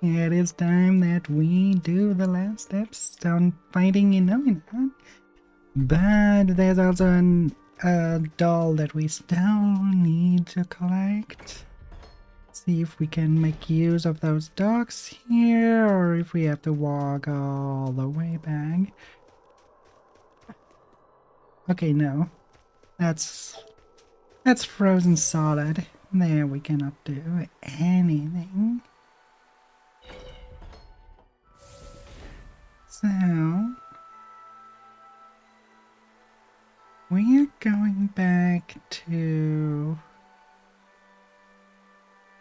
It is time that we do the last steps on fighting Innominat. But there's also a doll that we still need to collect. See if we can make use of those dogs here, or if we have to walk all the way back. Okay, no. That's frozen solid. There, we cannot do anything. So we're going back to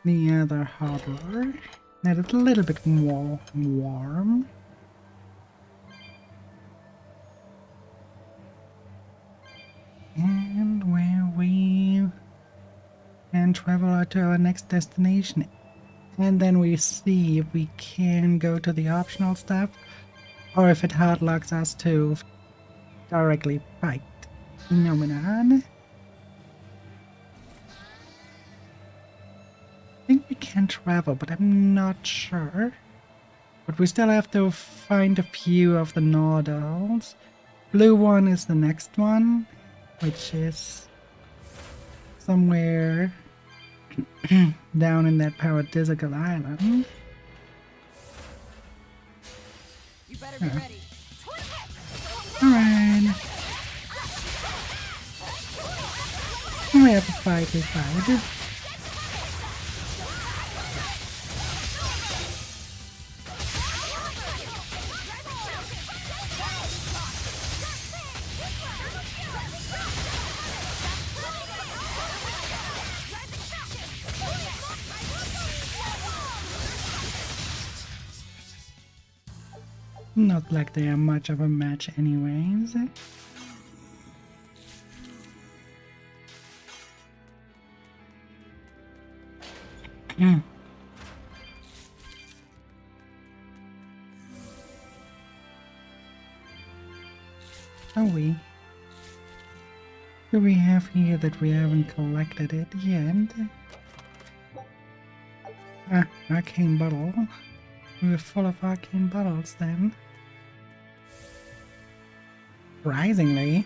the other harbor that is a little bit more warm. And where we can travel to our next destination. And then we see if we can go to the optional stuff, or if it hard locks us to directly fight Innominat. I think we can travel, but I'm not sure. But we still have to find a few of the Nordals. Blue one is the next one, which is somewhere down in that paradisical island. You better be ready. Alright. We have to fight this fight. Not like they are much of a match anyways. Are we? Do we have here that we haven't collected it yet? Ah, arcane bottle. We're full of arcane bottles then. Surprisingly.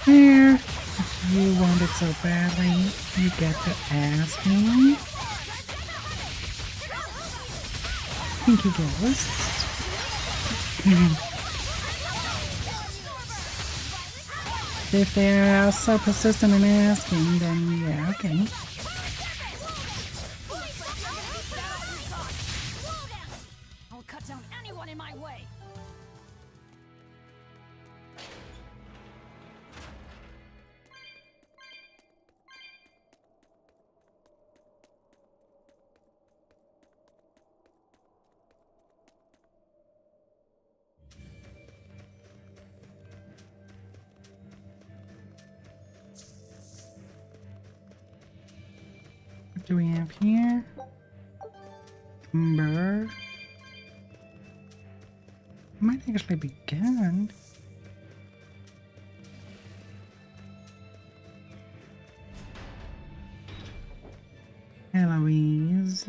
Here, if you want it so badly, you get to ask me. Pinky goes. If they're so persistent in asking, then yeah, okay. I'll cut down anyone in my way. What do we have here? Ember. Might actually be good. Eloise.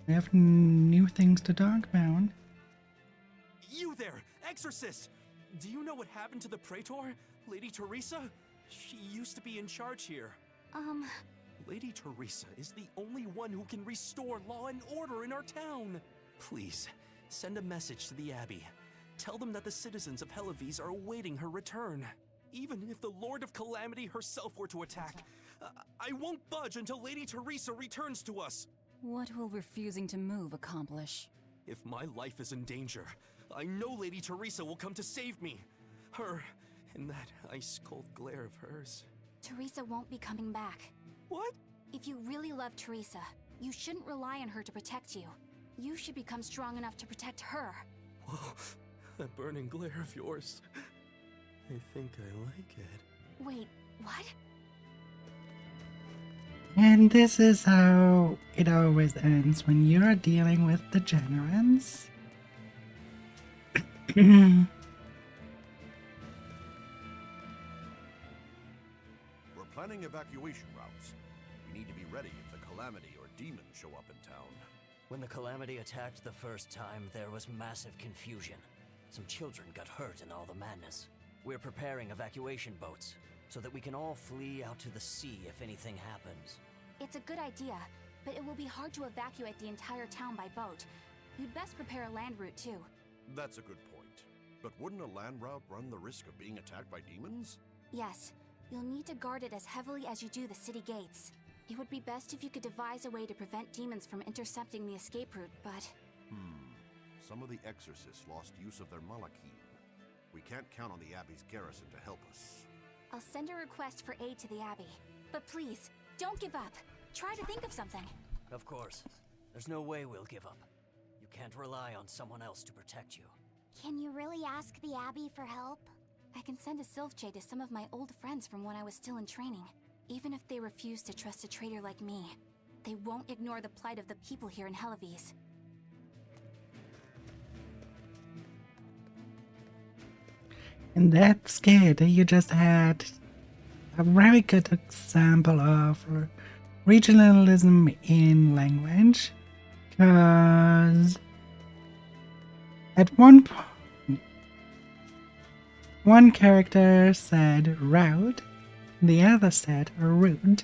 We have new things to talk about. You there, Exorcist! Do you know what happened to the Praetor, Lady Teresa? She used to be in charge here. Lady Teresa is the only one who can restore law and order in our town. Please, send a message to the Abbey. Tell them that the citizens of Helives are awaiting her return. Even if the Lord of Calamity herself were to attack, I won't budge until Lady Teresa returns to us. What will refusing to move accomplish? If my life is in danger, I know Lady Teresa will come to save me. Her, and that ice-cold glare of hers. Teresa won't be coming back. What? If you really love Teresa, you shouldn't rely on her to protect you. You should become strong enough to protect her. Whoa, that burning glare of yours. I think I like it. Wait, what? And this is how it always ends when you're dealing with degenerates. planning evacuation routes. We need to be ready if the Calamity or demons show up in town. When the Calamity attacked the first time, there was massive confusion. Some children got hurt in all the madness. We're preparing evacuation boats, so that we can all flee out to the sea if anything happens. It's a good idea, but it will be hard to evacuate the entire town by boat. You'd best prepare a land route too. That's a good point. But wouldn't a land route run the risk of being attacked by demons? Yes, you'll need to guard it as heavily as you do the city gates. It would be best if you could devise a way to prevent demons from intercepting the escape route, but... Some of the exorcists lost use of their malachim. We can't count on the Abbey's garrison to help us. I'll send a request for aid to the Abbey. But please, don't give up. Try to think of something. Of course. There's no way we'll give up. You can't rely on someone else to protect you. Can you really ask the Abbey for help? I can send a Sylph Jade to some of my old friends from when I was still in training. Even if they refuse to trust a traitor like me, they won't ignore the plight of the people here in Helivis. And that's good. You just had a very good example of regionalism in language. Because at one point, one character said route, the other said rude.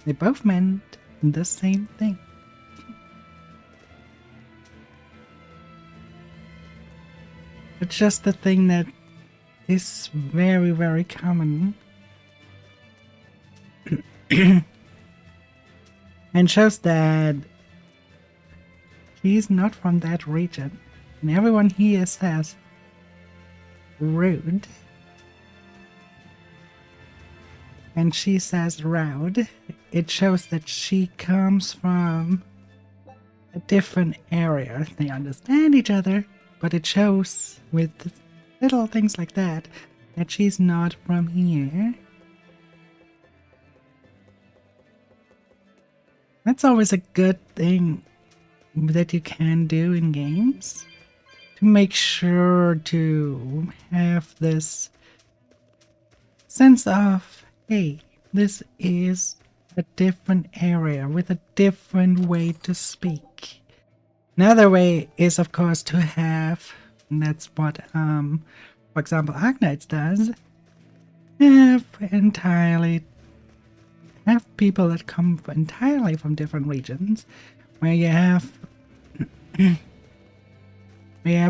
They both meant the same thing. It's just the thing that is very, very common. And shows that he's not from that region. And everyone here says rude. And she says round. It shows that she comes from a different area. They understand each other, but it shows with little things like that she's not from here. That's always a good thing that you can do in games, to make sure to have this sense of, hey, this is a different area with a different way to speak. Another way is, of course, to have, and that's what, for example, Arknights does, have people that come entirely from different regions, where you have,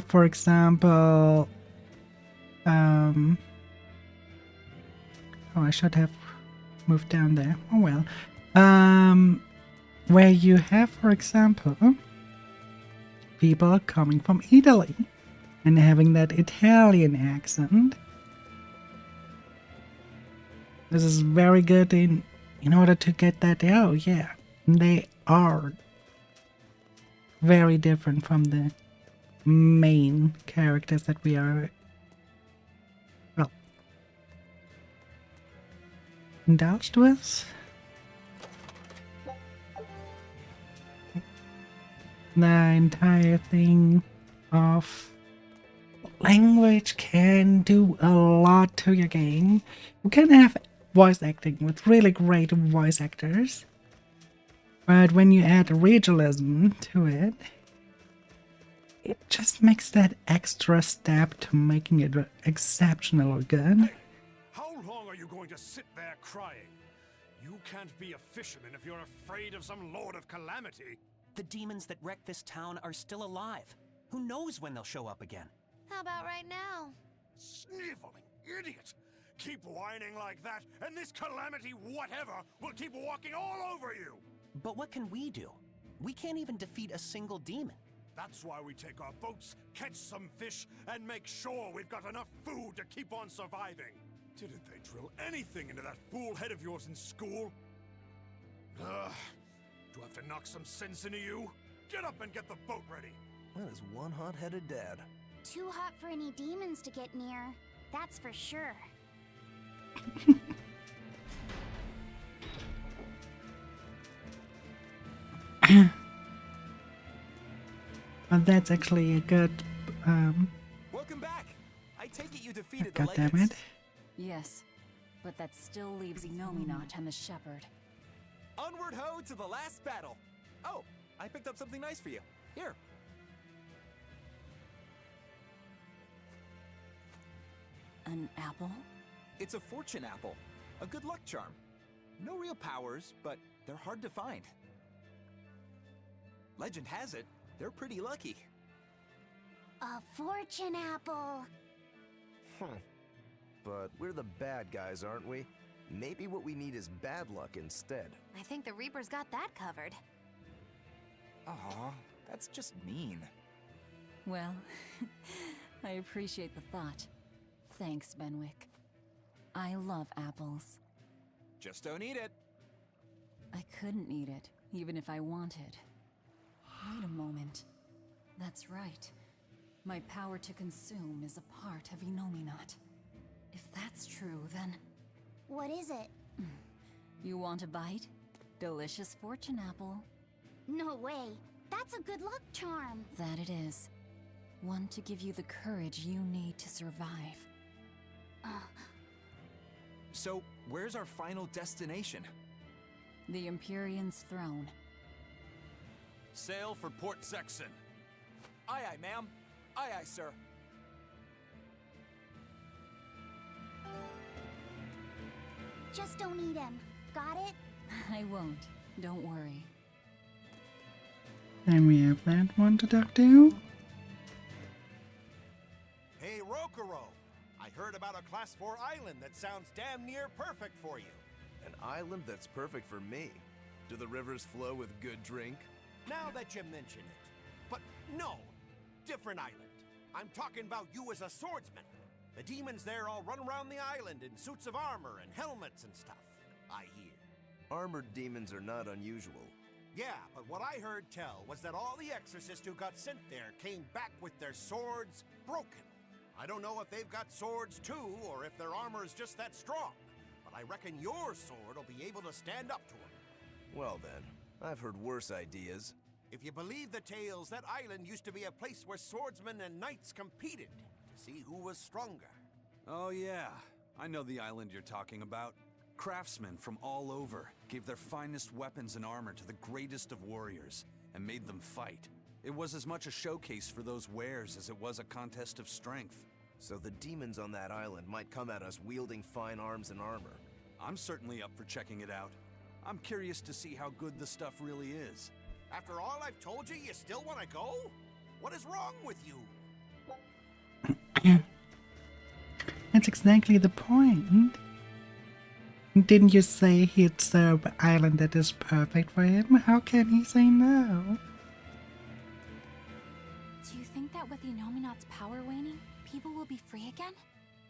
for example, oh, I should have moved down there. Oh well. Where you have, for example, people coming from Italy and having that Italian accent. This is very good in order to get that, oh yeah, they are very different from the main characters that we are, well, indulged with. The entire thing of language can do a lot to your game. You can have voice acting with really great voice actors, but when you add regionalism to it, it just makes that extra step to making it exceptionally good. How long are you going to sit there crying? You can't be a fisherman if you're afraid of some Lord of Calamity. The demons that wrecked this town are still alive. Who knows when they'll show up again? How about right now? Sniveling idiot! Keep whining like that, and this Calamity whatever will keep walking all over you! But what can we do? We can't even defeat a single demon. That's why we take our boats, catch some fish, and make sure we've got enough food to keep on surviving. Didn't they drill anything into that fool head of yours in school? Ugh. Do I have to knock some sense into you? Get up and get the boat ready! That is one hot-headed dad. Too hot for any demons to get near. That's for sure. But that's actually a good, Welcome back. I take it you defeated the God damn it. Yes, but that still leaves Innominat and the Shepherd. Onward ho to the last battle! Oh, I picked up something nice for you. Here. An apple? It's a fortune apple. A good luck charm. No real powers, but they're hard to find. Legend has it, they're pretty lucky. A fortune apple. But we're the bad guys, aren't we? Maybe what we need is bad luck instead. I think the Reaper's got that covered. Aw, that's just mean. Well, I appreciate the thought. Thanks, Benwick. I love apples. Just don't eat it. I couldn't eat it, even if I wanted. Wait a moment. That's right. My power to consume is a part of Innominat. If that's true, then... What is it? You want a bite? Delicious fortune apple. No way. That's a good luck charm. That it is. One to give you the courage you need to survive. So, where's our final destination? The Empyrean's throne. Sail for Port Zexon. Aye, aye, ma'am. Aye, aye, sir. Just don't eat him. Got it? I won't. Don't worry. Then we have that one to talk to. Hey, Rokuro! I heard about a Class 4 island that sounds damn near perfect for you. An island that's perfect for me. Do the rivers flow with good drink? Now that you mention it. But no, different island. I'm talking about you as a swordsman. The demons there all run around the island in suits of armor and helmets and stuff, I hear. Armored demons are not unusual. Yeah, but what I heard tell was that all the exorcists who got sent there came back with their swords broken. I don't know if they've got swords too, or if their armor is just that strong. But I reckon your sword will be able to stand up to them. Well then, I've heard worse ideas. If you believe the tales, that island used to be a place where swordsmen and knights competed to see who was stronger. Oh yeah, I know the island you're talking about. Craftsmen from all over gave their finest weapons and armor to the greatest of warriors and made them fight. It was as much a showcase for those wares as it was a contest of strength. So the demons on that island might come at us wielding fine arms and armor. I'm certainly up for checking it out. I'm curious to see how good the stuff really is. After all I've told you, you still want to go? What is wrong with you? That's exactly the point. Didn't you say he'd serve an island that is perfect for him? How can he say no? Do you think that with Innominat's power waning, people will be free again?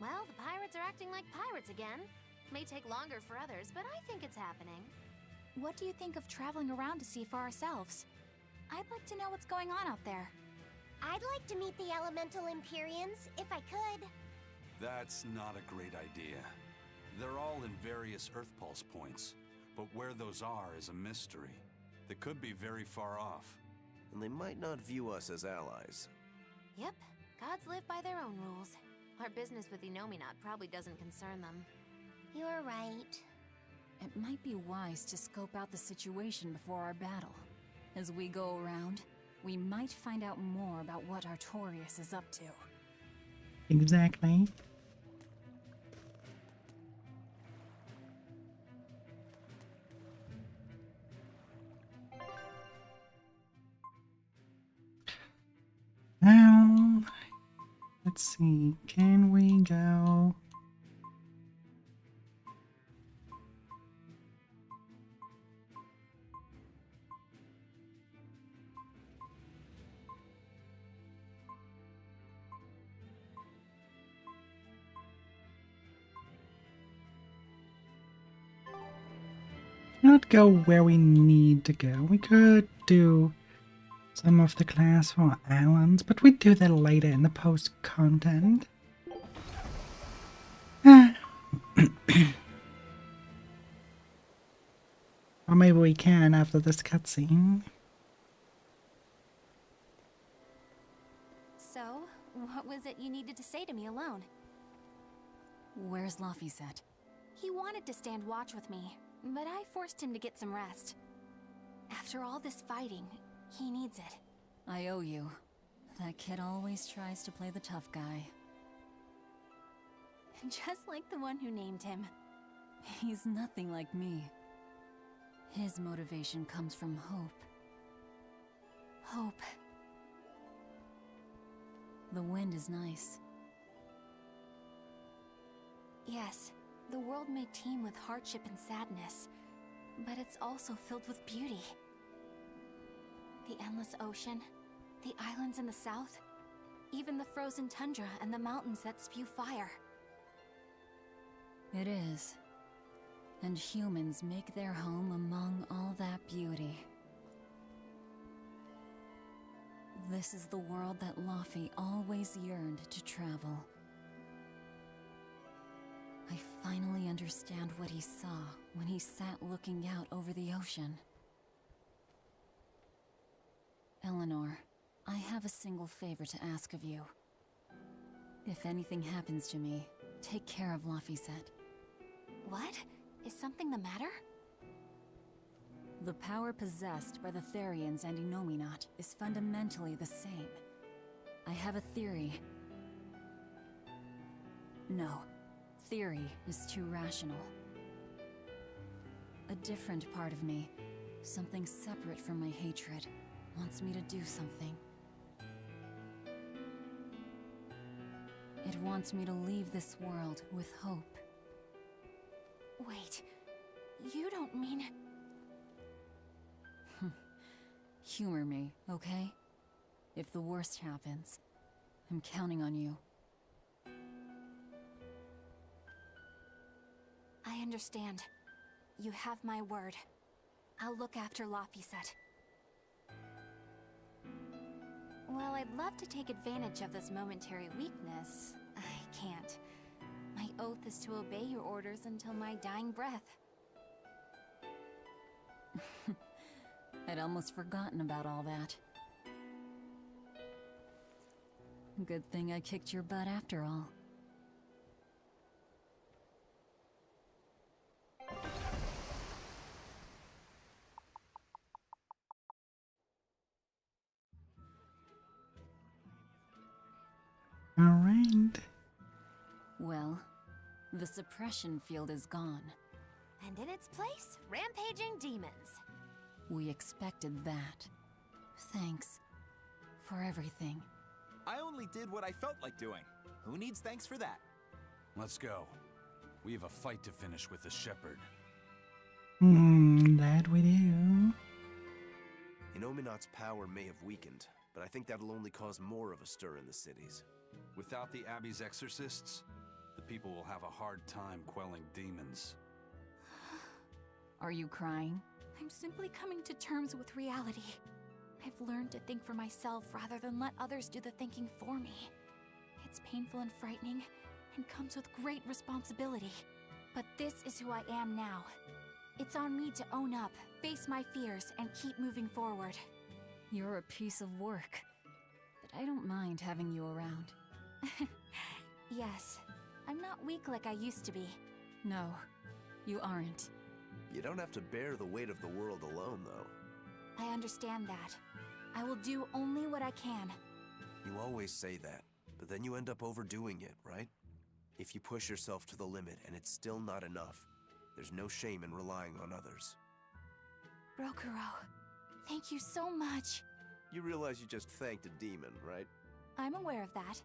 Well, the pirates are acting like pirates again. May take longer for others, but I think it's happening. What do you think of traveling around to see for ourselves? I'd like to know what's going on out there. I'd like to meet the elemental Empyreans, if I could. That's not a great idea. They're all in various Earth Pulse points, but where those are is a mystery. They could be very far off. And they might not view us as allies. Yep, gods live by their own rules. Our business with Innominat probably doesn't concern them. You're right. It might be wise to scope out the situation before our battle. As we go around, we might find out more about what Artorias is up to. Exactly. Now, let's see, can we go? Not go where we need to go. We could do some of the Class 4 islands, but we do that later in the post-content. Or maybe we can after this cutscene. So, what was it you needed to say to me alone? Where's Laphicet? He wanted to stand watch with me, but I forced him to get some rest. After all this fighting, he needs it. I owe you. That kid always tries to play the tough guy. Just like the one who named him. He's nothing like me. His motivation comes from hope. Hope. The wind is nice. Yes, the world may teem with hardship and sadness, but it's also filled with beauty. The endless ocean, the islands in the south, even the frozen tundra and the mountains that spew fire. It is. And humans make their home among all that beauty. This is the world that Laufey always yearned to travel. I finally understand what he saw when he sat looking out over the ocean. Eleanor, I have a single favor to ask of you. If anything happens to me, take care of Laufeyset. What? Is something the matter? The power possessed by the Therians and Innominat is fundamentally the same. I have a theory. No, theory is too rational. A different part of me, something separate from my hatred, wants me to do something. It wants me to leave this world with hope. Wait, you don't mean... Humor me, okay? If the worst happens, I'm counting on you. I understand. You have my word. I'll look after Laufeyset. Well, I'd love to take advantage of this momentary weakness. I can't. My oath is to obey your orders until my dying breath. I'd almost forgotten about all that. Good thing I kicked your butt after all. All right. Well, the suppression field is gone. And in its place, rampaging demons. We expected that. Thanks for everything. I only did what I felt like doing. Who needs thanks for that? Let's go. We have a fight to finish with the Shepherd. That we do. Innominat's power may have weakened, but I think that'll only cause more of a stir in the cities. Without the Abbey's exorcists, the people will have a hard time quelling demons. Are you crying? I'm simply coming to terms with reality. I've learned to think for myself rather than let others do the thinking for me. It's painful and frightening, and comes with great responsibility. But this is who I am now. It's on me to own up, face my fears, and keep moving forward. You're a piece of work, but I don't mind having you around. Yes, I'm not weak like I used to be. No, you aren't. You don't have to bear the weight of the world alone, though. I understand that. I will do only what I can. You always say that, but then you end up overdoing it, right? If you push yourself to the limit and it's still not enough, there's no shame in relying on others. Rokuro, thank you so much. You realize you just thanked a demon, right? I'm aware of that.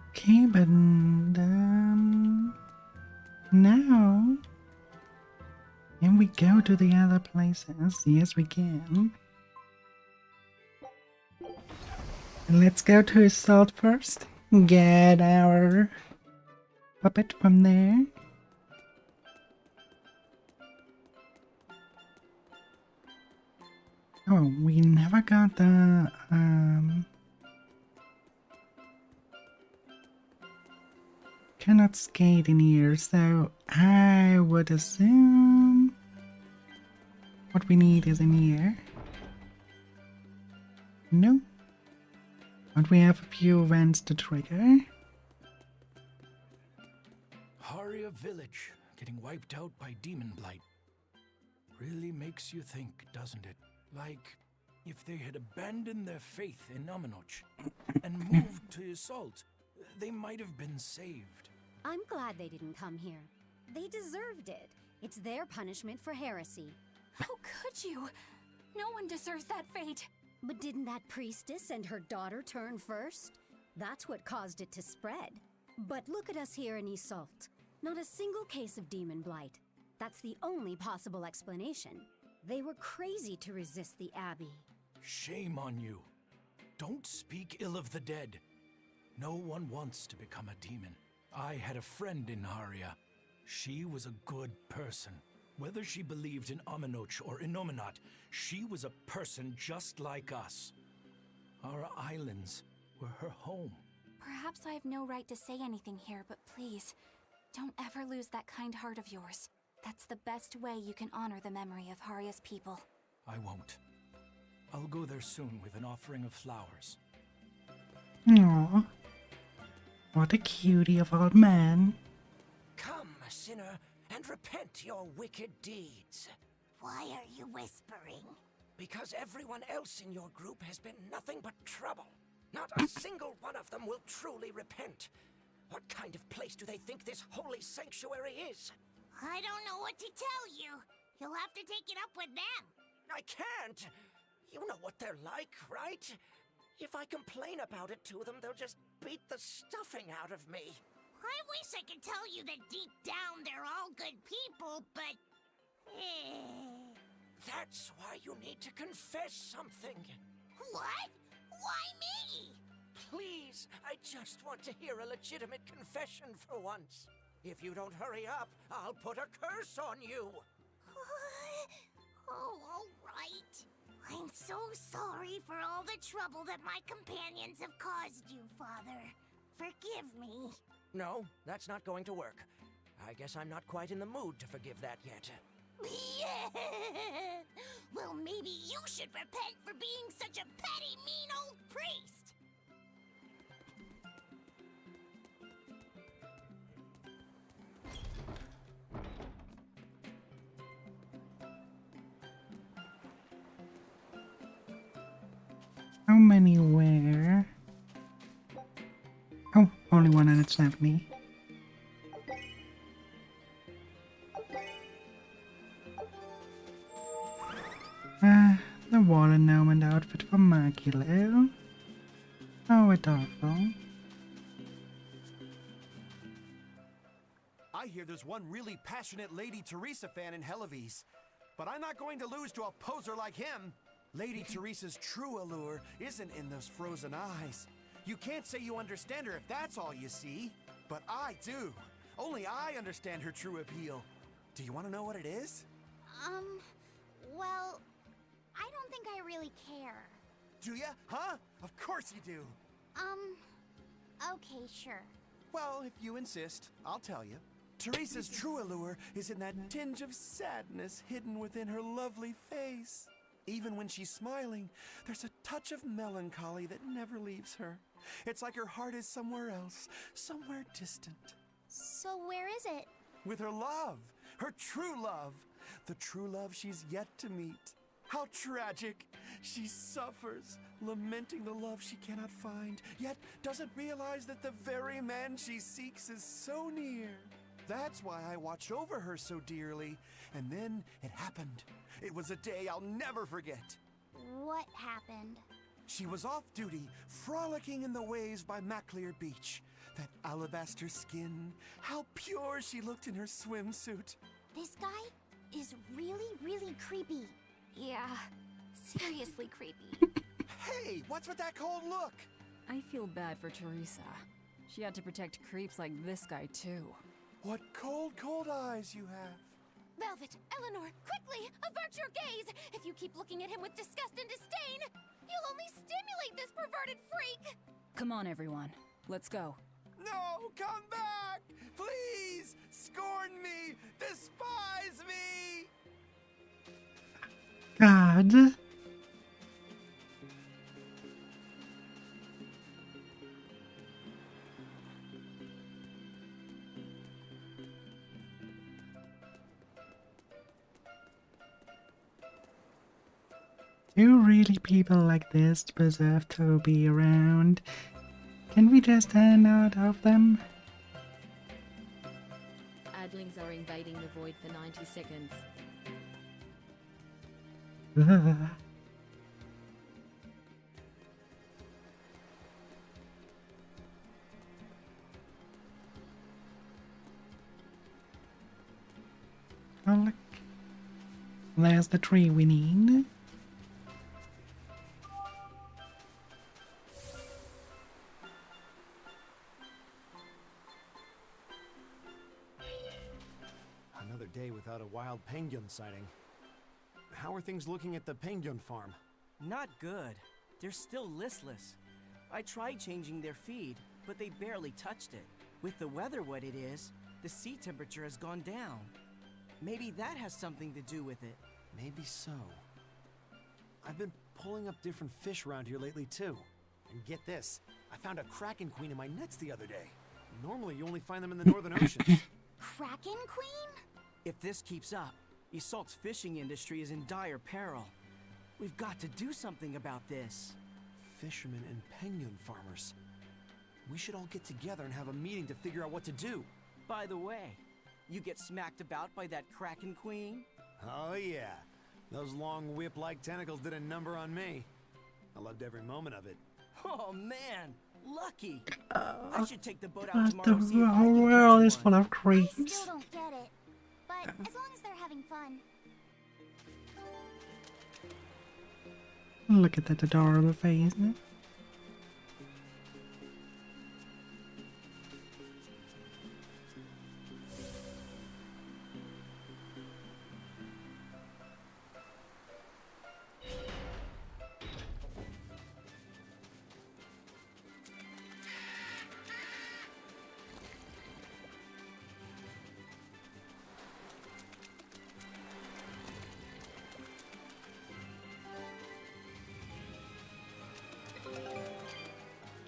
Okay, but now can we go to the other places? Yes, we can. Let's go to Assault first. Get our puppet from there. Oh, we never got the cannot skate in here, so I would assume what we need is in here. No. But we have a few events to trigger. Haria village getting wiped out by demon blight. Really makes you think, doesn't it? Like, if they had abandoned their faith in Innominat and moved to Assault, they might have been saved. I'm glad they didn't come here. They deserved it. It's their punishment for heresy. How could you? No one deserves that fate. But didn't that priestess and her daughter turn first? That's what caused it to spread. But look at us here in Assault. Not a single case of demon blight. That's the only possible explanation. They were crazy to resist the Abbey. Shame on you. Don't speak ill of the dead. No one wants to become a demon. I had a friend in Haria. She was a good person. Whether she believed in Aminoch or Innominat, she was a person just like us. Our islands were her home. Perhaps I have no right to say anything here, but please, don't ever lose that kind heart of yours. That's the best way you can honor the memory of Haria's people. I won't. I'll go there soon with an offering of flowers. Aww. What a cutie of old man. Come, sinner, and repent your wicked deeds. Why are you whispering? Because everyone else in your group has been nothing but trouble. Not a single one of them will truly repent. What kind of place do they think this holy sanctuary is? I don't know what to tell you. You'll have to take it up with them. I can't. You know what they're like, right? If I complain about it to them, they'll just beat the stuffing out of me. I wish I could tell you that deep down they're all good people, but... That's why you need to confess something. What? Why me? Please, I just want to hear a legitimate confession for once. If you don't hurry up, I'll put a curse on you. Oh, all right. I'm so sorry for all the trouble that my companions have caused you, Father. Forgive me. No, that's not going to work. I guess I'm not quite in the mood to forgive that yet. Yeah. Well, maybe you should repent for being such a petty, mean old priest. How many were? Oh, only one and it's not me. The water gnome outfit for Magikazam. Oh, adorable. I hear there's one really passionate Lady Teresa fan in Helives, but I'm not going to lose to a poser like him. Lady Teresa's true allure isn't in those frozen eyes. You can't say you understand her if that's all you see. But I do. Only I understand her true appeal. Do you want to know what it is? Well, I don't think I really care. Do ya? Huh? Of course you do. Okay, sure. Well, if you insist, I'll tell you. Teresa's true allure is in that tinge of sadness hidden within her lovely face. Even when she's smiling, there's a touch of melancholy that never leaves her. It's like her heart is somewhere else, somewhere distant. So where is it? With her love, her true love, the true love she's yet to meet. How tragic! She suffers, lamenting the love she cannot find, yet doesn't realize that the very man she seeks is so near. That's why I watched over her so dearly. And then it happened. It was a day I'll never forget. What happened? She was off duty, frolicking in the waves by Maclear Beach. That alabaster skin, how pure she looked in her swimsuit. This guy is really, really creepy. Yeah, seriously creepy. Hey, what's with that cold look? I feel bad for Teresa. She had to protect creeps like this guy, too. What cold, cold eyes you have. Velvet, Eleanor, quickly, avert your gaze! If you keep looking at him with disgust and disdain, you'll only stimulate this perverted freak! Come on, everyone. Let's go. No, come back! Please! Scorn me! Despise me! God. Do really people like this deserve to be around? Can we just stand out of them? Adlings are invading the void for 90 seconds. Ugh. Oh look, there's the tree we need. Another day without a wild penguin sighting. How are things looking at the penguin farm? Not good. They're still listless. I tried changing their feed, but they barely touched it. With the weather what it is, the sea temperature has gone down. Maybe that has something to do with it. Maybe so. I've been pulling up different fish around here lately too. And get this, I found a kraken queen in my nets the other day. Normally you only find them in the northern oceans. Kraken Queen? If this keeps up, Isolt's fishing industry is in dire peril. We've got to do something about this. Fishermen and penguin farmers. We should all get together and have a meeting to figure out what to do. By the way, you get smacked about by that Kraken Queen? Oh yeah. Those long whip-like tentacles did a number on me. I loved every moment of it. Oh man, lucky. I should take the boat out tomorrow The and see if I whole can world catch is one. full of I creeps. still don't get it. But as long as they're having fun. Look at that adorable face.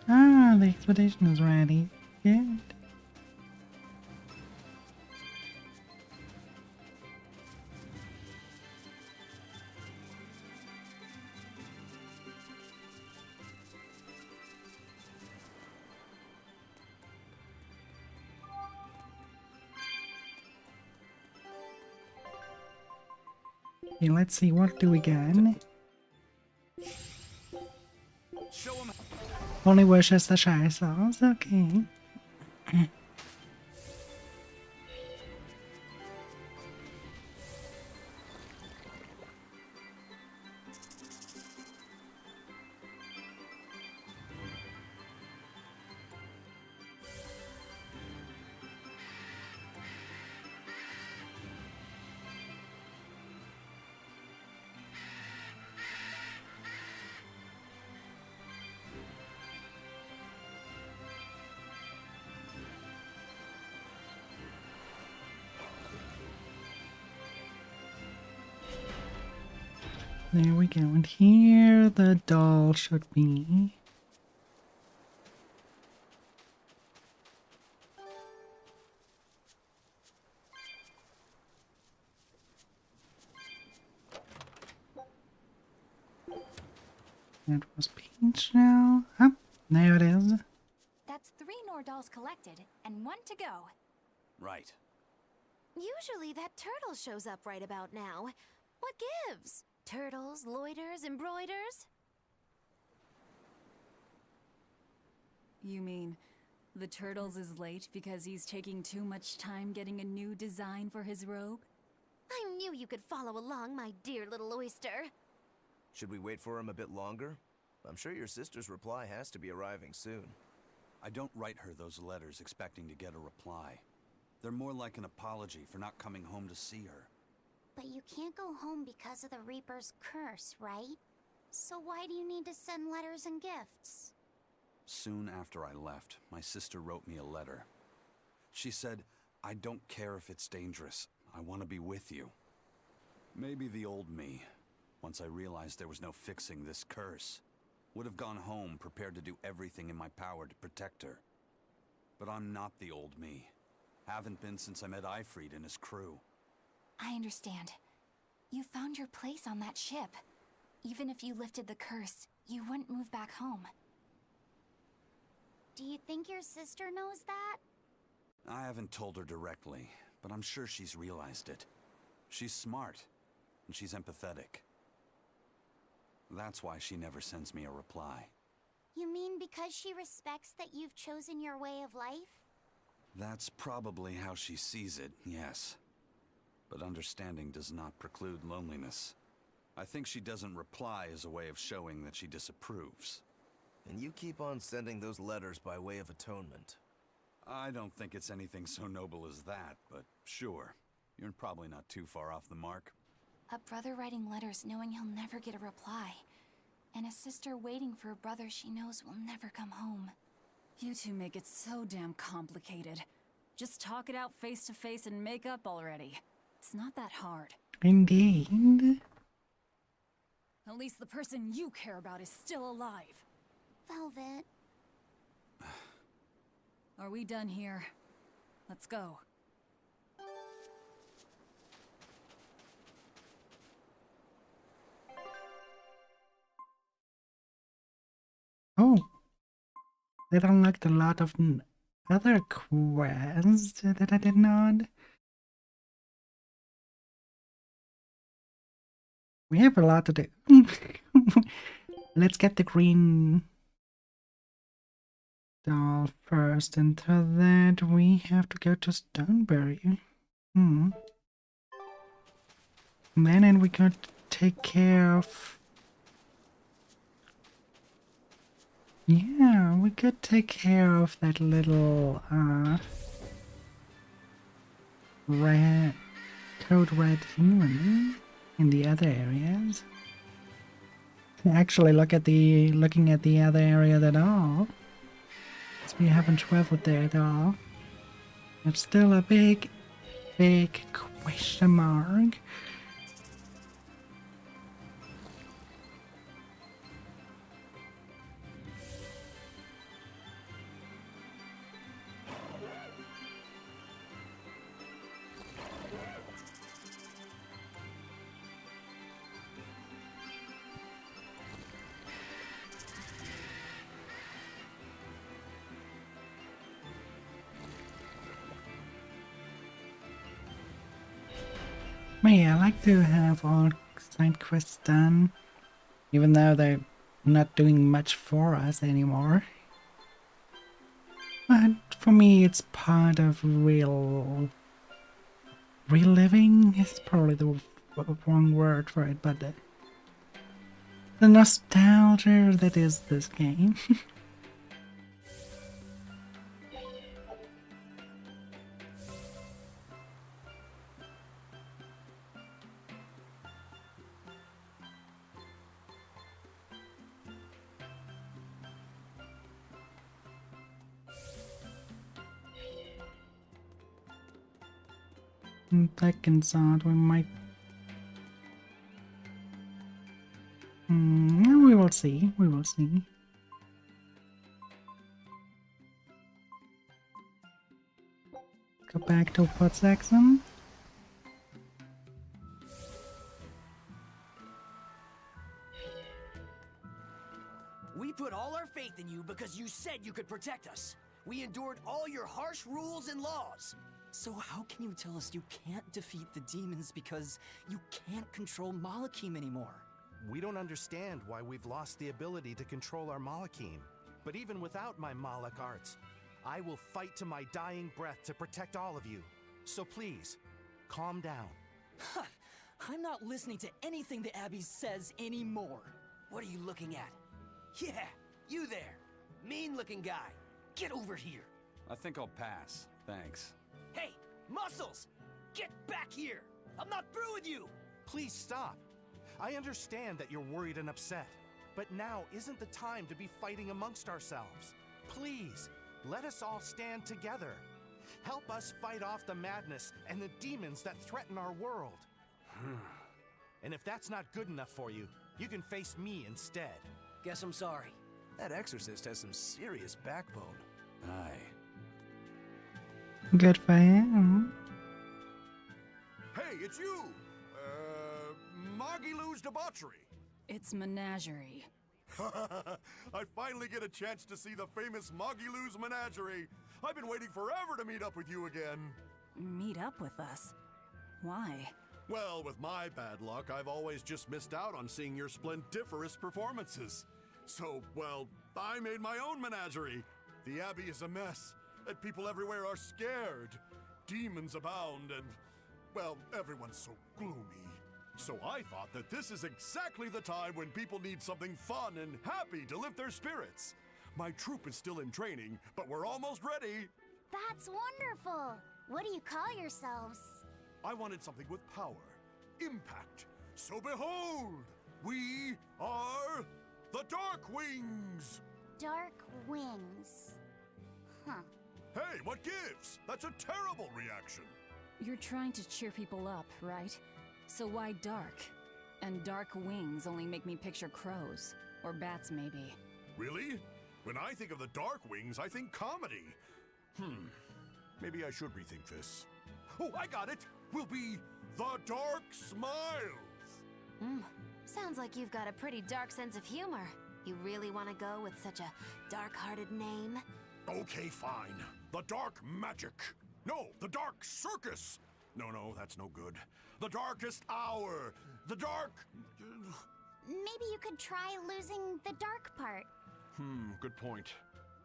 Ah, the expedition is ready. Good. Okay, let's see, what do we get? Show him. Only Worcester Shire sauce, okay. There we go, and here the doll should be. That was Peach now. Oh, there it is. That's 3 Nordals collected, and 1 to go. Right. Usually that turtle shows up right about now. What gives? Turtles, loiters, embroiders? You mean the Turtles is late because he's taking too much time getting a new design for his robe? I knew you could follow along, my dear little oyster. Should we wait for him a bit longer? I'm sure your sister's reply has to be arriving soon. I don't write her those letters expecting to get a reply. They're more like an apology for not coming home to see her. But you can't go home because of the Reaper's curse, right? So why do you need to send letters and gifts? Soon after I left, my sister wrote me a letter. She said, "I don't care if it's dangerous. I want to be with you." Maybe the old me, once I realized there was no fixing this curse, would have gone home prepared to do everything in my power to protect her. But I'm not the old me. Haven't been since I met Ifrit and his crew. I understand. You found your place on that ship. Even if you lifted the curse, you wouldn't move back home. Do you think your sister knows that? I haven't told her directly, but I'm sure she's realized it. She's smart, and she's empathetic. That's why she never sends me a reply. You mean because she respects that you've chosen your way of life? That's probably how she sees it, yes. But understanding does not preclude loneliness. I think she doesn't reply as a way of showing that she disapproves. And you keep on sending those letters by way of atonement. I don't think it's anything so noble as that, but sure. You're probably not too far off the mark. A brother writing letters knowing he'll never get a reply. And a sister waiting for a brother she knows will never come home. You two make it so damn complicated. Just talk it out face to face and make up already. It's not that hard. Indeed. At least the person you care about is still alive. Velvet. Are we done here? Let's go. Oh, that unlocked a lot of other quests that I did not. We have a lot to do. Let's get the green doll first, and for that we have to go to Stoneberry. And then we could take care of... Yeah, we could take care of that little code red human in the other areas. Actually, looking at the other area at all. Because we haven't traveled there at all. It's still a big question mark. But yeah, I like to have all side quests done, even though they're not doing much for us anymore. But for me, it's part of reliving is probably the wrong word for it, but the nostalgia that is this game. Second thought, we might... we will see, we will see. Go back to Port Saxon. We put all our faith in you because you said you could protect us. We endured all your harsh rules and laws. So how can you tell us you can't defeat the demons because you can't control Malakim anymore? We don't understand why we've lost the ability to control our Malakim. But even without my Malak arts, I will fight to my dying breath to protect all of you. So please, calm down. I'm not listening to anything the Abbey says anymore. What are you looking at? Yeah, you there. Mean-looking guy. Get over here. I think I'll pass. Thanks. Hey, Muscles! Get back here! I'm not through with you! Please stop. I understand that you're worried and upset, but now isn't the time to be fighting amongst ourselves. Please, let us all stand together. Help us fight off the madness and the demons that threaten our world. And if that's not good enough for you, you can face me instead. Guess I'm sorry. That exorcist has some serious backbone. Aye. Good for him. Hey, it's you! Magilou's debauchery. It's menagerie. I finally get a chance to see the famous Magilou's menagerie. I've been waiting forever to meet up with you again. Meet up with us? Why? Well, with my bad luck, I've always just missed out on seeing your splendiferous performances. So, well, I made my own menagerie. The Abbey is a mess, and people everywhere are scared. Demons abound, and, well, everyone's so gloomy. So I thought that this is exactly the time when people need something fun and happy to lift their spirits. My troupe is still in training, but we're almost ready. That's wonderful! What do you call yourselves? I wanted something with power, impact. So behold, we are the Dark Wings! Dark Wings. Huh. Hey, what gives? That's a terrible reaction. You're trying to cheer people up, right? So why dark? And dark wings only make me picture crows. Or bats, maybe. Really? When I think of the Dark Wings, I think comedy. Maybe I should rethink this. Oh, I got it! We'll be the Dark Smiles! Sounds like you've got a pretty dark sense of humor. You really want to go with such a dark-hearted name? Okay, fine. The Dark Magic. No, the Dark Circus. No, that's no good. The Darkest Hour. The Dark... Maybe you could try losing the dark part. Good point.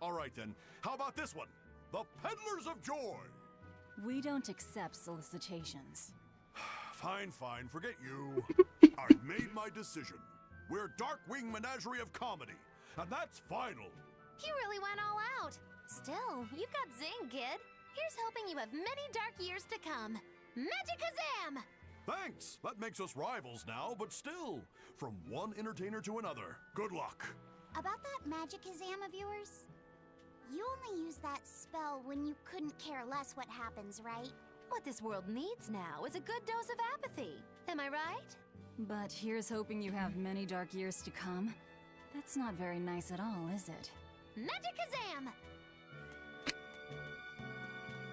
All right then, how about this one? The Peddlers of Joy. We don't accept solicitations. Fine, forget you. I've made my decision. We're Darkwing Menagerie of Comedy, and that's final. You really went all out. Still, you've got zing, kid. Here's hoping you have many dark years to come. Magikazam! Thanks! That makes us rivals now, but still, from one entertainer to another. Good luck. About that Magikazam of yours? You only use that spell when you couldn't care less what happens, right? What this world needs now is a good dose of apathy. Am I right? But here's hoping you have many dark years to come. That's not very nice at all, is it? Magikazam!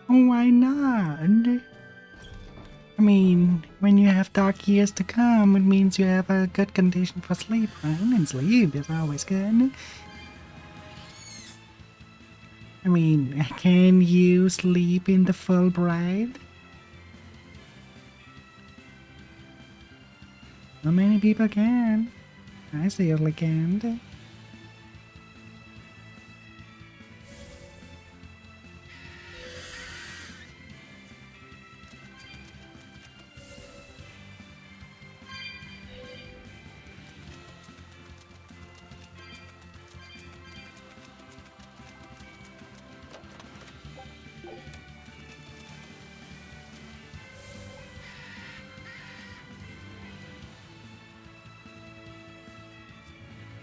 Why not? I mean, when you have dark years to come, it means you have a good condition for sleep, right? And sleep is always good. I mean, can you sleep in the Fulbright? Not many people can. I certainly can't.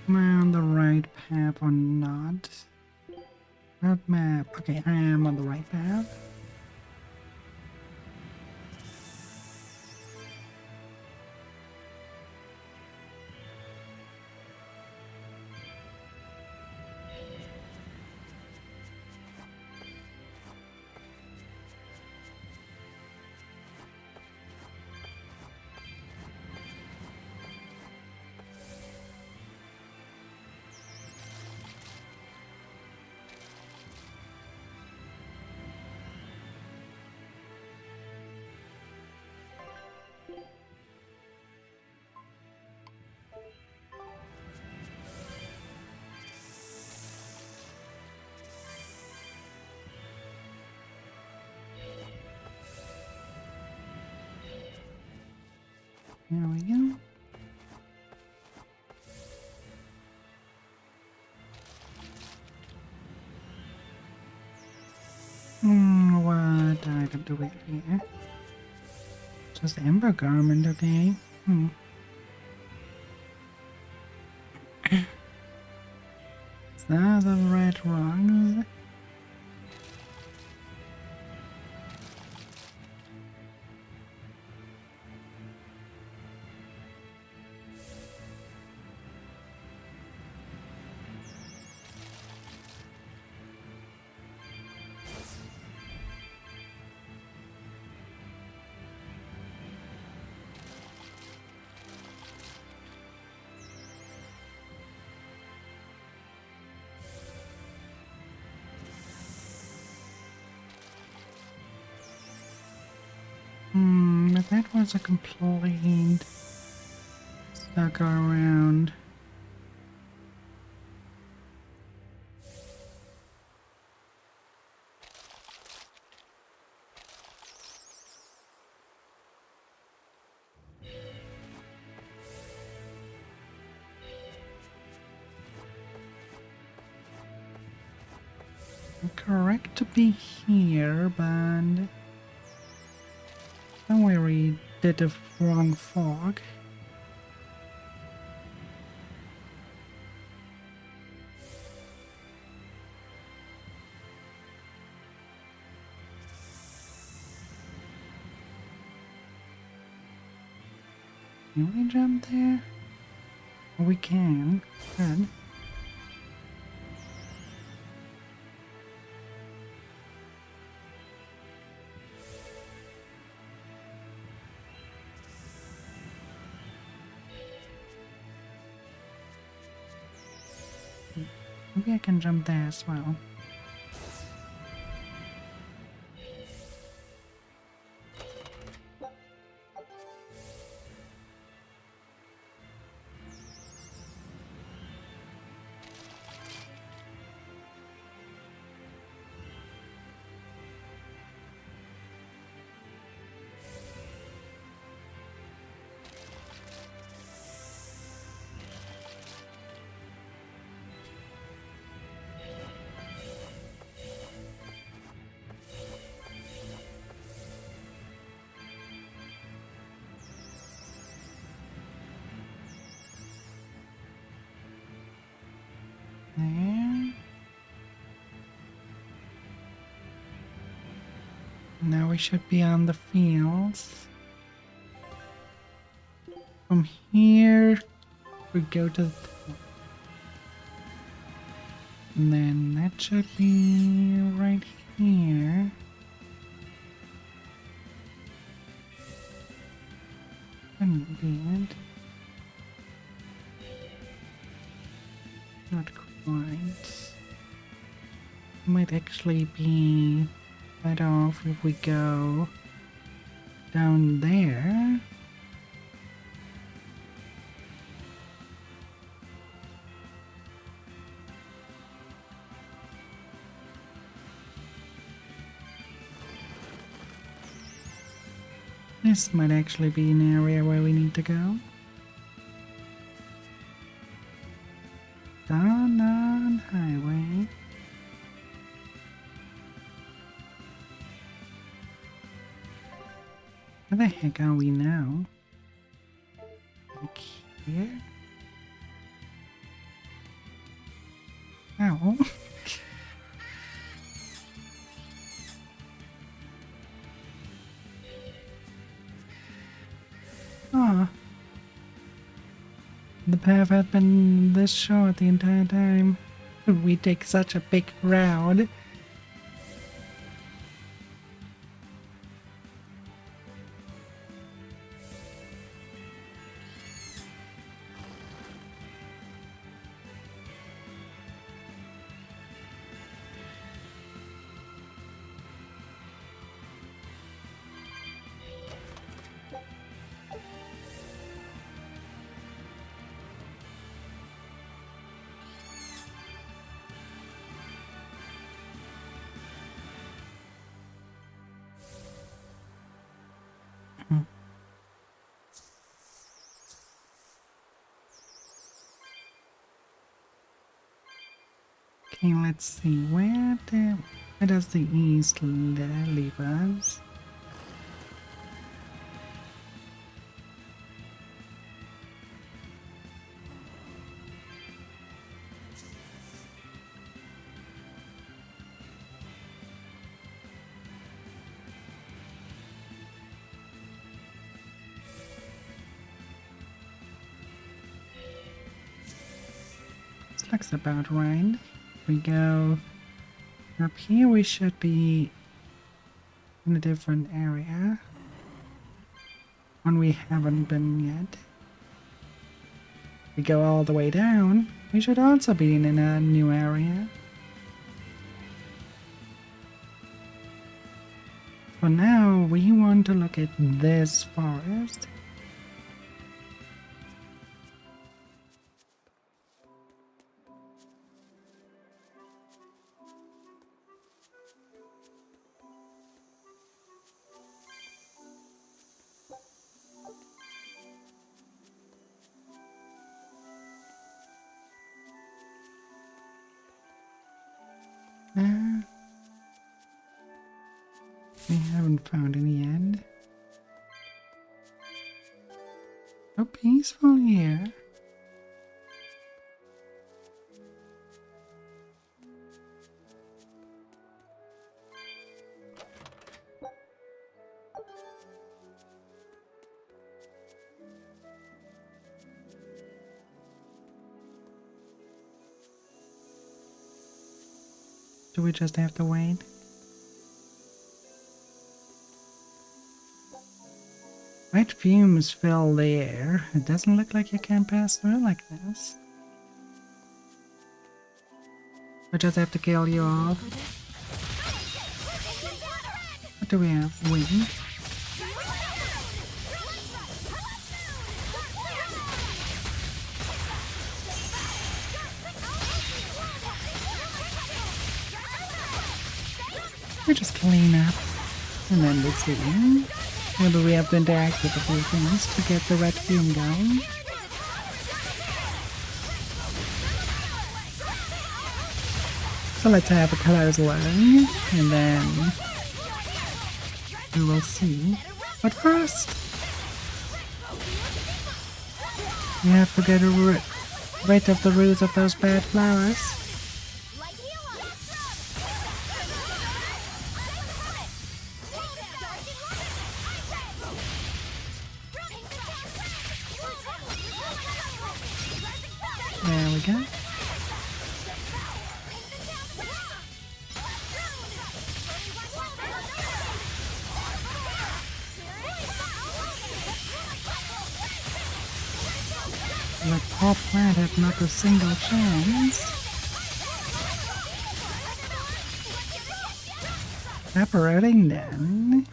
Am I on the right path or not? That map. Okay, I am on the right path. There we go. What I can do it here? Just Ember Garment, okay. Stars of Red Rocks. that was a complete circle around. Correct to be here, but somewhere we did the wrong fog. Can we jump there? We can. Good. Maybe I can jump there as well. There. Now we should be on the fields. From here, we go to the top. And then that should be right here. Couldn't be it. Not quite. Might actually be better off if we go down there. This might actually be an area where we need to go. Down highway. Where the heck are we now? Like here? Ow. Ah. The path had been this short the entire time. We take such a big route. Okay, let's see, where does the east leave us? This looks about right. We go up here, we should be in a different area. One we haven't been yet. We go all the way down, we should also be in a new area. for now, we want to look at this forest. We haven't found any yet. So peaceful here. Do we just have to wait? Red fumes fill the air. It doesn't look like you can pass through like this. We just have to kill you off. What do we have? Wind? We just clean up and then we'll see. Maybe we have to interact with a few things to get the red fume going. So let's have a close look and then we will see. But first, we have to get rid of the roots of those bad flowers. There we go. The poor plant had not a single chance. Evaporating then.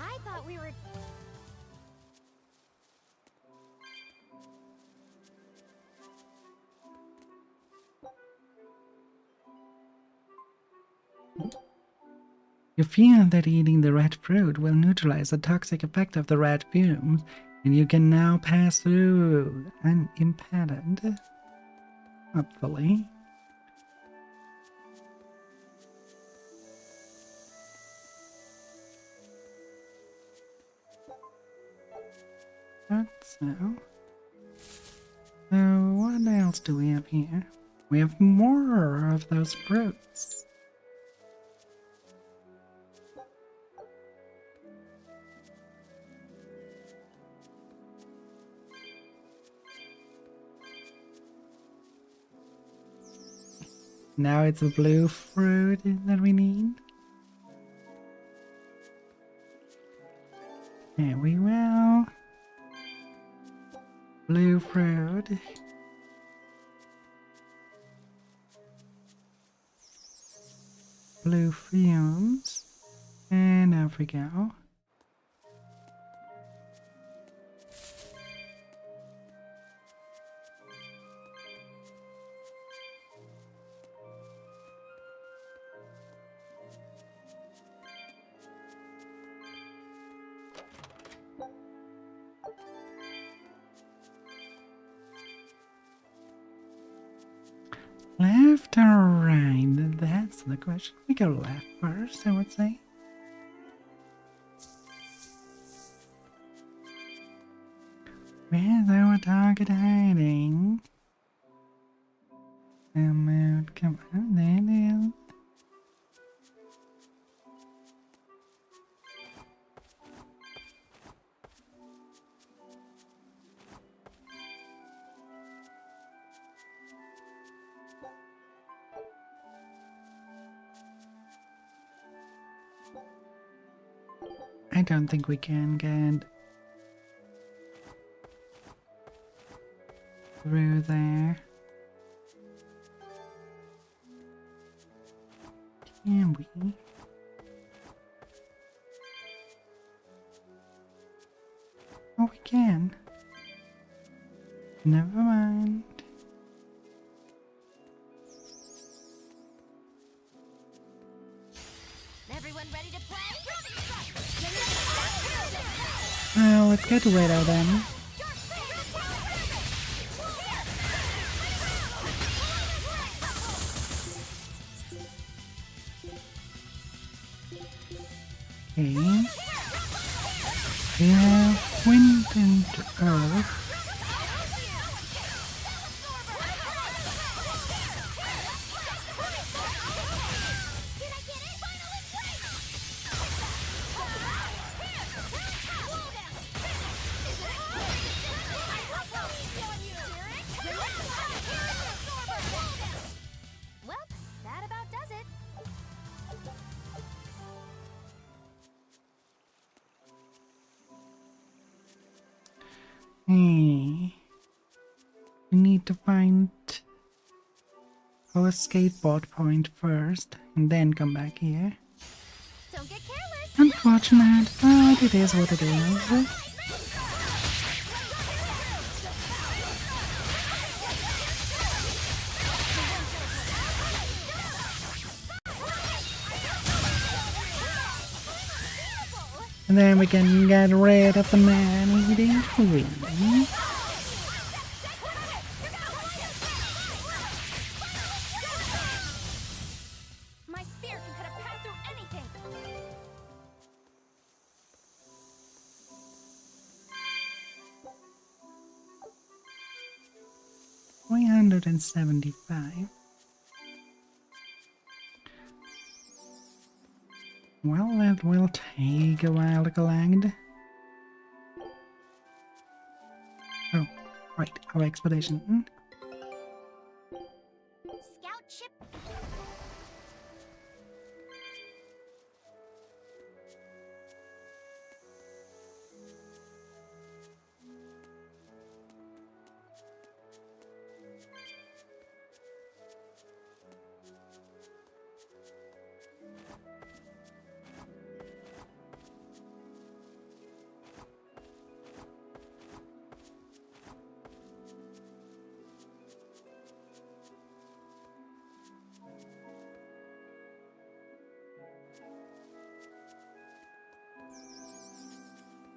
You feel that eating the red fruit will neutralize the toxic effect of the red fumes, and you can now pass through unimpeded. Hopefully. So what else do we have here? We have more of those fruits. Now it's a blue fruit that we need. There we will. Blue fruit. Blue fumes. And there we go. Left or right? That's the question. We go left first, I would say. Where's our target hiding? Come on, there it is. I don't think we can get through there. Can we? Never mind. Everyone ready to play? Well, let's get rid of them. Okay. Yeah, wind and earth. Well, that about does it. We need to find our skateboard point first and then come back here. Don't get careless. Unfortunate, but it is what it is. And then we can get rid of the man-eating queen. My spear can cut a path through anything. 375. Well, that will take a while to collect. Oh, right, our expedition. Scout ship.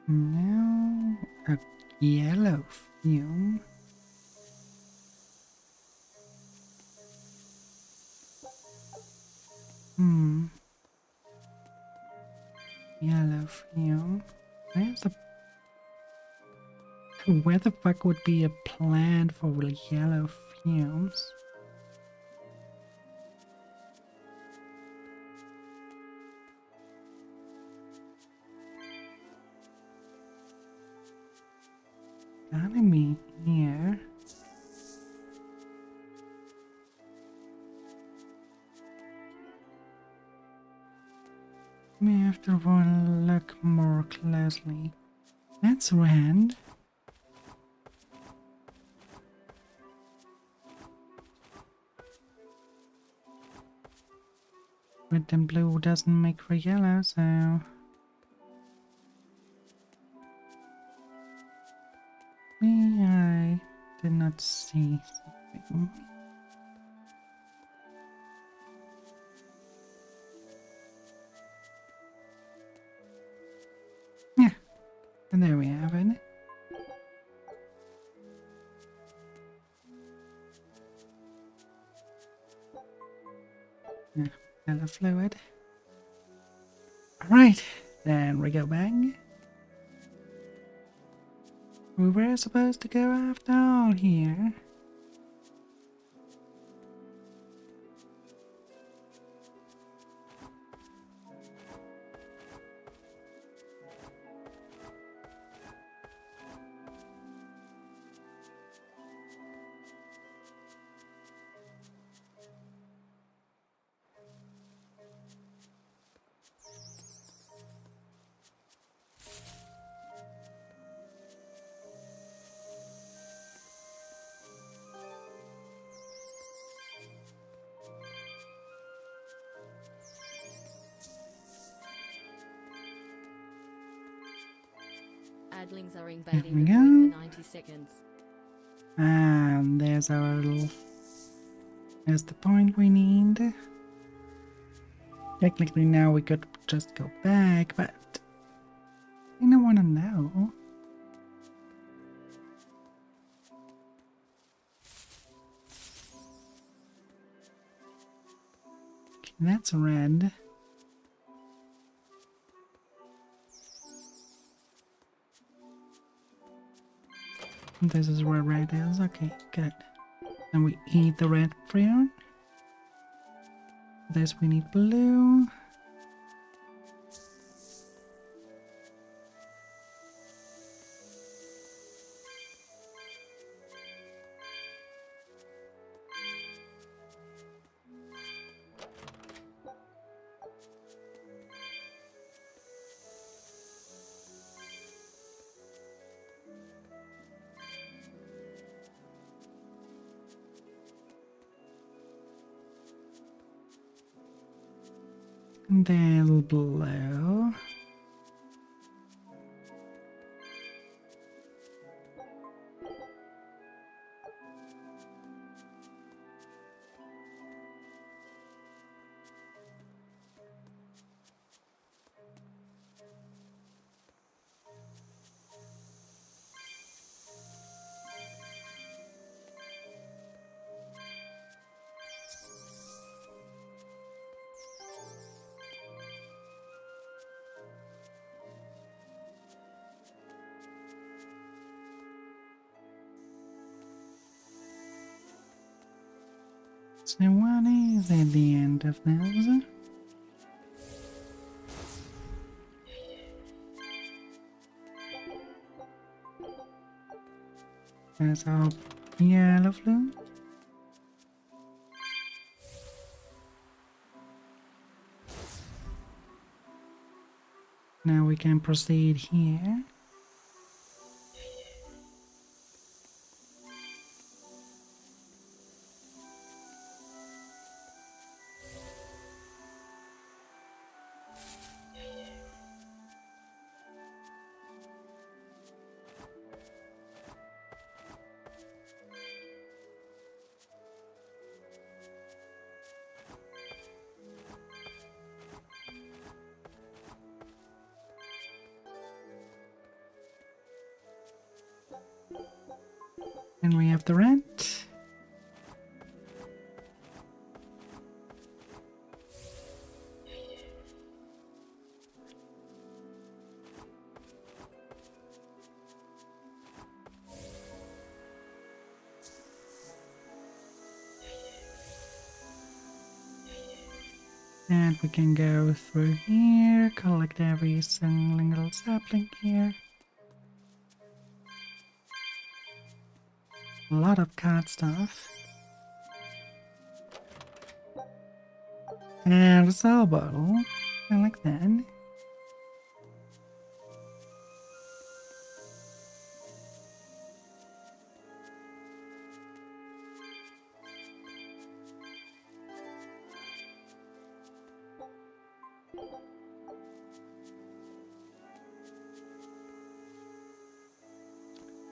Now, a yellow fume. Yellow fume. Where the fuck would be a plant for yellow fumes? Gotta be here. We have to look more closely. That's red. Red and blue doesn't make for yellow, so... I did not see something. Yeah, and there we have it. Yeah, yellow fluid. Alright, then we go back. We were supposed to go after all here. Adlings are There invading we the go. void for 90 seconds. And there's our little... There's the point we need. Technically now we could just go back, but I don't want to know. Okay, that's red. This is where red is. Okay, good. And we eat the red fruit. This we need blue. And then blue. So what is at the end of this? There's our yellow flute. Now we can proceed here. And we have the rent. And we can go through here, collect every single little sapling here. A lot of card stuff. And a soul bottle. I like that.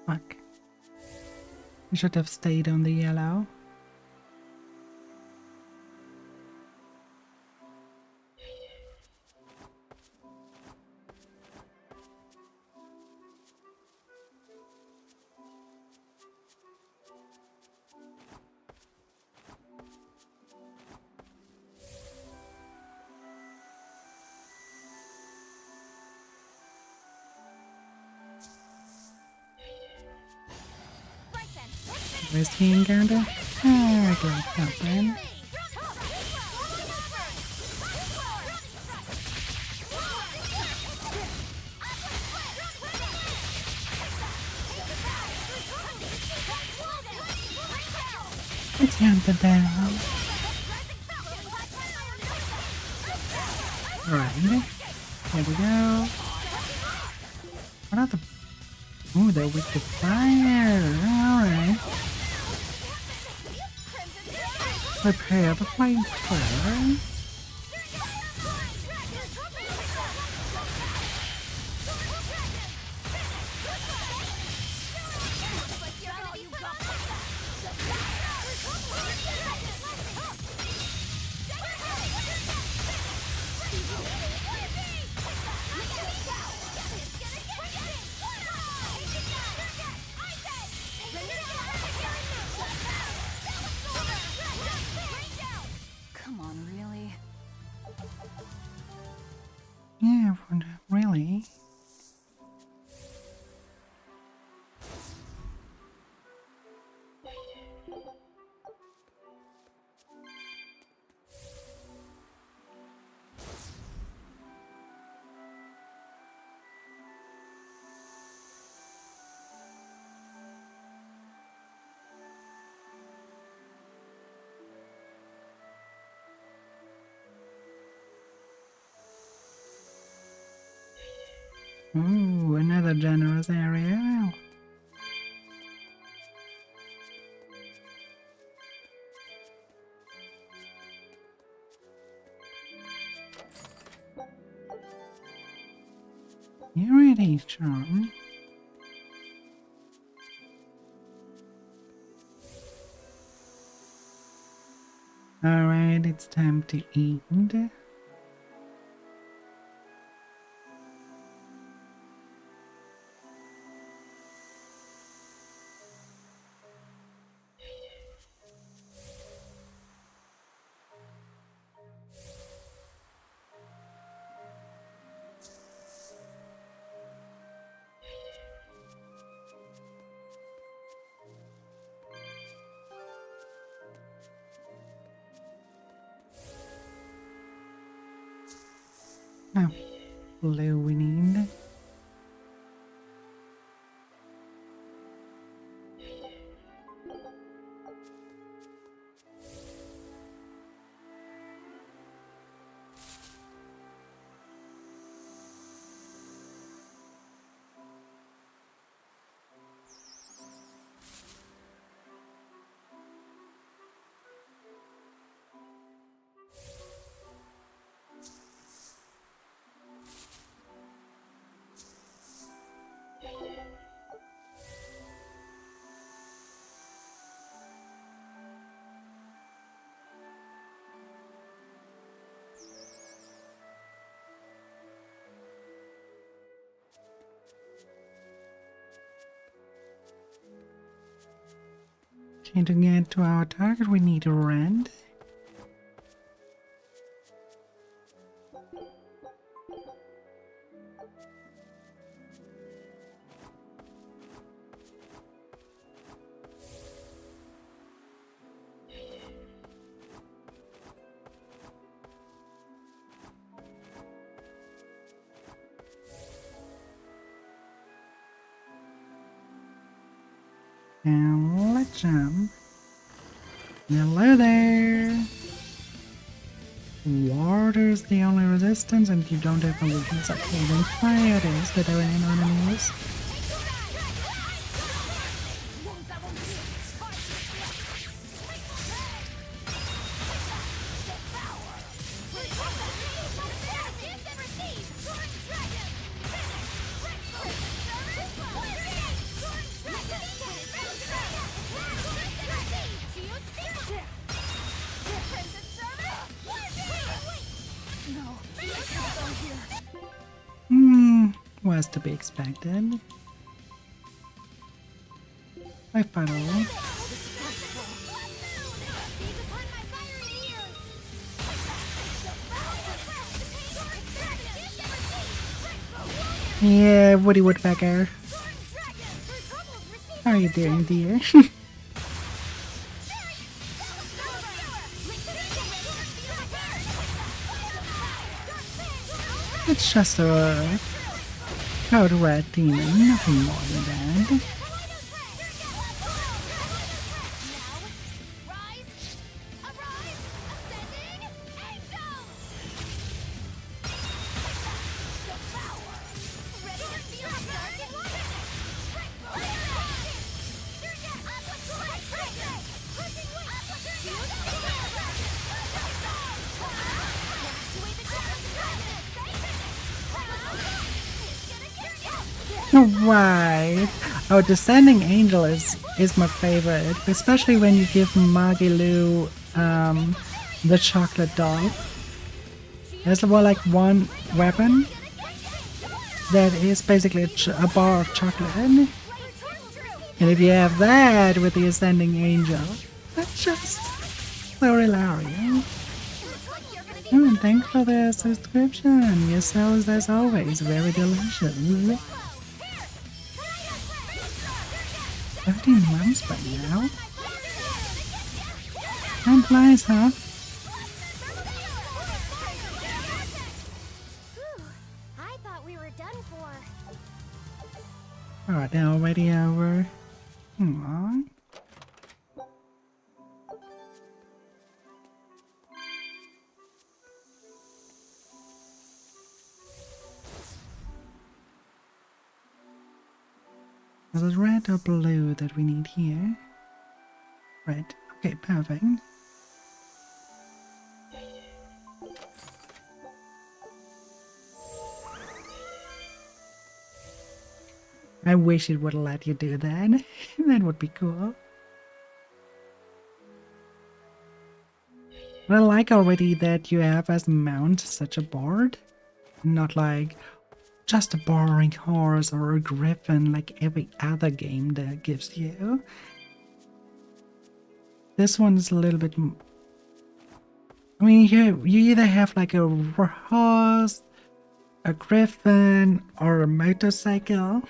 Fuck. We should have stayed on the yellow. Where's the encounter? Ah, I like that then. Let's count the down. Alright, here we go. What are the... Ooh, they're weak to fire. Alright. Prepare the flamethrower. Ooh, another generous area. Purity charm. Alright, it's time to eat. Now, blue we need. Okay, to get to our target, we need red. And let's jump. Hello there! Water's the only resistance, and you don't have a weakness at holding fire. It is that there are any enemies. Was to be expected. I follow. Yeah, Woody Woodpecker. How are you doing, dear? It's just a code red demon, nothing more than that. Right. Oh, Descending Angel is my favorite, especially when you give Magilu the chocolate doll. There's more like one weapon that is basically a bar of chocolate. And if you have that with the Ascending Angel, that's just so hilarious. Oh, and thanks for the subscription. Your sounds, as always, very delicious. 13 months by now. Time flies, huh? I thought we were done for. Alright, now already over. Aww. Was it red or blue that we need here? Red. Okay, perfect. I wish it would let you do that. That would be cool. But I like already that you have as mount such a board. Not like just a boring horse or a griffin like every other game that gives you. This one's a little bit... I mean, you either have like a horse, a griffin, or a motorcycle.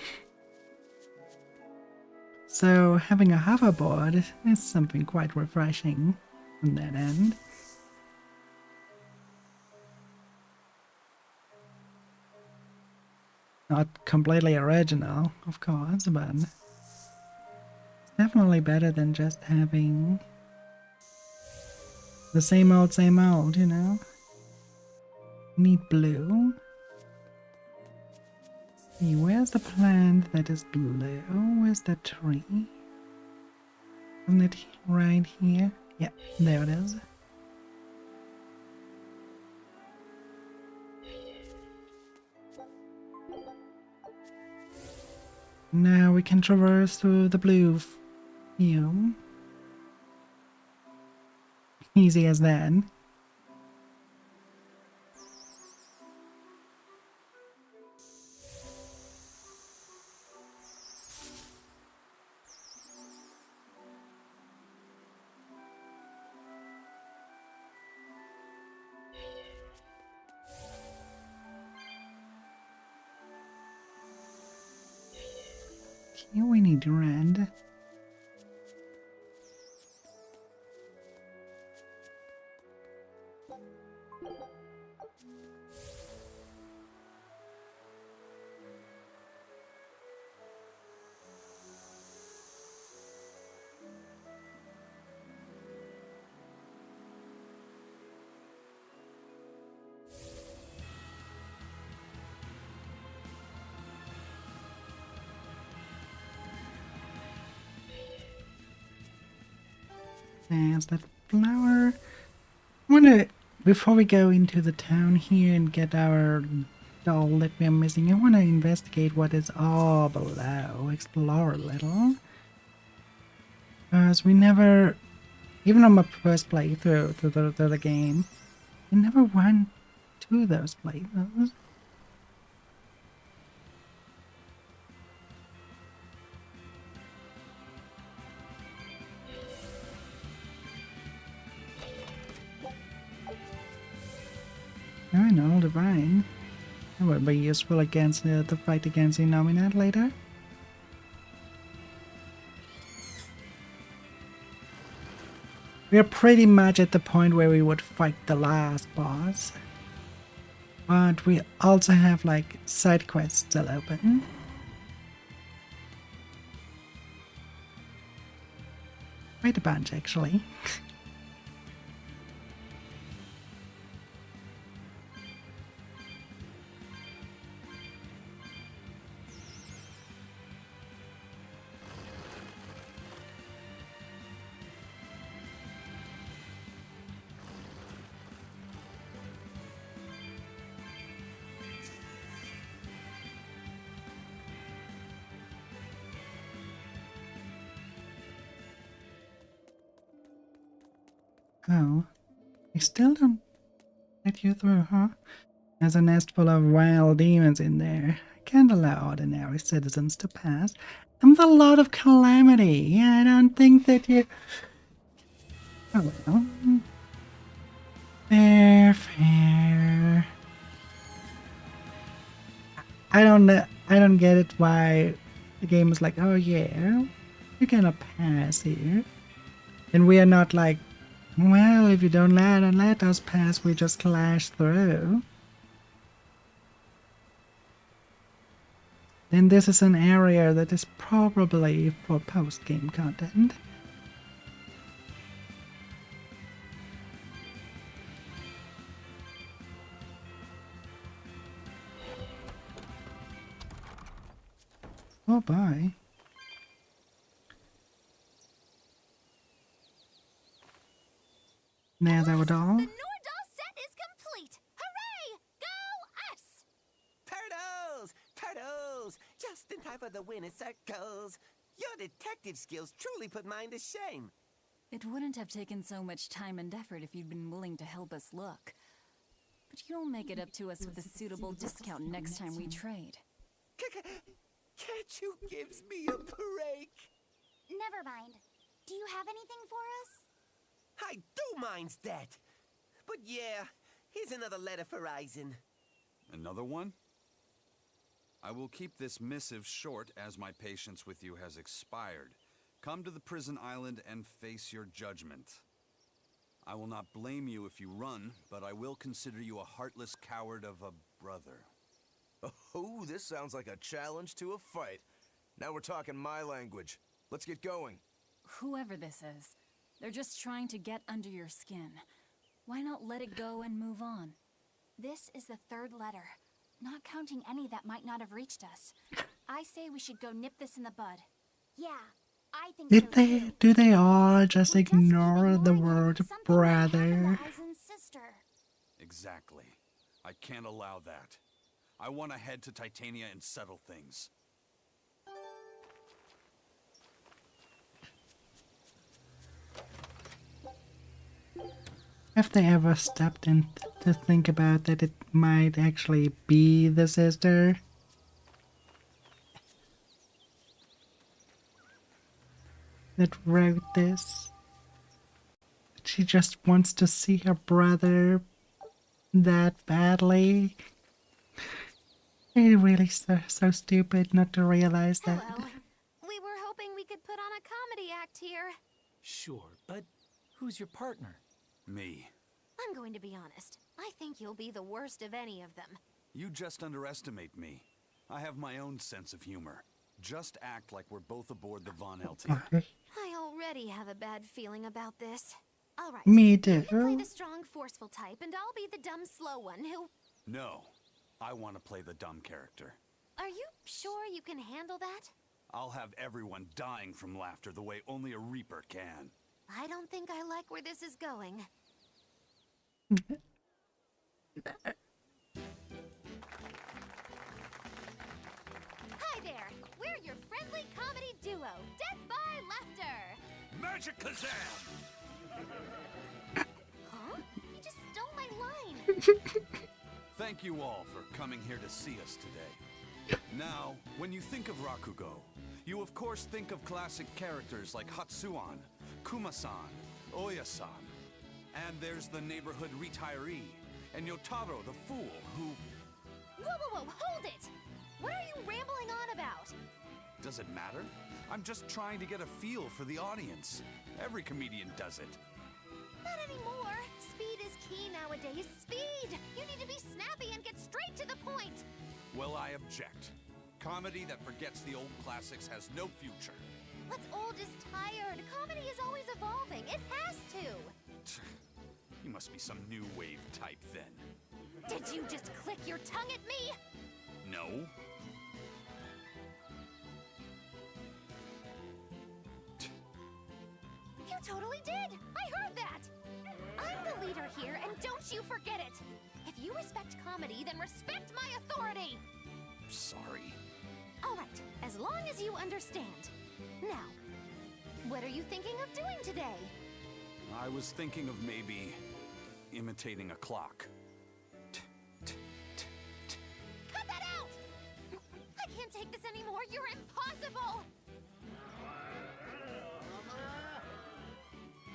So having a hoverboard is something quite refreshing on that end. Not completely original, of course, but it's definitely better than just having the same old, you know? Need blue. See, where's the plant that is blue? Where's the tree? Isn't it right here? Yeah, there it is. Now we can traverse through the blue field. Easy as that. Here we need red. There's that flower. I wonder, before we go into the town here and get our doll that we're missing, I want to investigate what is all below, explore a little. Because we never, even on my first playthrough through the game, we never went to those places. I know, divine. That would be useful against the fight against Innominat later. We are pretty much at the point where we would fight the last boss. But we also have like side quests still open. Quite a bunch actually. Oh, they still don't let you through, huh? There's a nest full of wild demons in there. I can't allow ordinary citizens to pass. I'm the Lord of Calamity. I don't think that you... Oh well. Fair. I don't get it why the game is like, oh yeah, you're gonna pass here. And we are not like, well, if you don't let us pass, we just clash through. Then this is an area that is probably for post-game content. Oh, bye. There's our doll. The Nordal set is complete! Hooray! Go us! Turtles! Turtles! Just in time for the winning circles. Your detective skills truly put mine to shame. It wouldn't have taken so much time and effort if you'd been willing to help us look. But you'll make it up to us with a suitable discount next time we trade. Can't you give me a break? Never mind. Do you have anything for us? I do mind that. But yeah, here's another letter for Eisen. Another one? I will keep this missive short as my patience with you has expired. Come to the prison island and face your judgment. I will not blame you if you run, but I will consider you a heartless coward of a brother. Oh, this sounds like a challenge to a fight. Now we're talking my language. Let's get going. Whoever this is, they're just trying to get under your skin. Why not let it go and move on? This is the third letter, not counting any that might not have reached us. I say we should go nip this in the bud. Yeah, I think so too. Do they all just ignore the word brother? Eisen's sister. Exactly. I can't allow that. I want to head to Titania and settle things. Have they ever stopped in to think about that it might actually be the sister? That wrote this? She just wants to see her brother that badly. It's really so stupid not to realize that. Hello. We were hoping we could put on a comedy act here. Sure, but who's your partner? Me. I'm going to be honest. I think you'll be the worst of any of them. You just underestimate me. I have my own sense of humor. Just act like we're both aboard the Von LT. I already have a bad feeling about this. All right. Me too. You can play the strong, forceful type, and I'll be the dumb, slow one who... No. I want to play the dumb character. Are you sure you can handle that? I'll have everyone dying from laughter the way only a Reaper can. I don't think I like where this is going. Hi there! We're your friendly comedy duo, Death by Laughter! Magikazam! Huh? He just stole my line! Thank you all for coming here to see us today. Now, when you think of Rakugo, you of course think of classic characters like Hatsuan, Kuma-san, Oya-san, and there's the neighborhood retiree, and Yotaro the fool who... Whoa, hold it! What are you rambling on about? Does it matter? I'm just trying to get a feel for the audience. Every comedian does it. Not anymore. Speed is key nowadays. Speed! You need to be snappy and get straight to the point. Well, I object. Comedy that forgets the old classics has no future. What's old is tired. Comedy is always evolving. It has to. You must be some new wave type then. Did you just click your tongue at me? No. You totally did! I heard that! I'm the leader here, and don't you forget it! If you respect comedy, then respect my authority! Sorry. Alright, as long as you understand. Now, what are you thinking of doing today? I was thinking of maybe imitating a clock. Cut that out! I can't take this anymore, you're impossible!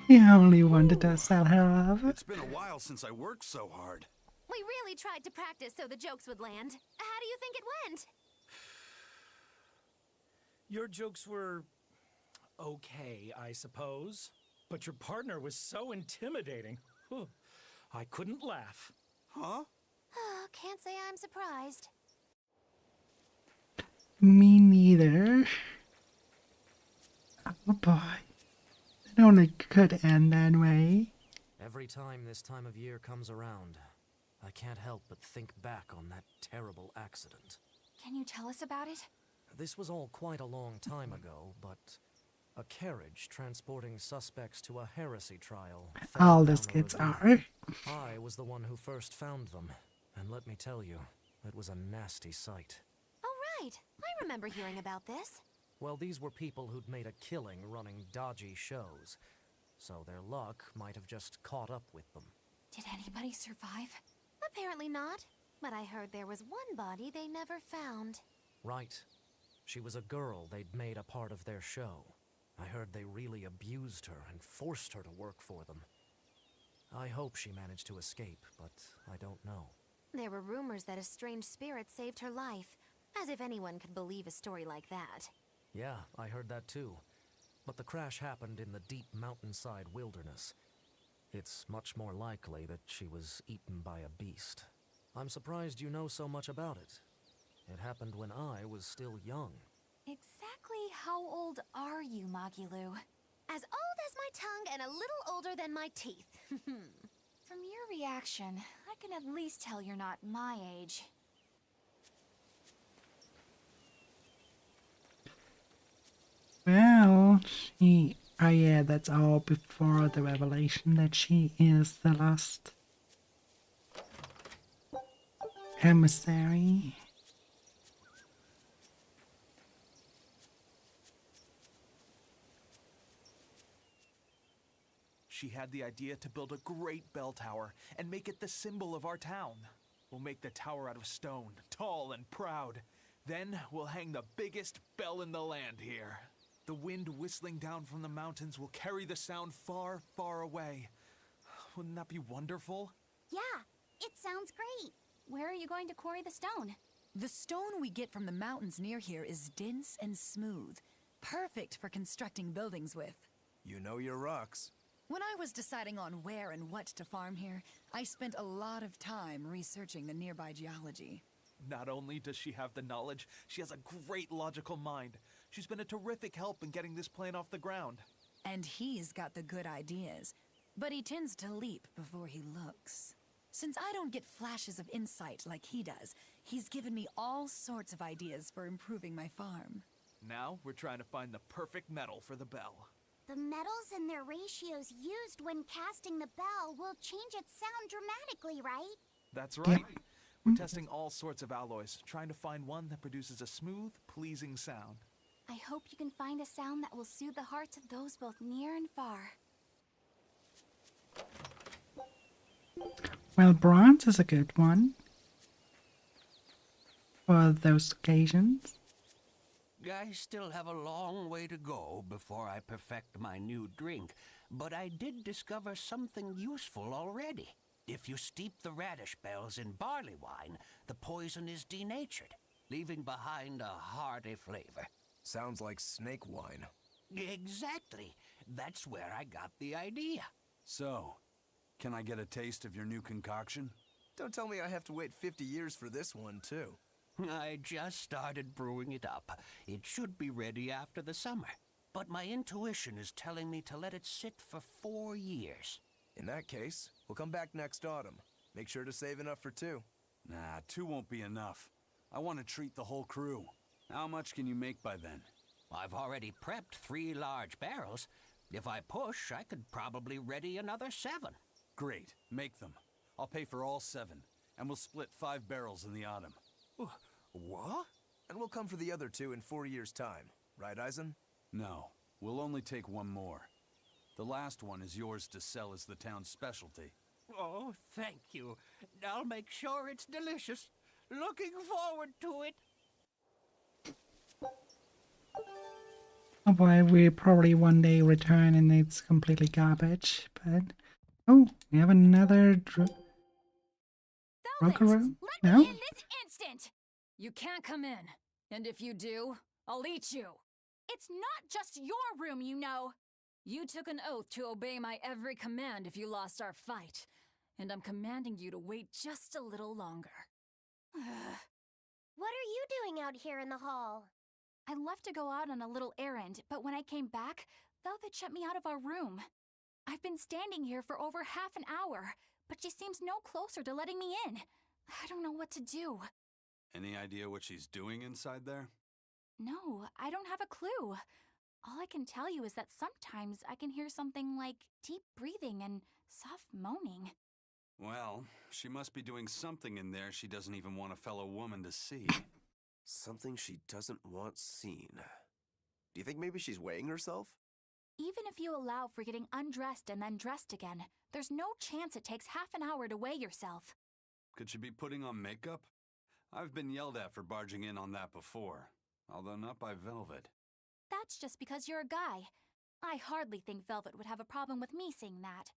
He only wanted to sell her off. It's been a while since I worked so hard. We really tried to practice so the jokes would land. How do you think it went? Your jokes were... okay, I suppose. But your partner was so intimidating. Whew. I couldn't laugh. Huh? Can't say I'm surprised. Me neither. Oh boy. It only could end that way. Every time this time of year comes around, I can't help but think back on that terrible accident. Can you tell us about it? This was all quite a long time ago, but A carriage transporting suspects to a heresy trial. All these kids are. I was the one who first found them, and let me tell you, it was a nasty sight. Oh, right. I remember hearing about this. Well, these were people who'd made a killing running dodgy shows, so their luck might have just caught up with them. Did anybody survive? Apparently not. But I heard there was one body they never found. Right. She was a girl they'd made a part of their show. I heard they really abused her and forced her to work for them. I hope she managed to escape, but I don't know. There were rumors that a strange spirit saved her life. As if anyone could believe a story like that. Yeah, I heard that too. But the crash happened in the deep mountainside wilderness. It's much more likely that she was eaten by a beast. I'm surprised you know so much about it. It happened when I was still young. Exactly how old are you, Magilu? As old as my tongue and a little older than my teeth. From your reaction, I can at least tell you're not my age. Well, oh yeah, that's all before the revelation that she is the last emissary. She had the idea to build a great bell tower and make it the symbol of our town. We'll make the tower out of stone, tall and proud. Then we'll hang the biggest bell in the land here. The wind whistling down from the mountains will carry the sound far, far away. Wouldn't that be wonderful? Yeah, it sounds great. Where are you going to quarry the stone? The stone we get from the mountains near here is dense and smooth. Perfect for constructing buildings with. You know your rocks. When I was deciding on where and what to farm here, I spent a lot of time researching the nearby geology. Not only does she have the knowledge, she has a great logical mind. She's been a terrific help in getting this plan off the ground. And he's got the good ideas, but he tends to leap before he looks. Since I don't get flashes of insight like he does, he's given me all sorts of ideas for improving my farm. Now we're trying to find the perfect metal for the bell. The metals and their ratios used when casting the bell will change its sound dramatically, right? That's right. We're testing all sorts of alloys, trying to find one that produces a smooth, pleasing sound. I hope you can find a sound that will soothe the hearts of those both near and far. Well, bronze is a good one for those occasions. I still have a long way to go before I perfect my new drink, but I did discover something useful already. If you steep the radish bells in barley wine, the poison is denatured, leaving behind a hearty flavor. Sounds like snake wine. Exactly. That's where I got the idea. So, can I get a taste of your new concoction? Don't tell me I have to wait 50 years for this one, too. I just started brewing it up. It should be ready after the summer. But my intuition is telling me to let it sit for 4 years. In that case, we'll come back next autumn. Make sure to save enough for 2. Nah, 2 won't be enough. I want to treat the whole crew. How much can you make by then? I've already prepped 3 large barrels. If I push, I could probably ready another 7. Great, make them. I'll pay for all 7, and we'll split 5 barrels in the autumn. What? And we'll come for the other 2 in 4 years' time. Right, Eisen? No, we'll only take 1 more. The last one is yours to sell as the town's specialty. Oh, thank you. I'll make sure it's delicious. Looking forward to it. Oh boy, we probably one day return and it's completely garbage, but... Oh, we have another Rokaroo? No? In this instant! You can't come in. And if you do, I'll eat you. It's not just your room, you know. You took an oath to obey my every command if you lost our fight. And I'm commanding you to wait just a little longer. What are you doing out here in the hall? I left to go out on a little errand, but when I came back, Velvet shut me out of our room. I've been standing here for over half an hour, but she seems no closer to letting me in. I don't know what to do. Any idea what she's doing inside there? No, I don't have a clue. All I can tell you is that sometimes I can hear something like deep breathing and soft moaning. Well, she must be doing something in there she doesn't even want a fellow woman to see. Something she doesn't want seen. Do you think maybe she's weighing herself? Even if you allow for getting undressed and then dressed again, there's no chance it takes half an hour to weigh yourself. Could she be putting on makeup? I've been yelled at for barging in on that before, although not by Velvet. That's just because you're a guy. I hardly think Velvet would have a problem with me saying that.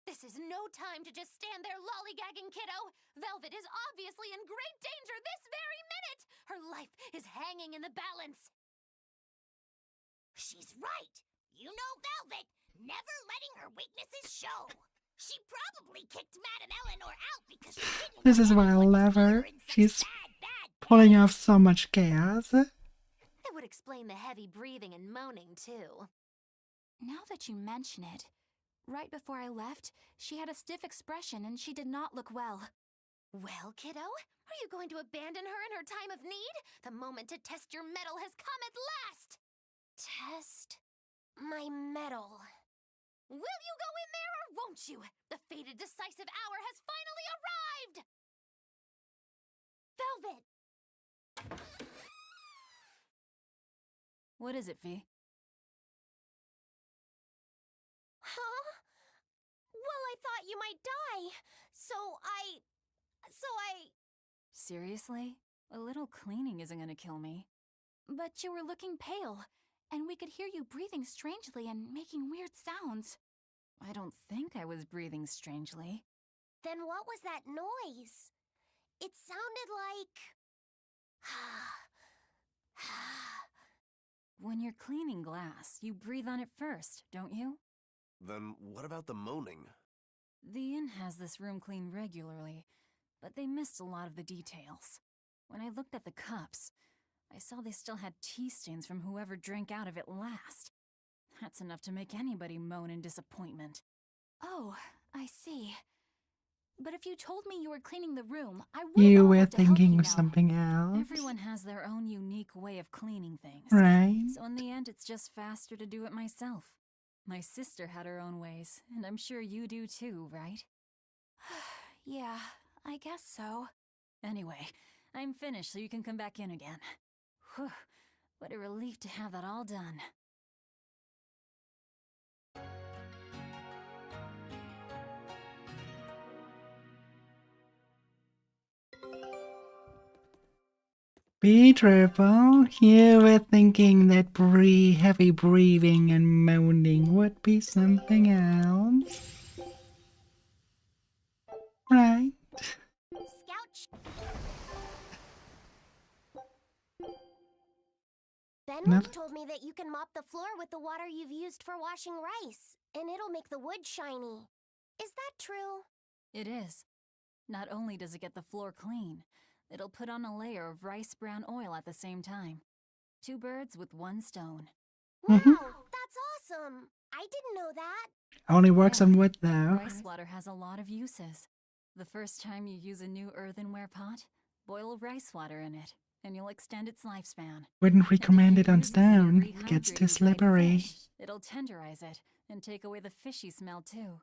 This is no time to just stand there lollygagging, kiddo! Velvet is obviously in great danger this very minute! Her life is hanging in the balance! She's right! You know Velvet, never letting her weaknesses show. She probably kicked Madame Eleanor out because she didn't This is why I love her. She's pulling off so much chaos. It would explain the heavy breathing and moaning, too. Now that you mention it, right before I left, she had a stiff expression and she did not look well. Well, kiddo, are you going to abandon her in her time of need? The moment to test your mettle has come at last! Test my mettle. Will you go in there or won't you? The fated decisive hour has finally arrived! Velvet! What is it, Fee? Huh? Well, I thought you might die, so I... Seriously? A little cleaning isn't gonna kill me. But you were looking pale, and we could hear you breathing strangely and making weird sounds. I don't think I was breathing strangely. Then what was that noise? It sounded like... When you're cleaning glass, you breathe on it first, don't you? Then what about the moaning? The inn has this room cleaned regularly, but they missed a lot of the details. When I looked at the cups, I saw they still had tea stains from whoever drank out of it last. That's enough to make anybody moan in disappointment. Oh, I see. But if you told me you were cleaning the room, I would You know were how to help thinking you of now. something else. Everyone has their own unique way of cleaning things. Right. So in the end, it's just faster to do it myself. My sister had her own ways, and I'm sure you do too, right? Yeah, I guess so. Anyway, I'm finished so you can come back in again. Whew, what a relief to have that all done. Be careful. You were thinking that heavy breathing and moaning would be something else. Right. Benwick told me that you can mop the floor with the water you've used for washing rice, and it'll make the wood shiny. Is that true? It is. Not only does it get the floor clean, it'll put on a layer of rice bran oil at the same time. 2 birds with 1 stone. Wow, that's awesome! I didn't know that. Only works on wood though. Rice water has a lot of uses. The first time you use a new earthenware pot, boil rice water in it, and you'll extend its lifespan. Wouldn't recommend it on stone. It gets too slippery. It'll tenderize it and take away the fishy smell too.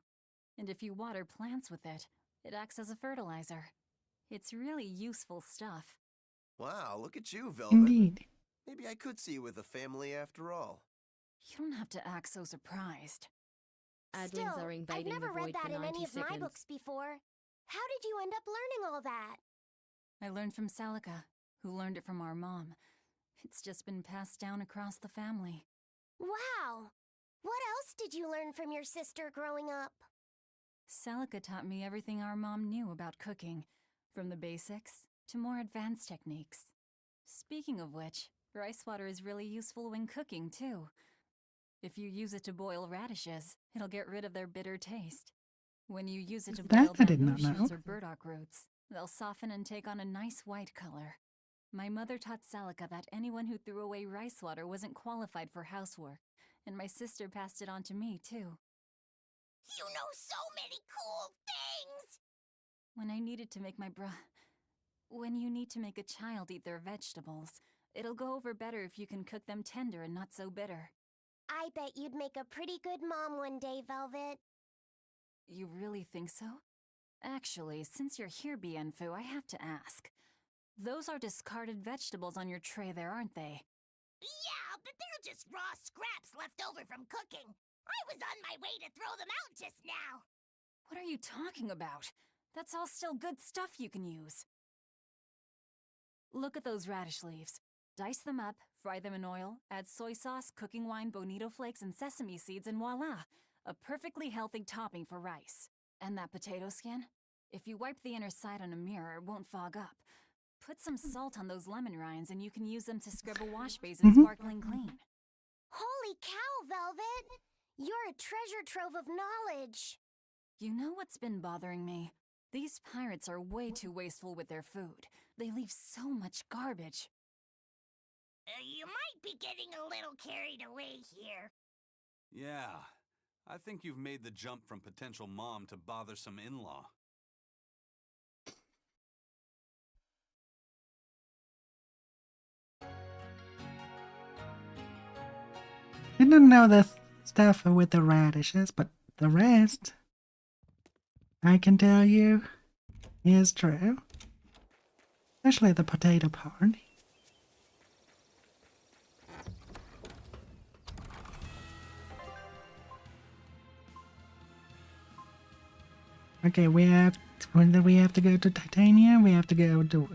And if you water plants with it, it acts as a fertilizer. It's really useful stuff. Wow, look at you, Velvet. Indeed. Maybe I could see you with a family after all. You don't have to act so surprised. Still, I've never read that in any of my books before. How did you end up learning all that? I learned from Salika, who learned it from our mom. It's just been passed down across the family. Wow! What else did you learn from your sister growing up? Salika taught me everything our mom knew about cooking, from the basics to more advanced techniques. Speaking of which, rice water is really useful when cooking, too. If you use it to boil radishes, it'll get rid of their bitter taste. When you use it to boil I did not bamboo shoots know. or burdock roots, they'll soften and take on a nice white color. My mother taught Salika that anyone who threw away rice water wasn't qualified for housework, and my sister passed it on to me, too. You know so many cool things! When I needed to make When you need to make a child eat their vegetables, it'll go over better if you can cook them tender and not so bitter. I bet you'd make a pretty good mom one day, Velvet. You really think so? Actually, since you're here, Bienfu, I have to ask. Those are discarded vegetables on your tray there, aren't they? Yeah, but they're just raw scraps left over from cooking. I was on my way to throw them out just now. What are you talking about? That's all still good stuff you can use. Look at those radish leaves. Dice them up, fry them in oil, add soy sauce, cooking wine, bonito flakes, and sesame seeds, and voila! A perfectly healthy topping for rice. And that potato skin? If you wipe the inner side on a mirror, it won't fog up. Put some salt on those lemon rinds and you can use them to scrub a wash basin sparkling clean. Holy cow, Velvet! You're a treasure trove of knowledge. You know what's been bothering me? These pirates are way too wasteful with their food. They leave so much garbage. You might be getting a little carried away here. Yeah, I think you've made the jump from potential mom to bothersome in-law. I don't know the stuff with the radishes, but the rest, I can tell you, is true. Especially the potato part. Okay, when do we have to go to Titania? We have to go to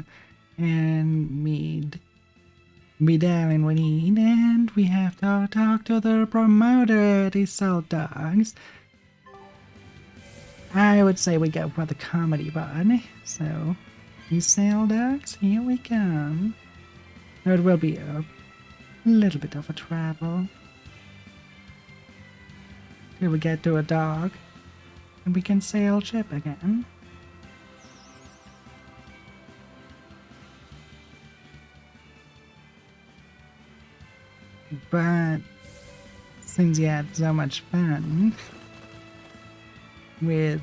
and meet Darren we need, and we have to talk to the promoter at Salt Dogs. I would say we go for the comedy bud. So, these Salt Dogs, here we come. It will be a little bit of a travel till we get to a dog, and we can sail ship again. But since you had so much fun with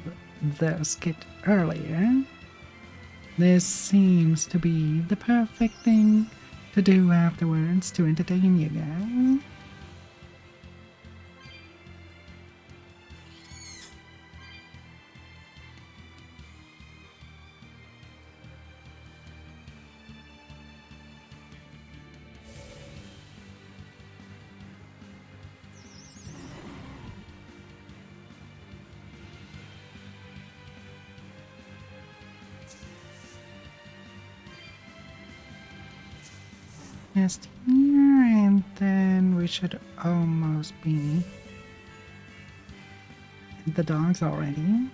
the skit earlier, this seems to be the perfect thing to do afterwards to entertain you guys. Just here, and then we should almost be the dogs already.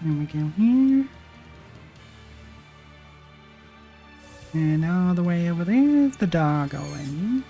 Then we go here. And all the way over there is the dog already.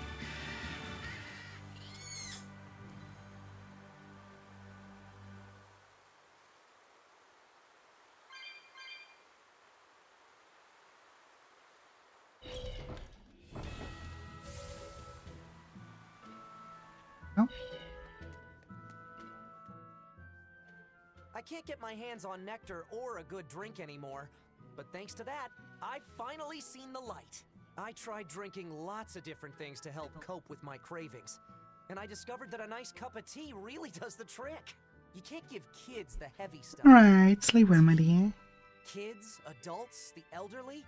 I can't get my hands on nectar or a good drink anymore, but thanks to that, I've finally seen the light. I tried drinking lots of different things to help cope with my cravings, and I discovered that a nice cup of tea really does the trick. You can't give kids the heavy stuff. Right, sleep remedy. Kids, adults, the elderly,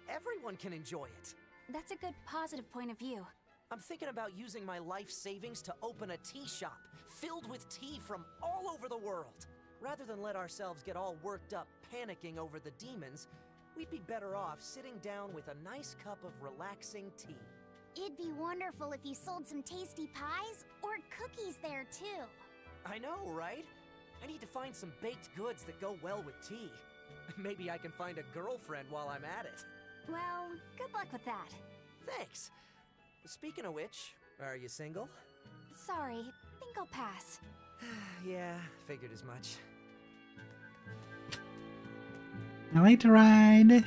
everyone can enjoy it. That's a good positive point of view. I'm thinking about using my life savings to open a tea shop filled with tea from all over the world. Rather than let ourselves get all worked up panicking over the demons, we'd be better off sitting down with a nice cup of relaxing tea. It'd be wonderful if you sold some tasty pies or cookies there too. I know, right? I need to find some baked goods that go well with tea. Maybe I can find a girlfriend while I'm at it. Well, good luck with that. Thanks. Speaking of which, are you single? Sorry, think I'll pass. Yeah, figured as much. I like to ride.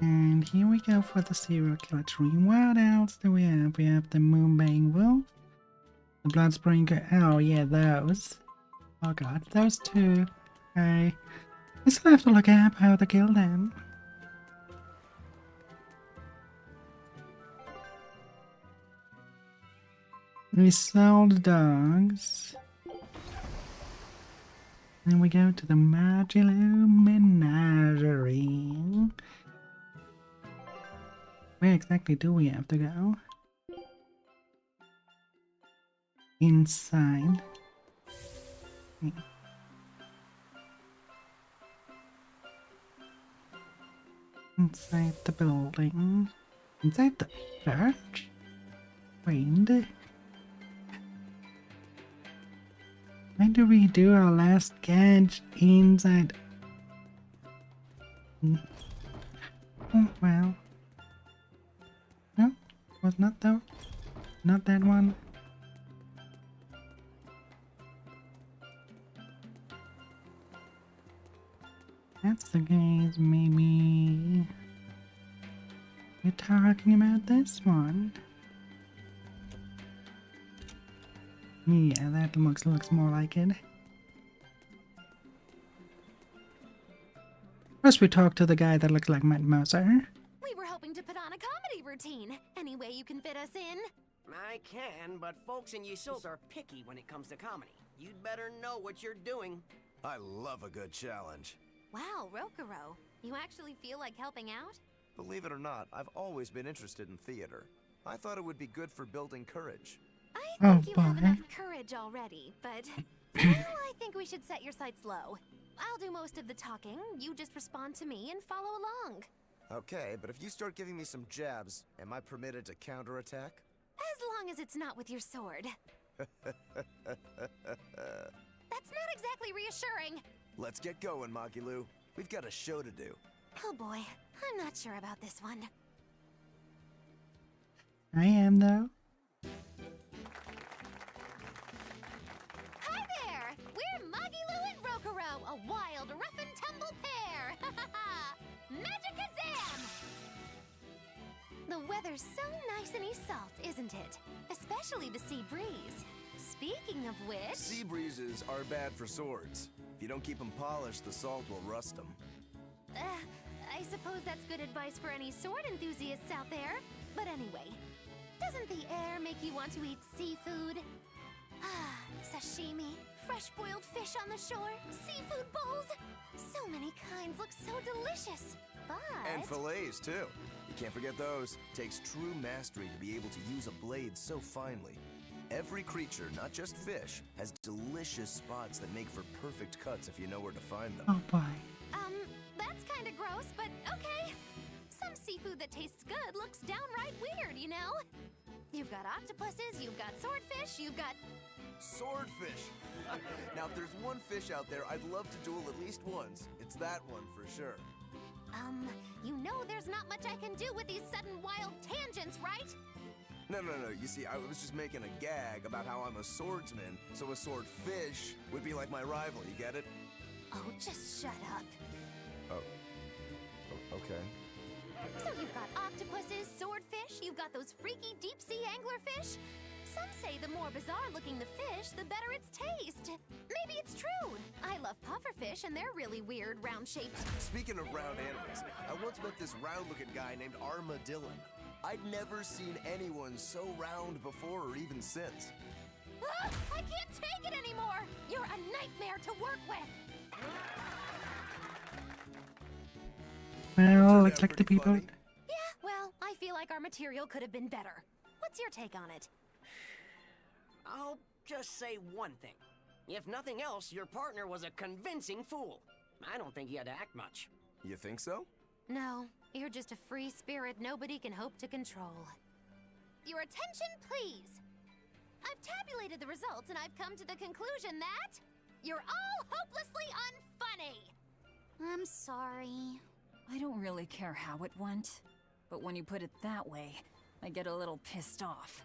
And here we go for the serial killer tree. What else do we have? We have the Moonbaying Wolf, the Blood Sprinkler. Oh yeah, those. Oh god, those two. I still have to look up how to kill them. We sold dogs. Then we go to the Magilou Menagerie. Where exactly do we have to go? Inside. Inside the building. Inside the church? Wait. Why do we do our last catch inside? Oh, well. No, was not though. Not that one. That's the case, maybe. You're talking about this one. Yeah, that looks more like it. First we talk to the guy that looks like Matt Mercer. We were hoping to put on a comedy routine. Any way you can fit us in? I can, but folks in Yseult are picky when it comes to comedy. You'd better know what you're doing. I love a good challenge. Wow, Rokuro. You actually feel like helping out? Believe it or not, I've always been interested in theater. I thought it would be good for building courage. I think you have enough courage already, but now I think we should set your sights low. I'll do most of the talking, you just respond to me and follow along. Okay, but if you start giving me some jabs, am I permitted to counterattack? As long as it's not with your sword. That's not exactly reassuring. Let's get going, Magilou. We've got a show to do. Oh boy, I'm not sure about this one. I am though. Hi there! We're Magilou and Rokuro, a wild, rough and tumble pair! Magikazam! The weather's so nice in Yseult, isn't it? Especially the sea breeze. Speaking of which... Sea breezes are bad for swords. If you don't keep them polished, the salt will rust them. I suppose that's good advice for any sword enthusiasts out there. But anyway, doesn't the air make you want to eat seafood? Ah, sashimi, fresh-boiled fish on the shore, seafood bowls. So many kinds look so delicious, but... And fillets, too. You can't forget those. Takes true mastery to be able to use a blade so finely. Every creature, not just fish, has delicious spots that make for perfect cuts if you know where to find them. Oh boy. That's kinda gross, but okay. Some seafood that tastes good looks downright weird, you know? You've got octopuses, you've got swordfish, you've got... Swordfish! Now, if there's one fish out there I'd love to duel at least once, it's that one for sure. You know there's not much I can do with these sudden wild tangents, right? No. You see, I was just making a gag about how I'm a swordsman, so a swordfish would be like my rival, you get it? Oh, just shut up. Oh, okay. So you've got octopuses, swordfish, you've got those freaky deep-sea anglerfish. Some say the more bizarre-looking the fish, the better its taste. Maybe it's true. I love pufferfish, and they're really weird, round-shaped. Speaking of round animals, I once met this round-looking guy named Armadillon. I'd never seen anyone so round before or even since. Ah, I can't take it anymore! You're a nightmare to work with! Well, looks like the people... Yeah, well, I feel like our material could have been better. What's your take on it? I'll just say one thing. If nothing else, your partner was a convincing fool. I don't think he had to act much. You think so? No, you're just a free spirit nobody can hope to control. Your attention, please! I've tabulated the results and I've come to the conclusion that... you're all hopelessly unfunny! I'm sorry. I don't really care how it went, but when you put it that way, I get a little pissed off.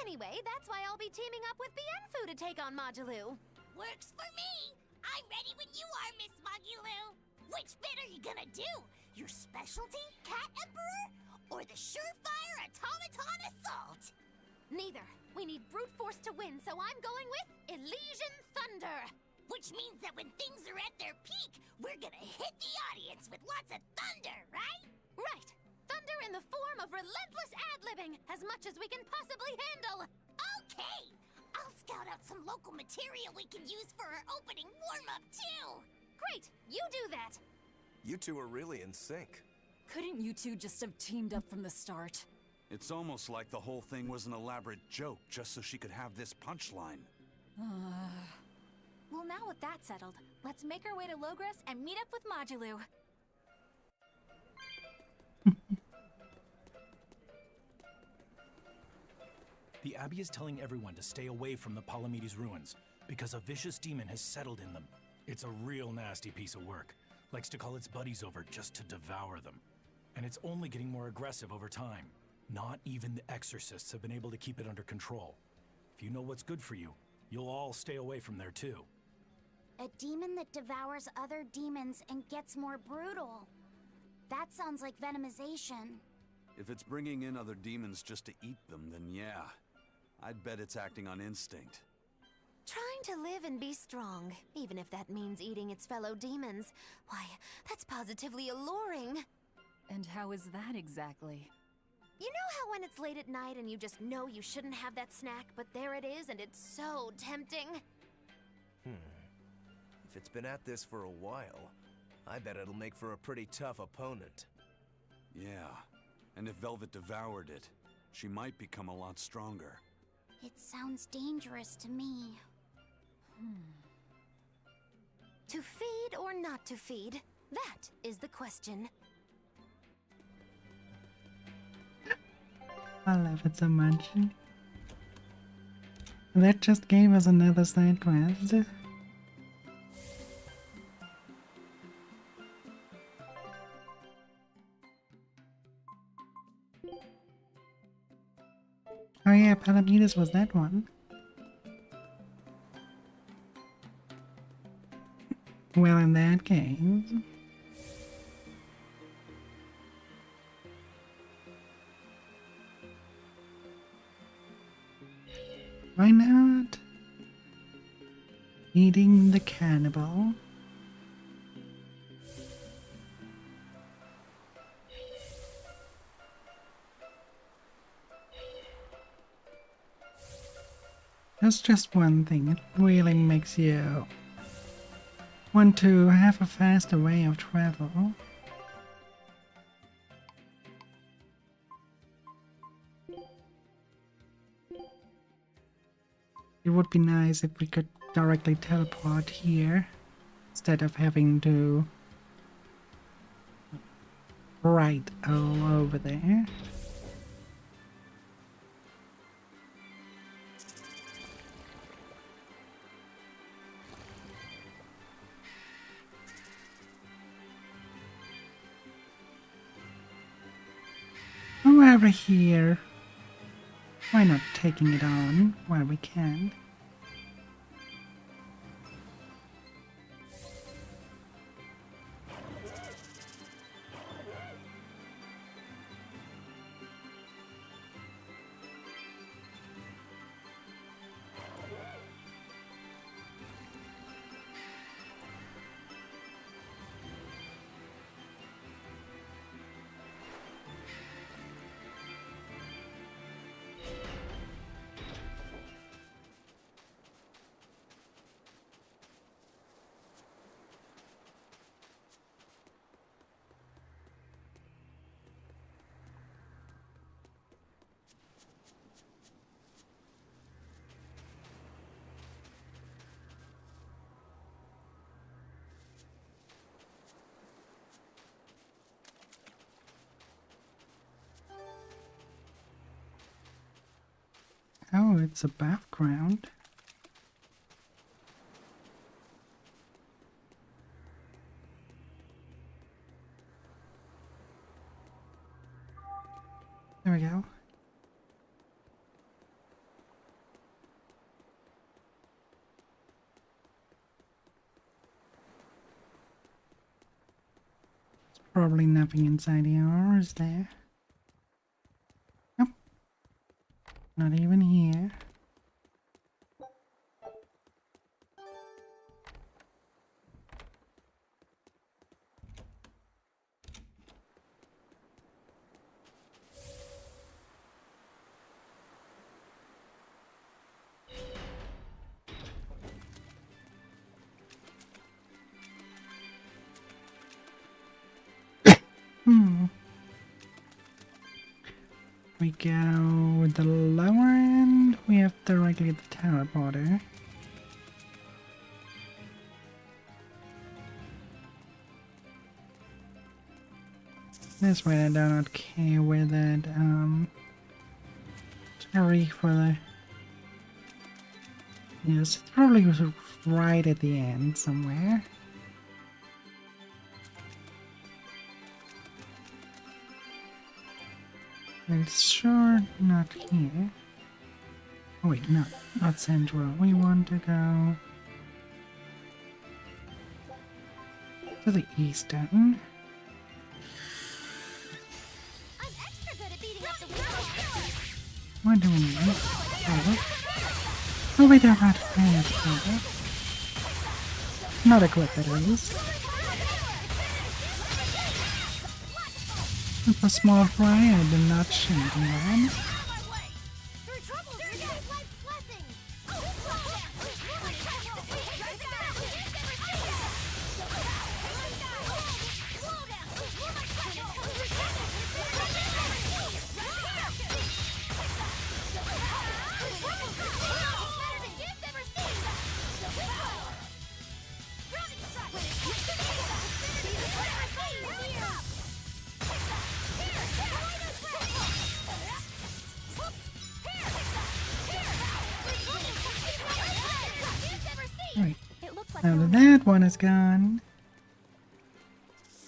Anyway, that's why I'll be teaming up with Bienfu to take on Magilou. Works for me! I'm ready when you are, Miss Magilou! Which bit are you gonna do? Your specialty, Cat Emperor? Or the surefire automaton assault? Neither. We need brute force to win, so I'm going with Elysian Thunder. Which means that when things are at their peak, we're gonna hit the audience with lots of thunder, right? Right. Thunder in the form of relentless ad-libbing, as much as we can possibly handle. Okay! I'll scout out some local material we can use for our opening warm-up, too! Great! You do that! You two are really in sync. Couldn't you two just have teamed up from the start? It's almost like the whole thing was an elaborate joke just so she could have this punchline. Well, now with that settled, let's make our way to Logres and meet up with Modulu. The Abbey is telling everyone to stay away from the Palamedes ruins because a vicious demon has settled in them. It's a real nasty piece of work. Likes to call its buddies over just to devour them. And it's only getting more aggressive over time. Not even the exorcists have been able to keep it under control. If you know what's good for you, you'll all stay away from there too. A demon that devours other demons and gets more brutal. That sounds like venomization. If it's bringing in other demons just to eat them, then yeah. I'd bet it's acting on instinct. Trying to live and be strong, even if that means eating its fellow demons. Why, that's positively alluring. And how is that exactly? You know how when it's late at night and you just know you shouldn't have that snack, but there it is and it's so tempting? If it's been at this for a while, I bet it'll make for a pretty tough opponent. Yeah, and if Velvet devoured it, she might become a lot stronger. It sounds dangerous to me. To feed or not to feed? That is the question. I love it so much. That just gave us another side quest. Oh yeah, Palamedes was that one. Well, in that case... why not? Eating the cannibal. That's just one thing. It really makes you want to have a faster way of travel. It would be nice if we could directly teleport here instead of having to ride all over there. Over here. Why not taking it on while we can? Oh, it's a background. There we go. It's Probably nothing inside here, is there? Nope. Not even here. We go with the lower end, we have directly the teleporter. This way I do not care where that cherry for the... Yes, it probably was right at the end somewhere. It's sure not here. Oh wait, no, not central. We want to go to the eastern. What do we need? Oh wait, they're not fast. Not a clip at least. It's a small fry, I did not shoot man. Right. Now that that one is gone,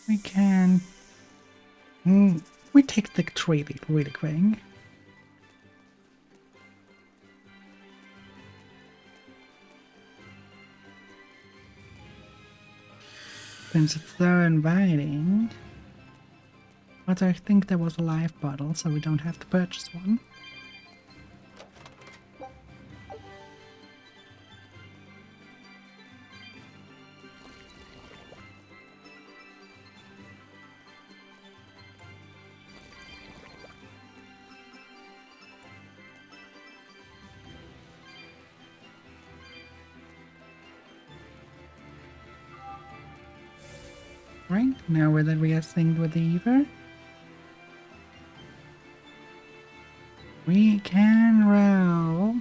we can... we take the trade really quick. Since it's so inviting. But I think there was a life bottle, so we don't have to purchase one. Right, now that we are synced with the Ether, we can roll.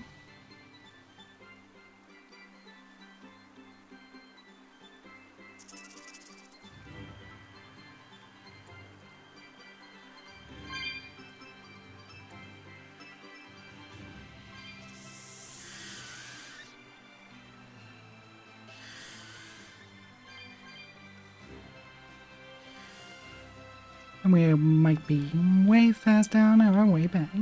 And we might be way fast down our way back.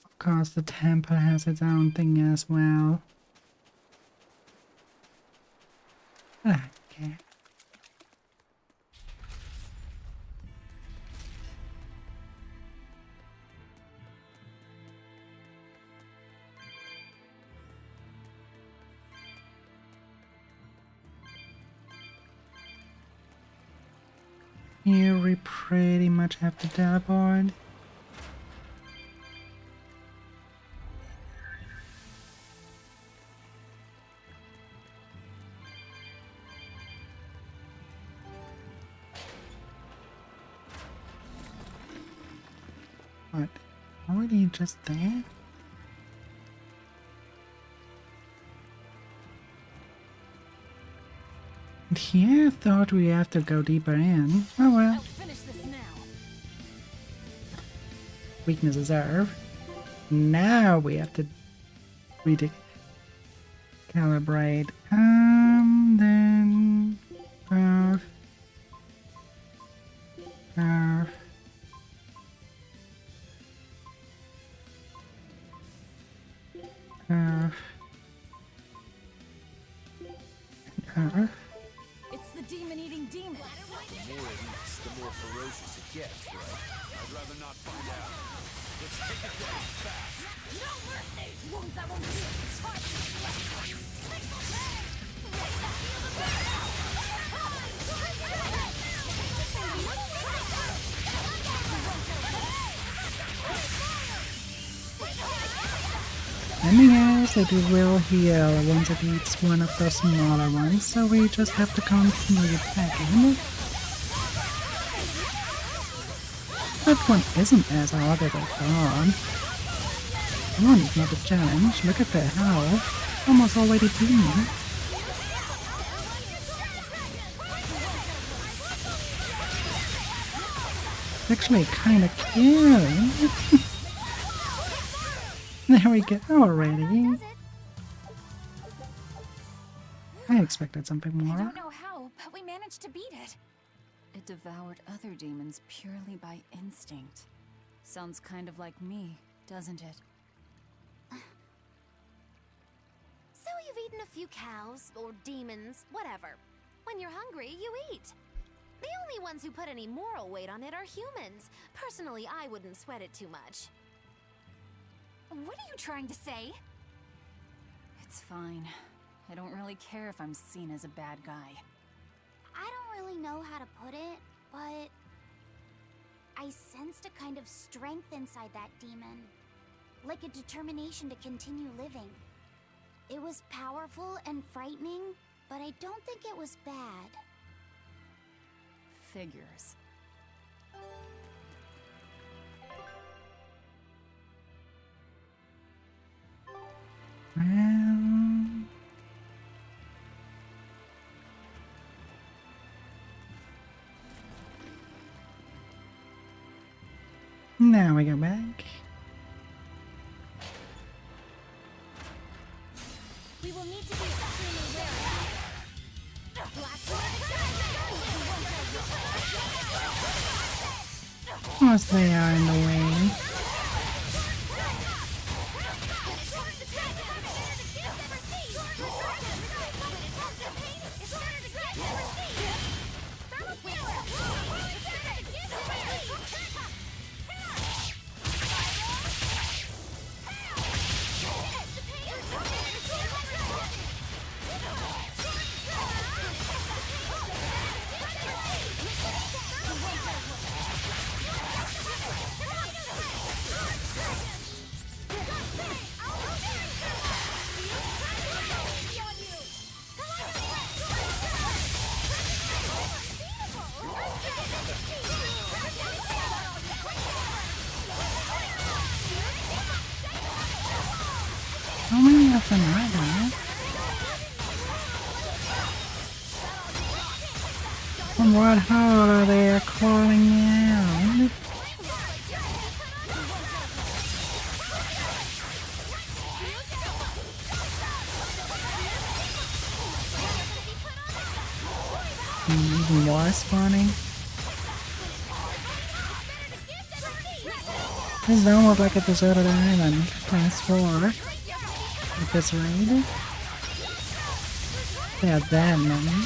Of course, the temple has its own thing as well. Okay. Here we pretty much have to teleport. What? Already just there? And here I thought we have to go deeper in. Oh well. Weakness reserve. Now we have to calibrate. Then Perf. Earth. human-eating demon. The more it eats, the more ferocious it gets, right? I'd rather not find out. Let's take it down fast. No mercy! Wounds that won't heal. And yes, it will heal once it eats one of the smaller ones, so we just have to constantly attacking. That one isn't as hard as I thought. One is not a challenge. Look at the health. Almost already beaten. Actually kinda cute. There we go already. I expected something I more. don't know how, but we managed to beat it. It devoured other demons purely by instinct. Sounds kind of like me, doesn't it? So you've eaten a few cows, or demons, whatever. When you're hungry, you eat. The only ones who put any moral weight on it are humans. Personally, I wouldn't sweat it too much. What are you trying to say? It's fine. I don't really care if I'm seen as a bad guy. I don't really know how to put it, but I sensed a kind of strength inside that demon. Like a determination to continue living. It was powerful and frightening, but I don't think it was bad. Figures. Well, now we go back. We will need to be extremely wary. Of course they are in the way. How many of them are there? From what hole are they crawling out? Even more spawning? This is almost like a deserted island, class 4. With this raid? There are that many.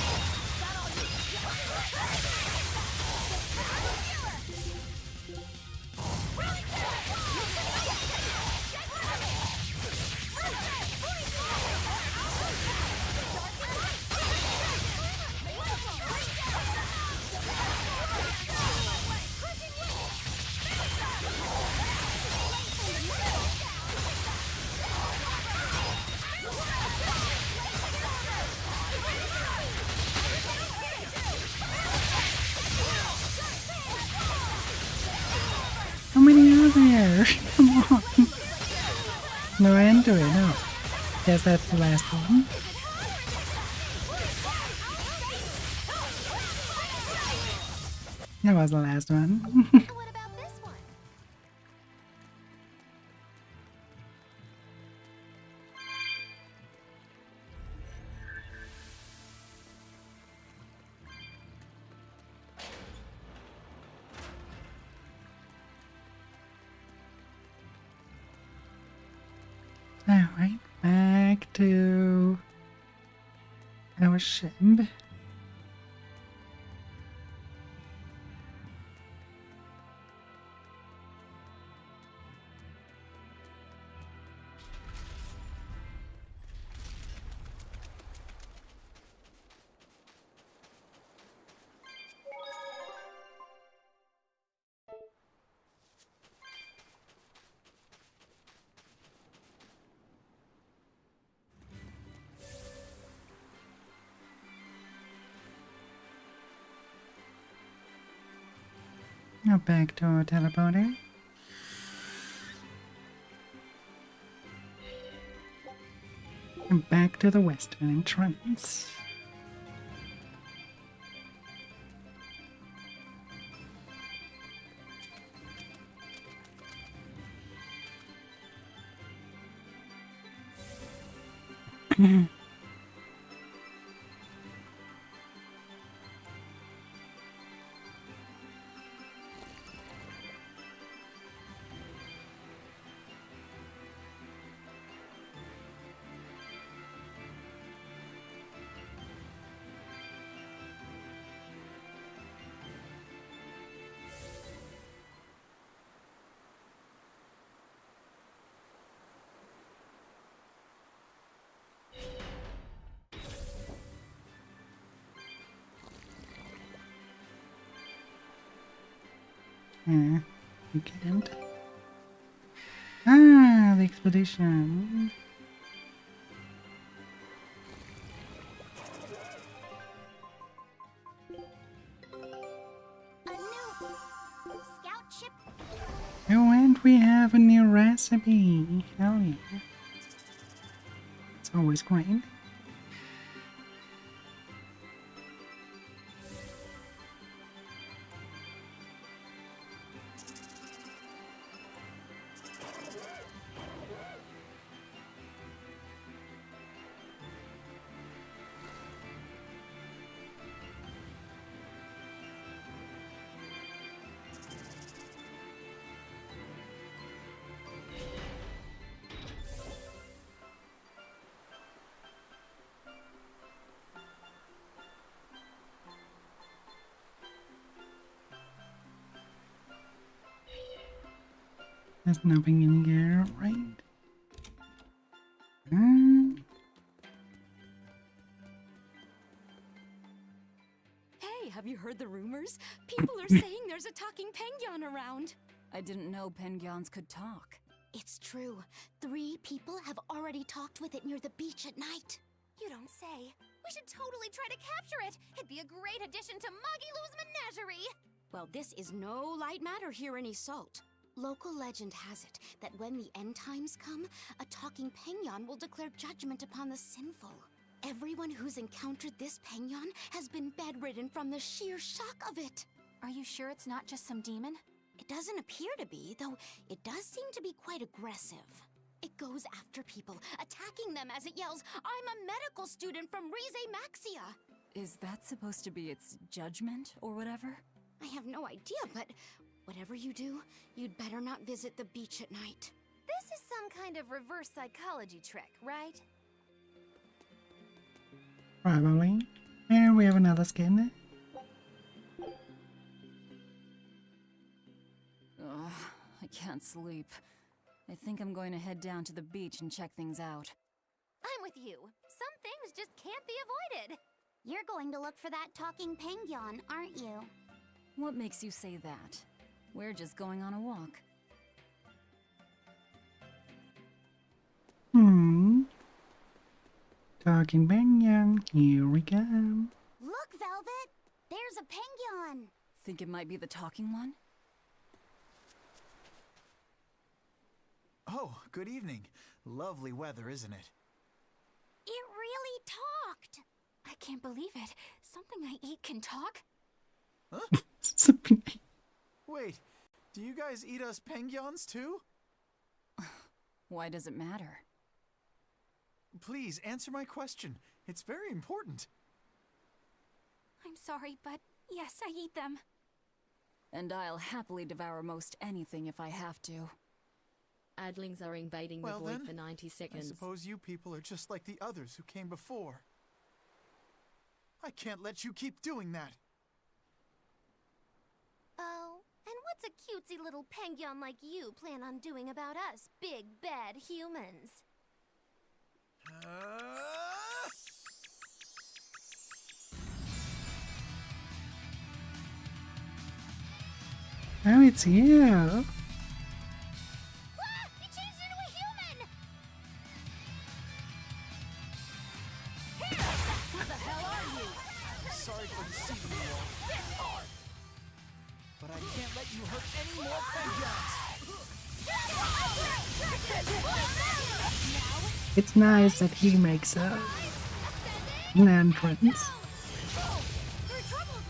How many are there? Come on. No end to it, no. Guess that's the last one. That was the last one. Alright, back to our ship. Now back to our teleporter. And back to the western entrance. You can't. Ah, the expedition. A new scout ship. Oh, and we have a new recipe. Hell yeah. It's always great. There's nothing in here, right? Hey, have you heard the rumors? People are saying there's a talking penguin around. I didn't know penguins could talk. It's true. 3 people have already talked with it near the beach at night. You don't say. We should totally try to capture it. It'd be a great addition to Magilou's menagerie. Well, this is no light matter here in Isolt. Local legend has it that when the end times come, a talking penguin will declare judgment upon the sinful. Everyone who's encountered this penguin has been bedridden from the sheer shock of it. Are you sure it's not just some demon? It doesn't appear to be, though it does seem to be quite aggressive. It goes after people, attacking them as it yells, "I'm a medical student from Rize Maxia!" Is that supposed to be its judgment or whatever? I have no idea, but whatever you do, you'd better not visit the beach at night. This is some kind of reverse psychology trick, right? Probably. And we have another skin. Ugh, I can't sleep. I think I'm going to head down to the beach and check things out. I'm with you. Some things just can't be avoided. You're going to look for that talking penguin, aren't you? What makes you say that? We're just going on a walk. Talking penguin, here we come. Look, Velvet! There's a penguin! Think it might be the talking one? Oh, good evening. Lovely weather, isn't it? It really talked! I can't believe it. Something I eat can talk? Huh? Wait, do you guys eat us penguins too? Why does it matter? Please, answer my question. It's very important. I'm sorry, but yes, I eat them. And I'll happily devour most anything if I have to. Adlings are invading the void for 90 I seconds. suppose you people are just like the others who came before. I can't let you keep doing that. Oh, and what's a cutesy little penguin like you plan on doing about us, big bad humans? Oh, it's you. Ah! He changed into a human! Who the hell are you? Sorry for deceiving you all. This hard! but I can't let you hurt any more Penguins! It's nice that he makes an entrance.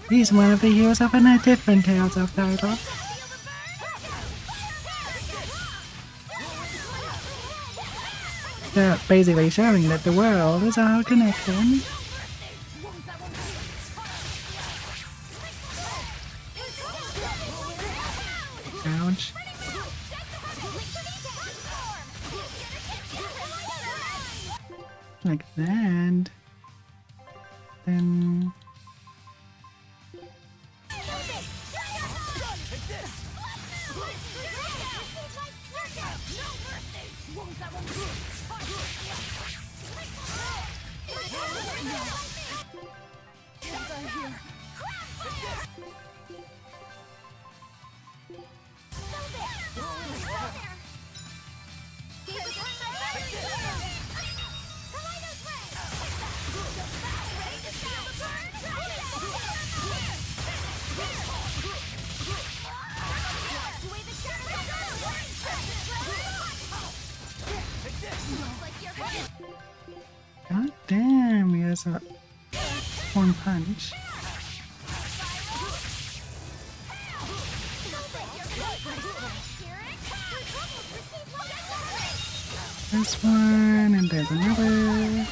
He's one of the heroes of a different Tales of title. They're basically showing that the world is all connected. Ouch. Like that. Then... God damn, he has a one punch. This one, and there's another.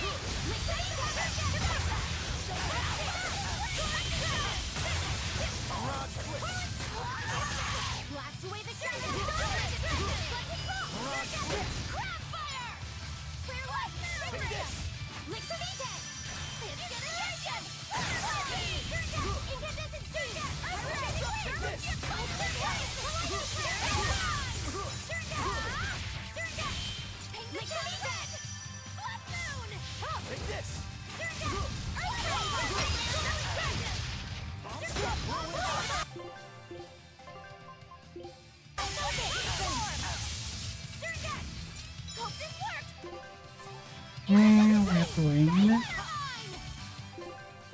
Yeah, we're doing.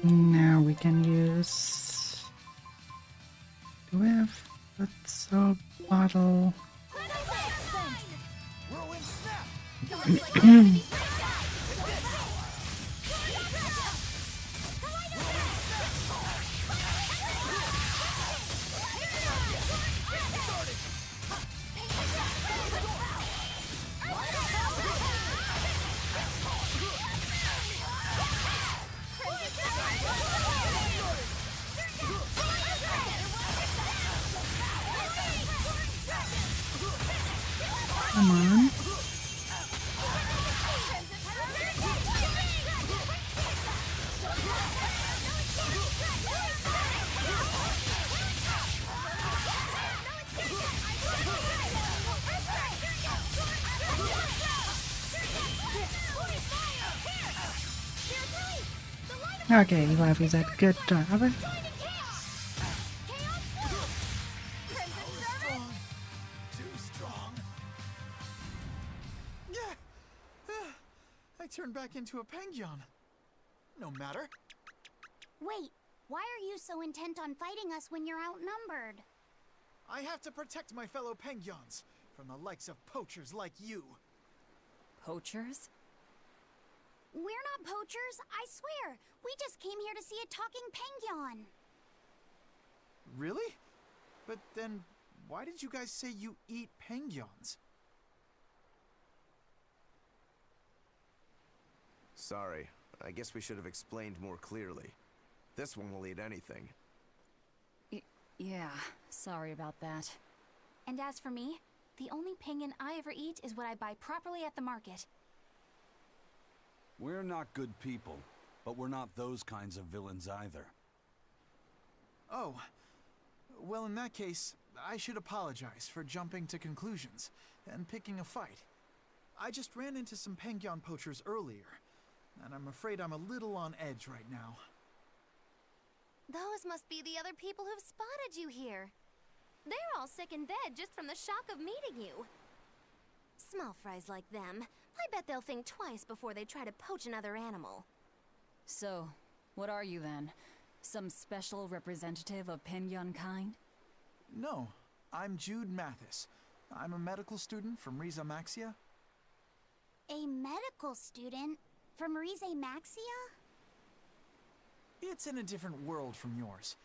Now we can use. Do we have a soap bottle? Come on. Okay, Love is a good job. I turned back into a Penguin. No matter. Wait, why are you so intent on fighting us when you're outnumbered? I have to protect my fellow Penguins from the likes of poachers like you. Poachers? We're not poachers, I swear. We just came here to see a talking Penguin. Really? But then, why did you guys say you eat Penguins? Sorry, I guess we should have explained more clearly. This one will eat anything. Yeah, sorry about that. And as for me, the only penguin I ever eat is what I buy properly at the market. We're not good people, but we're not those kinds of villains either. Oh, well in that case, I should apologize for jumping to conclusions and picking a fight. I just ran into some Penguin poachers earlier, and I'm afraid I'm a little on edge right now. Those must be the other people who've spotted you here. They're all sick and dead just from the shock of meeting you. Small fries like them, I bet they'll think twice before they try to poach another animal. So, what are you then? Some special representative of Penguin kind? No, I'm Jude Mathis. I'm a medical student from Riza Maxia. A medical student from Rize Maxia? It's in a different world from yours.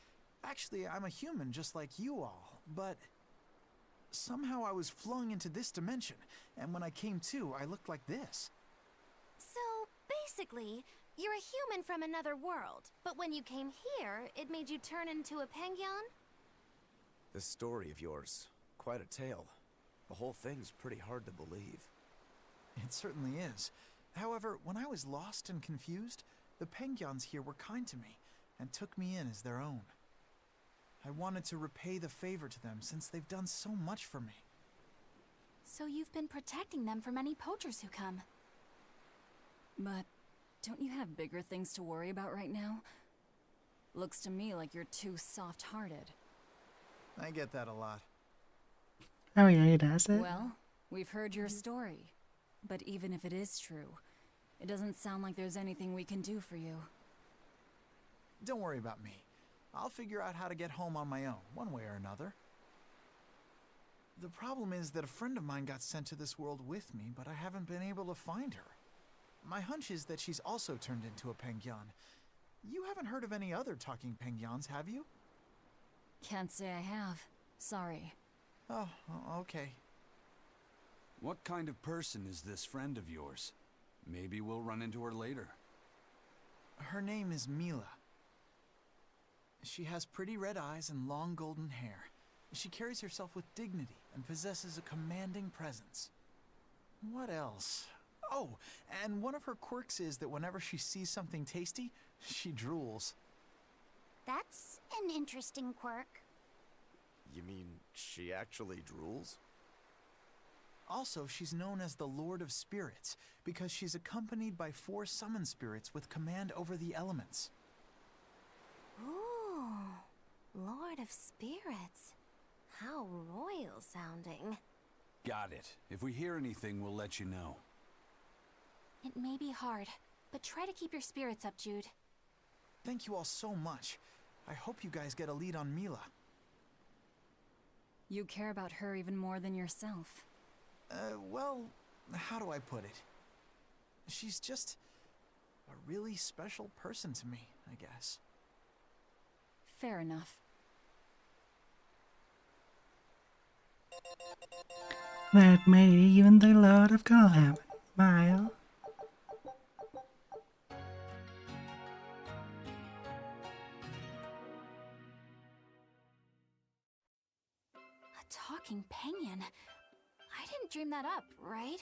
Actually, I'm a human just like you all, but somehow I was flung into this dimension, and when I came to, I looked like this. So, basically, you're a human from another world, but when you came here, it made you turn into a Pengyon? This story of yours, quite a tale. The whole thing's pretty hard to believe. It certainly is. However, when I was lost and confused, the Pengyons here were kind to me and took me in as their own. I wanted to repay the favor to them since they've done so much for me. So you've been protecting them from any poachers who come. But don't you have bigger things to worry about right now? Looks to me like you're too soft-hearted. I get that a lot. Oh yeah, he does it. Well, we've heard your story. But even if it is true, it doesn't sound like there's anything we can do for you. Don't worry about me. I'll figure out how to get home on my own, one way or another. The problem is that a friend of mine got sent to this world with me, but I haven't been able to find her. My hunch is that she's also turned into a Pengyon. You haven't heard of any other talking Pengyons, have you? Can't say I have. Sorry. Oh, okay. What kind of person is this friend of yours? Maybe we'll run into her later. Her name is Mila. She has pretty red eyes and long golden hair. She carries herself with dignity and possesses a commanding presence. What else? Oh, and one of her quirks is that whenever she sees something tasty, she drools. That's an interesting quirk. You mean she actually drools? Also, she's known as the Lord of Spirits because she's accompanied by 4 summon spirits with command over the elements. Ooh, Lord of Spirits. How royal sounding. Got it. If we hear anything, we'll let you know. It may be hard, but try to keep your spirits up, Jude. Thank you all so much. I hope you guys get a lead on Mila. You care about her even more than yourself. Well, how do I put it? She's just a really special person to me, I guess. Fair enough. That made even the Lord of Golem smile. A talking Pengyon? I didn't dream that up, right?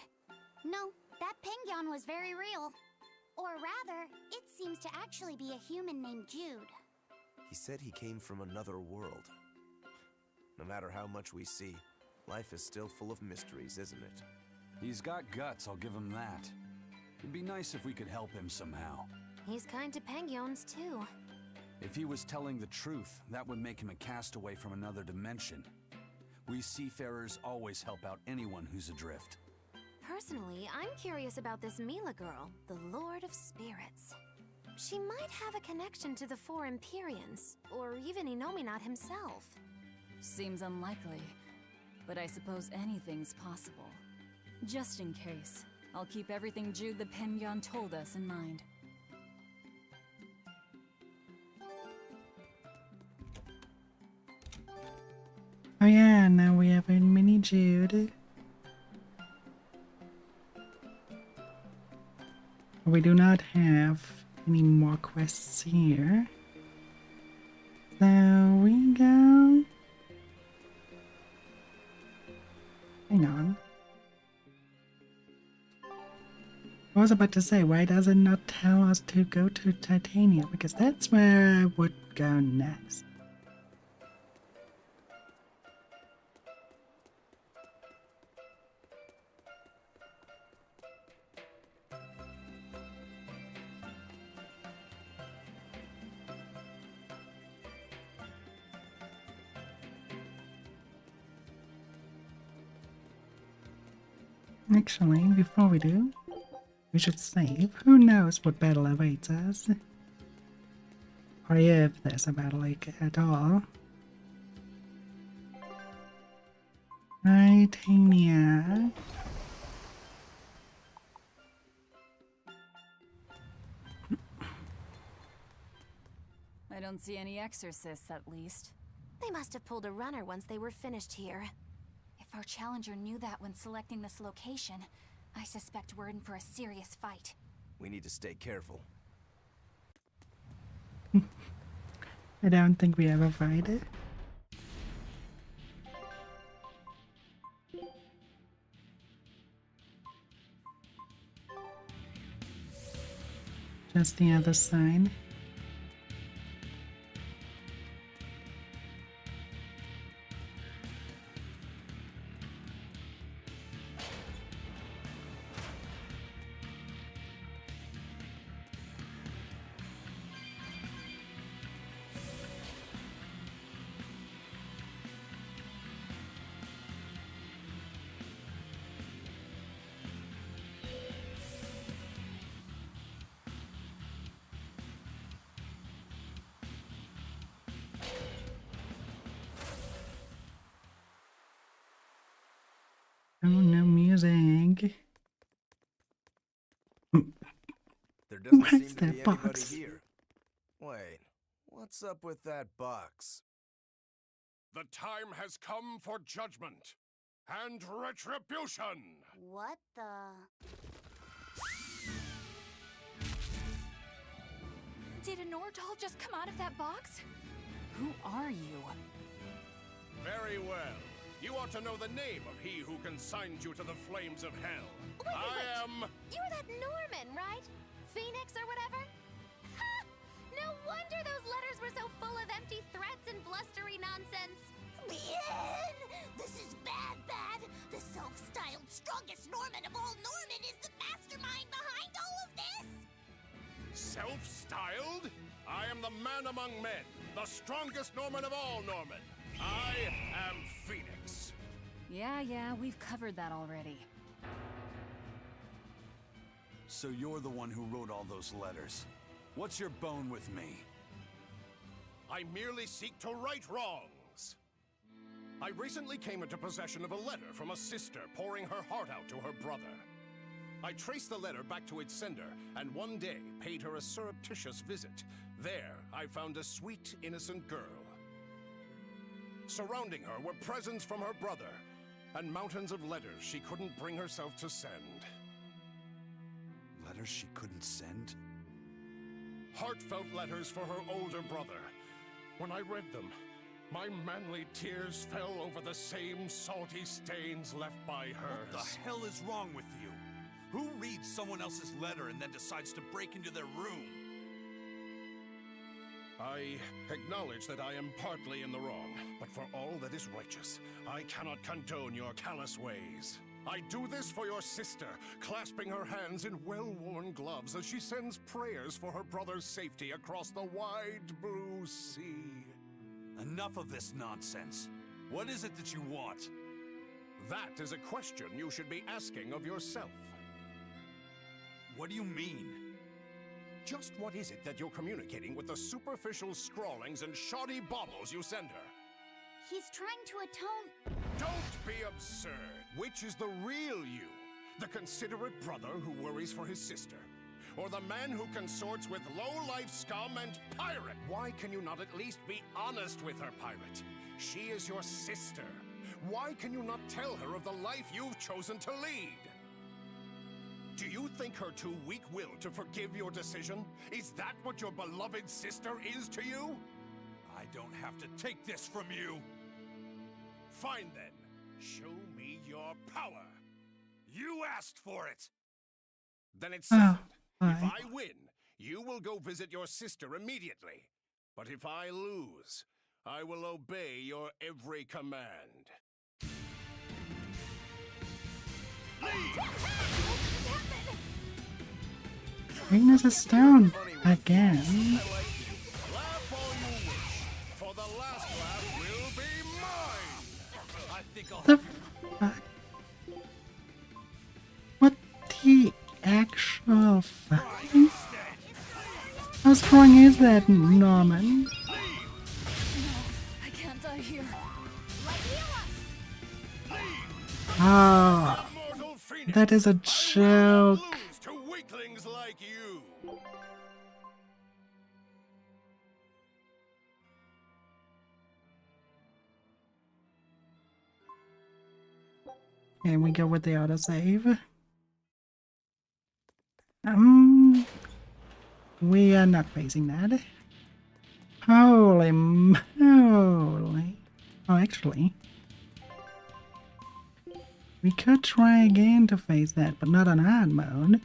No, that Pengyon was very real. Or rather, it seems to actually be a human named Jude. He said he came from another world. No matter how much we see, life is still full of mysteries, isn't it? He's got guts, I'll give him that. It'd be nice if we could help him somehow. He's kind to Pengyons, too. If he was telling the truth, that would make him a castaway from another dimension. We seafarers always help out anyone who's adrift. Personally, I'm curious about this Mila girl, the Lord of Spirits. She might have a connection to the 4 Empyreans, or even Innominat himself. Seems unlikely, but I suppose anything's possible. Just in case, I'll keep everything Jude the Pengyon told us in mind. Oh yeah, now we have a mini Jude. We do not have any more quests here. So we go... Hang on. I was about to say, why does it not tell us to go to Titania? Because that's where I would go next. Actually, before we do, we should save. Who knows what battle awaits us? Or if there's a battle like at all. Titania. I don't see any exorcists, at least. They must have pulled a runner once they were finished here. If our challenger knew that when selecting this location, I suspect we're in for a serious fight. We need to stay careful. I don't think we ever fight it. Just the other side. Oh, no music. There doesn't Where's seem to that be box? anybody here. Wait, what's up with that box? The time has come for judgment and retribution! What the... Did a Nordal just come out of that box? Who are you? Very well. You ought to know the name of he who consigned you to the flames of hell. Wait. I am... You're that Norman, right? Phoenix or whatever? Ha! No wonder those letters were so full of empty threats and blustery nonsense. Bien! This is bad. The self-styled strongest Norman of all Norman is the mastermind behind all of this! Self-styled? I am the man among men, the strongest Norman of all Norman. I am Phoenix. Yeah, we've covered that already. So you're the one who wrote all those letters. What's your bone with me? I merely seek to right wrongs. I recently came into possession of a letter from a sister pouring her heart out to her brother. I traced the letter back to its sender, and one day paid her a surreptitious visit. There, I found a sweet, innocent girl. Surrounding her were presents from her brother, and mountains of letters she couldn't bring herself to send. Letters she couldn't send? Heartfelt letters for her older brother. When I read them, my manly tears fell over the same salty stains left by hers. What the hell is wrong with you? Who reads someone else's letter and then decides to break into their room? I acknowledge that I am partly in the wrong, but for all that is righteous, I cannot condone your callous ways. I do this for your sister, clasping her hands in well-worn gloves as she sends prayers for her brother's safety across the wide blue sea. Enough of this nonsense. What is it that you want? That is a question you should be asking of yourself. What do you mean? Just what is it that you're communicating with the superficial scrawlings and shoddy baubles you send her? He's trying to atone... Don't be absurd. Which is the real you? The considerate brother who worries for his sister? Or the man who consorts with low-life scum and pirate? Why can you not at least be honest with her, pirate? She is your sister. Why can you not tell her of the life you've chosen to lead? Do you think her too weak-willed to forgive your decision? Is that what your beloved sister is to you? I don't have to take this from you. Fine then. Show me your power. You asked for it. Then it's settled. Oh, If I win, you will go visit your sister immediately. But if I lose, I will obey your every command. Ignis is down again. Laugh all you wish, for the last laugh will be mine. I think I'll... The fuck? What the actual fuck? How strong is that, Norman? I can't die here. Ah, that is a joke. To weaklings like you. And we go with the autosave. We are not facing that. Holy moly. Oh, actually, we could try again to face that, but not on hard mode.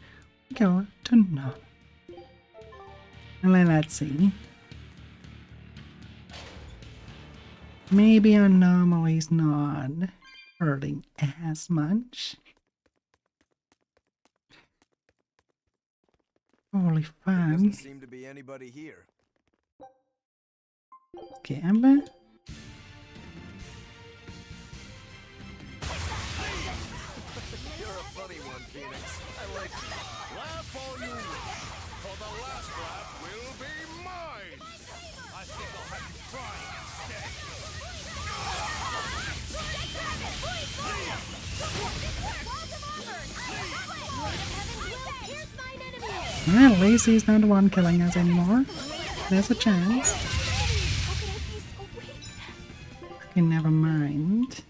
We go to no. And then let's see. Maybe on normal he's not hurting as much. Holy fun. Doesn't seem to be anybody here. Gambler? You're a funny one, Phoenix. I like you. Laugh all you wish, for the last laugh will be mine. I think I'll have you crying instead. Well, at least he's not the one killing us anymore. There's a chance. Okay, never mind.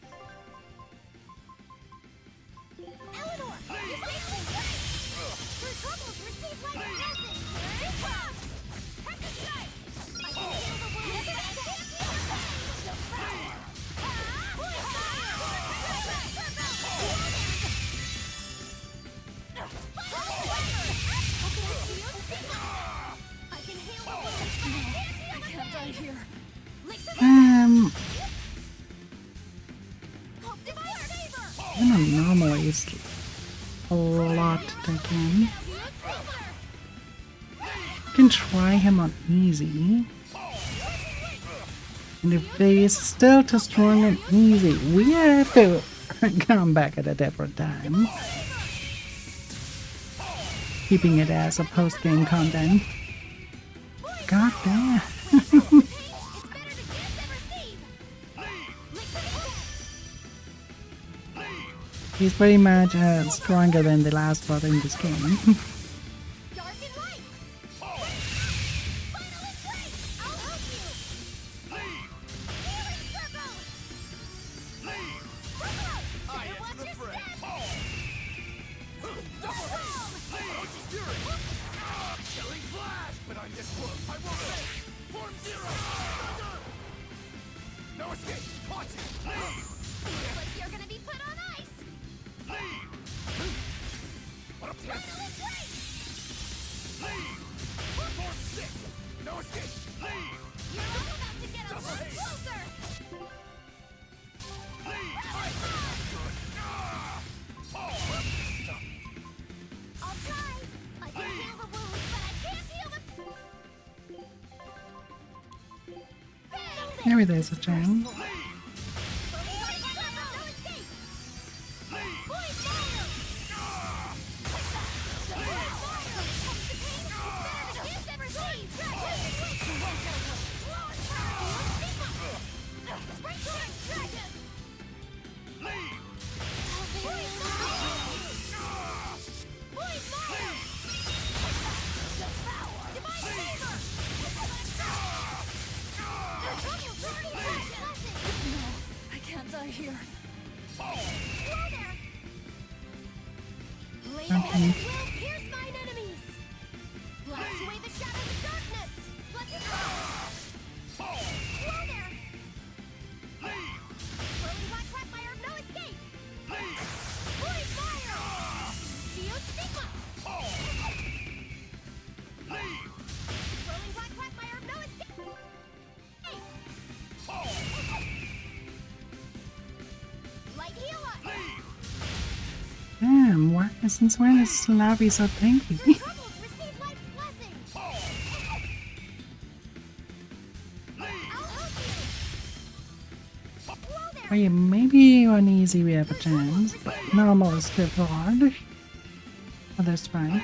I don't know, normally it's a lot to take in. You can try him on easy. And if he's still too strong and easy, we have to come back at a different time. Keeping it as a post-game content. God damn. He's pretty much stronger than the last bot in this game. No escape! Watch it! Like you're gonna be put on ice! What a Final embrace! Force 6! No escape! You're all about to get a little closer! I'll try! I can heal the wounds, but I can't heal the... Maybe there's a chance. I can't die here. Okay. Pierce mine enemies! Blast away the shadows of darkness! Let's go! Whoa there! Swirling black quagmire, no escape! Void fire! Shield stigma! Swirling black quagmire, no escape! Light heal us! Damn, why, since when is Slavi so tanky? Oh yeah, maybe on easy we have a chance, but normal is still hard. But that's fine.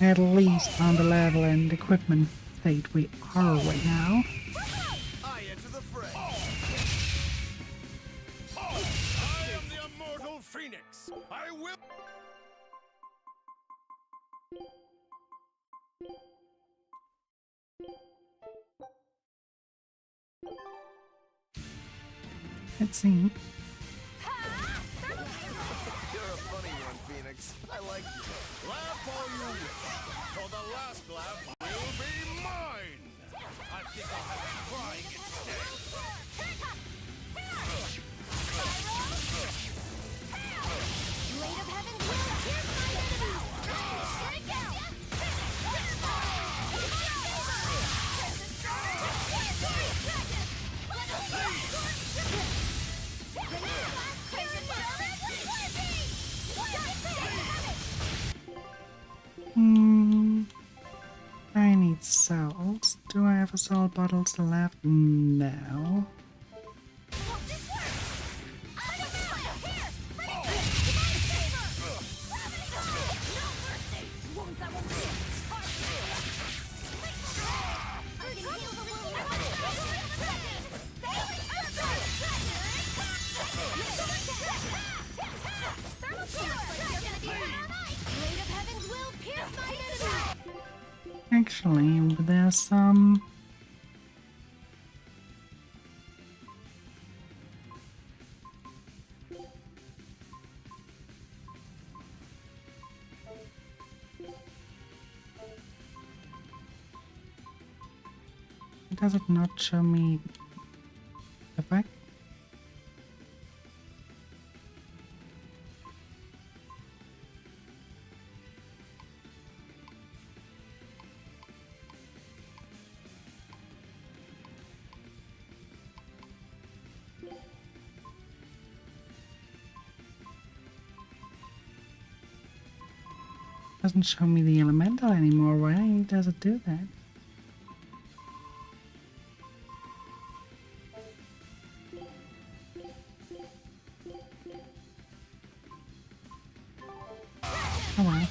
At least on the level and equipment state we are right now. I enter the fray. this. I will. Let's see. You're a funny one, Phoenix. I like you. Laugh all you wish, for the last laugh will be mine. I think I'll have it crying instead. Blade of Heaven will pierce my enemies! Break out! I need salt. Do I have a salt bottle still left? No. Actually, there's some... Does it not show me the fact? Doesn't show me the elemental anymore. Why does it do that? Oh well.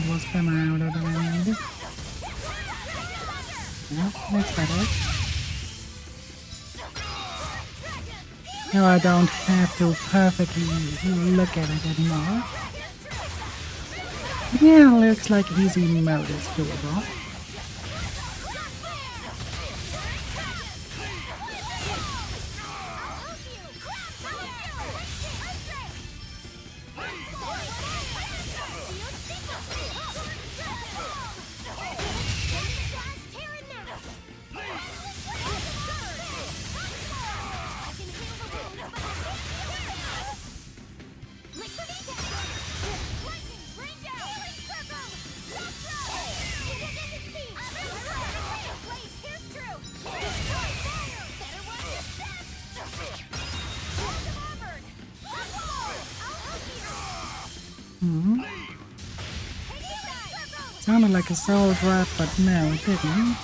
Was them out of the land. Yeah, that's better. No, I don't have to perfectly look at it anymore. Yeah, looks like easy mode is doable. Sounded like a soul drop, but no, it didn't.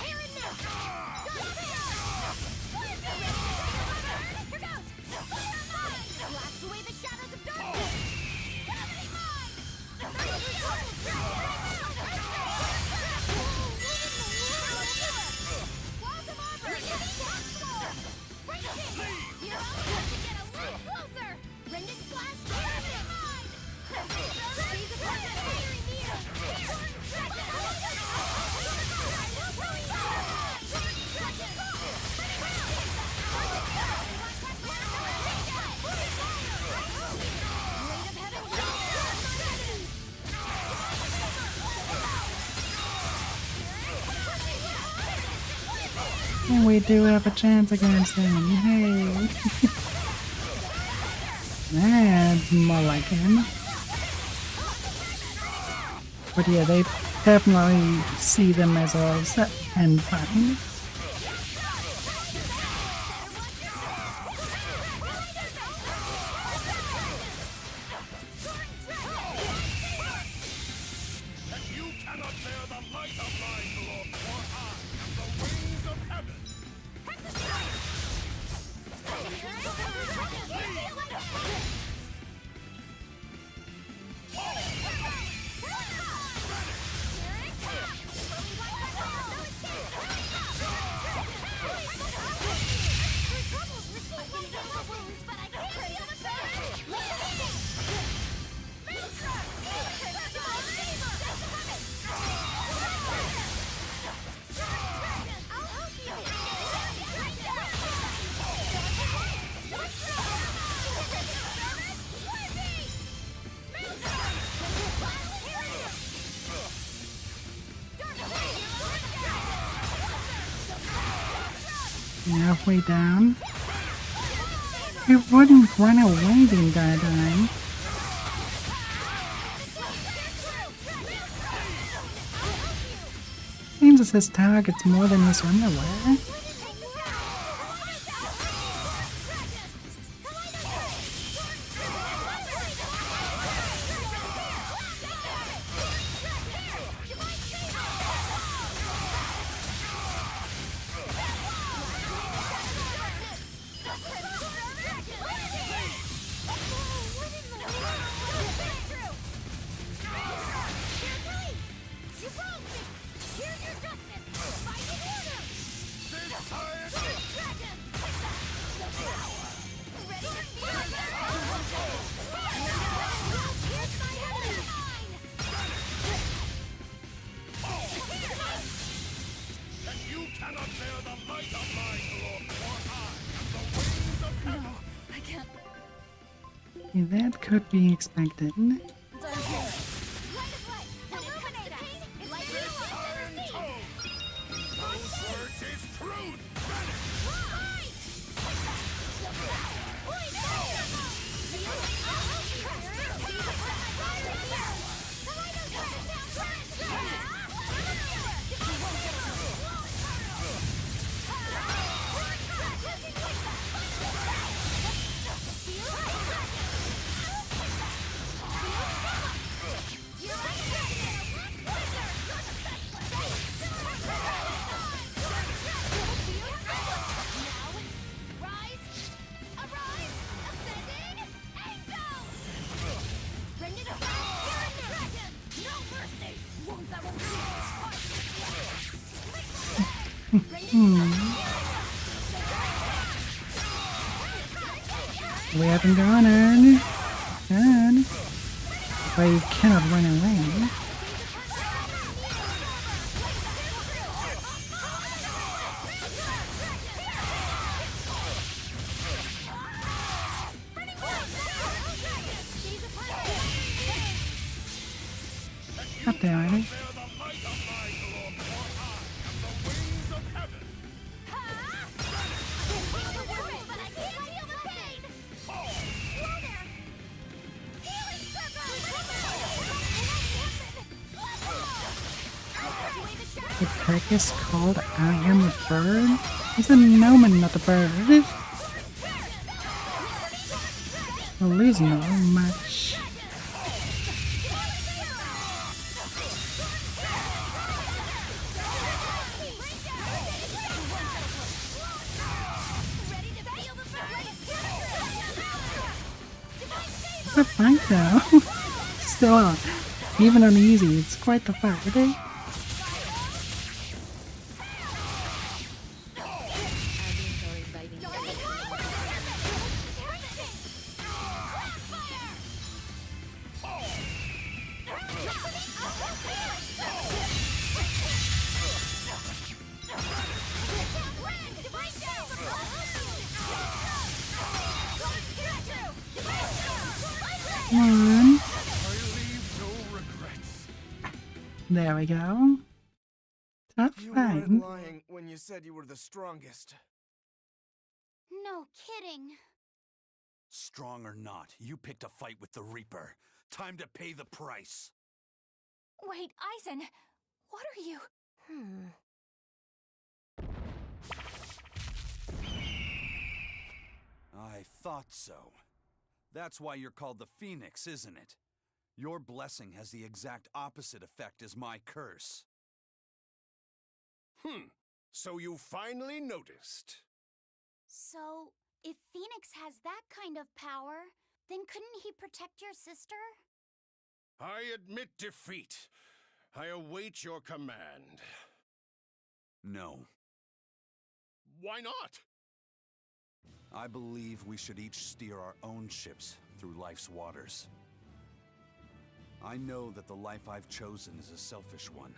And we do have a chance against him. Hey! That's more like him. But yeah, they definitely see them as a set and fine. That you cannot bear the might of my glory, for I am the wings of heaven. Halfway down. It wouldn't run away the entire time. Seems as his target's more than his underwear. That could be expected. We haven't gone on. Good. But you cannot run away. Up there, Ivy. The trick is called I Am a Bird? He's a gnomon, not a bird. Well, lose not much. It's a fight though. Still, even on easy, it's quite the fight, eh? Come on. There we go. Tough You fight. weren't lying when you said you were the strongest. No kidding. Strong or not, you picked a fight with the Reaper. Time to pay the price. Wait, Eisen, what are you? I thought so. That's why you're called the Phoenix, isn't it? Your blessing has the exact opposite effect as my curse. So you finally noticed. So, if Phoenix has that kind of power, then couldn't he protect your sister? I admit defeat. I await your command. No. Why not? I believe we should each steer our own ships through life's waters. I know that the life I've chosen is a selfish one.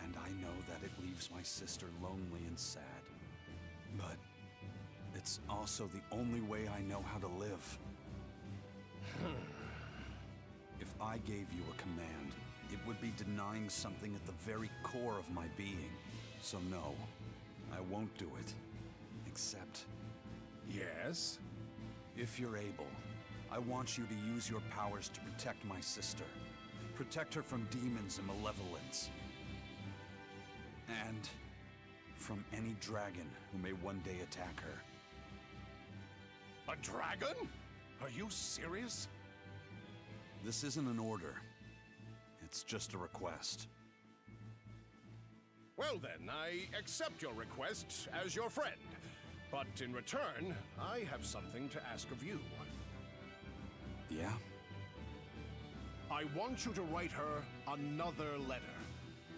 And I know that it leaves my sister lonely and sad. But it's also the only way I know how to live. If I gave you a command, it would be denying something at the very core of my being. So no, I won't do it. Except... Yes? If you're able, I want you to use your powers to protect my sister. Protect her from demons and malevolence. And from any dragon who may one day attack her. A dragon? Are you serious? This isn't an order. It's just a request. Well then, I accept your request as your friend. But in return, I have something to ask of you. Yeah? I want you to write her another letter.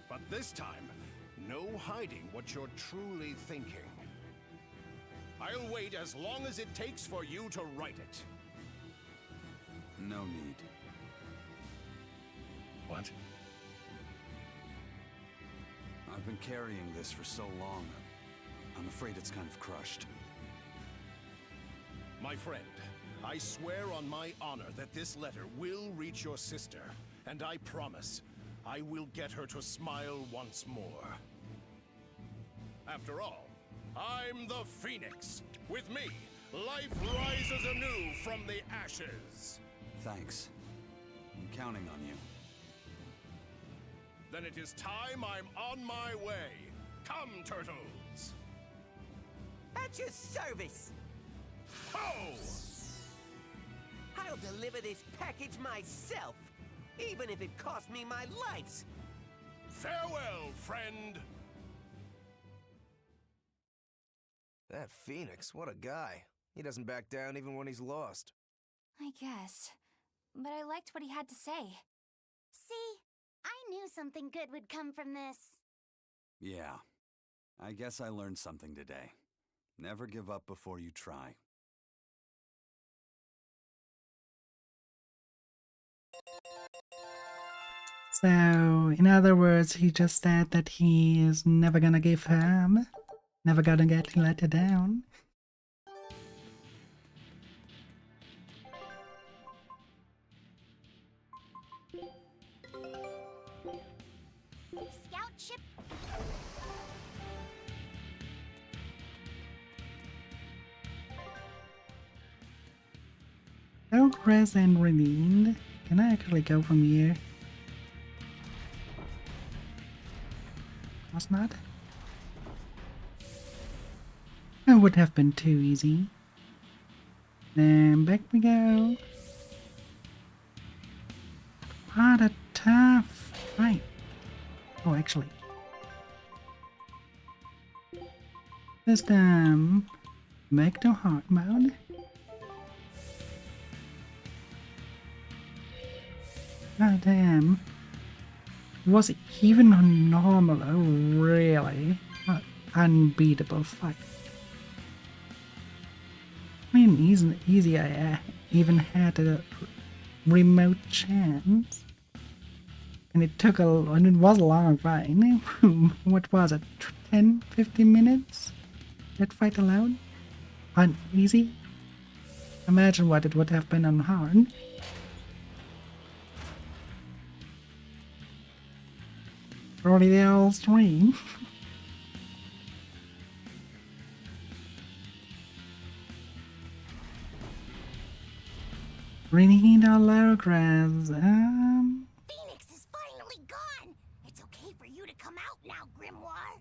But this time, no hiding what you're truly thinking. I'll wait as long as it takes for you to write it. No need. What? I've been carrying this for so long, I'm afraid it's kind of crushed. My friend, I swear on my honor that this letter will reach your sister, and I promise I will get her to smile once more. After all, I'm the Phoenix. With me, life rises anew from the ashes. Thanks. I'm counting on you. Then it is time I'm on my way. Come, turtles! At your service! Ho! I'll deliver this package myself, even if it costs me my life! Farewell, friend! That Phoenix, what a guy. He doesn't back down even when he's lost. I guess. But I liked what he had to say. See? I knew something good would come from this. Yeah. I guess I learned something today. Never give up before you try. So, in other words, he just said that he is never gonna give up, never gonna get let down. Scout ship. Progress and remain. Can I actually go from here? Was not. That would have been too easy. Then back we go. What a tough fight. Oh, actually. This time, back to hard mode. God damn. Was it even on normal? Oh, really? What unbeatable fight. I mean, easy I even had a remote chance. And it took and it was a long fight. What was it? 10-15 minutes? That fight alone? On easy? Imagine what it would have been on hard. Probably the whole stream. Renee Dolores. Phoenix is finally gone! It's okay for you to come out now, Grimoire.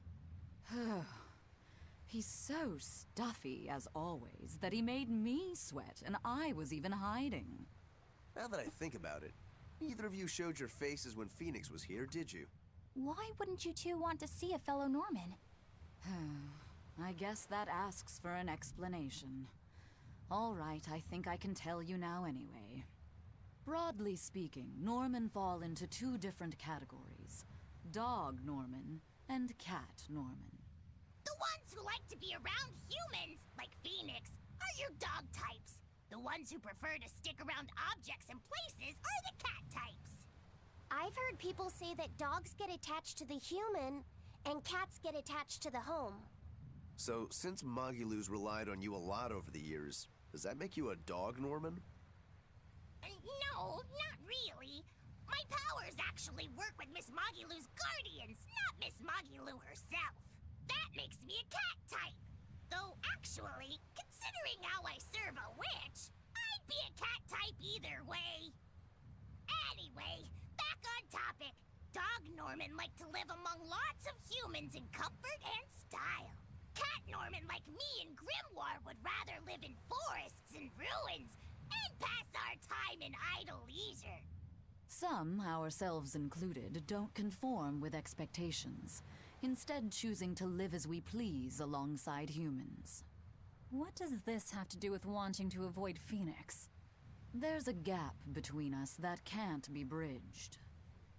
He's so stuffy, as always, that he made me sweat, and I was even hiding. Now that I think about it, neither of you showed your faces when Phoenix was here, did you? Why wouldn't you two want to see a fellow Norman? I guess that asks for an explanation. All right, I think I can tell you now anyway. Broadly speaking, Norman fall into two different categories. Dog Norman and Cat Norman. The ones who like to be around humans, like Phoenix, are your dog types. The ones who prefer to stick around objects and places are the cat types. I've heard people say that dogs get attached to the human, and cats get attached to the home. So, since Magilou's relied on you a lot over the years, does that make you a dog Norman? No, not really. My powers actually work with Miss Magilou's guardians, not Miss Magilou herself. That makes me a cat type. Though actually, considering how I serve a witch, I'd be a cat type either way. Anyway, back on topic. Dog Norman like to live among lots of humans in comfort and style. Cat Norman like me and Grimoire would rather live in forests and ruins and pass our time in idle leisure. Some, ourselves included, don't conform with expectations, instead choosing to live as we please alongside humans. What does this have to do with wanting to avoid Phoenix? There's a gap between us that can't be bridged.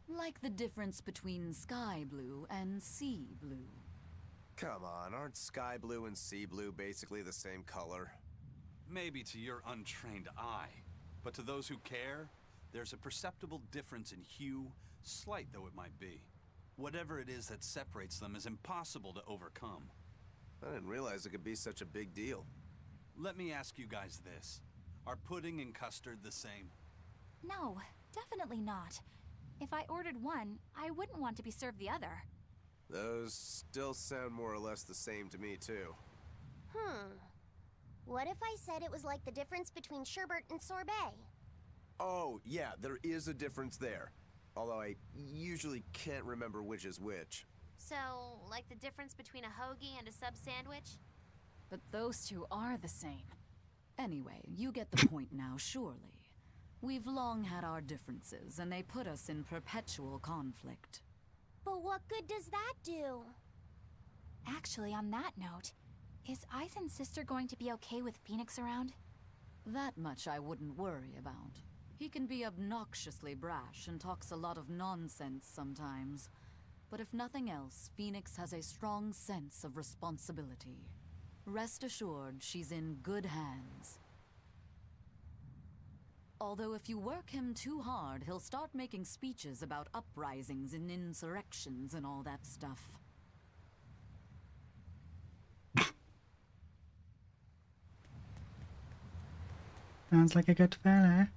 Like the difference between sky blue and sea blue. Come on, aren't sky blue and sea blue basically the same color? Maybe to your untrained eye, but to those who care, there's a perceptible difference in hue, slight though it might be. Whatever it is that separates them is impossible to overcome. I didn't realize it could be such a big deal. Let me ask you guys this. Are pudding and custard the same? No, definitely not. If I ordered one, I wouldn't want to be served the other. Those still sound more or less the same to me, too. What if I said it was like the difference between sherbet and sorbet? Oh, yeah, there is a difference there. Although I usually can't remember which is which. So, like the difference between a hoagie and a sub sandwich? But those two are the same. Anyway, you get the point now, surely. We've long had our differences, and they put us in perpetual conflict. But what good does that do? Actually, on that note, is Aizen's sister going to be okay with Phoenix around? That much I wouldn't worry about. He can be obnoxiously brash and talks a lot of nonsense sometimes. But if nothing else, Phoenix has a strong sense of responsibility. Rest assured, she's in good hands. Although if you work him too hard, he'll start making speeches about uprisings and insurrections and all that stuff. Sounds like a good fella.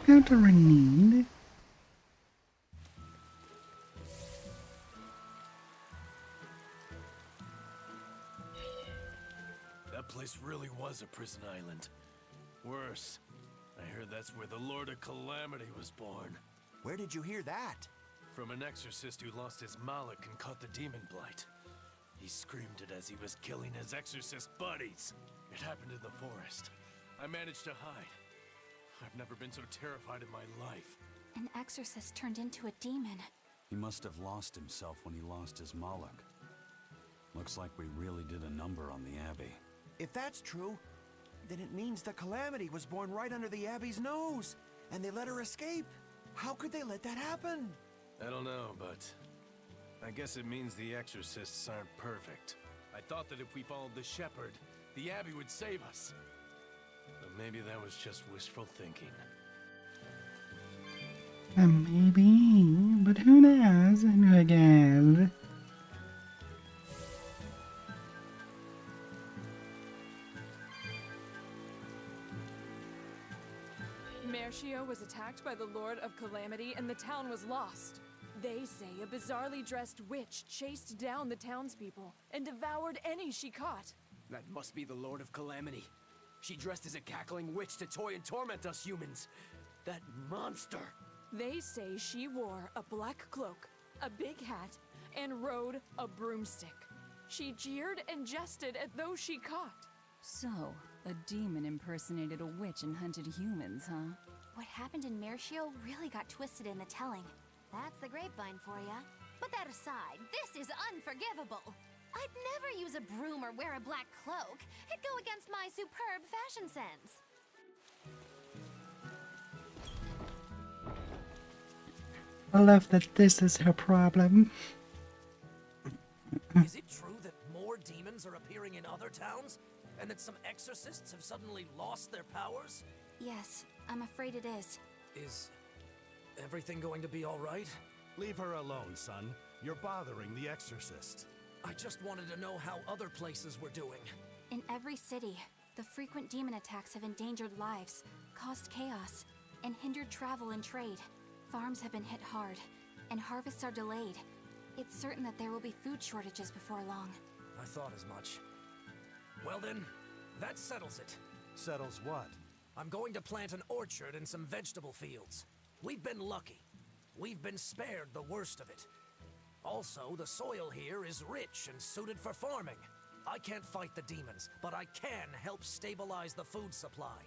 Got a renewed. That place really was a prison island. Worse, I heard that's where the Lord of Calamity was born. Where did you hear that? From an exorcist who lost his malak and caught the demon blight. He screamed it as he was killing his exorcist buddies. It happened in the forest. I managed to hide. I've never been so terrified in my life. An exorcist turned into a demon. He must have lost himself when he lost his malak. Looks like we really did a number on the Abbey. If that's true, then it means the Calamity was born right under the Abbey's nose, and they let her escape. How could they let that happen? I don't know, but I guess it means the exorcists aren't perfect. I thought that if we followed the shepherd, the Abbey would save us. But maybe that was just wishful thinking. Maybe, but who knows? Who again? Mercio was attacked by the Lord of Calamity and the town was lost. They say a bizarrely dressed witch chased down the townspeople and devoured any she caught. That must be the Lord of Calamity. She dressed as a cackling witch to toy and torment us humans. That monster! They say she wore a black cloak, a big hat, and rode a broomstick. She jeered and jested at those she caught. So, a demon impersonated a witch and hunted humans, huh? What happened in Mershio really got twisted in the telling. That's the grapevine for ya. But that aside, this is unforgivable. I'd never use a broom or wear a black cloak. It'd go against my superb fashion sense. I love that this is her problem. Is it true that more demons are appearing in other towns? And that some exorcists have suddenly lost their powers? Yes, I'm afraid it is. Is everything going to be all right? Leave her alone, son. You're bothering the exorcist. I just wanted to know how other places were doing. In every city, the frequent demon attacks have endangered lives, caused chaos, and hindered travel and trade. Farms have been hit hard, and harvests are delayed. It's certain that there will be food shortages before long. I thought as much. Well then, that settles it. Settles what? I'm going to plant an orchard and some vegetable fields. We've been lucky. We've been spared the worst of it. Also, the soil here is rich and suited for farming. I can't fight the demons, but I can help stabilize the food supply.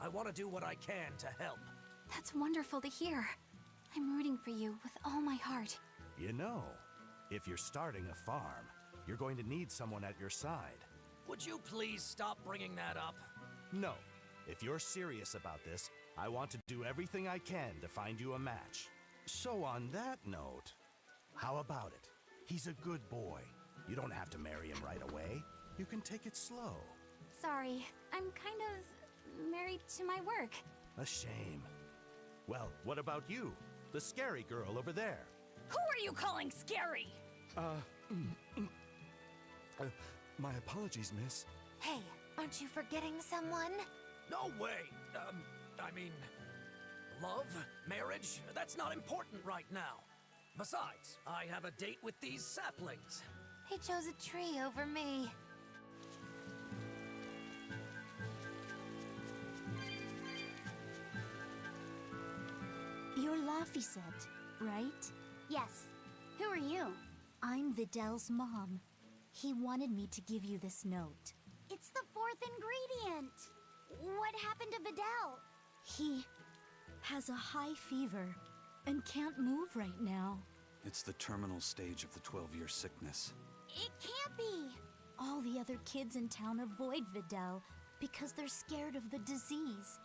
I want to do what I can to help. That's wonderful to hear. I'm rooting for you with all my heart. You know, if you're starting a farm, you're going to need someone at your side. Would you please stop bringing that up? No. If you're serious about this, I want to do everything I can to find you a match. So on that note, how about it? He's a good boy. You don't have to marry him right away. You can take it slow. Sorry, I'm kind of married to my work. A shame. Well, what about you? The scary girl over there. Who are you calling scary? My apologies, miss. Hey, aren't you forgetting someone? No way! I mean, love, marriage, that's not important right now. Besides, I have a date with these saplings. He chose a tree over me. You're Laphicet, right? Yes. Who are you? I'm Videl's mom. He wanted me to give you this note. It's the fourth ingredient. What happened to Videl? He has a high fever and can't move right now. It's the terminal stage of the 12-year sickness. It can't be. All the other kids in town avoid Videl because they're scared of the disease.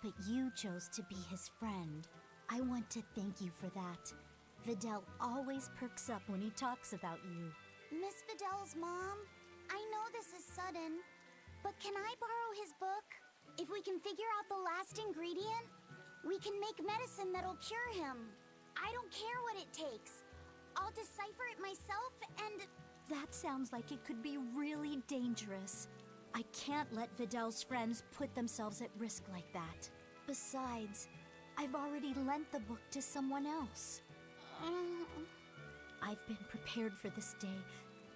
But you chose to be his friend. I want to thank you for that. Videl always perks up when he talks about you. Miss Videl's mom, I know this is sudden, but can I borrow his book? If we can figure out the last ingredient, we can make medicine that'll cure him. I don't care what it takes. I'll decipher it myself and... That sounds like it could be really dangerous. I can't let Videl's friends put themselves at risk like that. Besides, I've already lent the book to someone else. I've been prepared for this day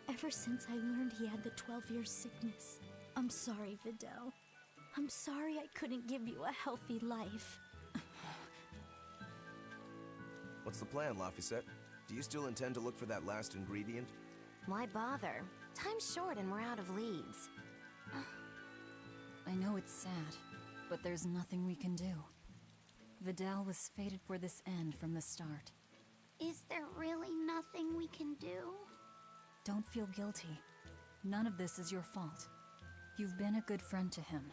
ever since I learned he had the 12-year sickness. I'm sorry, Videl. I'm sorry I couldn't give you a healthy life. What's the plan, Laphicet? Do you still intend to look for that last ingredient? Why bother? Time's short and we're out of leads. I know it's sad, but there's nothing we can do. Videl was fated for this end from the start. Is there really nothing we can do? Don't feel guilty. None of this is your fault. You've been a good friend to him.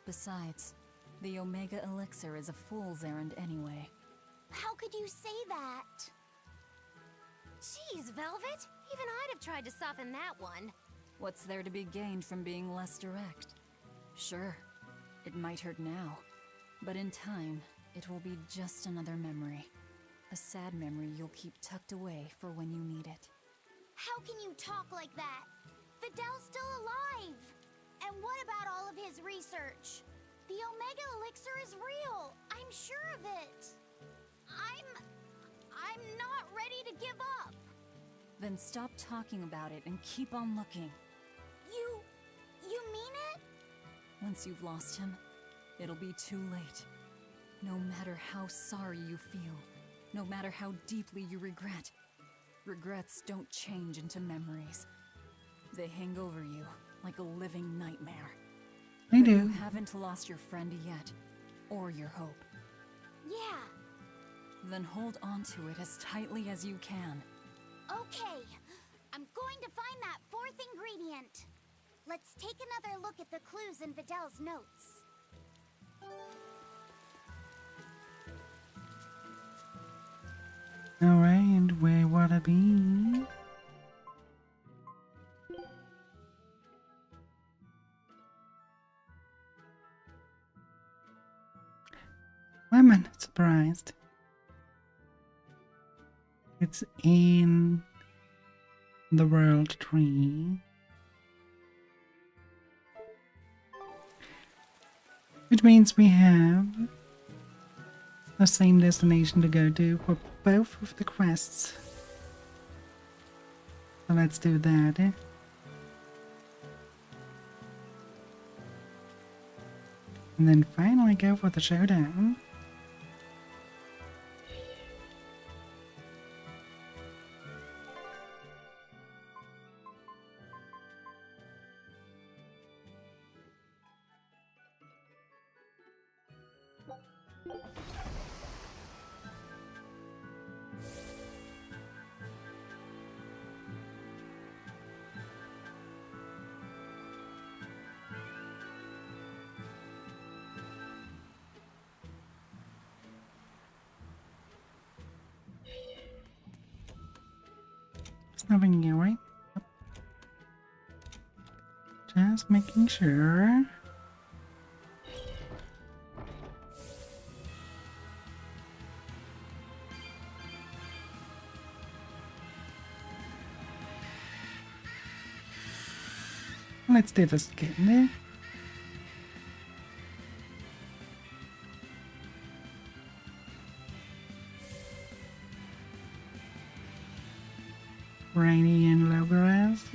Besides, the Omega Elixir is a fool's errand anyway. How could you say that? Jeez, Velvet! Even I'd have tried to soften that one. What's there to be gained from being less direct? Sure, it might hurt now, but in time, it will be just another memory. A sad memory you'll keep tucked away for when you need it. How can you talk like that? Videl's still alive! And what about all of his research? The Omega Elixir is real! I'm sure of it! I'm not ready to give up! Then stop talking about it and keep on looking. You mean it? Once you've lost him, it'll be too late. No matter how sorry you feel, no matter how deeply you regret, regrets don't change into memories. They hang over you like a living nightmare. They But do. You haven't lost your friend yet, or your hope. Yeah. Then hold on to it as tightly as you can. Okay. I'm going to find that fourth ingredient. Let's take another look at the clues in Videl's notes. Alright, where would I be? I'm not surprised. It's in the world tree. Which means we have the same destination to go to for both of the quests. So let's do that. And then finally go for the showdown. There's nothing here, right? Just making sure. Let's do this again. Rainy and low grass.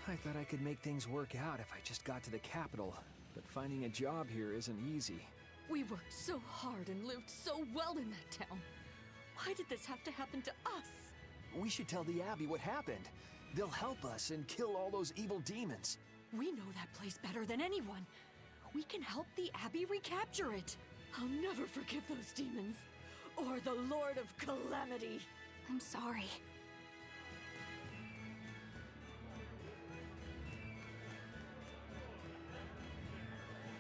I thought I could make things work out if I just got to the capital, but finding a job here isn't easy. We worked so hard and lived so well in that town. Why did this have to happen to us? We should tell the Abbey what happened. They'll help us and kill all those evil demons. We know that place better than anyone. We can help the Abbey recapture it. I'll never forgive those demons. Or the Lord of Calamity. I'm sorry.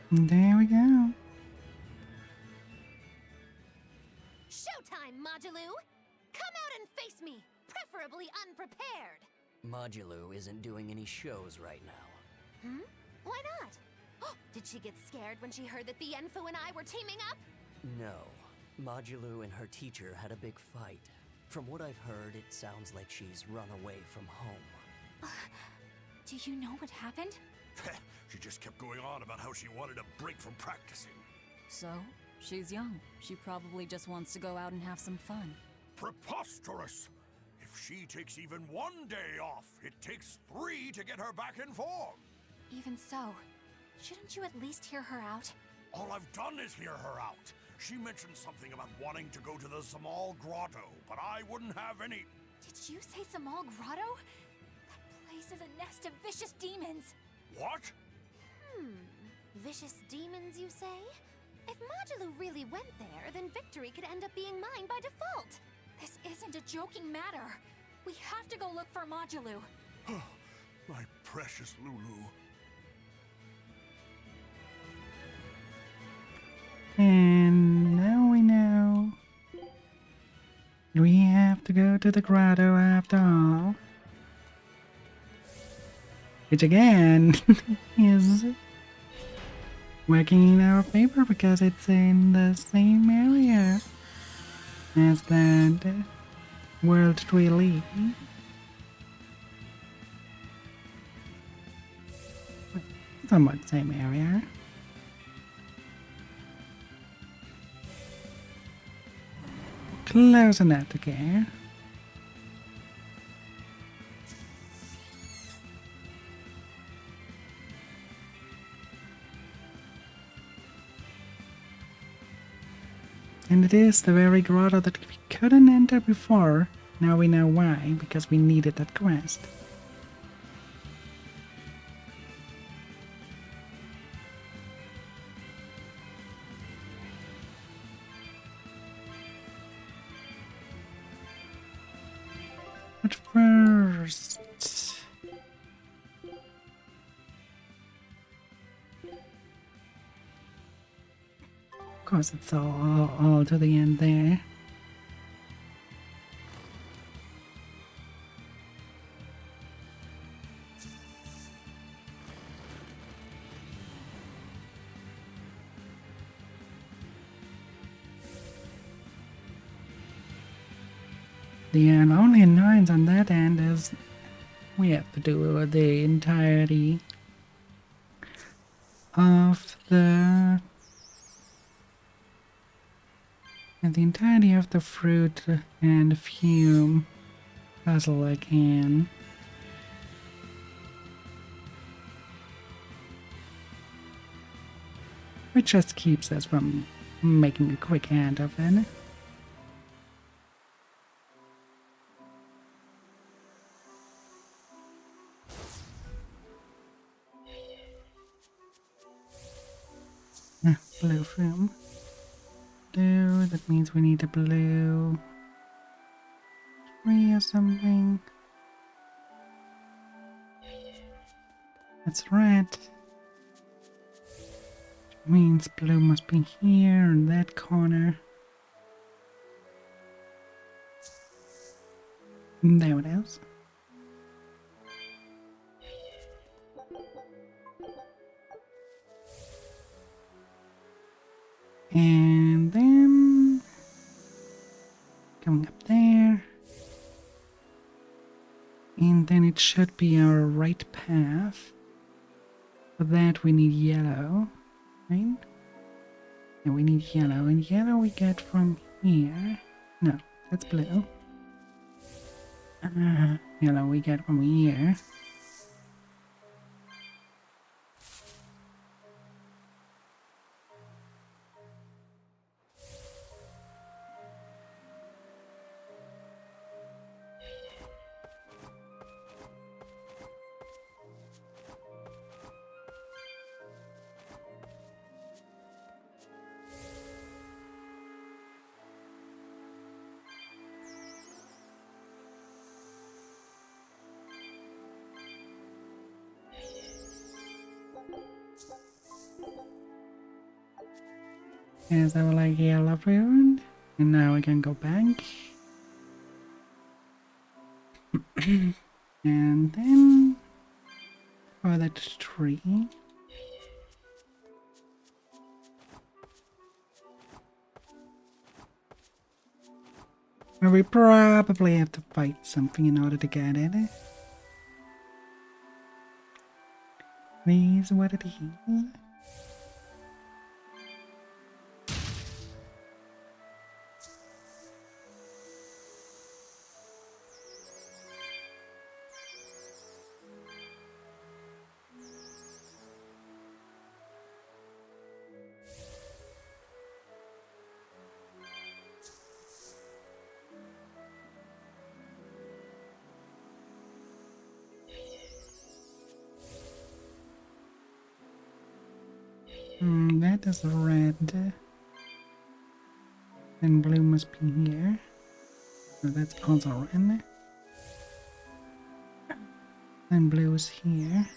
There we go. Showtime, Magilou! Come out and face me, preferably unprepared. Magilou isn't doing any shows right now. Hmm? Why not? Did she get scared when she heard that the Enfu and I were teaming up? No. Magilou and her teacher had a big fight. From what I've heard, it sounds like she's run away from home. Do you know what happened? She just kept going on about how she wanted a break from practicing. So, she's young. She probably just wants to go out and have some fun. Preposterous! If she takes even one day off, it takes 3 to get her back in form. Even so, shouldn't you at least hear her out? All I've done is hear her out. She mentioned something about wanting to go to the Zamal Grotto, but I wouldn't have any... Did you say Zamal Grotto? That place is a nest of vicious demons. What? Vicious demons, you say? If Magilou really went there, then victory could end up being mine by default. This isn't a joking matter. We have to go look for Magilou. My precious Lulu. And now we know we have to go to the grotto after all. Which again is working in our favor because it's in the same area as that World Tree League. Somewhat same area. close enough to care. And it is the very grotto that we couldn't enter before. Now we know why, because we needed that quest. But first... Of course, it's all to the end there. The only annoyance on that end is we have to do the entirety of the fruit and fume puzzle again. Which just keeps us from making a quick hand of it. Blue film. Blue, that means we need a blue 3 or something. That's red. Which means blue must be here in that corner. And there it is. And then going up there, and then it should be our right path. For that we need yellow, right? And we need yellow, and yellow we get from here. No, that's blue. Yellow we get from here. Yes, I would like yellow food. And now we can go back. And then for that tree. Where we probably have to fight something in order to get it. This is what it is. That is red. And blue must be here. So that's also red. And blue is here.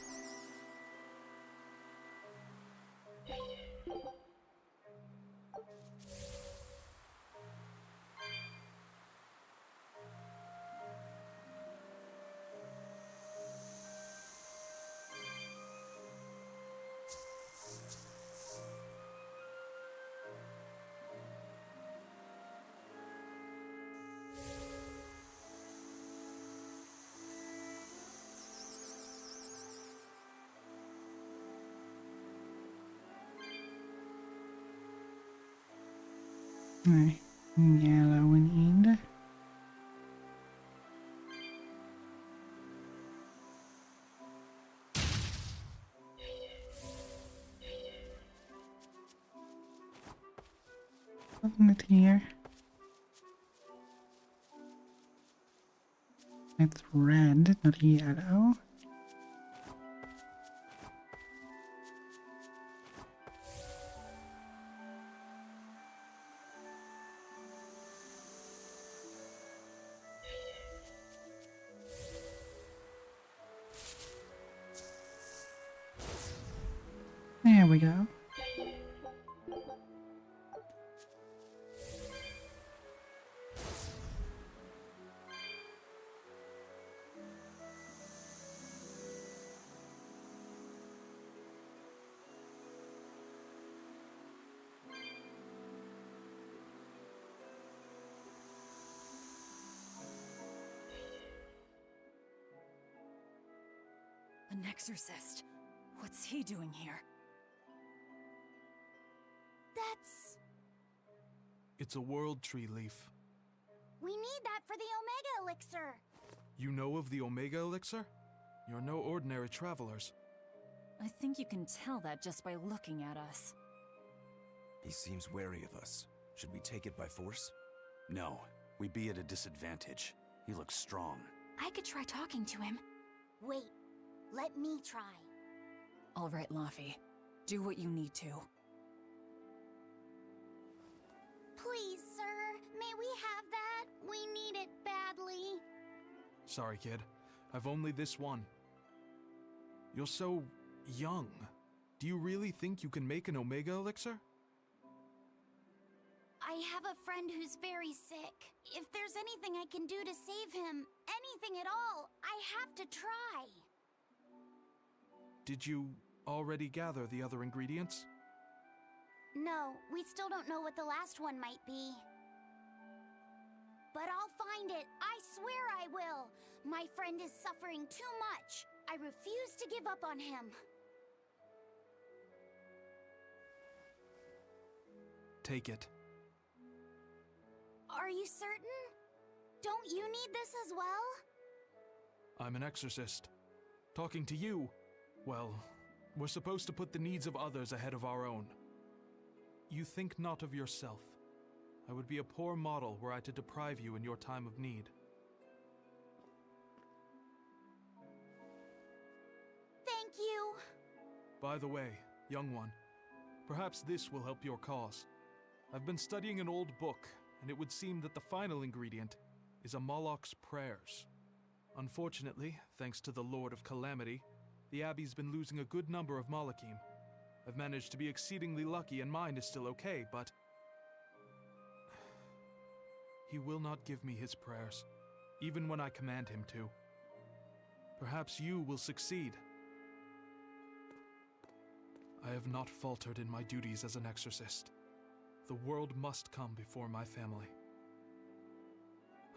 Yellow need. Open it here. It's red, not yellow. There we go. An exorcist. What's he doing here? That's... It's a world tree leaf. We need that for the Omega Elixir. You know of the Omega Elixir? You're no ordinary travelers. I think you can tell that just by looking at us. He seems wary of us. Should we take it by force? No, we'd be at a disadvantage. He looks strong. I could try talking to him. Wait, let me try. All right, Laffy. Do what you need to. Please, sir, may we have that? We need it badly. Sorry, kid. I've only this one. You're so young. Do you really think you can make an Omega Elixir? I have a friend who's very sick. If there's anything I can do to save him, anything at all, I have to try. Did you already gather the other ingredients? No, we still don't know what the last one might be. But I'll find it. I swear I will. My friend is suffering too much. I refuse to give up on him. Take it. Are you certain? Don't you need this as well? I'm an exorcist. Talking to you, well, we're supposed to put the needs of others ahead of our own. You think not of yourself. I would be a poor model were I to deprive you in your time of need. Thank you. By the way, young one, perhaps this will help your cause. I've been studying an old book, and it would seem that the final ingredient is a Moloch's prayers. Unfortunately, thanks to the Lord of Calamity, the Abbey's been losing a good number of Malachim. I've managed to be exceedingly lucky and mine is still okay, but he will not give me his prayers, even when I command him to. Perhaps you will succeed. I have not faltered in my duties as an exorcist. The world must come before my family.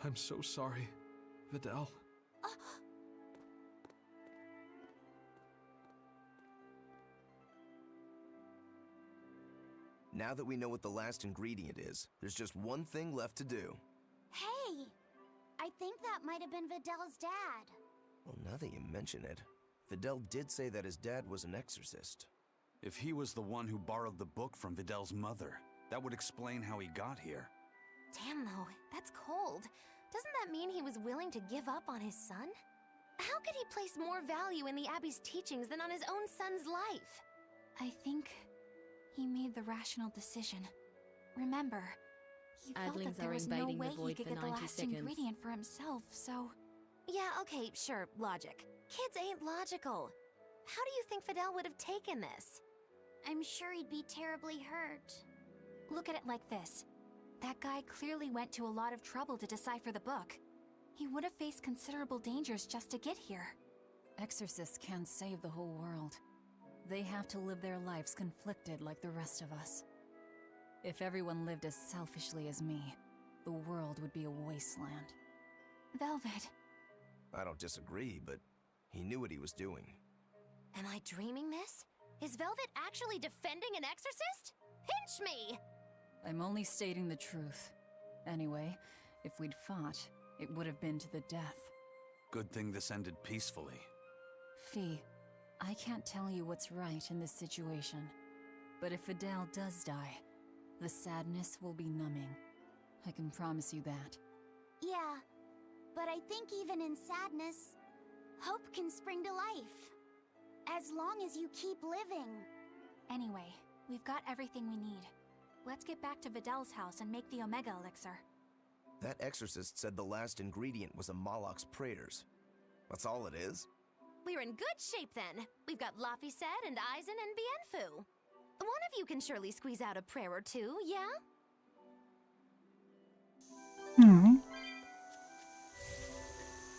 I'm so sorry, Vidal. Now that we know what the last ingredient is, there's just one thing left to do. Hey! I think that might have been Vidal's dad. Well, now that you mention it, Vidal did say that his dad was an exorcist. If he was the one who borrowed the book from Vidal's mother, that would explain how he got here. Damn though, that's cold. Doesn't that mean he was willing to give up on his son? How could he place more value in the Abbey's teachings than on his own son's life? I think he made the rational decision. Remember, he felt that there was no way he could get the last ingredient for himself, so... Yeah, okay, sure, logic. Kids ain't logical. How do you think Vidal would have taken this? I'm sure he'd be terribly hurt. Look at it like this. That guy clearly went to a lot of trouble to decipher the book. He would have faced considerable dangers just to get here. Exorcists can't save the whole world. They have to live their lives conflicted like the rest of us. If everyone lived as selfishly as me, the world would be a wasteland. Velvet. I don't disagree, but he knew what he was doing. Am I dreaming this? Is Velvet actually defending an exorcist? Pinch me! I'm only stating the truth. Anyway, if we'd fought, it would have been to the death. Good thing this ended peacefully. Fee, I can't tell you what's right in this situation. But if Vidal does die, the sadness will be numbing. I can promise you that. Yeah, but I think even in sadness, hope can spring to life. As long as you keep living. Anyway, we've got everything we need. Let's get back to Vidal's house and make the Omega Elixir. That exorcist said the last ingredient was a Moloch's prayers. That's all it is? We're in good shape then. We've got Laphicet and Aizen and Bienfu. One of you can surely squeeze out a prayer or two, yeah?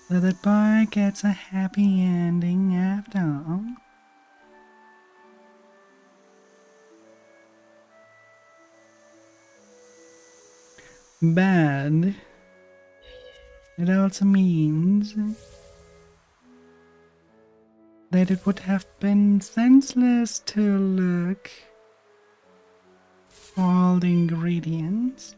So that boy gets a happy ending after all. But it also means that it would have been senseless to look for all the ingredients.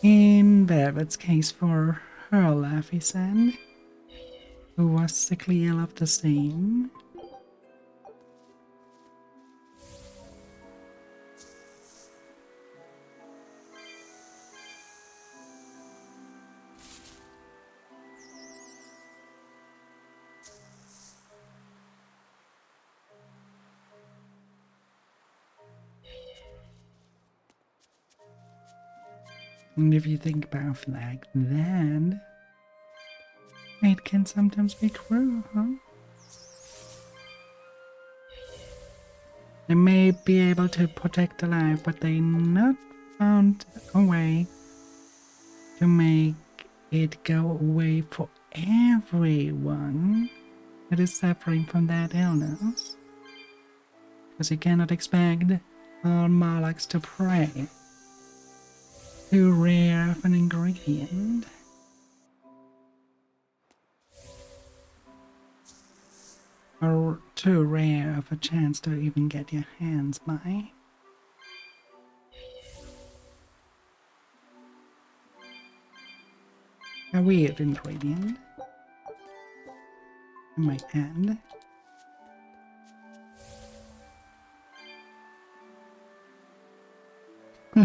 In Velvet's case, for her Laphicet, who was sickly ill of the same. And if you think about that, then it can sometimes be cruel, huh? They may be able to protect the life, but they not found a way to make it go away for everyone that is suffering from that illness. Because you cannot expect all Molochs to pray. Too rare of an ingredient. Or too rare of a chance to even get your hands by. A weird ingredient, I might add.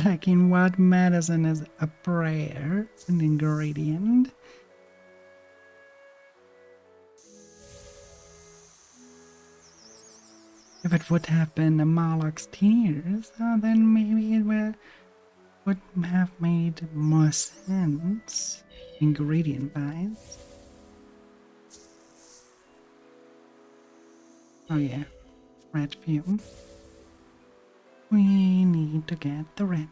Like in what medicine is a prayer an ingredient? If it would have been a Moloch's tears, then maybe it would have made more sense, ingredient-wise. Oh yeah, red fume. We need to get the red.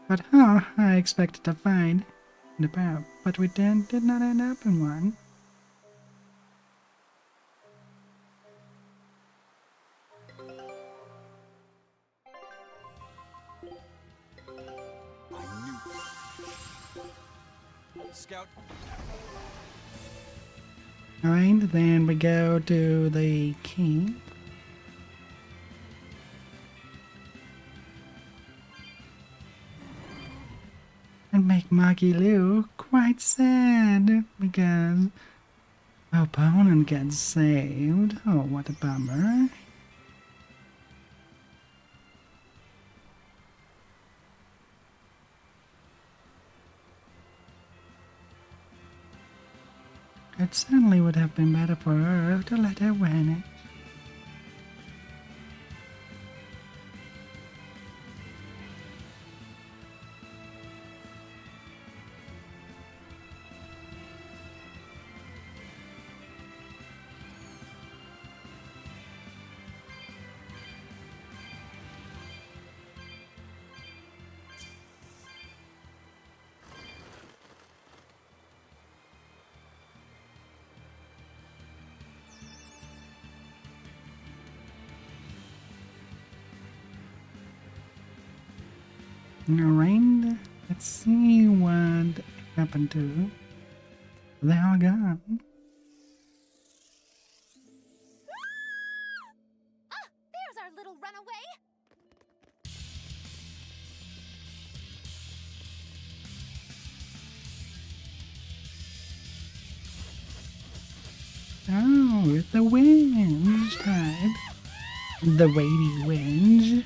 But I expected to find the path, but we did not end up in one. Scout. Alright, then we go to the key. And make Magilu quite sad because our opponent gets saved. Oh, what a bummer. It certainly would have been better for her to let her win it. Alright, let's see what happened to. They are gone. Oh, the winch type. The weighty winch.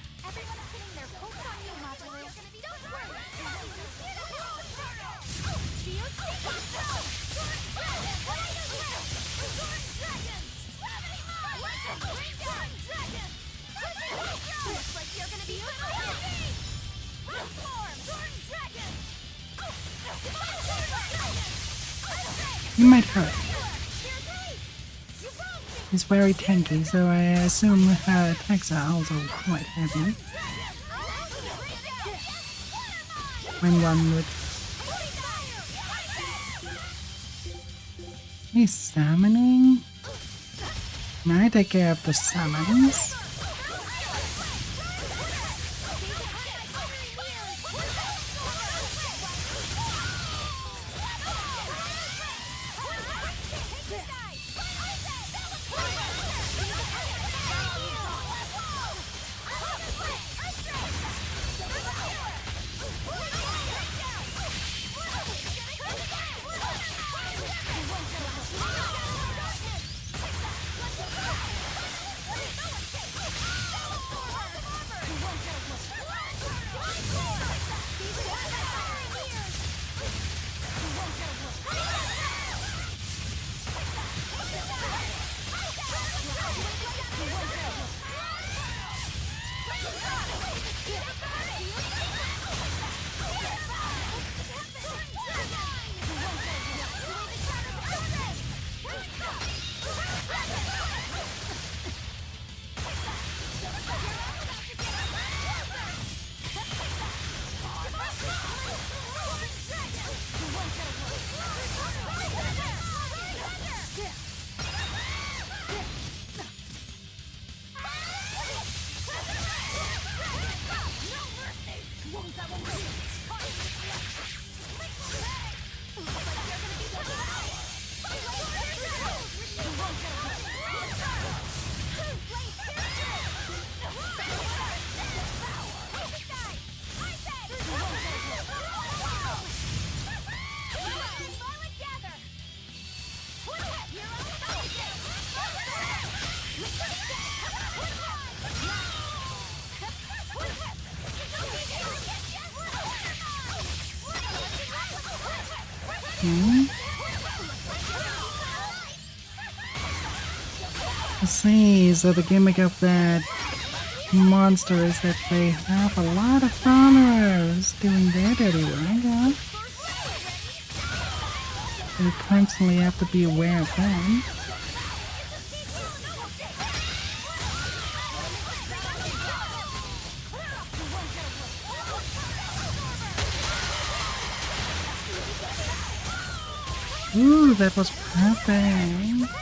You might hurt. He's very tanky, so I assume her attacks are also quite heavy. When one would... He's summoning? Can I take care of the summons? I see, so the gimmick of that monster is that they have a lot of followers doing their dirty work, huh? You constantly have to be aware of them. Ooh, that was perfect.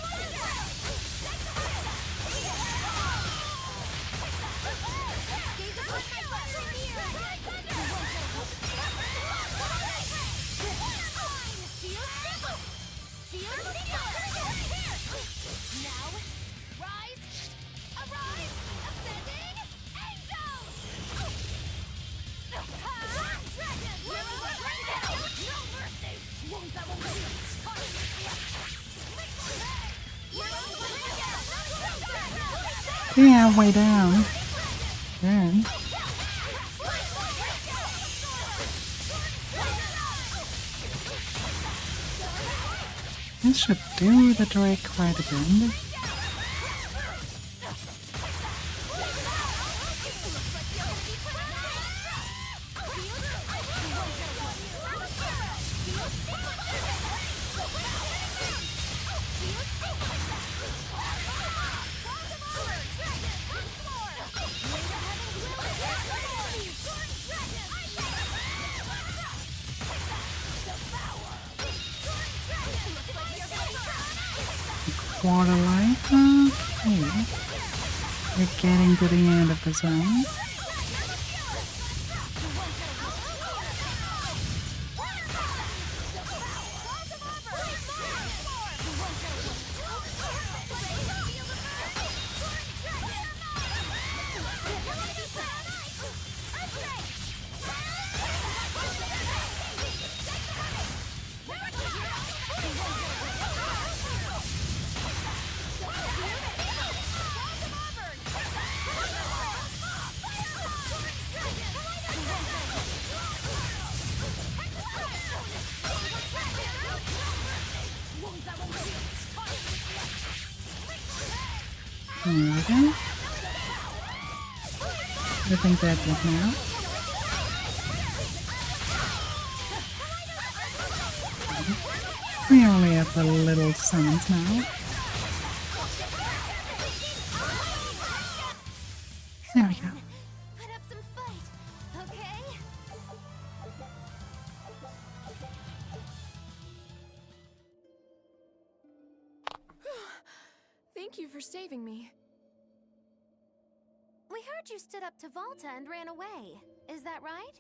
Yeah, way down. Then. This should do the trick quite a bit. Quarter life? Okay. We're getting to the end of the zone. There we go. I think that's it now. We only have the little summons now. There we go. Put up some fight, okay? Thank you for saving me. We heard you stood up to Volta and ran away. Is that right?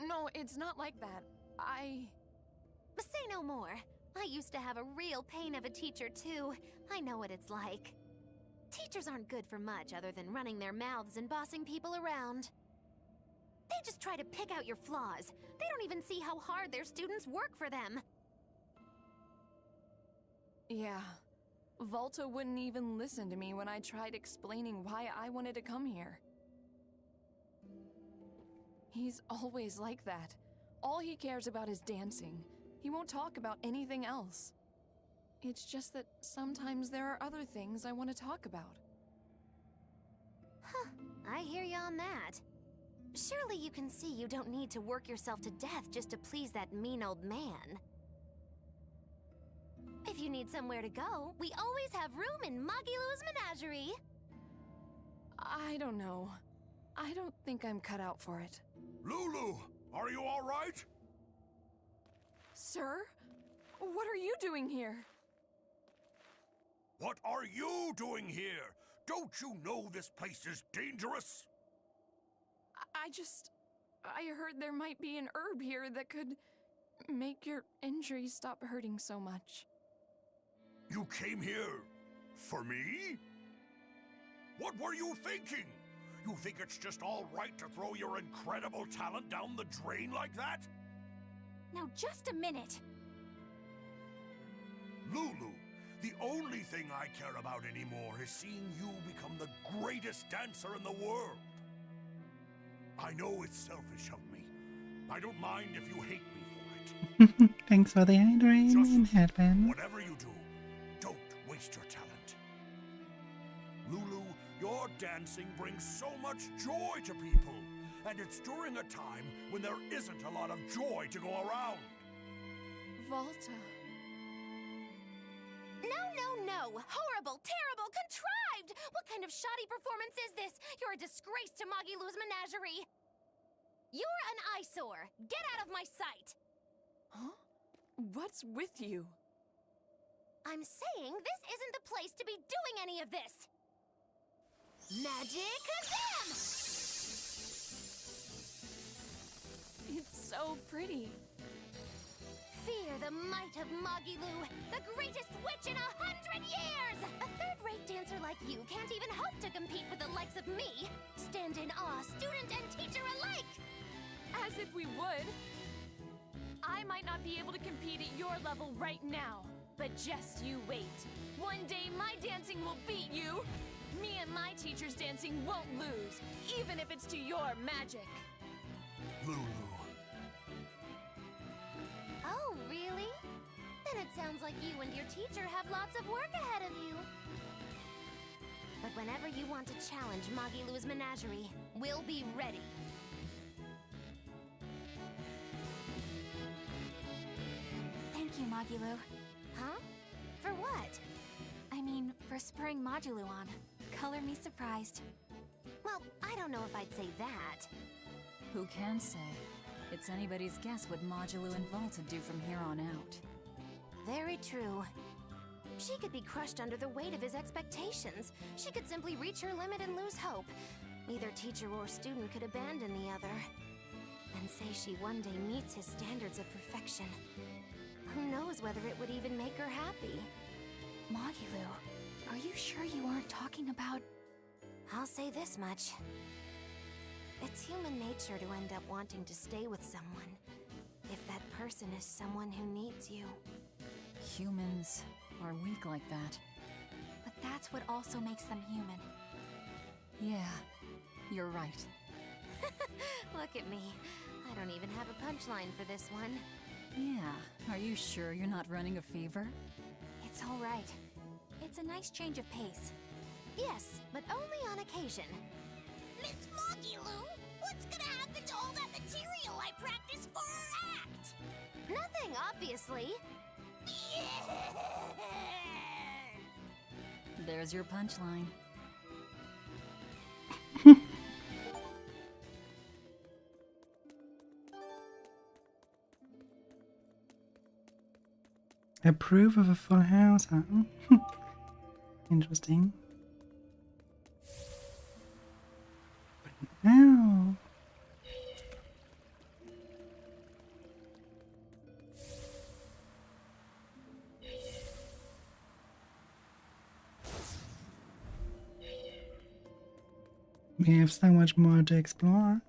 No, it's not like that. Say no more. I used to have a real pain of a teacher too. I know what it's like. Teachers aren't good for much other than running their mouths and bossing people around. They just try to pick out your flaws. They don't even see how hard their students work for them. Yeah. Volta wouldn't even listen to me when I tried explaining why I wanted to come here. He's always like that. All he cares about is dancing. He won't talk about anything else. It's just that sometimes there are other things I want to talk about. Huh, I hear you on that. Surely you can see you don't need to work yourself to death just to please that mean old man. If you need somewhere to go, we always have room in Magilou's menagerie. I don't know. I don't think I'm cut out for it. Lulu, are you all right? Sir? What are you doing here? What are you doing here? Don't you know this place is dangerous? I heard there might be an herb here that could make your injuries stop hurting so much. You came here for me? What were you thinking? You think it's just all right to throw your incredible talent down the drain like that? Now just a minute. Lulu, the only thing I care about anymore is seeing you become the greatest dancer in the world. I know it's selfish of me. I don't mind if you hate me for it. Thanks for the hydrate, headband. Whatever you do, don't waste your talent. Lulu, your dancing brings so much joy to people. And it's during a time when there isn't a lot of joy to go around. Volta. No! Horrible, terrible, contrived! What kind of shoddy performance is this? You're a disgrace to Magilou's menagerie. You're an eyesore. Get out of my sight. Huh? What's with you? I'm saying this isn't the place to be doing any of this. Magikazam! It's so pretty. Fear the might of Magilou, the greatest witch in 100 years! A third-rate dancer like you can't even hope to compete with the likes of me. Stand in awe, student and teacher alike! As if we would. I might not be able to compete at your level right now, but just you wait. One day my dancing will beat you. Me and my teacher's dancing won't lose, even if it's to your magic. Lulu. Oh, really? Then it sounds like you and your teacher have lots of work ahead of you. But whenever you want to challenge Magilou's menagerie, we'll be ready. Thank you, Magilou. Huh? For what? I mean, for spurring Magilou on. Color me surprised. Well, I don't know if I'd say that. Who can say? It's anybody's guess what Magilou and Volta do from here on out. Very true. She could be crushed under the weight of his expectations. She could simply reach her limit and lose hope. Neither teacher or student could abandon the other. And say she one day meets his standards of perfection. Who knows whether it would even make her happy? Magilou, are you sure you aren't talking about... I'll say this much. It's human nature to end up wanting to stay with someone, if that person is someone who needs you. Humans are weak like that. But that's what also makes them human. Yeah, you're right. Look at me. I don't even have a punchline for this one. Yeah, are you sure you're not running a fever? It's all right. It's a nice change of pace. Yes, but only on occasion. Miss Magilou, what's gonna happen to all that material I practiced for her act? Nothing, obviously. There's your punchline. Approve of a full house, huh? Interesting. Ow! We have so much more to explore.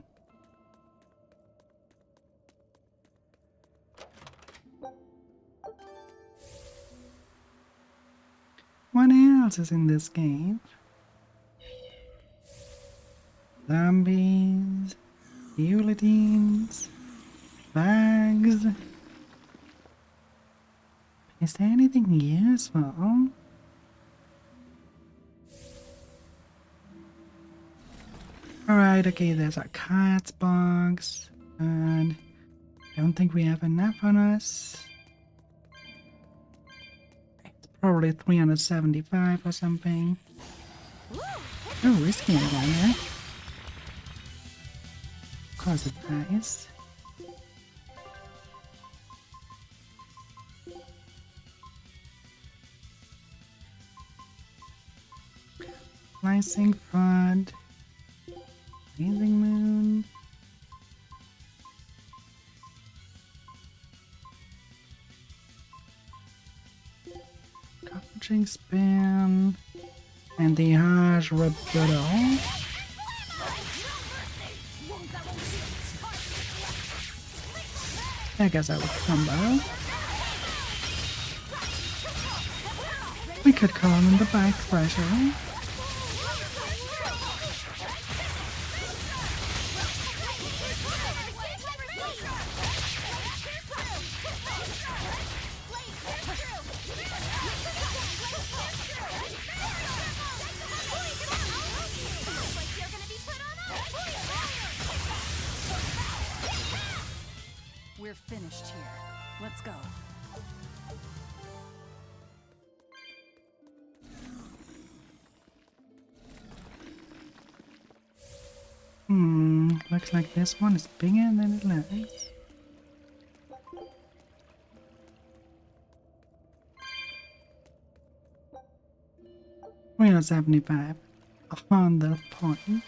What else is in this cave? Zombies, guillotines, bags. Is there anything useful? Alright, okay, there's our cards box. And I don't think we have enough on us. Probably 375 or something. Oh, risky down there. Of course it dies. Slicing Front. Amazing Moon. Coaching Spin. And the harsh rebuttal. I guess I would combo. We could call him the Bike Crusher. We're finished here. Let's go. Looks like this one is bigger than it looks. We are 75 on the point.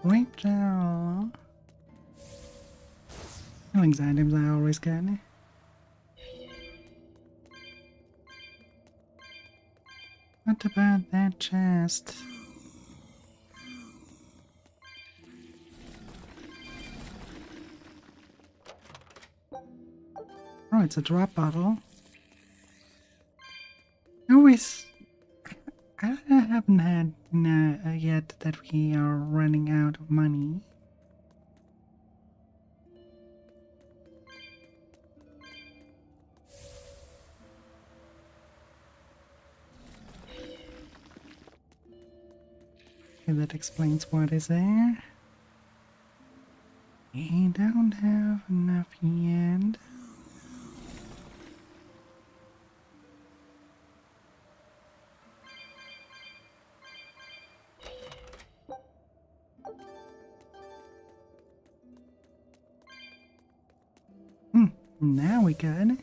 Grape gel. Healing items are always good. What about that chest? Oh, it's a drop bottle. Always. I haven't had yet that we are running out of money. Okay, that explains what is there. We don't have enough yet. Now we could.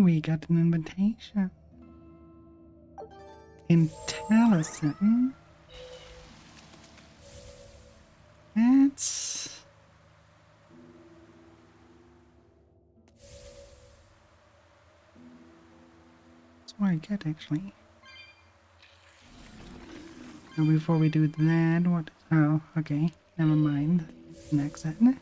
we got an invitation. In Taliesin. That's what I get actually. Now before we do that, what? Oh, okay. Never mind. Next then.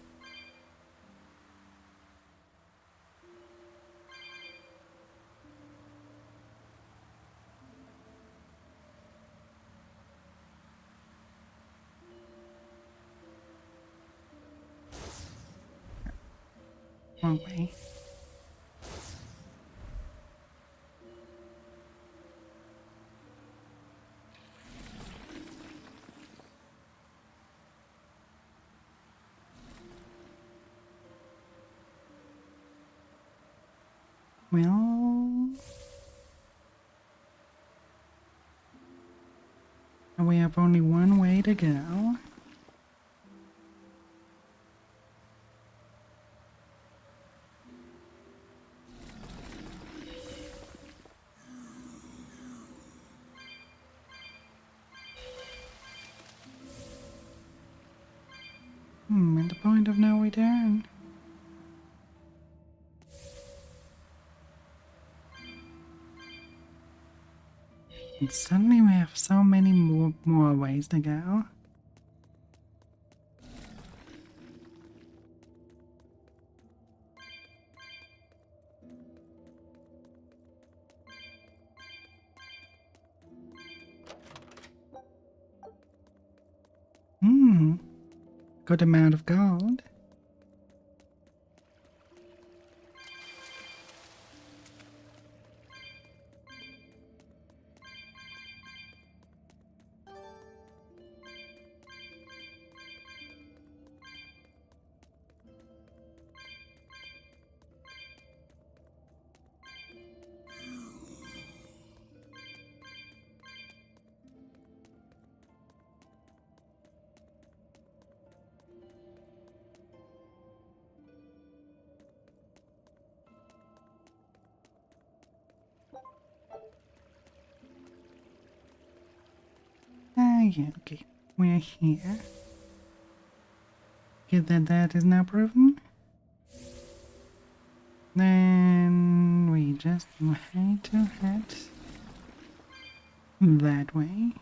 Wrong way. Well, we have only one way to go. At the point of no return. And suddenly we have so many more ways to go. Good amount of gold. Yeah, okay. We're here. Get that is now proven. Then we just need to head that way.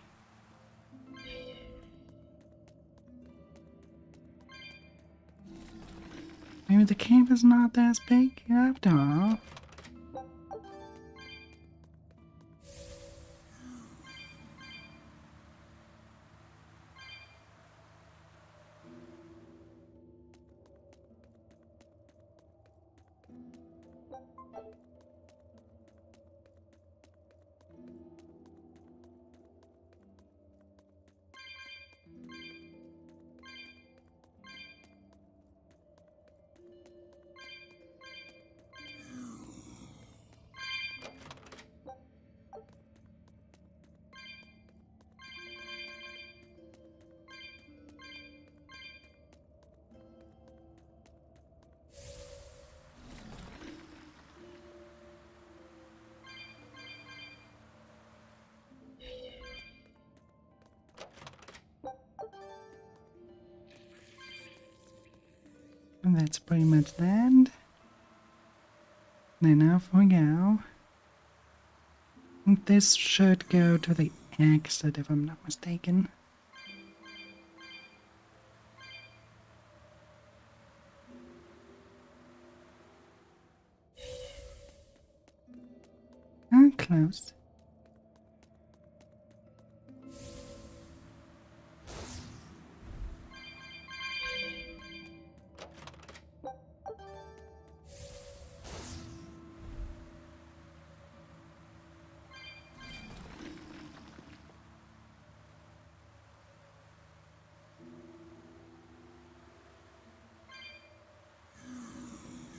Maybe the cave is not as big after all. And that's pretty much that. Then off we go. This should go to the exit if I'm not mistaken. Ah, close.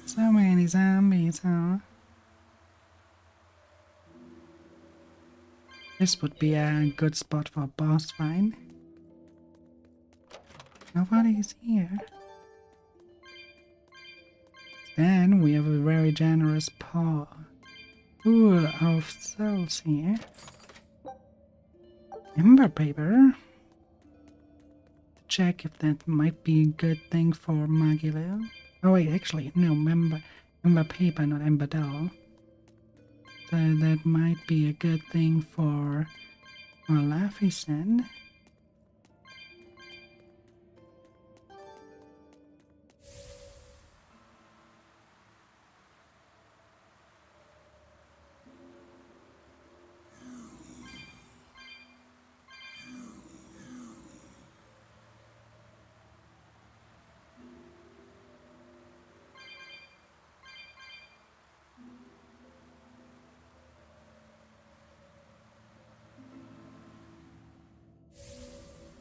So many zombies, huh? This would be a good spot for a boss fight. Nobody's here. Then we have a very generous paw. Pool of souls here. Ember paper. Check if that might be a good thing for Magilu. Oh wait, actually, no, ember paper, not ember doll. So that might be a good thing for Maleficent.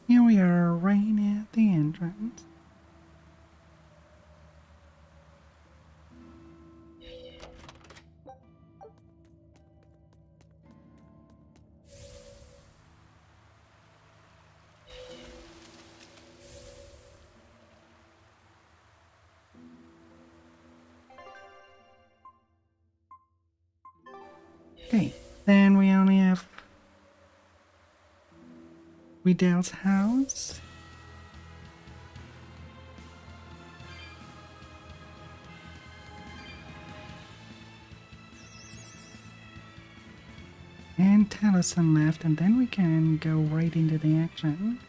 Here we are, right at the entrance. Okay, then we only have Vidal's house. And Taliesin left, and then we can go right into the action.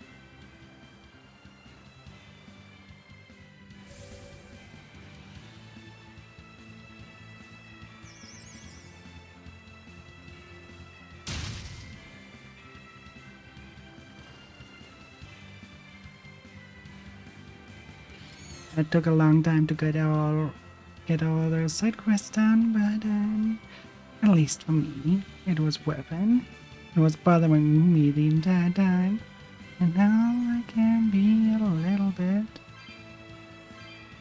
It took a long time to get all those side quests done, but at least for me, it was worth it. It was bothering me the entire time, and now I can be a little bit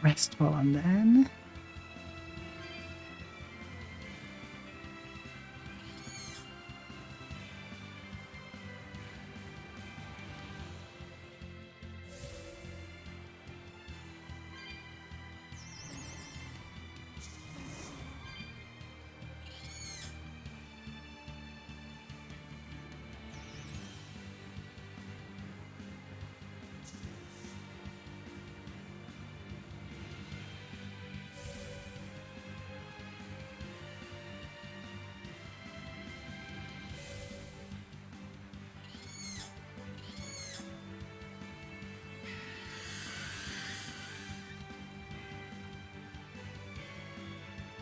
restful on that.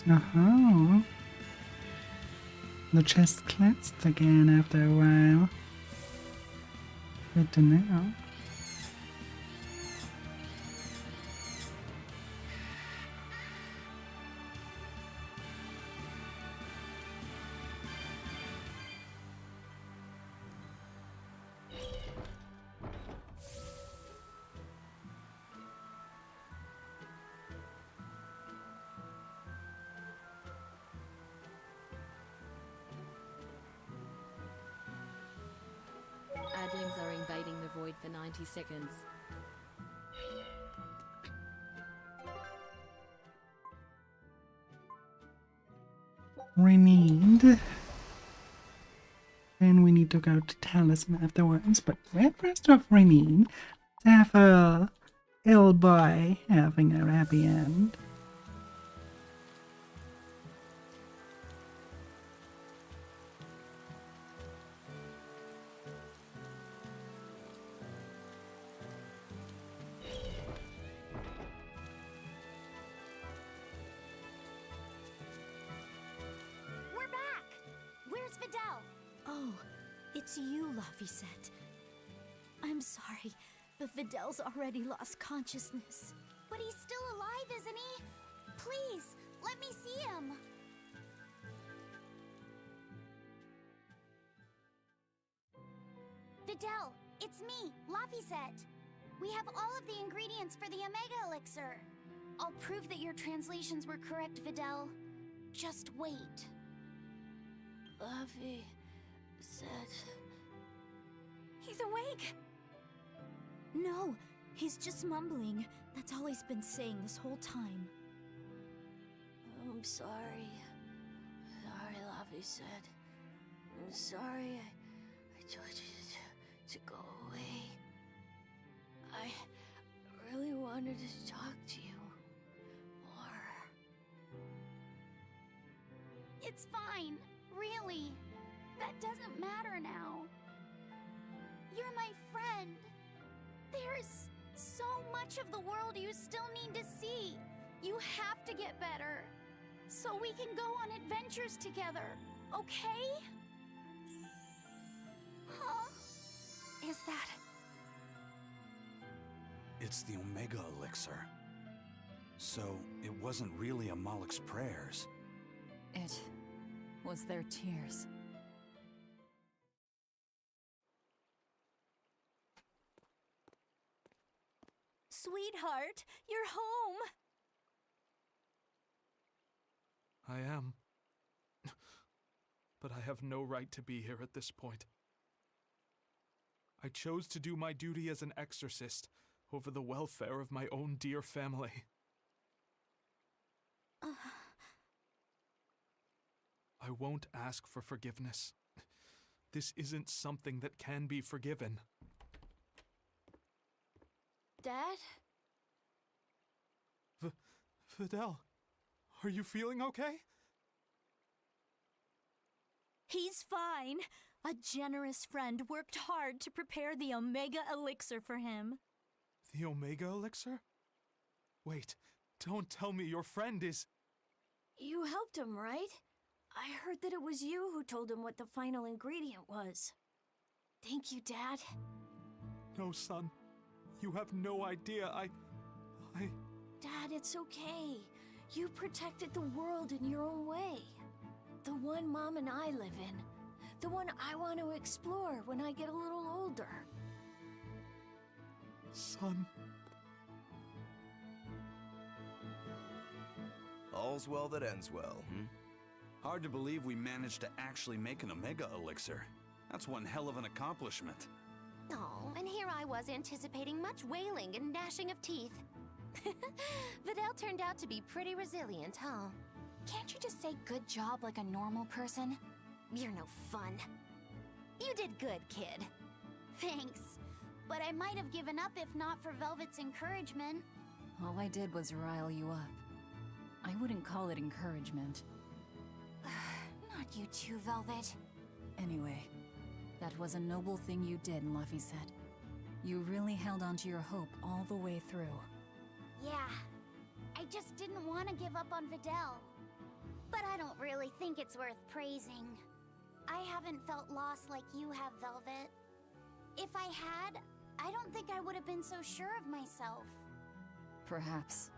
Uh-huh. The chest cleansed again after a while. Good to know. Adlings are invading the void for 90 seconds. Renewed. Then we need to go to Talisman afterwards, but first off, Renewed. Have a ill boy having a happy end. Oh, it's you, Laphicet. I'm sorry, but Videl's already lost consciousness. But he's still alive, isn't he? Please, let me see him. Videl, it's me, Laphicet. We have all of the ingredients for the Omega Elixir. I'll prove that your translations were correct, Videl. Just wait. Laphicet. He's awake! No, he's just mumbling. That's all he's been saying this whole time. I'm sorry. Sorry, I said. I'm sorry I told you to go away. I really wanted to talk to you more. It's fine, really. That doesn't matter now. You're my friend. There's so much of the world you still need to see. You have to get better, so we can go on adventures together, okay? Huh? Is that... It's the Omega Elixir. So, it wasn't really Amalek's prayers. It was their tears. Sweetheart, you're home! I am. But I have no right to be here at this point. I chose to do my duty as an exorcist over the welfare of my own dear family. I won't ask for forgiveness. This isn't something that can be forgiven. Dad? Fidel, are you feeling okay? He's fine. A generous friend worked hard to prepare the Omega Elixir for him. The Omega Elixir? Wait, don't tell me your friend is... You helped him, right? I heard that it was you who told him what the final ingredient was. Thank you, Dad. No, son. You have no idea. I... Dad, it's okay. You protected the world in your own way. The one Mom and I live in. The one I want to explore when I get a little older. Son. All's well that ends well, Hard to believe we managed to actually make an Omega Elixir. That's one hell of an accomplishment. Oh, and here I was anticipating much wailing and gnashing of teeth. Videl turned out to be pretty resilient, huh? Can't you just say good job like a normal person? You're no fun. You did good, kid. Thanks. But I might have given up if not for Velvet's encouragement. All I did was rile you up. I wouldn't call it encouragement. Not you too, Velvet. Anyway, that was a noble thing you did, Laphicet. You really held on to your hope all the way through. Yeah, I just didn't want to give up on Videl. But I don't really think it's worth praising. I haven't felt lost like you have, Velvet. If I had, I don't think I would have been so sure of myself. Perhaps.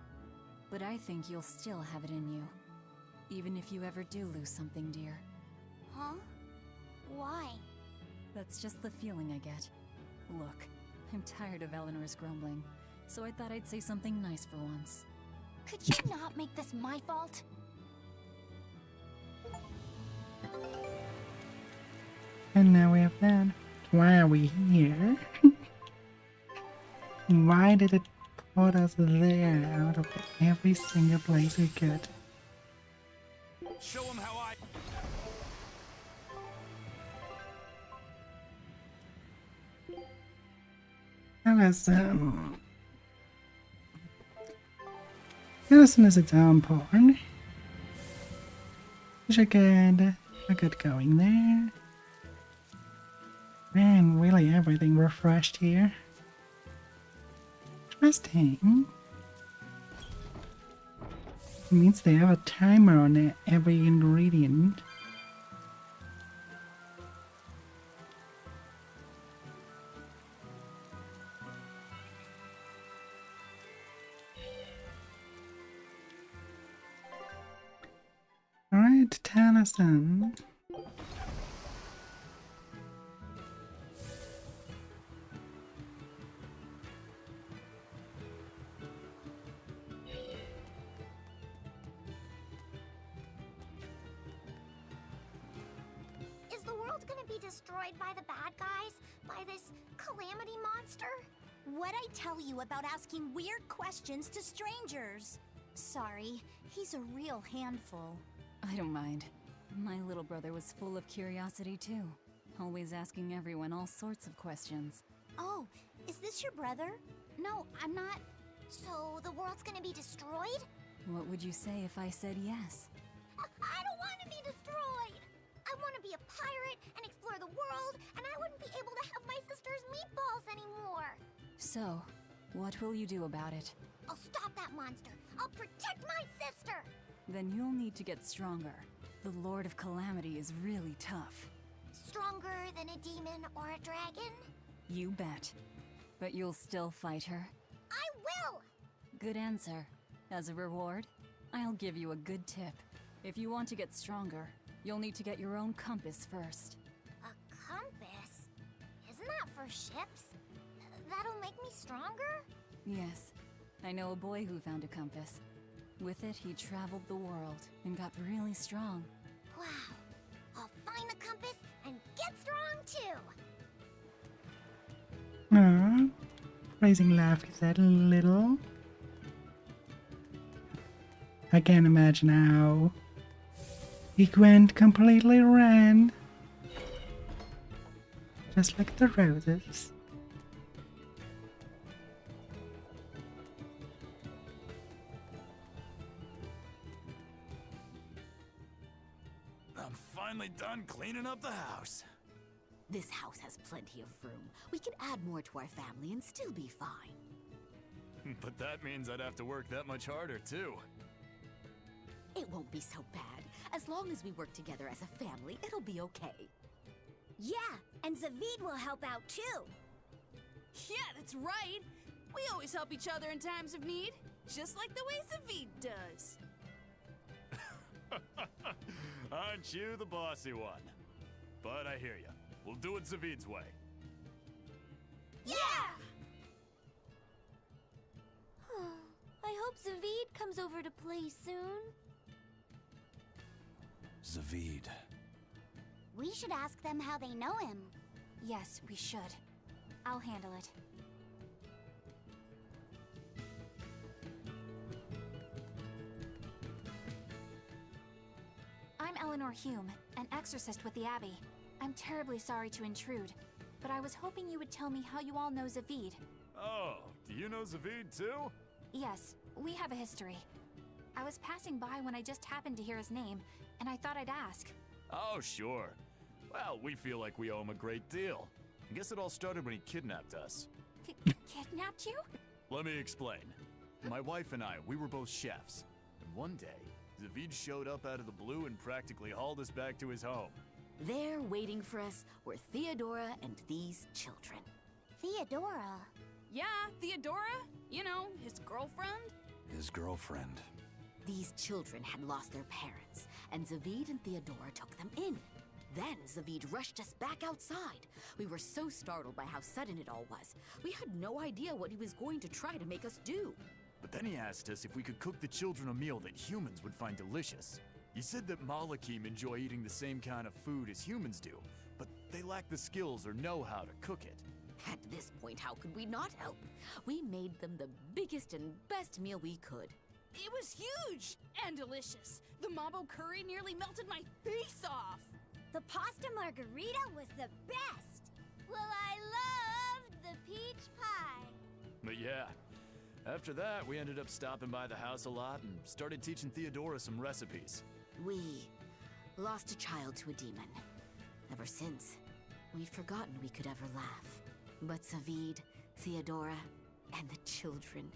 But I think you'll still have it in you. Even if you ever do lose something dear. Huh? Why? That's just the feeling I get. Look, I'm tired of Eleanor's grumbling, so I thought I'd say something nice for once. Could you not make this my fault? And now we have that. Why are we here? Why did it put us there out of every single place we could? Show him how I... Allison is its own porn. We get going there. Man, really everything refreshed here. Interesting. It means they have a timer on every ingredient. Alright, Taliesin. Is the world gonna be destroyed by the bad guys? By this calamity monster? What'd I tell you about asking weird questions to strangers? Sorry, he's a real handful. I don't mind. My little brother was full of curiosity too, always asking everyone all sorts of questions. Oh, is this your brother? No, I'm not. So the world's gonna be destroyed? What would you say if I said yes? I don't want to be destroyed! I want to be a pirate and explore the world, and I wouldn't be able to have my sister's meatballs anymore! So, what will you do about it? I'll stop that monster! I'll protect my sister! Then you'll need to get stronger. The Lord of Calamity is really tough. Stronger than a demon or a dragon? You bet. But you'll still fight her? I will! Good answer. As a reward, I'll give you a good tip. If you want to get stronger, you'll need to get your own compass first. A compass? Isn't that for ships? That'll make me stronger? Yes, I know a boy who found a compass. With it, he traveled the world and got really strong. Wow. I'll find the compass and get strong too! Aww. Raising laugh is that a little? I can't imagine how he went completely red. Just like the roses. I'm finally done cleaning up the house. This house has plenty of room. We can add more to our family and still be fine. But that means I'd have to work that much harder, too. It won't be so bad. As long as we work together as a family, it'll be okay. Yeah, and Zavid will help out too. Yeah, that's right. We always help each other in times of need, just like the way Zavid does. Aren't you the bossy one? But I hear ya. We'll do it Zavid's way. Yeah! I hope Zavid comes over to play soon. Zavid. We should ask them how they know him. Yes, we should. I'll handle it. I'm Eleanor Hume, an exorcist with the Abbey. I'm terribly sorry to intrude, but I was hoping you would tell me how you all know Zavid. Oh, do you know Zavid too? Yes, we have a history. I was passing by when I just happened to hear his name, and I thought I'd ask. Oh, sure. Well, we feel like we owe him a great deal. I guess it all started when he kidnapped us. Kidnapped you? Let me explain. My wife and I, we were both chefs. And one day, Zavid showed up out of the blue and practically hauled us back to his home. There, waiting for us, were Theodora and these children. Theodora? Yeah, Theodora. You know, his girlfriend. His girlfriend. These children had lost their parents, and Zavid and Theodora took them in. Then Zavid rushed us back outside. We were so startled by how sudden it all was. We had no idea what he was going to try to make us do. But then he asked us if we could cook the children a meal that humans would find delicious. He said that Malakim enjoy eating the same kind of food as humans do, but they lack the skills or know how to cook it. At this point, how could we not help? We made them the biggest and best meal we could. It was huge and delicious. The Mabo curry nearly melted my face off. The pasta margarita was the best. Well, I loved the peach pie. But yeah, after that, we ended up stopping by the house a lot and started teaching Theodora some recipes. We lost a child to a demon. Ever since, we've forgotten we could ever laugh. But Zavid, Theodora, and the children,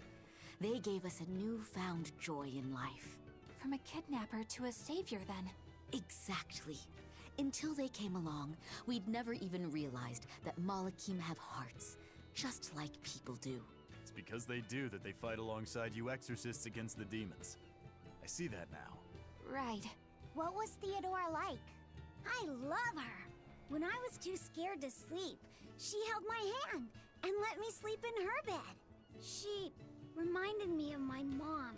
they gave us a newfound joy in life. From a kidnapper to a savior, then. Exactly. Until they came along, we'd never even realized that Malakim have hearts, just like people do. It's because they do that they fight alongside you exorcists against the demons. I see that now. Right. What was Theodora like? I love her. When I was too scared to sleep, she held my hand and let me sleep in her bed. She reminded me of my mom.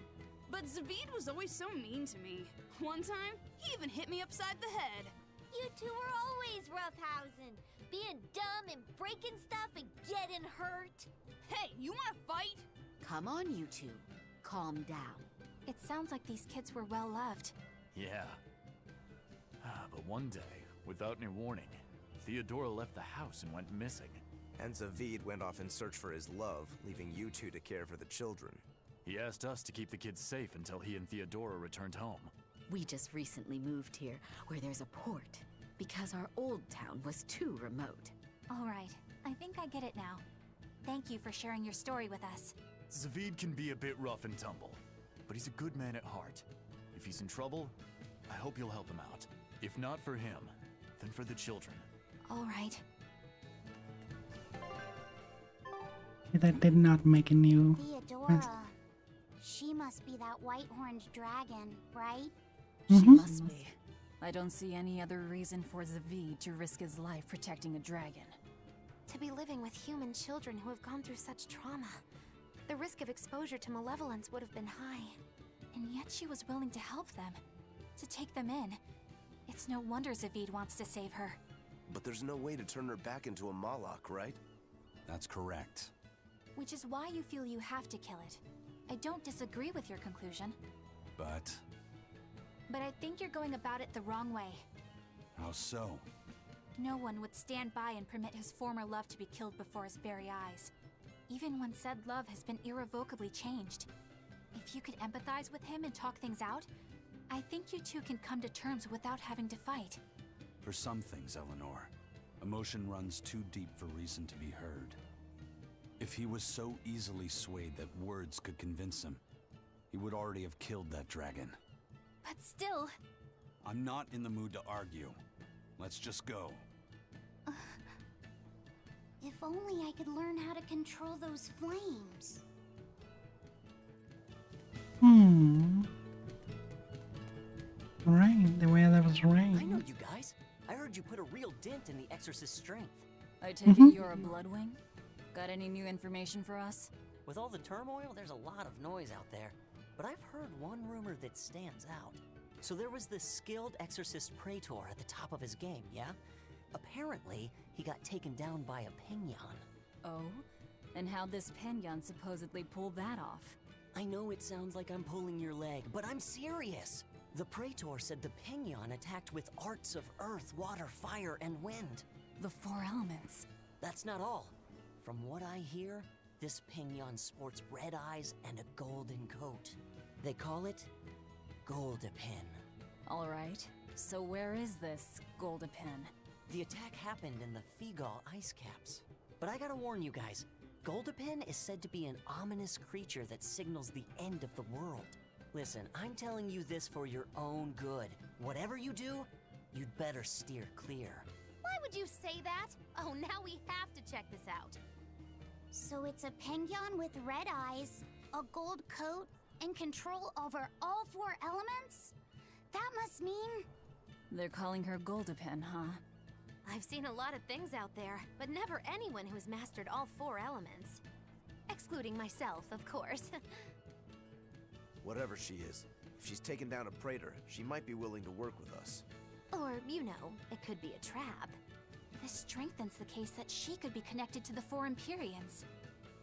But Zavid was always so mean to me. One time, he even hit me upside the head. You two were always roughhousing, being dumb and breaking stuff and getting hurt. Hey, you wanna fight? Come on, you two. Calm down. It sounds like these kids were well loved. Yeah. But one day, without any warning, Theodora left the house and went missing. And Zavid went off in search for his love, leaving you two to care for the children. He asked us to keep the kids safe until he and Theodora returned home. We just recently moved here, where there's a port, because our old town was too remote. All right, I think I get it now. Thank you for sharing your story with us. Zavid can be a bit rough and tumble, but he's a good man at heart. If he's in trouble, I hope you'll help him out. If not for him, then for the children. All right. That did not make a new... Theodora. She must be that white-horned dragon, right? She must be. I don't see any other reason for Zavid to risk his life protecting a dragon. To be living with human children who have gone through such trauma, the risk of exposure to malevolence would have been high. And yet she was willing to help them, to take them in. It's no wonder Zavid wants to save her. But there's no way to turn her back into a Malak, right? That's correct. Which is why you feel you have to kill it. I don't disagree with your conclusion. But I think you're going about it the wrong way. how so? No one would stand by and permit his former love to be killed before his very eyes. Even when said love has been irrevocably changed. If you could empathize with him and talk things out, I think you two can come to terms without having to fight. For some things, Eleanor, emotion runs too deep for reason to be heard. If he was so easily swayed that words could convince him, he would already have killed that dragon. But still... I'm not in the mood to argue. Let's just go. If only I could learn how to control those flames. Right, the way that was right. I know you guys. I heard you put a real dent in the Exorcist's strength. I take it you're a Bloodwing? Got any new information for us? With all the turmoil, there's a lot of noise out there. But I've heard one rumor that stands out. So there was this skilled Exorcist Praetor at the top of his game, yeah? Apparently, he got taken down by a Pignon. Oh? And how'd this Pignon supposedly pull that off? I know it sounds like I'm pulling your leg, but I'm serious! The Praetor said the Pignon attacked with arts of earth, water, fire, and wind. The four elements. That's not all. From what I hear, this Pignon sports red eyes and a golden coat. They call it Goldapin. Alright, so where is this Goldapin? The attack happened in the Figal ice caps. But I gotta warn you guys, Goldapin is said to be an ominous creature that signals the end of the world. Listen, I'm telling you this for your own good. Whatever you do, you'd better steer clear. Why would you say that? Oh, now we have to check this out. So it's a penguin with red eyes, a gold coat, and control over all four elements? That must mean... They're calling her Goldapin, huh? I've seen a lot of things out there, but never anyone who's mastered all four elements. Excluding myself, of course. Whatever she is, if she's taken down a Praetor, she might be willing to work with us. Or, you know, it could be a trap. This strengthens the case that she could be connected to the four Empyreans.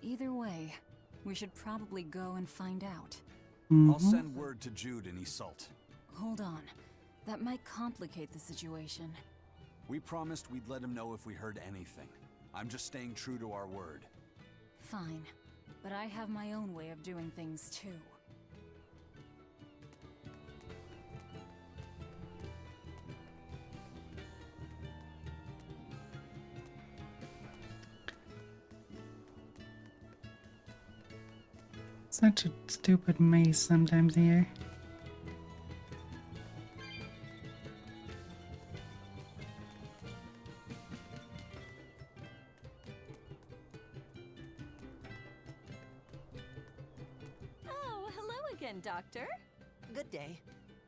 Either way, we should probably go and find out. I'll send word to Jude and Iseult. Hold on. That might complicate the situation. We promised we'd let him know if we heard anything. I'm just staying true to our word. Fine. But I have my own way of doing things, too. Such a stupid maze sometimes here. Oh, hello again, Doctor. Good day.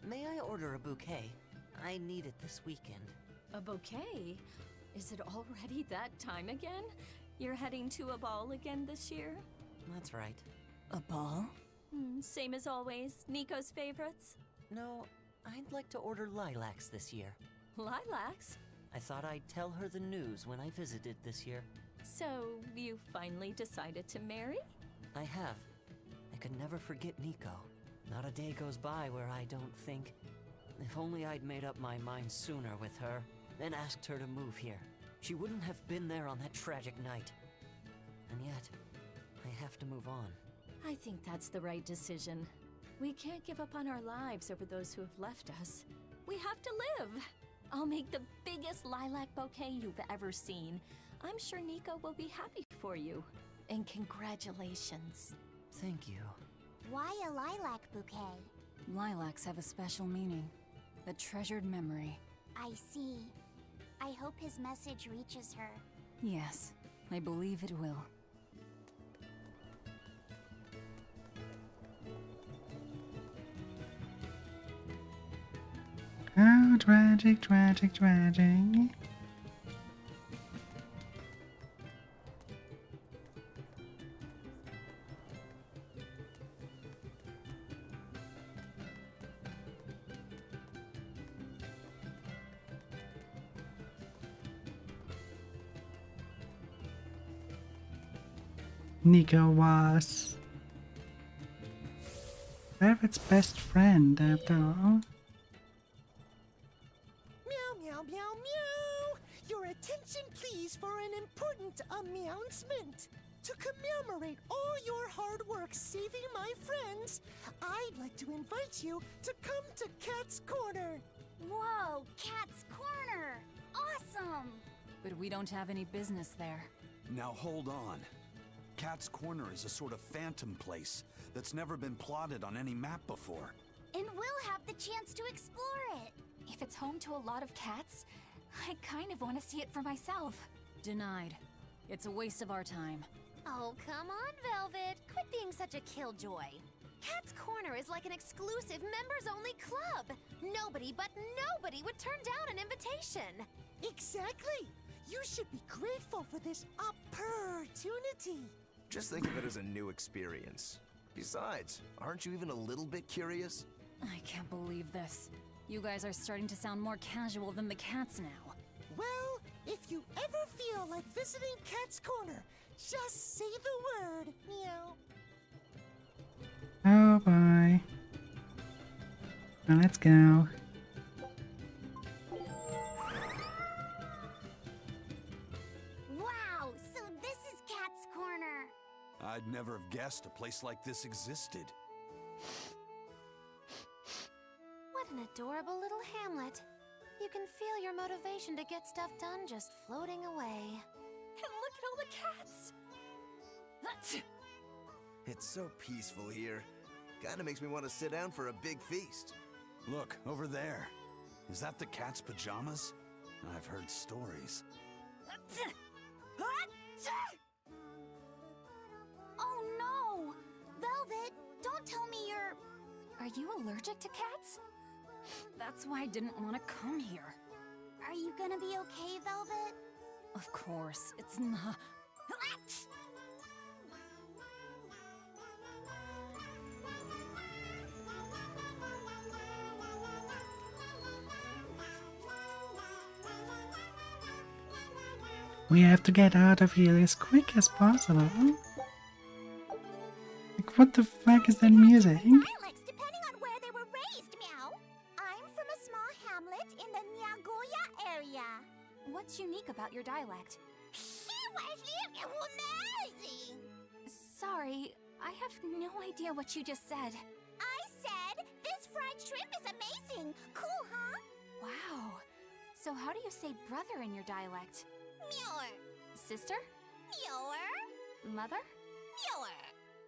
May I order a bouquet? I need it this weekend. A bouquet? Is it already that time again? You're heading to a ball again this year? That's right. A ball? Same as always, Nico's favorites? No, I'd like to order lilacs this year. Lilacs? I thought I'd tell her the news when I visited this year. So, you finally decided to marry? I have. I could never forget Nico. Not a day goes by where I don't think, If only I'd made up my mind sooner with her, then asked her to move here. She wouldn't have been there on that tragic night. And yet, I have to move on. I think that's the right decision. We can't give up on our lives over those who have left us. We have to live. I'll make the biggest lilac bouquet you've ever seen. I'm sure Nico will be happy for you. And congratulations. Thank you. Why a lilac bouquet? Lilacs have a special meaning. A treasured memory. I see. I hope his message reaches her. Yes, I believe it will. Oh, tragic, tragic, tragic. Nico was Rabbit's best friend, after all. Meow, meow, meow, meow! Your attention, please, for an important announcement. To commemorate all your hard work saving my friends, I'd like to invite you to come to Cat's Corner. Whoa, Cat's Corner! Awesome! But we don't have any business there. Now hold on. Cat's Corner is a sort of phantom place that's never been plotted on any map before. And we'll have the chance to explore it. If it's home to a lot of cats, I kind of want to see it for myself. Denied. It's a waste of our time. Oh, come on, Velvet. Quit being such a killjoy. Cat's Corner is like an exclusive members-only club. Nobody but nobody would turn down an invitation. Exactly! You should be grateful for this opportunity. Just think of it as a new experience. Besides, aren't you even a little bit curious? I can't believe this. You guys are starting to sound more casual than the cats now. Well, if you ever feel like visiting Cat's Corner, just say the word, meow. Oh boy. Now let's go. Wow, so this is Cat's Corner. I'd never have guessed a place like this existed. What an adorable little hamlet. You can feel your motivation to get stuff done just floating away. And look at all the cats! It's so peaceful here. Kinda makes me want to sit down for a big feast. Look, over there. Is that the cat's pajamas? I've heard stories. Oh no! Velvet, don't tell me you're... Are you allergic to cats? That's why I didn't want to come here. Are you gonna be okay, Velvet? Of course, it's not... We have to get out of here as quick as possible. Like, what the fuck is that music? Dialects depending on where they were raised, meow. I'm from a small hamlet in the Nagoya area. What's unique about your dialect? Amazing! Sorry, I have no idea what you just said. I said this fried shrimp is amazing. Cool, huh? Wow. So how do you say brother in your dialect? Muir. Sister? Muir. Mother? Muir.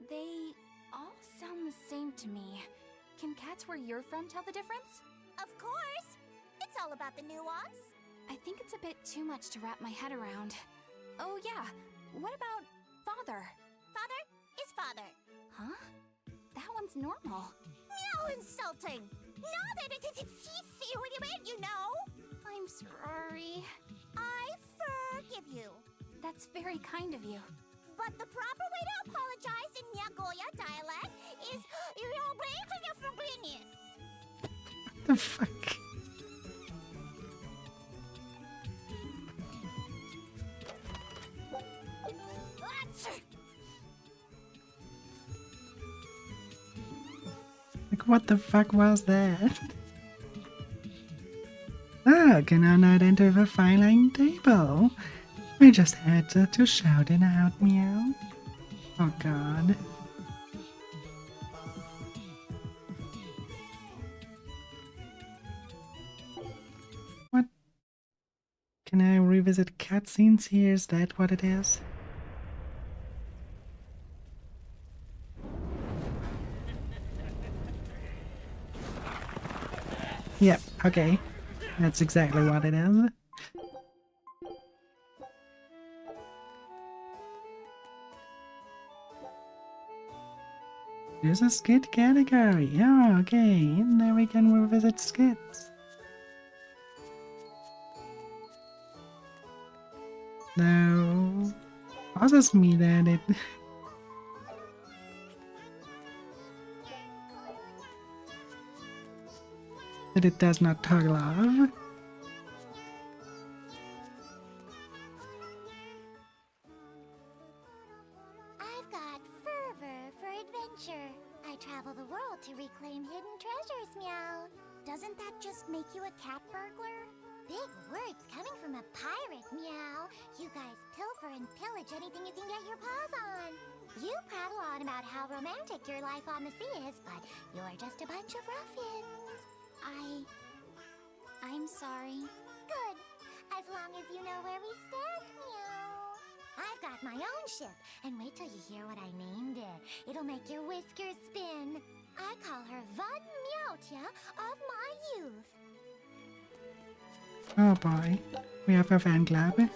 They all sound the same to me. Can cats where you're from tell the difference? Of course. It's all about the nuance. I think it's a bit too much to wrap my head around. Oh yeah, what about father? Father is father. Huh? That one's normal. Meow, insulting. No, you know. I'm sorry. I forgive you. That's very kind of you. But the proper way to apologize in Nagoya dialect is What the fuck? Like, what the fuck was that? cannot enter the filing table. I just had to shout it out, meow. Oh god. What? Can I revisit cutscenes here? Is that what it is? Yep, okay. That's exactly what it is. There's a skit category. Oh, okay. And there we can revisit skits. Now, bothers me that it does not toggle off. I've got fervor for adventure. I travel the world to reclaim hidden treasures, meow. Doesn't that just make you a cat burglar? Big words coming from a pirate, meow. You guys pilfer and pillage anything you can get your paws on. You prattle on about how romantic your life on the sea is, but you're just a bunch of ruffians. I'm sorry. Good. As long as you know where we stand, meow. I've got my own ship, and wait till you hear what I named it. It'll make your whiskers spin. I call her Von Meowtia of my youth. Oh boy. We have a fan club. The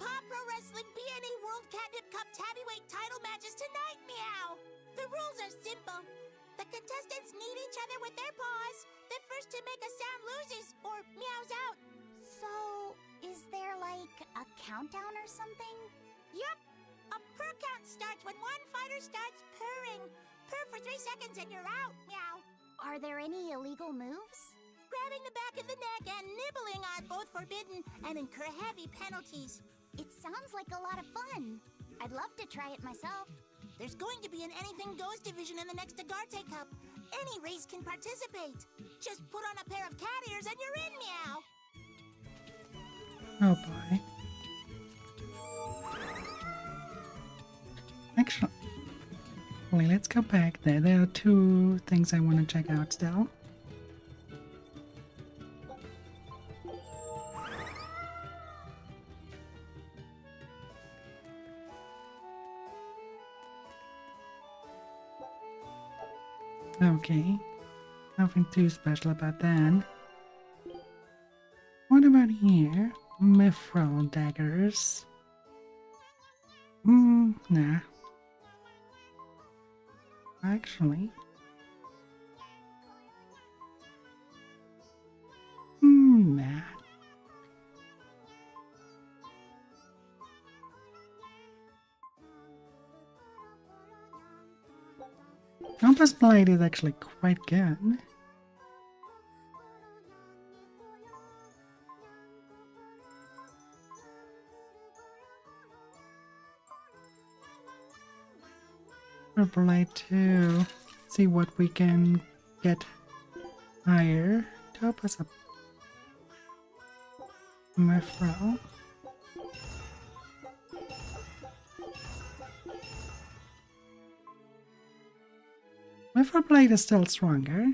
Paw Pro Wrestling PNA World Catnip Cup Heavyweight title matches tonight, meow! The rules are simple. The contestants need each other with their paws. The first to make a sound loses or meows out. So, is there like a countdown or something? Yup. A purr count starts when one fighter starts purring. Purr for 3 seconds and you're out, meow. Are there any illegal moves? Grabbing the back of the neck and nibbling are both forbidden and incur heavy penalties. It sounds like a lot of fun. I'd love to try it myself. There's going to be an Anything Goes division in the next Agarte Cup. Any race can participate. Just put on a pair of cat ears and you're in, meow. Oh boy. Actually, let's go back there. There are 2 things I want to check out still. Okay, nothing too special about that. What about here? Mithril daggers. Nah. Actually. Nah. Compass Blade is actually quite good. Blade too. See what we can get higher to help us up. Mithril. Mithril Blade is still stronger.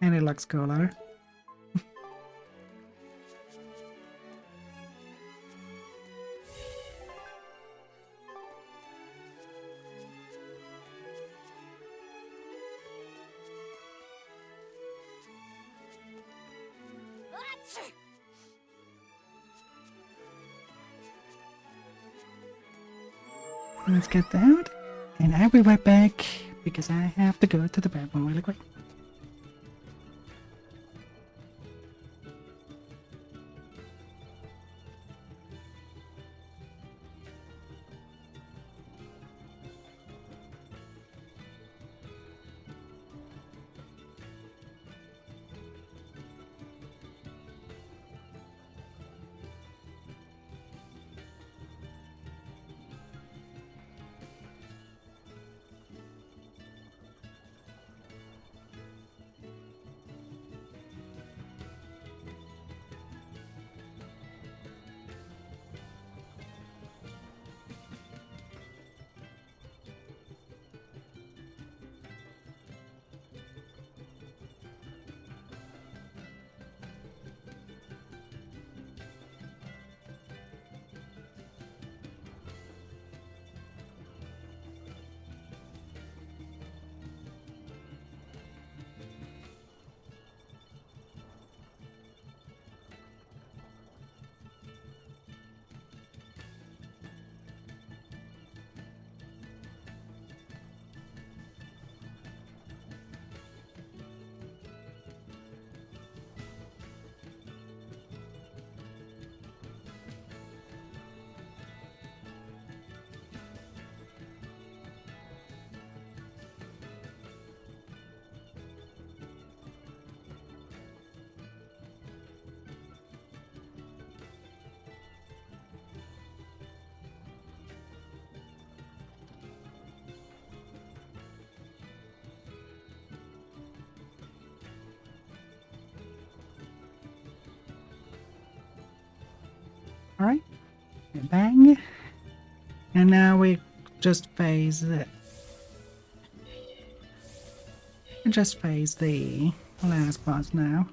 And it looks cooler. Let's get that. And I'll be right back because I have to go to the bathroom really quick. Alright. Bang. And now we just face it. Just face the last boss now.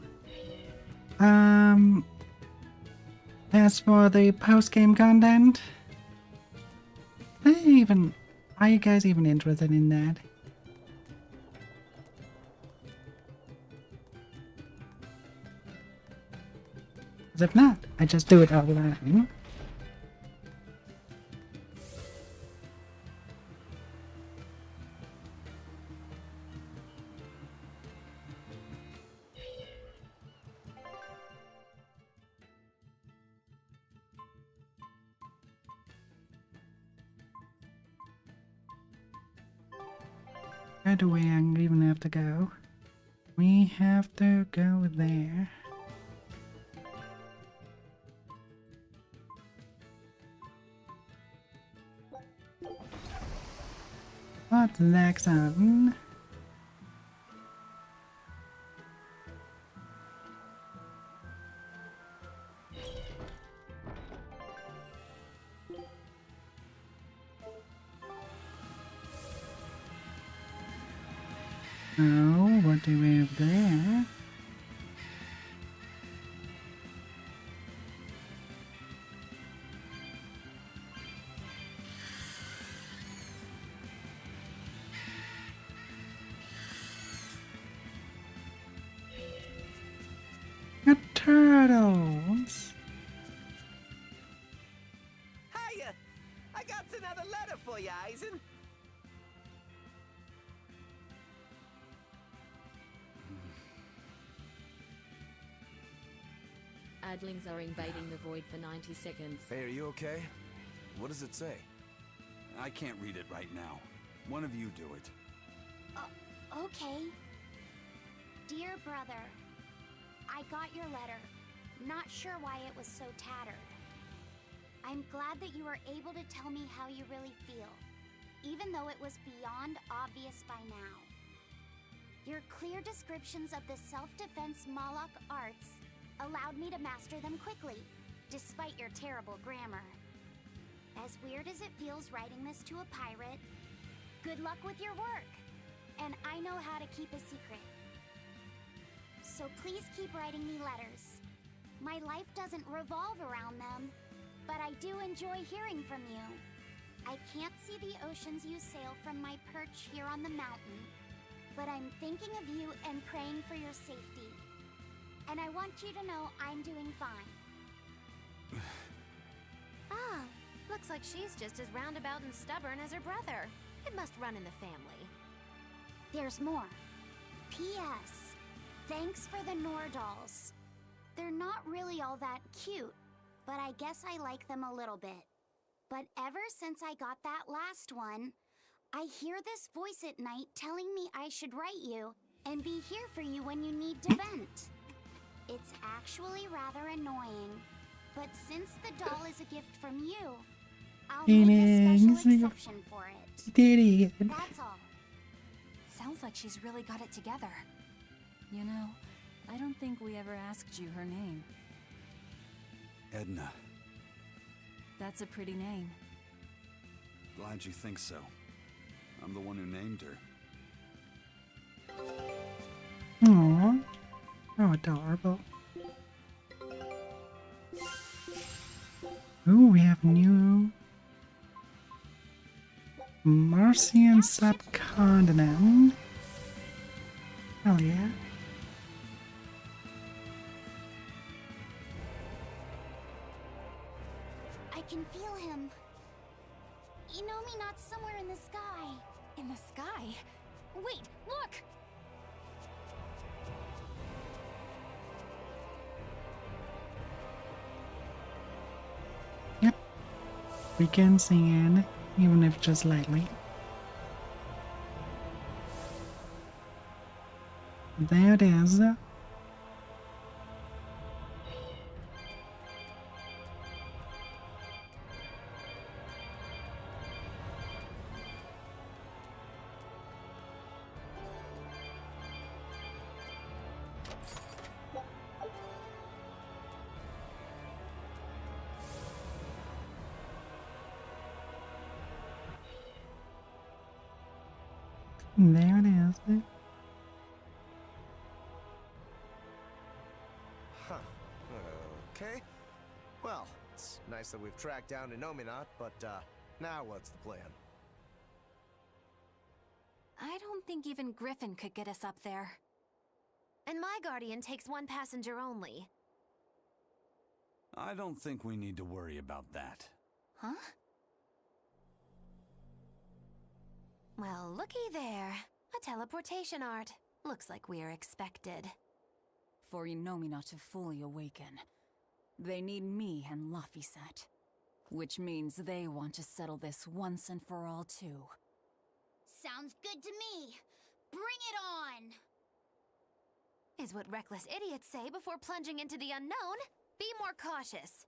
As for the post-game content, are you guys even interested in that? 'Cause if not, I just do it offline. Where do we even have to go? We have to go there. What's next on? Oh, what do we have there? A turtles! Hiya! I got another letter for you, Eisen. Adlings are invading the void for 90 seconds. Hey, are you okay? What does it say? I can't read it right now. One of you do it. Okay. Dear brother, I got your letter. Not sure why it was so tattered. I'm glad that you were able to tell me how you really feel, even though it was beyond obvious by now. Your clear descriptions of the self-defense Moloch arts allowed me to master them quickly, despite your terrible grammar. As weird as it feels writing this to a pirate, good luck with your work, and I know how to keep a secret. So please keep writing me letters. My life doesn't revolve around them, but I do enjoy hearing from you. I can't see the oceans you sail from my perch here on the mountain, but I'm thinking of you and praying for your safety. And I want you to know I'm doing fine. Ah, looks like she's just as roundabout and stubborn as her brother. It must run in the family. There's more. P.S. Thanks for the Nordals. They're not really all that cute, but I guess I like them a little bit. But ever since I got that last one, I hear this voice at night telling me I should write you and be here for you when you need to vent. It's actually rather annoying, but since the doll is a gift from you, I'll make a special exception for it. That's all. Sounds like she's really got it together. You know, I don't think we ever asked you her name. Edna. That's a pretty name. Glad you think so. I'm the one who named her. Aww. Oh, adorable. Ooh, we have new Martian subcontinent. Hell yeah. I can feel him. Innominat's somewhere in the sky. In the sky? Wait, look! Yep. We can see it, even if just lightly. There it is. There it is. Huh. Okay. Well, it's nice that we've tracked down Innominat, but, now what's the plan? I don't think even Griffin could get us up there. And my guardian takes one passenger only. I don't think we need to worry about that. Huh? Well, looky there. A teleportation art. Looks like we're expected. For Innominat to fully awaken, they need me and Laphicet. Which means they want to settle this once and for all, too. Sounds good to me. Bring it on! Is what reckless idiots say before plunging into the unknown. Be more cautious.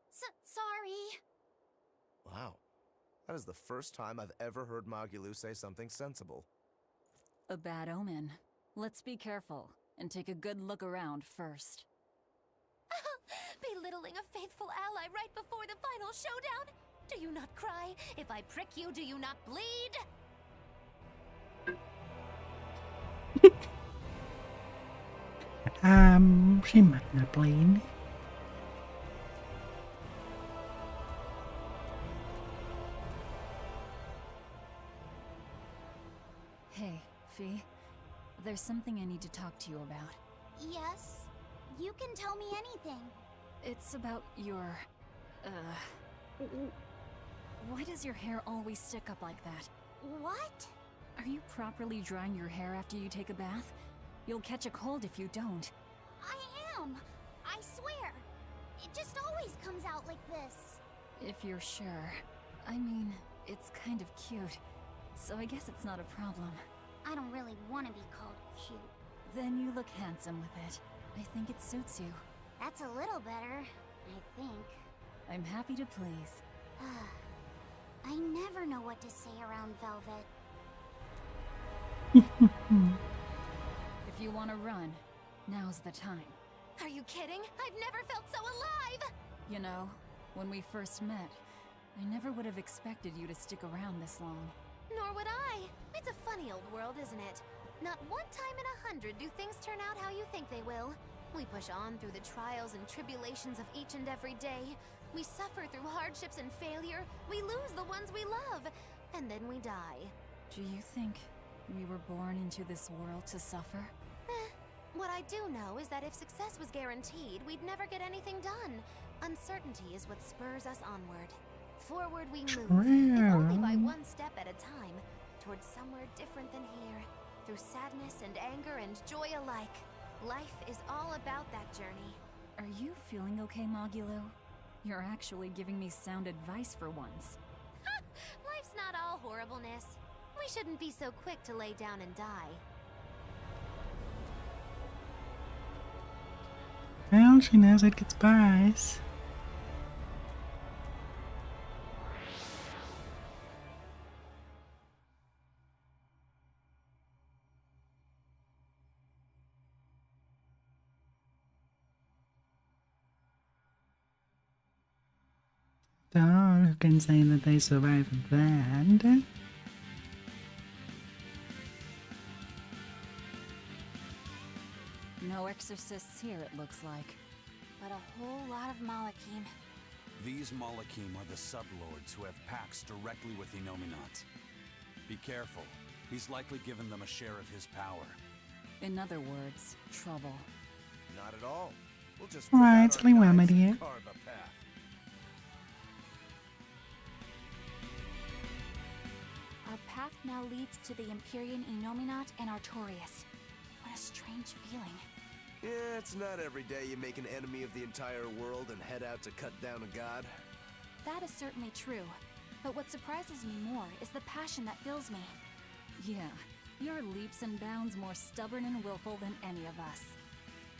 Sorry. Wow. That is the first time I've ever heard Magilu say something sensible. A bad omen. Let's be careful, and take a good look around first. Belittling a faithful ally right before the final showdown? Do you not cry? If I prick you, do you not bleed? She might not bleed. Hey, Fee. There's something I need to talk to you about. Yes? You can tell me anything. It's about your... Why does your hair always stick up like that? What? Are you properly drying your hair after you take a bath? You'll catch a cold if you don't. I am! I swear! It just always comes out like this. If you're sure. I mean, it's kind of cute, so I guess it's not a problem. I don't really want to be called cute. Then you look handsome with it. I think it suits you. That's a little better, I think. I'm happy to please. I never know what to say around Velvet. If you want to run, now's the time. Are you kidding? I've never felt so alive! You know, when we first met, I never would have expected you to stick around this long. Nor would I. It's a funny old world, isn't it? Not one time in 100 do things turn out how you think they will. We push on through the trials and tribulations of each and every day. We suffer through hardships and failure. We lose the ones we love. And then we die. Do you think we were born into this world to suffer? What I do know is that if success was guaranteed, we'd never get anything done. Uncertainty is what spurs us onward. Forward we move, if only by one step at a time, towards somewhere different than here. Through sadness and anger and joy alike. Life is all about that journey. Are you feeling okay, Magilu? You're actually giving me sound advice for once. Life's not all horribleness. We shouldn't be so quick to lay down and die. Well, she knows it gets spice. So, who can say that they survived that? No exorcists here, it looks like. But a whole lot of Malakim. These Malakim are the sublords who have pacts directly with Innominat. Be careful. He's likely given them a share of his power. In other words, trouble. Not at all. We'll just Rightly remedy it. carve a path. Our path now leads to the Empyrean Innominat and Artorias. What a strange feeling. Yeah, it's not every day you make an enemy of the entire world and head out to cut down a god. That is certainly true. But what surprises me more is the passion that fills me. Yeah, you're leaps and bounds more stubborn and willful than any of us.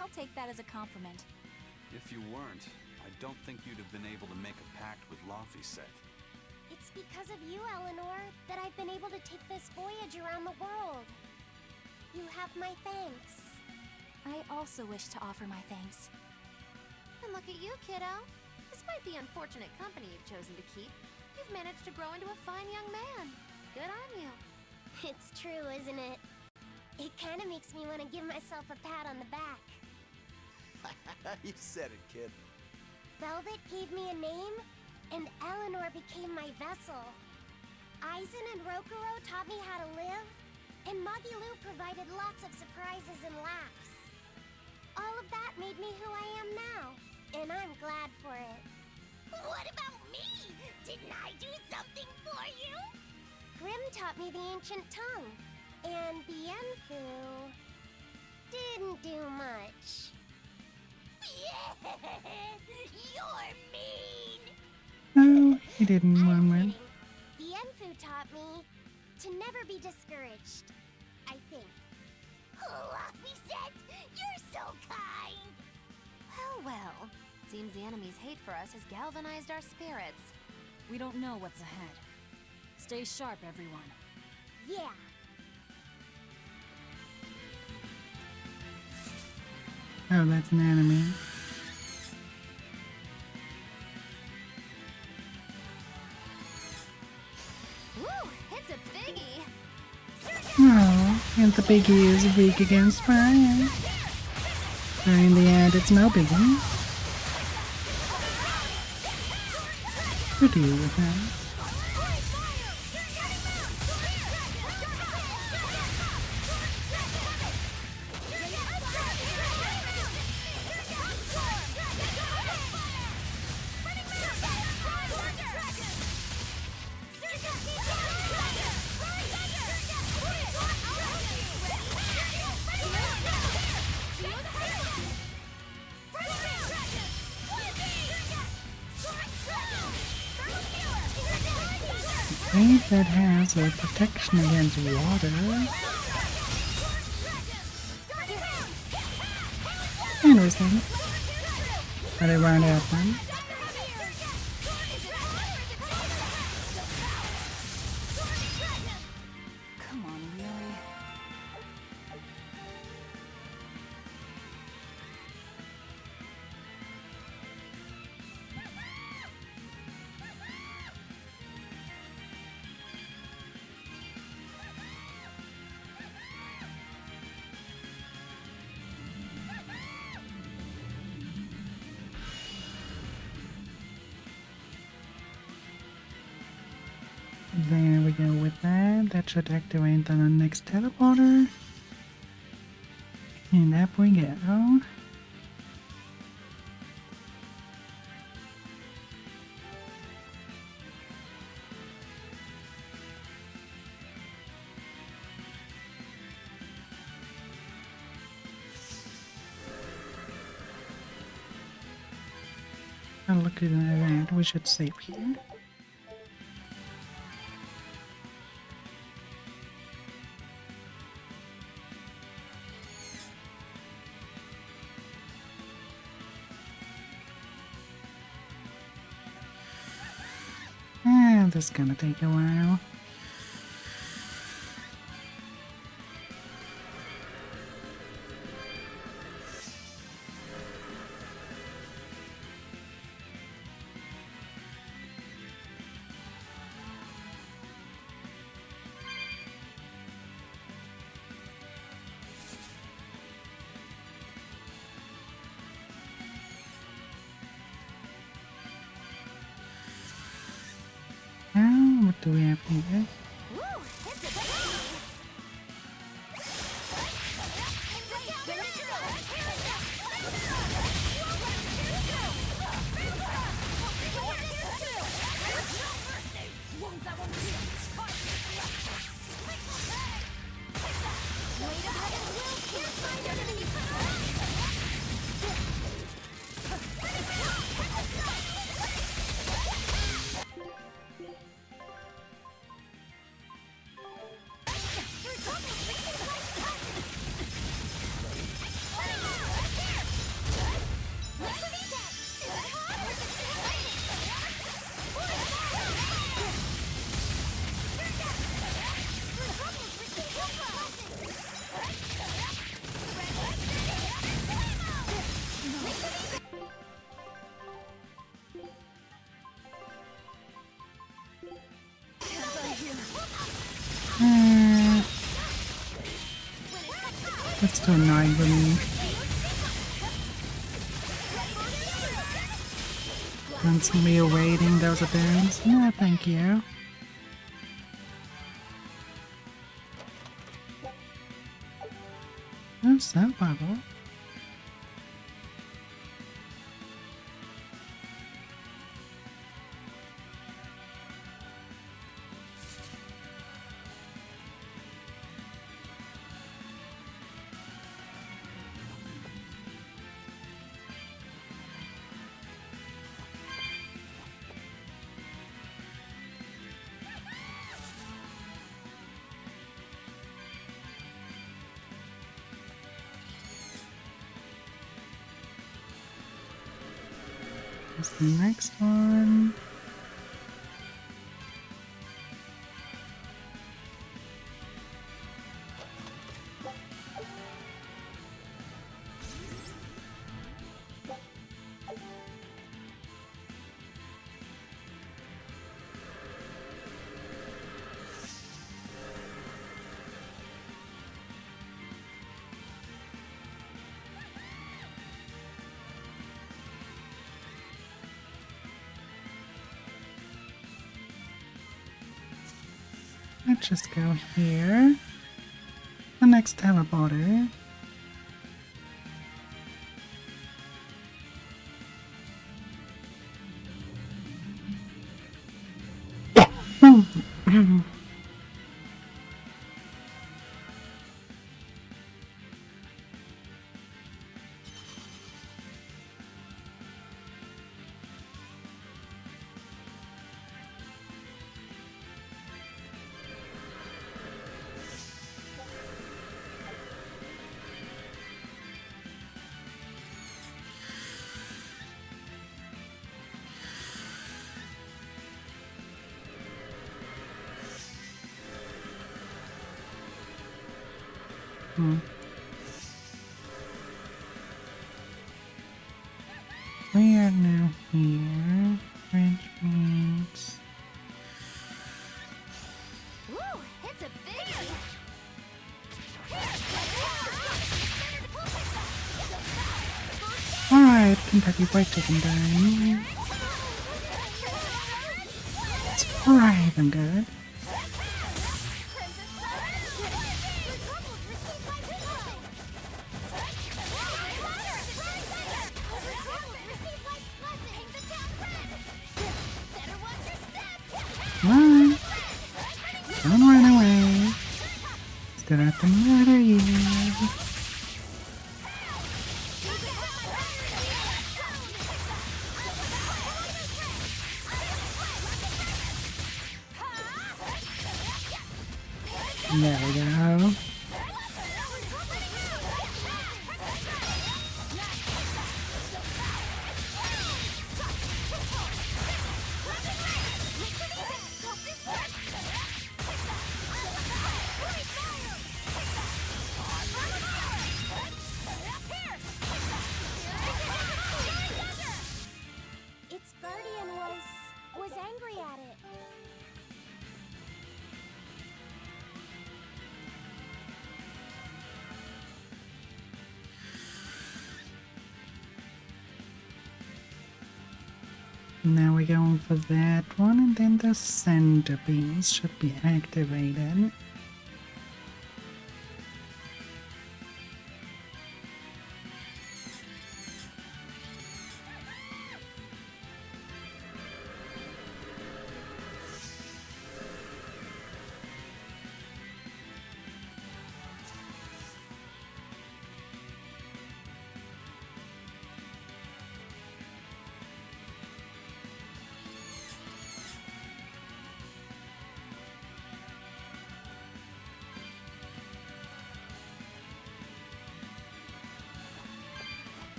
I'll take that as a compliment. If you weren't, I don't think you'd have been able to make a pact with Laphicet. It's because of you, Eleanor, that I've been able to take this voyage around the world. You have my thanks. I also wish to offer my thanks. And look at you, kiddo. Despite the unfortunate company you've chosen to keep, you've managed to grow into a fine young man. Good on you. It's true, isn't it? It kinda makes me want to give myself a pat on the back. You said it, kid. Velvet gave me a name, and Eleanor became my vessel. Aizen and Rokuro taught me how to live, and Magilu provided lots of surprises and laughs. All of that made me who I am now, and I'm glad for it. What about me? Didn't I do something for you? Grimm taught me the ancient tongue, and Bienfu didn't do much. You're mean! No, he didn't, Wormwood. Bienfu taught me to never be discouraged, I think. Oh, Laphicet, you're so kind! Well. Seems the enemy's hate for us has galvanized our spirits. We don't know what's ahead. Stay sharp, everyone. Yeah. Oh, that's an enemy. Woo! It's a biggie! Oh, and the biggie is weak against fire. So in the end, it's no biggie. To deal with him. Blade that has a protection against water. Interesting. But it won't happen. Come on, really? There we go with that. That should activate the next teleporter. And up we go. And look at that, we should save here. This is gonna take a while. What do we have here? That's too annoying for me. Constantly awaiting those attempts. No, thank you. What's that bubble? What's the next one? Let's just go here. The next teleporter. We are now here, which means... Woo, it's a biggie! Alright, Kentucky Fried Chicken time. It's fried and good. Run! Don't run away. Still have to murder you. There we go. Its guardian was angry at it. Now we're going for that one, and then the centerpiece should be activated.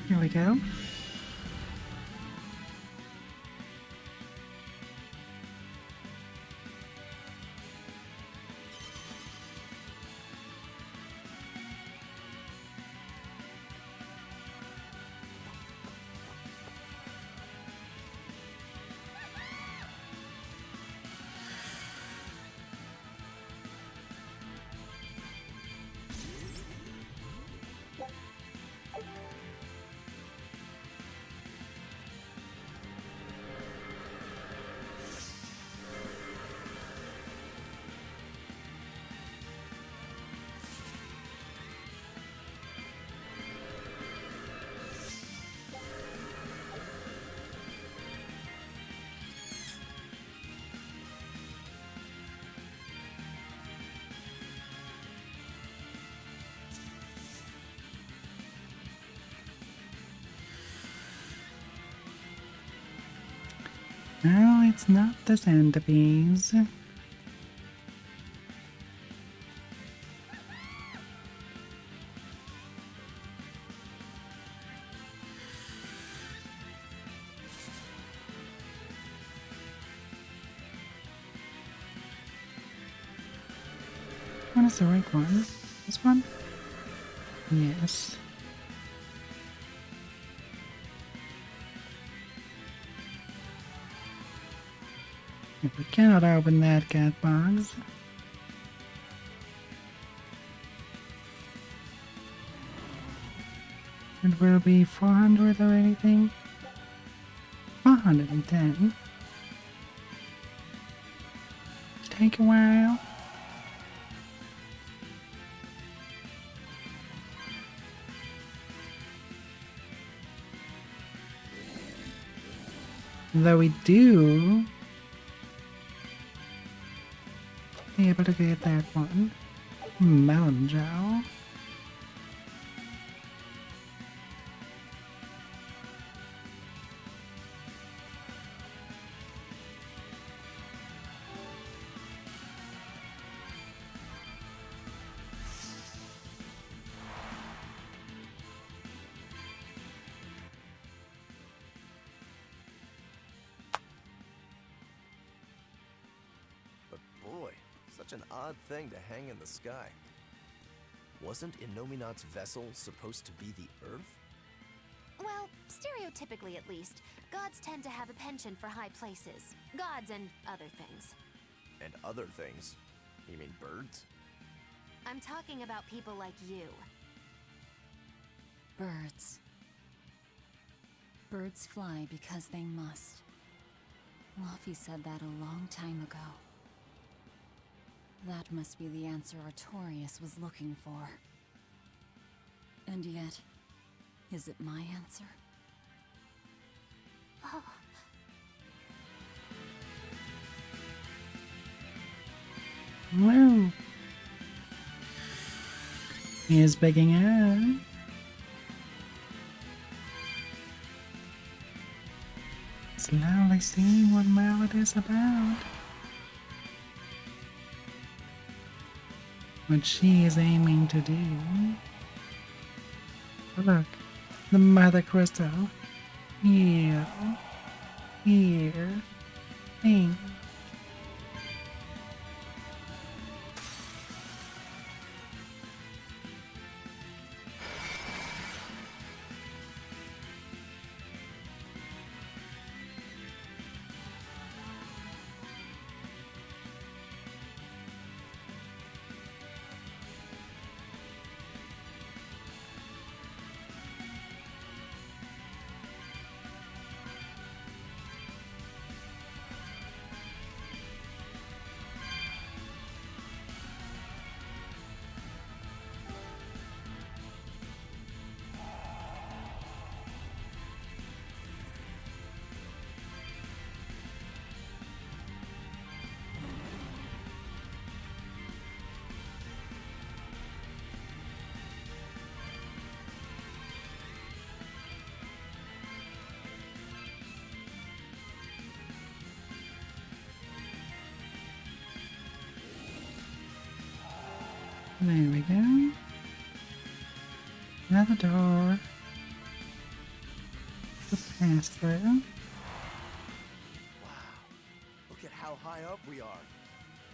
Here we go. No, it's not the centipedes. What is the right one? This one? Yes. If we cannot open that cat box, it will be 400 or anything. 410. Take a while. Though we do be able to get that one. Melon Jowl. Such an odd thing to hang in the sky. Wasn't Innominat's vessel supposed to be the Earth? Well, stereotypically at least, gods tend to have a penchant for high places. Gods and other things. And other things? You mean birds? I'm talking about people like you. Birds. Birds fly because they must. Luffy said that a long time ago. That must be the answer Artorias was looking for. And yet, is it my answer? Oh. Woo! He is begging out. Slowly seeing what Mallet is about. What she is aiming to do. Oh, look, the Mother Crystal. Here. Here. Pink. There we go. Another door to pass through. Wow. Look at how high up we are.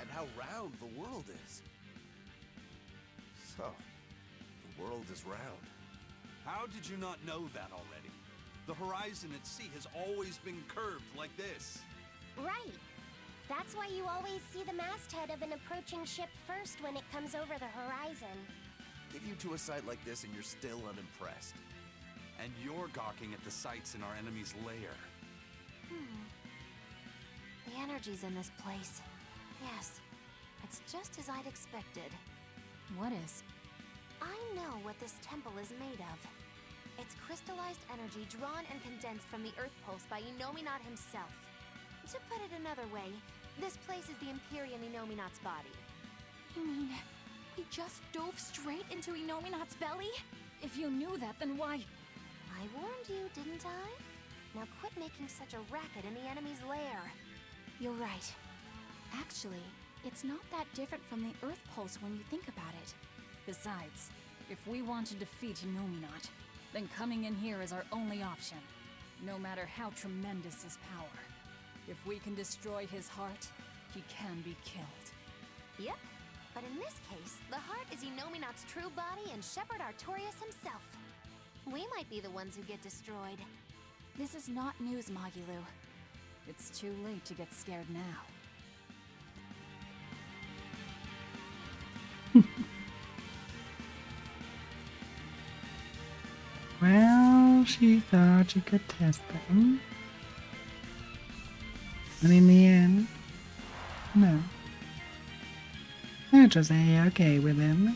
And how round the world is. So, the world is round. How did you not know that already? The horizon at sea has always been curved like this. Right. That's why you always see the masthead of an approaching ship first when it comes over the horizon. Give you to a sight like this and you're still unimpressed. And you're gawking at the sights in our enemy's lair. The energy's in this place. Yes, it's just as I'd expected. What is? I know what this temple is made of. It's crystallized energy drawn and condensed from the Earth Pulse by Innominat himself. To put it another way, this place is the Empyrean Innominat's body. You mean, we just dove straight into Innominat's belly? If you knew that, then why? I warned you, didn't I? Now quit making such a racket in the enemy's lair. You're right. Actually, it's not that different from the Earth Pulse when you think about it. Besides, if we want to defeat Innominat, then coming in here is our only option. No matter how tremendous his power. If we can destroy his heart, he can be killed. Yep. But in this case, the heart is Innominat's true body and Shepherd Artorias himself. We might be the ones who get destroyed. This is not news, Magilu. It's too late to get scared now. Well, she thought she could test them. And in the end, no. They're just A-okay with him.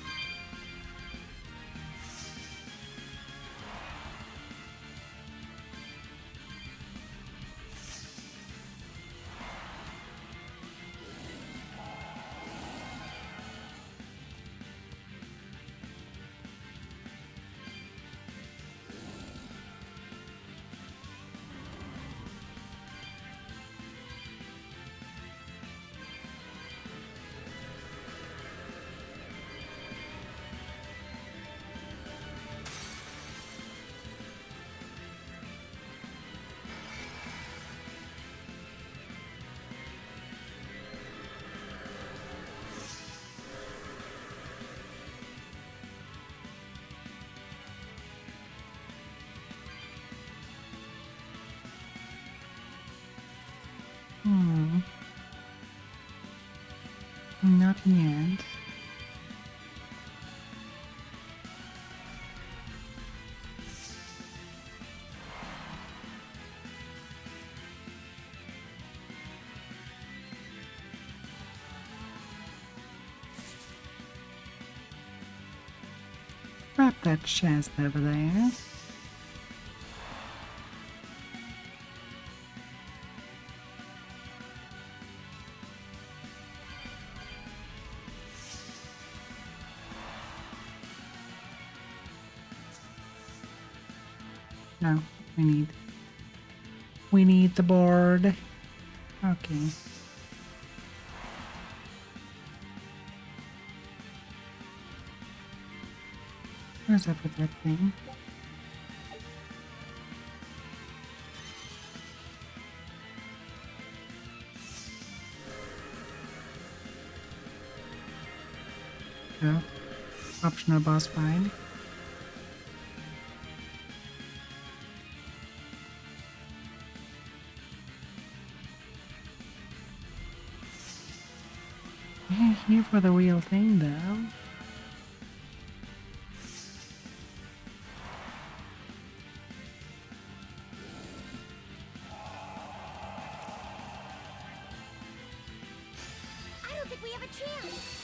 Not yet. Grab that chest over there. No, we need the board. Okay. What's up with that thing? Oh, optional boss fight. Yeah, here for the real thing though. I don't think we have a chance.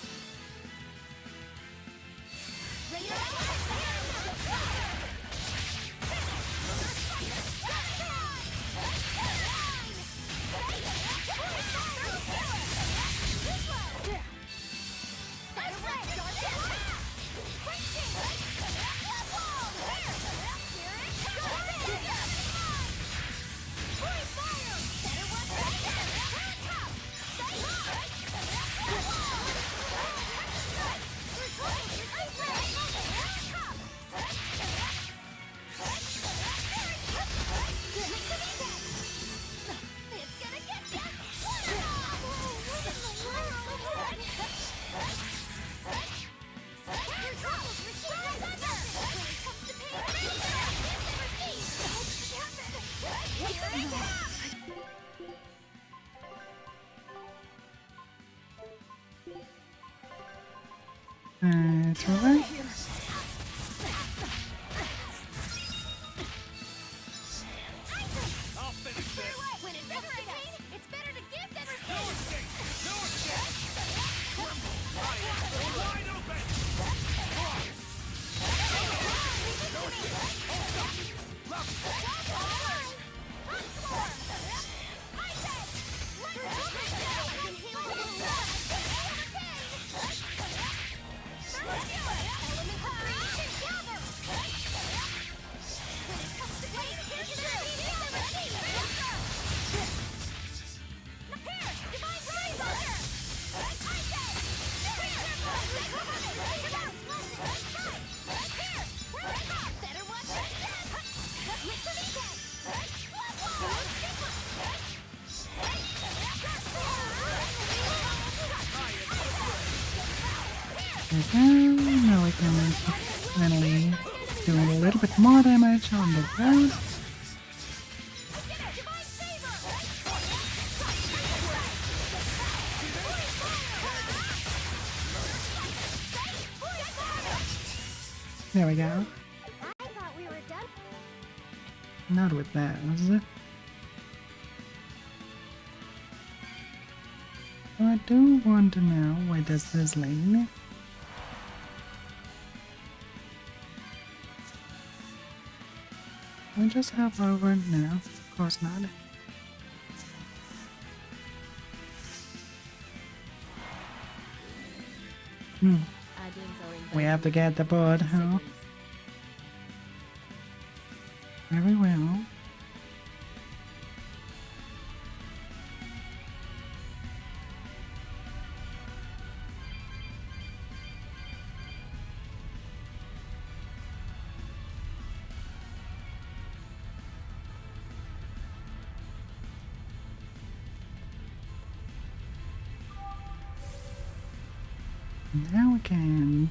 It's alright. Element Now we can finally do a little bit more damage on the road. There we go. I thought we were done. Not with that, was it? I do want to know where does this lead. I just hop over it now. Of course not. We have to get the board, huh? Very well. Now we can.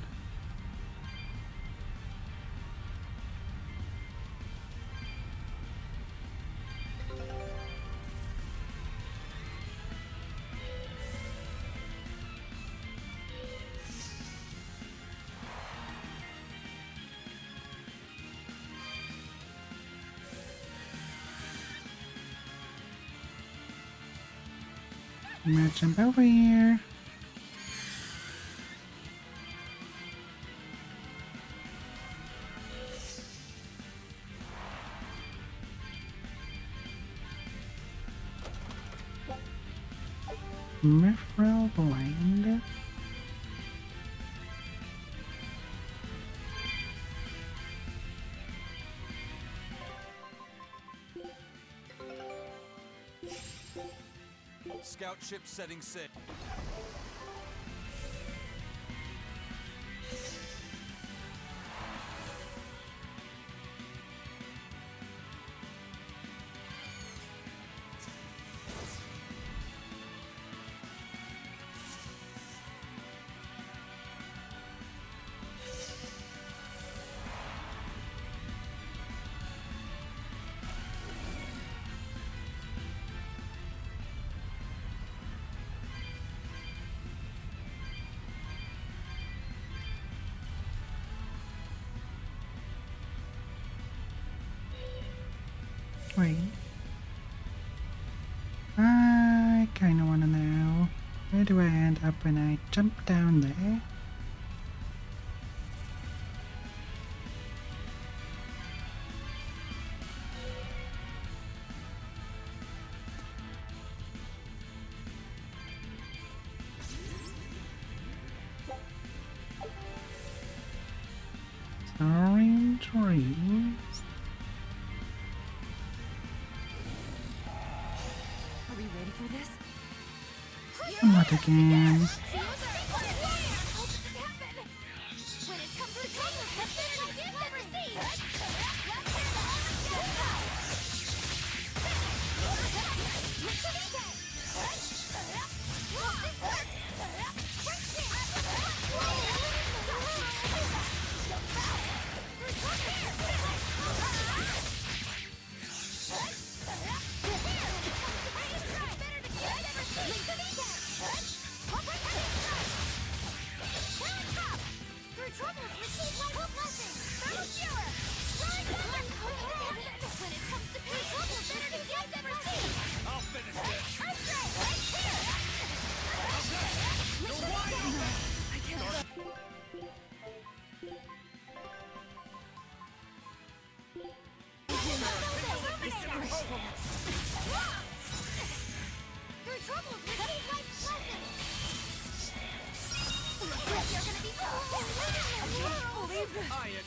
I'm gonna jump over here. Mithril Blade. Scout ship setting sail. Wait. I kinda wanna know, where do I end up when I jump down there? Soaring trees. Are we ready for this? Not again.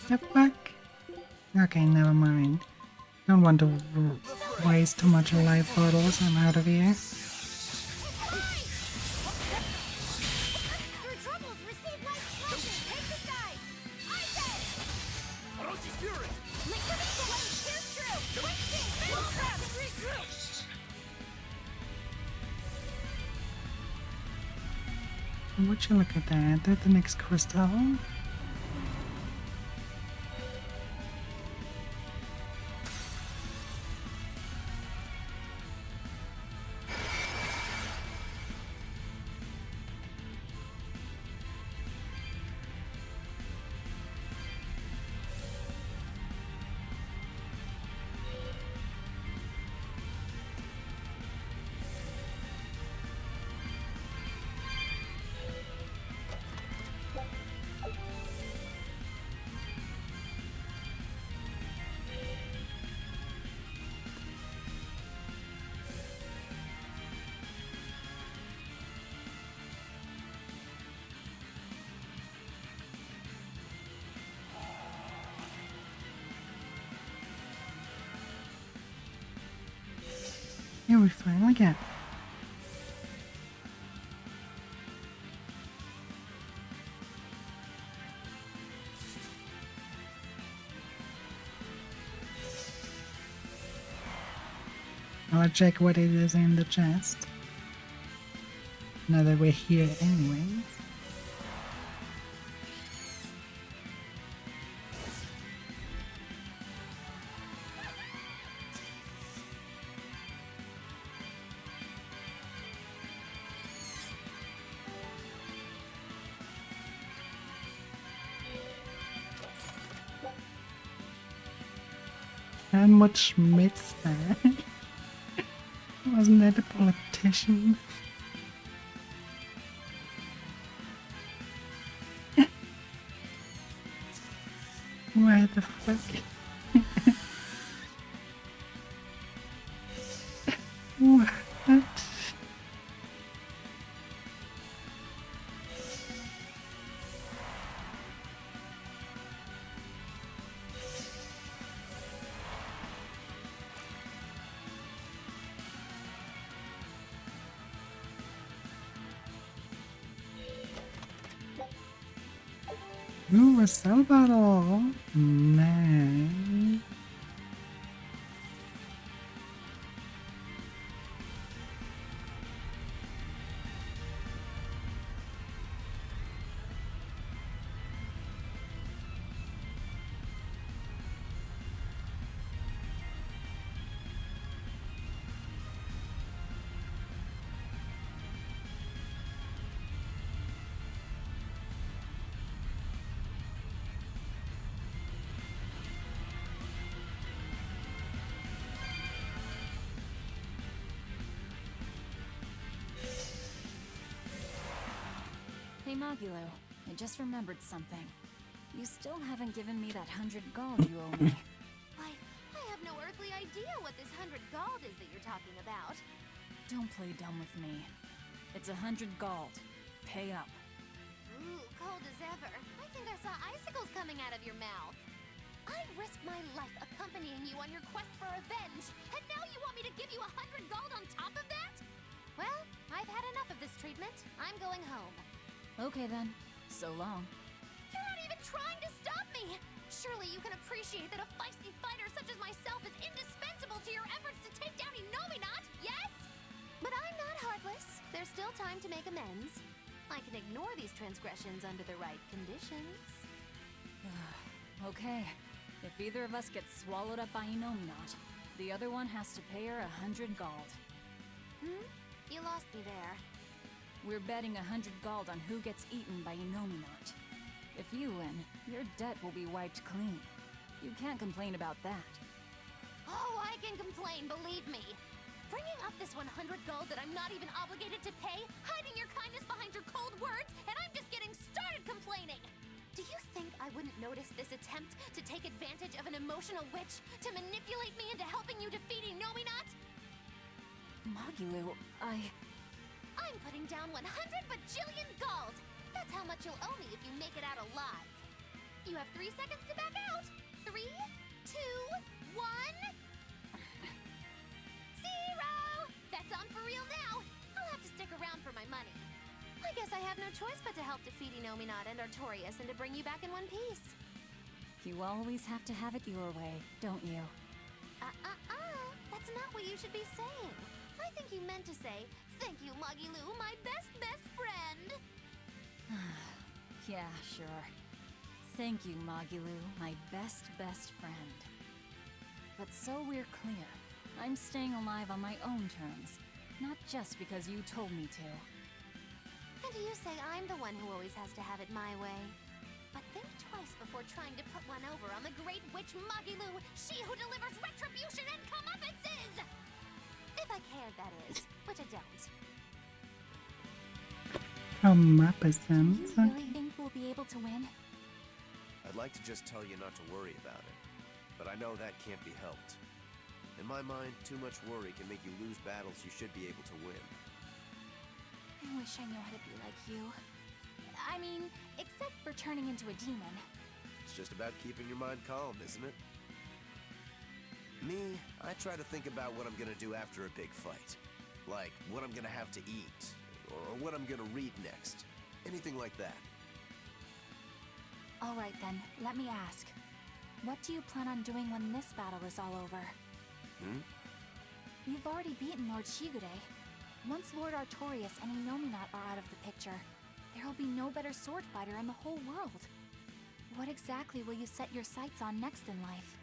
The fuck? Okay, never mind. Don't want to waste too much life bottles. I'm out of here. Would you look at that? That's the next crystal. Yeah, we finally get. I'll check what it is in the chest. Now that we're here anyways. How much myths there? Wasn't that a politician? Where the fuck? What? Ooh, a cell battle! Nice. Hey Magilo, I just remembered something. You still haven't given me that 100 gold you owe me. I have no earthly idea what this 100 gold is that you're talking about. Don't play dumb with me. It's 100 gold. Pay up. Ooh, cold as ever. I think I saw icicles coming out of your mouth. I'd risk my life accompanying you on your quest for revenge, and now you want me to give you 100 gold on top of that? Well, I've had enough of this treatment. I'm going home. Okay then. So long. You're not even trying to stop me! Surely you can appreciate that a feisty fighter such as myself is indispensable to your efforts to take down Innominat, yes? But I'm not heartless. There's still time to make amends. I can ignore these transgressions under the right conditions. Okay. If either of us gets swallowed up by Innominat, the other one has to pay her 100 gold. You lost me there. We're betting 100 gold on who gets eaten by Innominat. If you win, your debt will be wiped clean. You can't complain about that. Oh, I can complain, believe me. Bringing up this 100 gold that I'm not even obligated to pay, hiding your kindness behind your cold words, and I'm just getting started complaining! Do you think I wouldn't notice this attempt to take advantage of an emotional witch to manipulate me into helping you defeat Innominat? Magilu, I'm putting down 100 bajillion gold! That's how much you'll owe me if you make it out alive. You have 3 seconds to back out. 3, 2, 1... 0! That's on for real now. I'll have to stick around for my money. I guess I have no choice but to help defeat Innominat and Artorias and to bring you back in one piece. you always have to have it your way, don't you? That's not what you should be saying. I think you meant to say, thank you, Magilu, my best friend. Yeah, sure. Thank you, Magilu, my best friend. But so we're clear, I'm staying alive on my own terms, not just because you told me to. And you say I'm the one who always has to have it my way. But think twice before trying to put one over on the great witch Magilu, she who delivers retribution and comeuppances! If I cared, that is, which I don't. Magikazam. Do you really think we'll be able to win? I'd like to just tell you not to worry about it, but I know that can't be helped. In my mind, too much worry can make you lose battles you should be able to win. I wish I knew how to be like you. I mean, except for turning into a demon. It's just about keeping your mind calm, isn't it? Me, I try to think about what I'm gonna do after a big fight. Like, what I'm gonna have to eat, or what I'm gonna read next. Anything like that. Alright then, let me ask. What do you plan on doing when this battle is all over? You've already beaten Lord Shigure. Once Lord Artorias and Innominat are out of the picture, there will be no better sword fighter in the whole world. What exactly will you set your sights on next in life?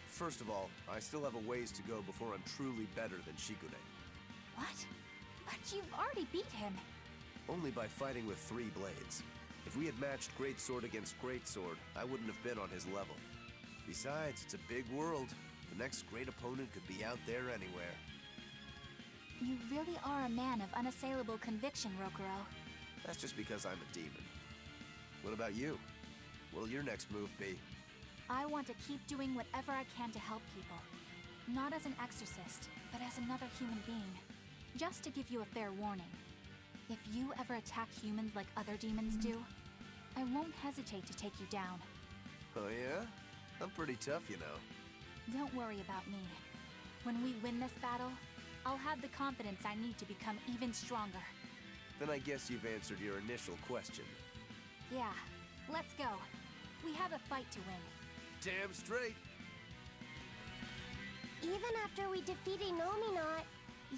First of all, I still have a ways to go before I'm truly better than Shigure. What? But you've already beat him. Only by fighting with 3 blades. If we had matched Greatsword against Greatsword, I wouldn't have been on his level. Besides, it's a big world. The next great opponent could be out there anywhere. You really are a man of unassailable conviction, Rokuro. That's just because I'm a demon. What about you? What'll your next move be? I want to keep doing whatever I can to help people. Not as an exorcist, but as another human being. Just to give you a fair warning. If you ever attack humans like other demons do, I won't hesitate to take you down. Oh yeah? I'm pretty tough, you know. Don't worry about me. When we win this battle, I'll have the confidence I need to become even stronger. Then I guess you've answered your initial question. Yeah, let's go. We have a fight to win. Damn straight. Even after we defeat Innominat,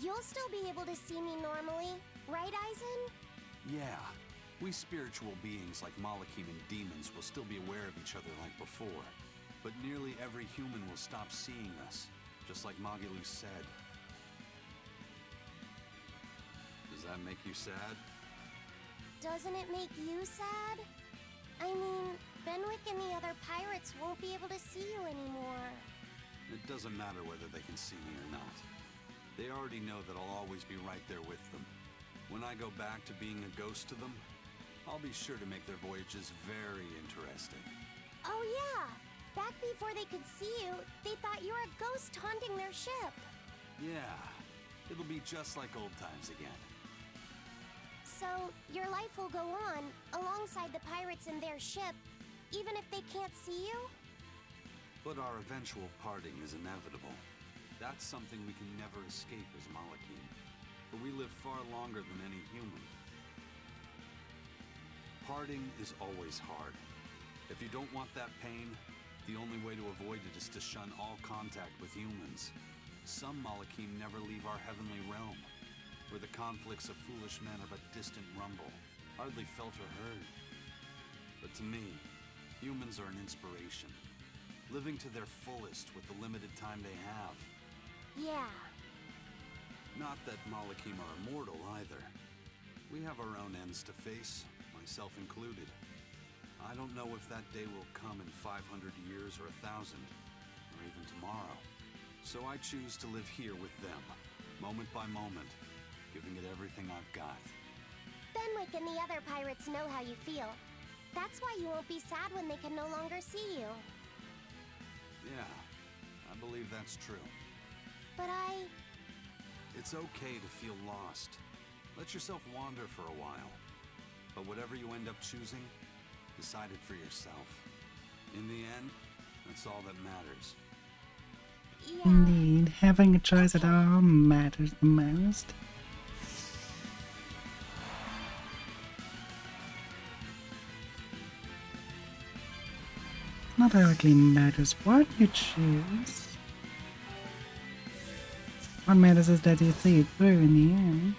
you'll still be able to see me normally, right, Aizen? Yeah. We spiritual beings like Malakim and demons will still be aware of each other like before. But nearly every human will stop seeing us, just like Magilu said. Does that make you sad? Doesn't it make you sad? I mean, Benwick and the other pirates won't be able to see you anymore. It doesn't matter whether they can see me or not. They already know that I'll always be right there with them. When I go back to being a ghost to them, I'll be sure to make their voyages very interesting. Oh yeah! Back before they could see you, they thought you were a ghost haunting their ship. Yeah, it'll be just like old times again. So, your life will go on, alongside the pirates and their ship, even if they can't see you? But our eventual parting is inevitable. That's something we can never escape as Malakim, for we live far longer than any human. Parting is always hard. If you don't want that pain, the only way to avoid it is to shun all contact with humans. Some Malakim never leave our heavenly realm, where the conflicts of foolish men are but distant rumble, hardly felt or heard. But to me, humans are an inspiration, living to their fullest with the limited time they have. Yeah. Not that Malakim are immortal either. We have our own ends to face, myself included. I don't know if that day will come in 500 years or 1,000, or even tomorrow. So I choose to live here with them, moment by moment, giving it everything I've got. Benwick and the other pirates know how you feel. That's why you won't be sad when they can no longer see you. Yeah, I believe that's true. But It's okay to feel lost. Let yourself wander for a while. But whatever you end up choosing, decide it for yourself. In the end, that's all that matters. Yeah. Indeed, having a choice at all matters the most. Not directly matters what you choose. What matters is that you see it through in the end.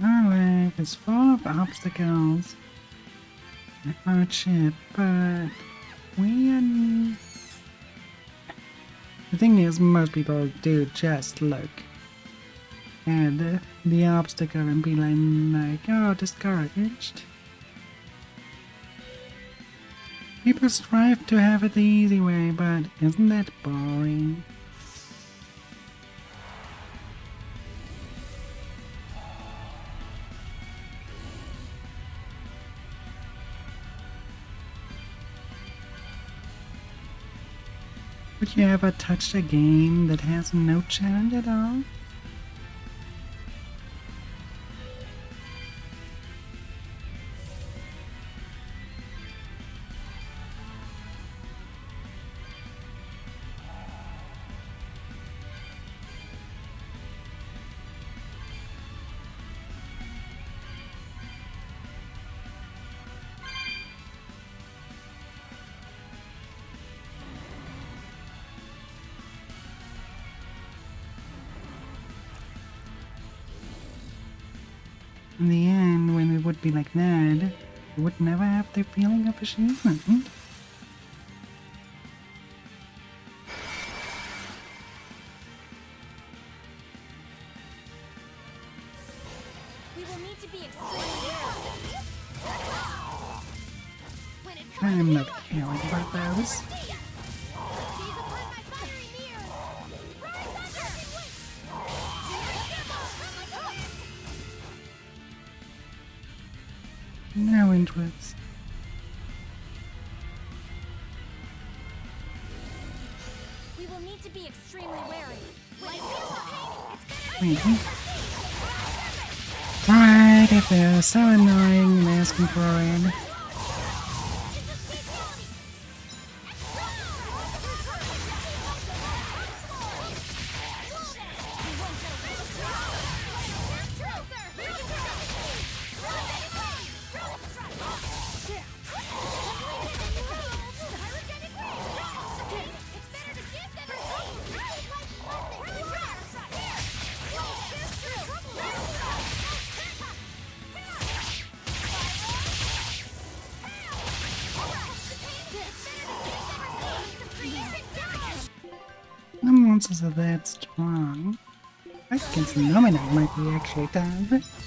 Our life is full of obstacles and hardship, but the thing is, most people do just look at the obstacle and be like, oh, discouraged. People strive to have it the easy way, but isn't that boring? Would you ever touch a game that has no challenge at all? In the end, when it would be like that, you would never have the feeling of achievement. We will need to be extremely I'm not caring about those. No interest. We will need to be extremely wary. Right, if they're so annoying and asking for it. The monsters are that strong. I think Innominat might be actually tough.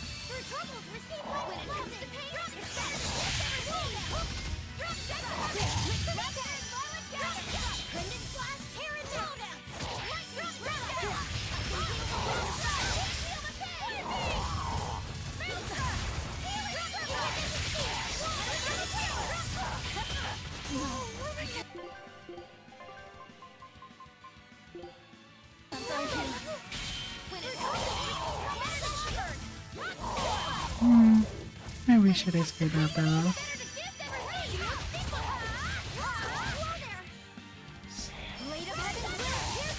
I wish I'd escape out though.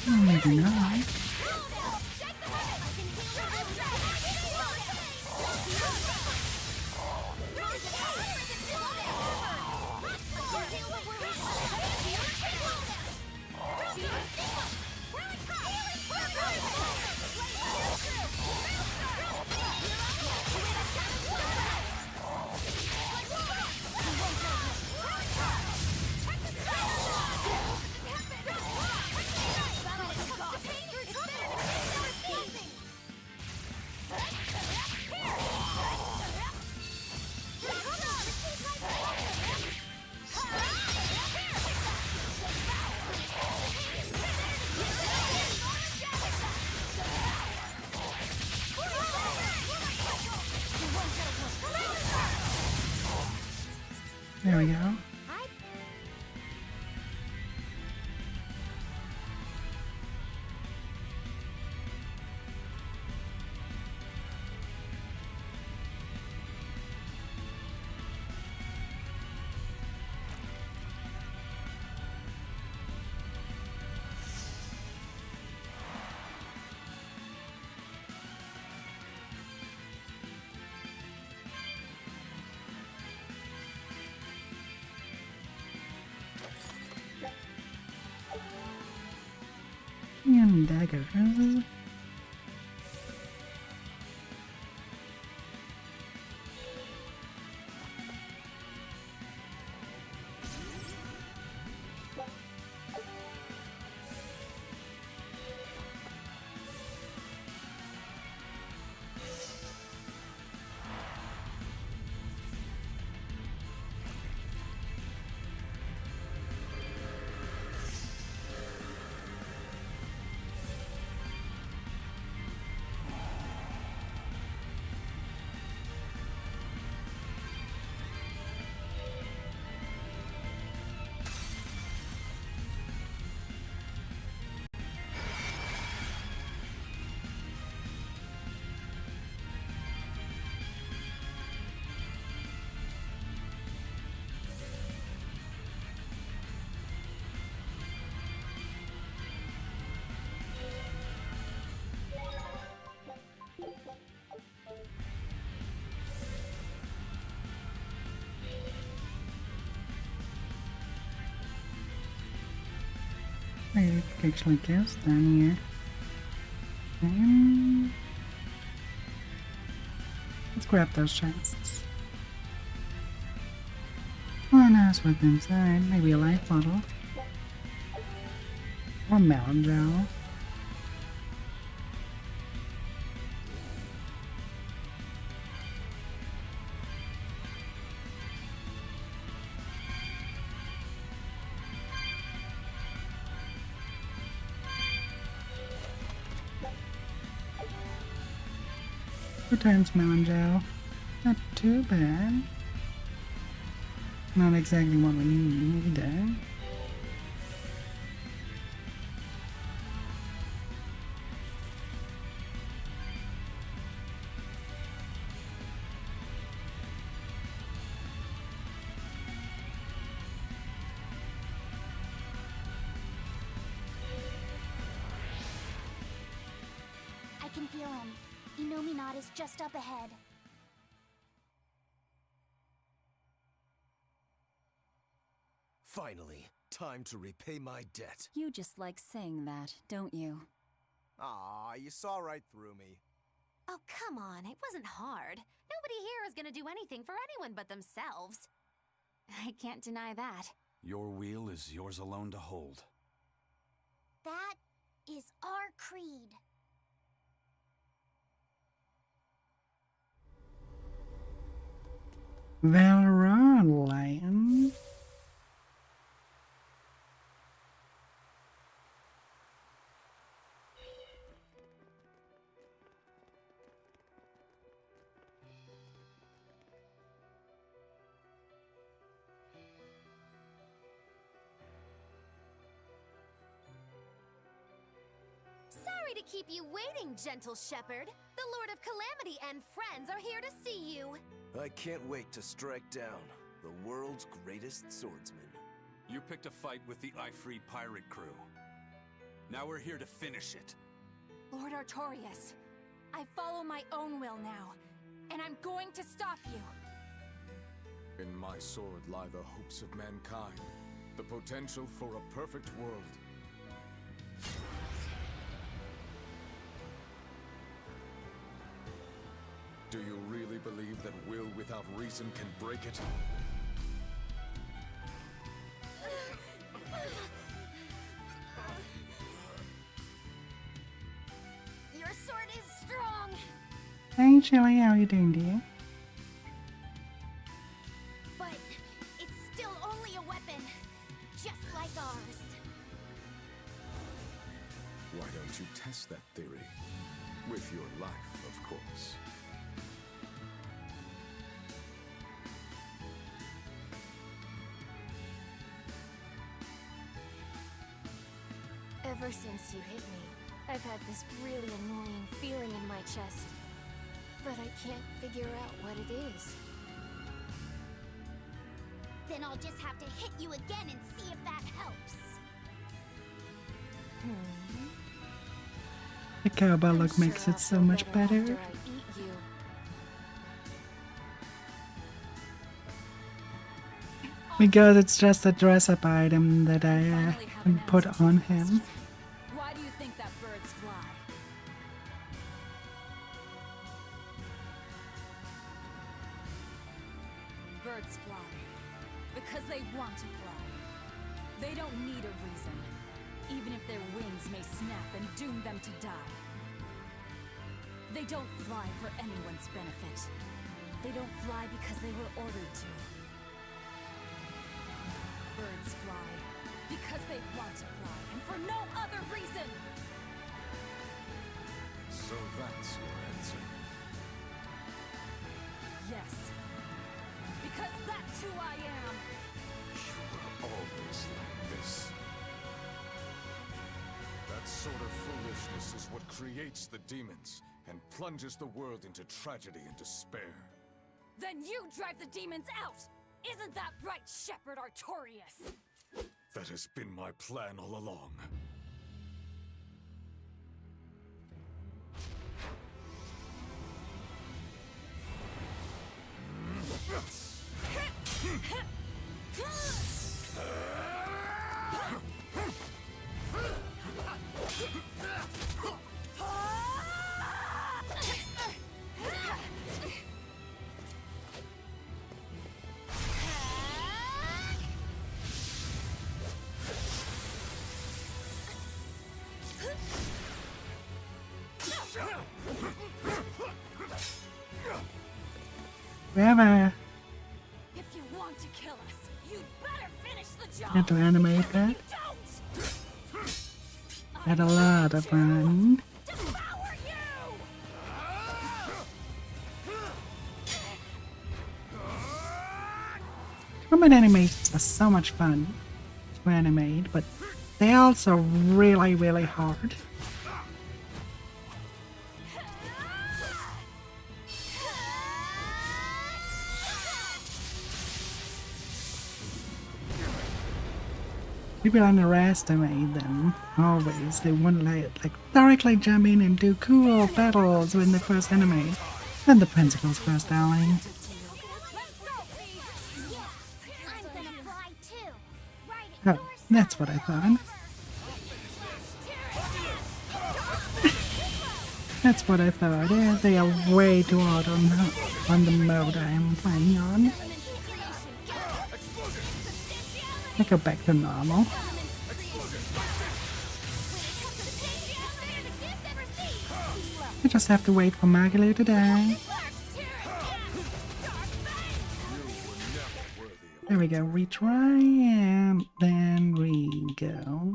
Maybe not. There we go. And daggers. I could actually guess down here. Let's grab those chests. What else with inside? Maybe a life bottle. Or mountain gel. Times melon gel. Not too bad. Not exactly what we need either. I can feel him. Innominat is just up ahead. Finally, time to repay my debt. You just like saying that, don't you? Aw, you saw right through me. Oh, come on, it wasn't hard. Nobody here is gonna do anything for anyone but themselves. I can't deny that. Your wheel is yours alone to hold. That is our creed. Valron Lion. Sorry to keep you waiting, gentle shepherd. The Lord of Calamity and friends are here to see you. I can't wait to strike down the world's greatest swordsman. You picked a fight with the Ifrit pirate crew. Now we're here to finish it. Lord Artorias, I follow my own will now, and I'm going to stop you. In my sword lie the hopes of mankind, the potential for a perfect world. Do you really believe that will without reason can break it? Your sword is strong. Hey Shelly, how you doing, dear? But it's still only a weapon, just like ours. Why don't you test that theory? With your life, of course. Ever since you hit me, I've had this really annoying feeling in my chest. But I can't figure out what it is. Then I'll just have to hit you again and see if that helps. The cowbell look makes it so much better. After I eat you. Because it's just a dress-up item that I put on him. Why do you think that birds fly? Birds fly because they want to fly. They don't need a reason, even if their wings may snap and doom them to die. They don't fly for anyone's benefit. They don't fly because they were ordered to. Birds fly because they want to fly, and for no other reason! So that's your answer. Yes. Because that's who I am! You were always like this. That sort of foolishness is what creates the demons and plunges the world into tragedy and despair. Then you drive the demons out! Isn't that right, Shepherd Artorias? That has been my plan all along. Wherever If you want to kill us, you'd better finish the job! had to animate that. Had a lot of fun. Combat animations are so much fun to animate, but they're also really, really hard. People underestimate them always. They want to like directly jump in and do cool battles when they first animate. And the principal's first outing. Oh, that's what I thought. That's what I thought. Yeah, they are way too hard on the mode I am playing on. I go back to normal. I just have to wait for Magalu to die. There we go, retry, and then we go.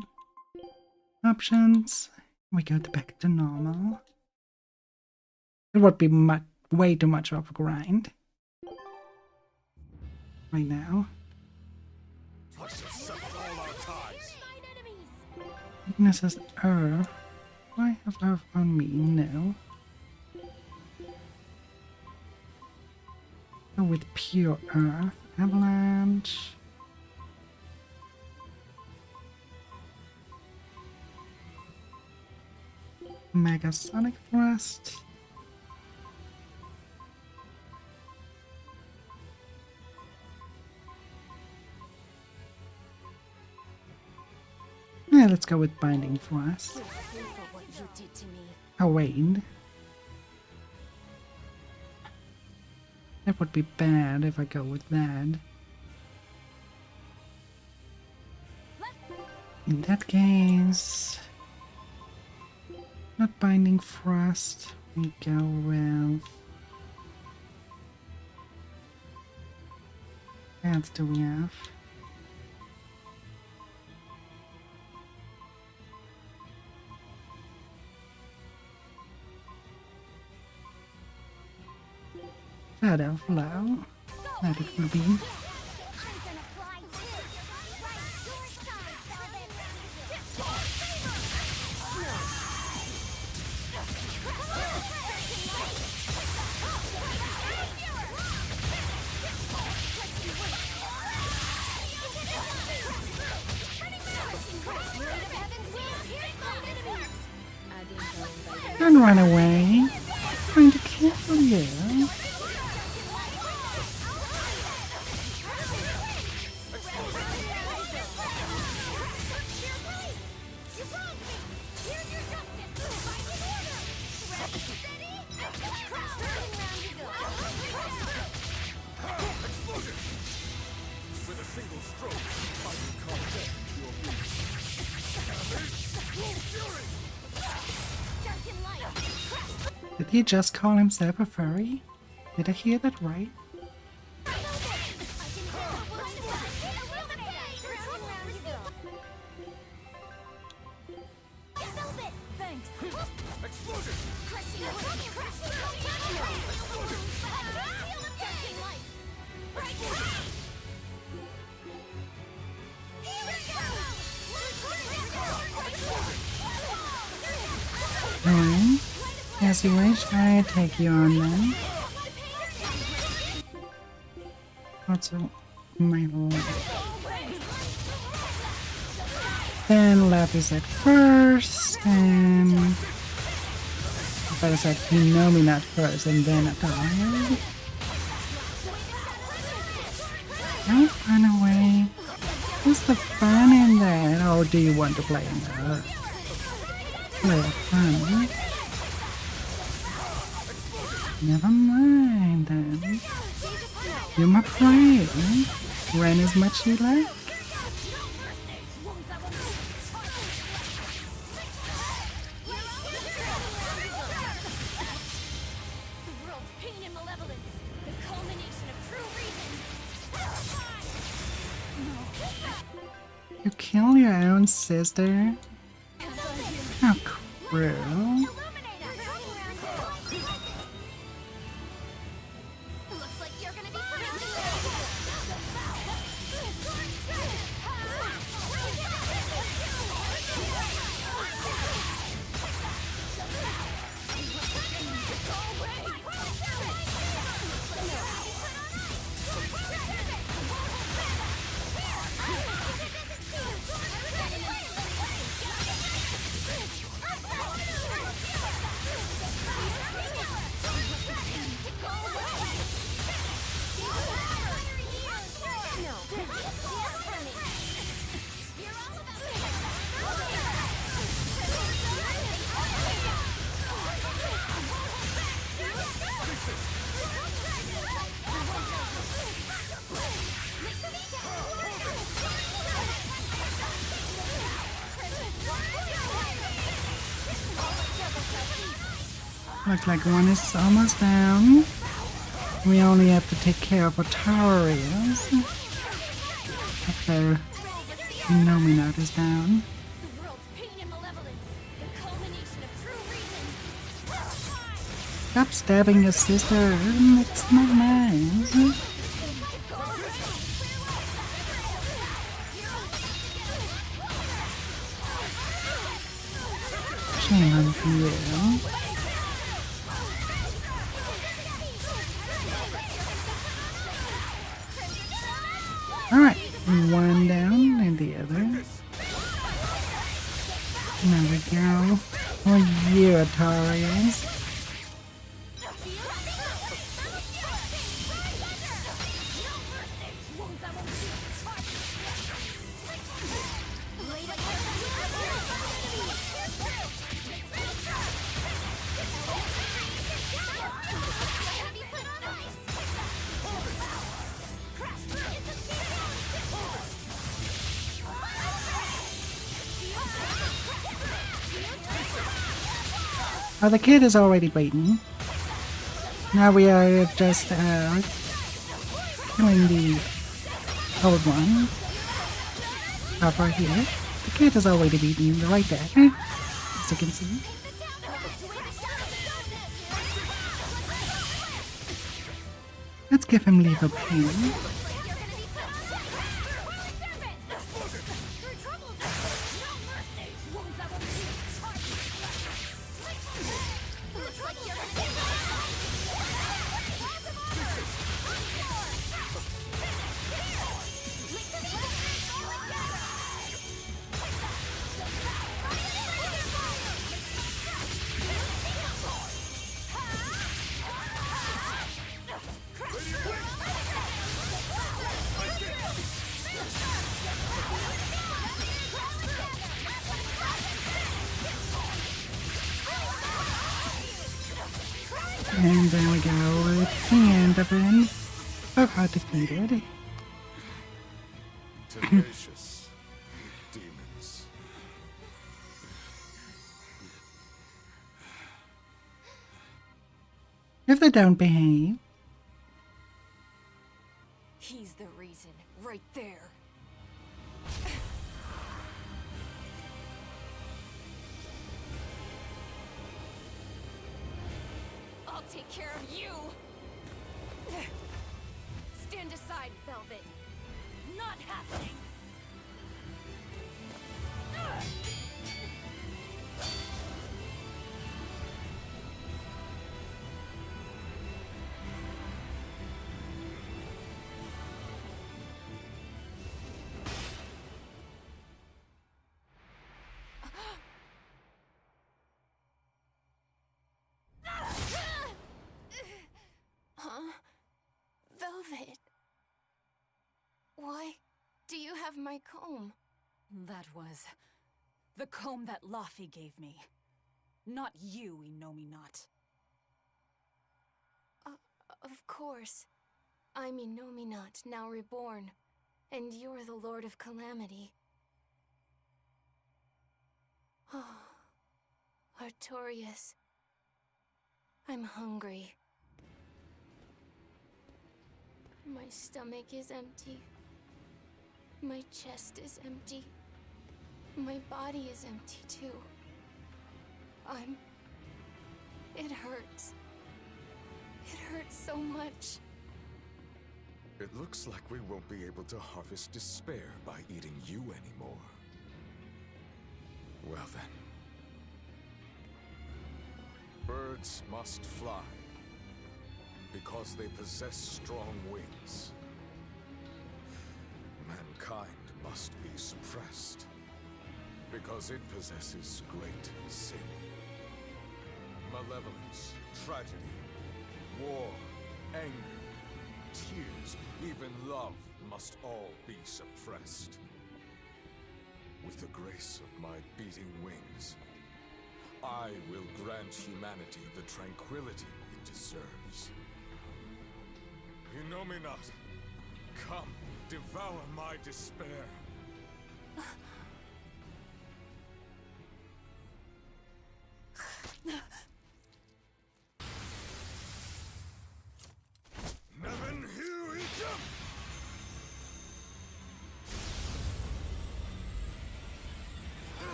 Options. We go back to normal. It would be way too much of a grind. Right now. Weaknesses Earth. Do I have Earth on me? No. Go with pure Earth. Avalanche. Mega Sonic Thrust. Yeah, let's go with Binding Thrust. Oh, wait. That would be bad if I go with that. In that case... Not Binding Thrust. We go with... What else do we have? Shadow Flow. That it will be. Don't run away. I'm trying to kill you. Did he just call himself a furry? Did I hear that right? Alright. As you wish, I take you on then. Also, my lord. Then Lapis at first, and I better said Innominat first, and then Atalia. Don't run away. What's the fun in that? Or do you want to play in that? Play the fun. Never mind then. You're my prey. Run as much you like. You kill your own sister? How cruel. Looks like one is almost down. We only have to take care of our tower rails. After Innominat is down. Stop stabbing your sister. It's not nice. Shame on you. Alright, one down and the other. There we go. Oh, you Atarians. Oh, the kid is already beaten. Now we are just killing the old one. Up right here. The kid is already beaten right there. As you can see. Let's give him lethal pain. And there we go. And the friend. So hard defeated. Tenacious demons. If they don't behave. He's the reason, right there. I'll take care of you! Stand aside, Velvet. Not happening! Huh? Velvet. Why do you have my comb? That was the comb that Laffy gave me. Not you, Innominat. Of course. I'm Innominat, now reborn. And you're the Lord of Calamity. Oh, Artorias. I'm hungry. My stomach is empty. My chest is empty. My body is empty too. It hurts. It hurts so much. It looks like we won't be able to harvest despair by eating you anymore. Well then. Birds must fly, because they possess strong wings. Mankind must be suppressed, because it possesses great sin. Malevolence, tragedy, war, anger, tears, even love must all be suppressed. With the grace of my beating wings, I will grant humanity the tranquility it deserves. Innominat, come, devour my despair. Neven Hu Itum!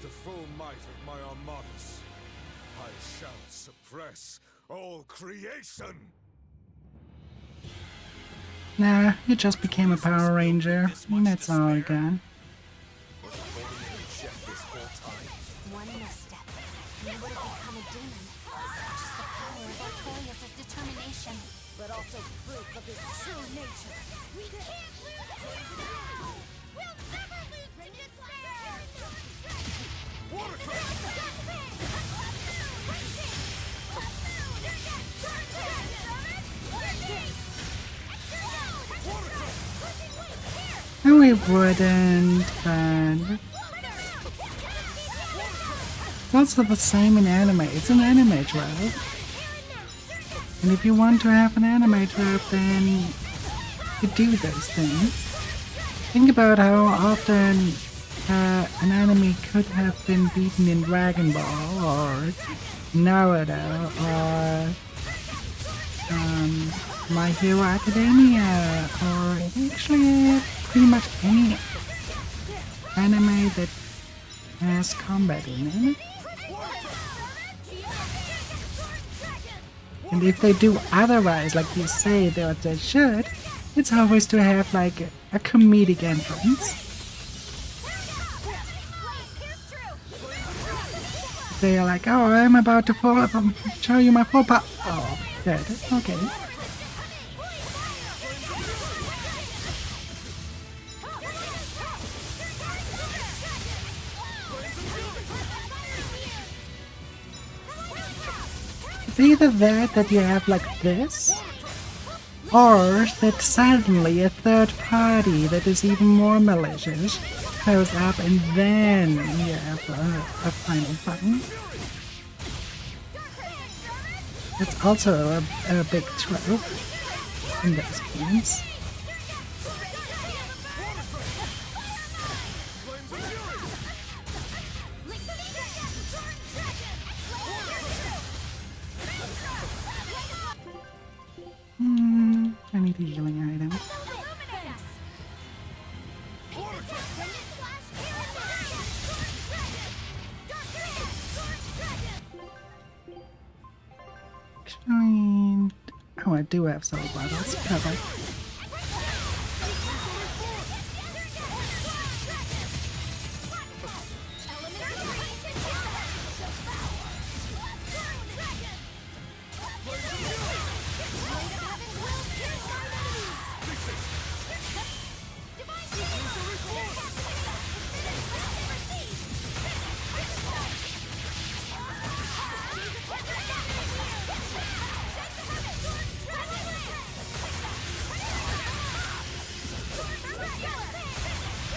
The full might of my armadas, I shall suppress all creation! Nah, you just became a Power Ranger, and that's all again. One misstep, you would have become a demon. Such is the power of Artorias' determination, but also proof of his true nature. We can't lose to despair! We'll never lose to despair! No, we wouldn't, but it's also the same in anime. It's an anime trope. And if you want to have an anime trope, then you do those things. Think about how often an anime could have been beaten in Dragon Ball, or Naruto, or My Hero Academia, or actually pretty much any anime that has combat in it. And if they do otherwise, like you say that they should, it's always to have like a comedic entrance. They are like, oh, I'm about to show you my full power. Oh, dead. Okay. It's either that you have like this, or that suddenly a third party that is even more malicious shows up and then you have a final fight. That's also a big trope in those games. I need a healing item. Oh, I do have soul bottles. Perfect.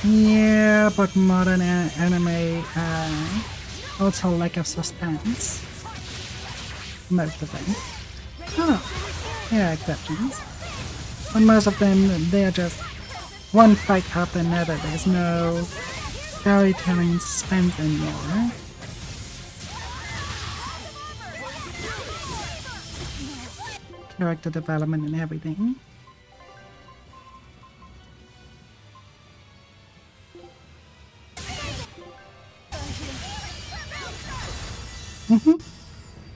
Yeah, but modern anime also lack of suspense. Most of them. Oh, there are exceptions. But most of them, they are just one fight after another. There's no storytelling suspense anymore. Character development and everything.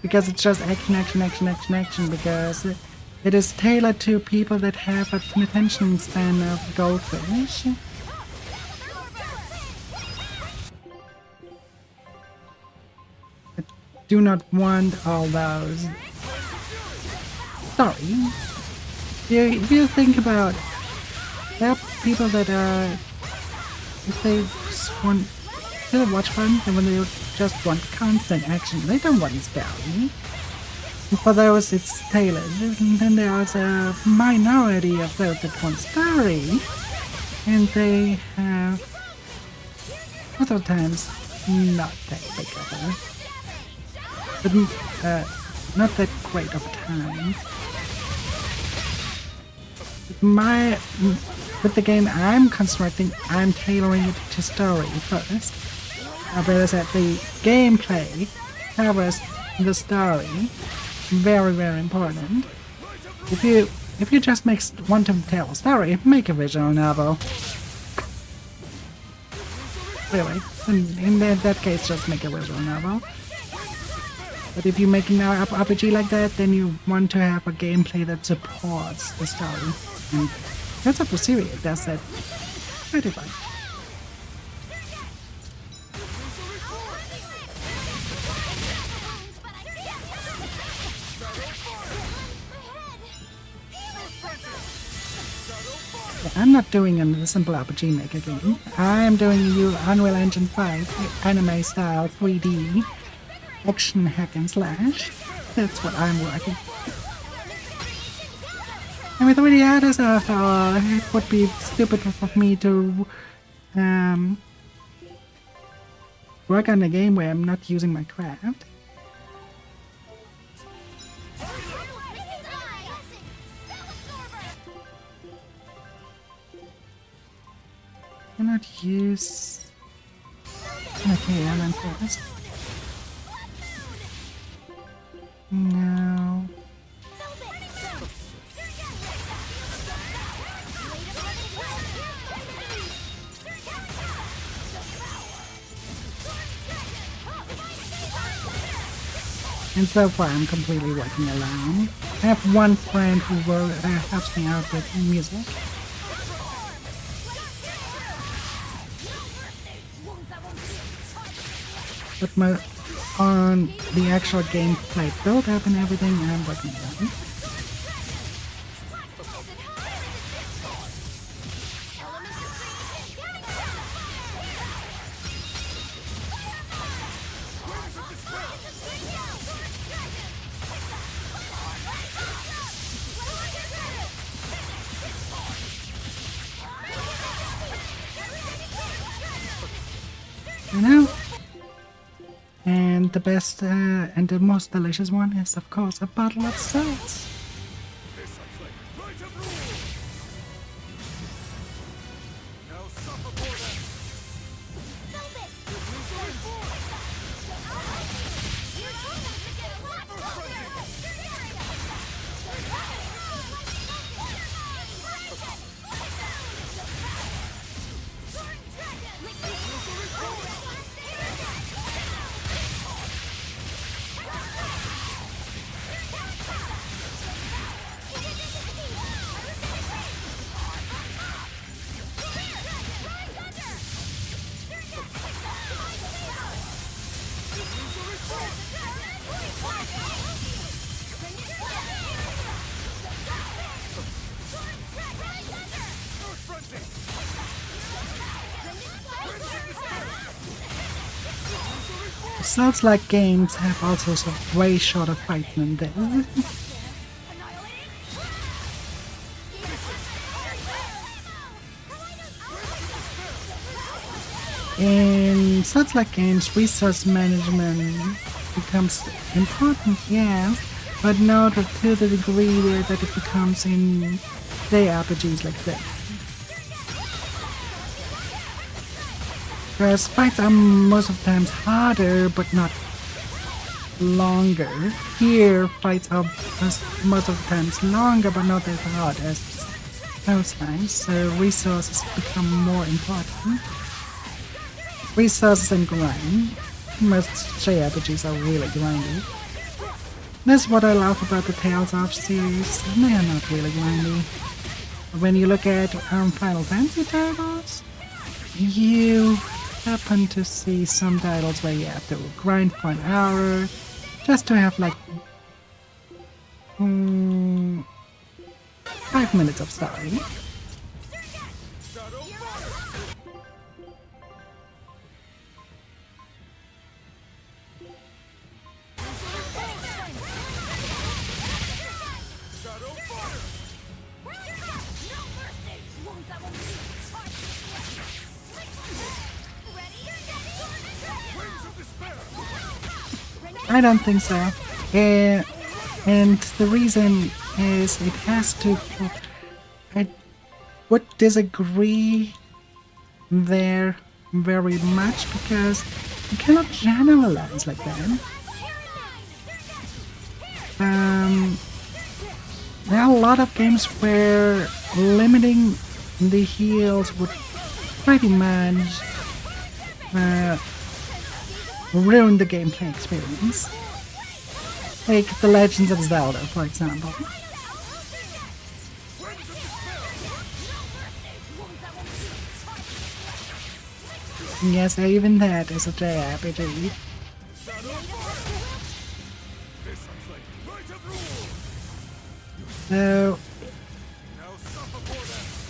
Because it's just action, action, action, action, action, because it is tailored to people that have an attention span of goldfish. I do not want all those. Sorry. If you think about, there are people that are, if they just want to watch fun, and when they just want constant action, they don't want story. For those, it's tailored. And then there's a minority of those that want story, and they have other times not that big of a, but not that great of a time. With the game I'm constructing, I'm tailoring it to story first. Whereas at the gameplay covers the story, very, very important. If you just want to tell a story, make a visual novel. Really, in that case, just make a visual novel. But if you're making an RPG like that, then you want to have a gameplay that supports the story. And that's what Berseria does that pretty well. I'm not doing a simple RPG Maker game. I'm doing you Unreal Engine 5 anime style 3D action hack and slash. That's what I'm working. And with 3D artists, it would be stupid of me to work on a game where I'm not using my craft. Cannot use. Okay, I'm on first. No. And so far I'm completely working alone. I have one friend who helps me out with music. But on the actual gameplay build-up and everything, I'm working alone. you know? And the best and the most delicious one is, of course, a bottle of salt. Sounds like games have also some way shorter fights than this. In such like games, resource management becomes important, yes, but not to the degree that it becomes in JRPGs like this. Whereas fights are most of the times harder, but not longer. Here, fights are most of the times longer, but not as hard as those times, so resources become more important. Resources and grind. Most JRPGs are really grindy. That's what I love about the Tales of series. They are not really grindy. When you look at Final Fantasy titles, you happen to see some titles where you have to grind for an hour just to have like 5 minutes of story. I don't think so. And the reason is it has to... I would disagree there very much because you cannot generalize like that. There are a lot of games where limiting the heals would pretty much ruin the gameplay experience. Take The Legends of Zelda, for example. Yes, even that is a JRPG. So,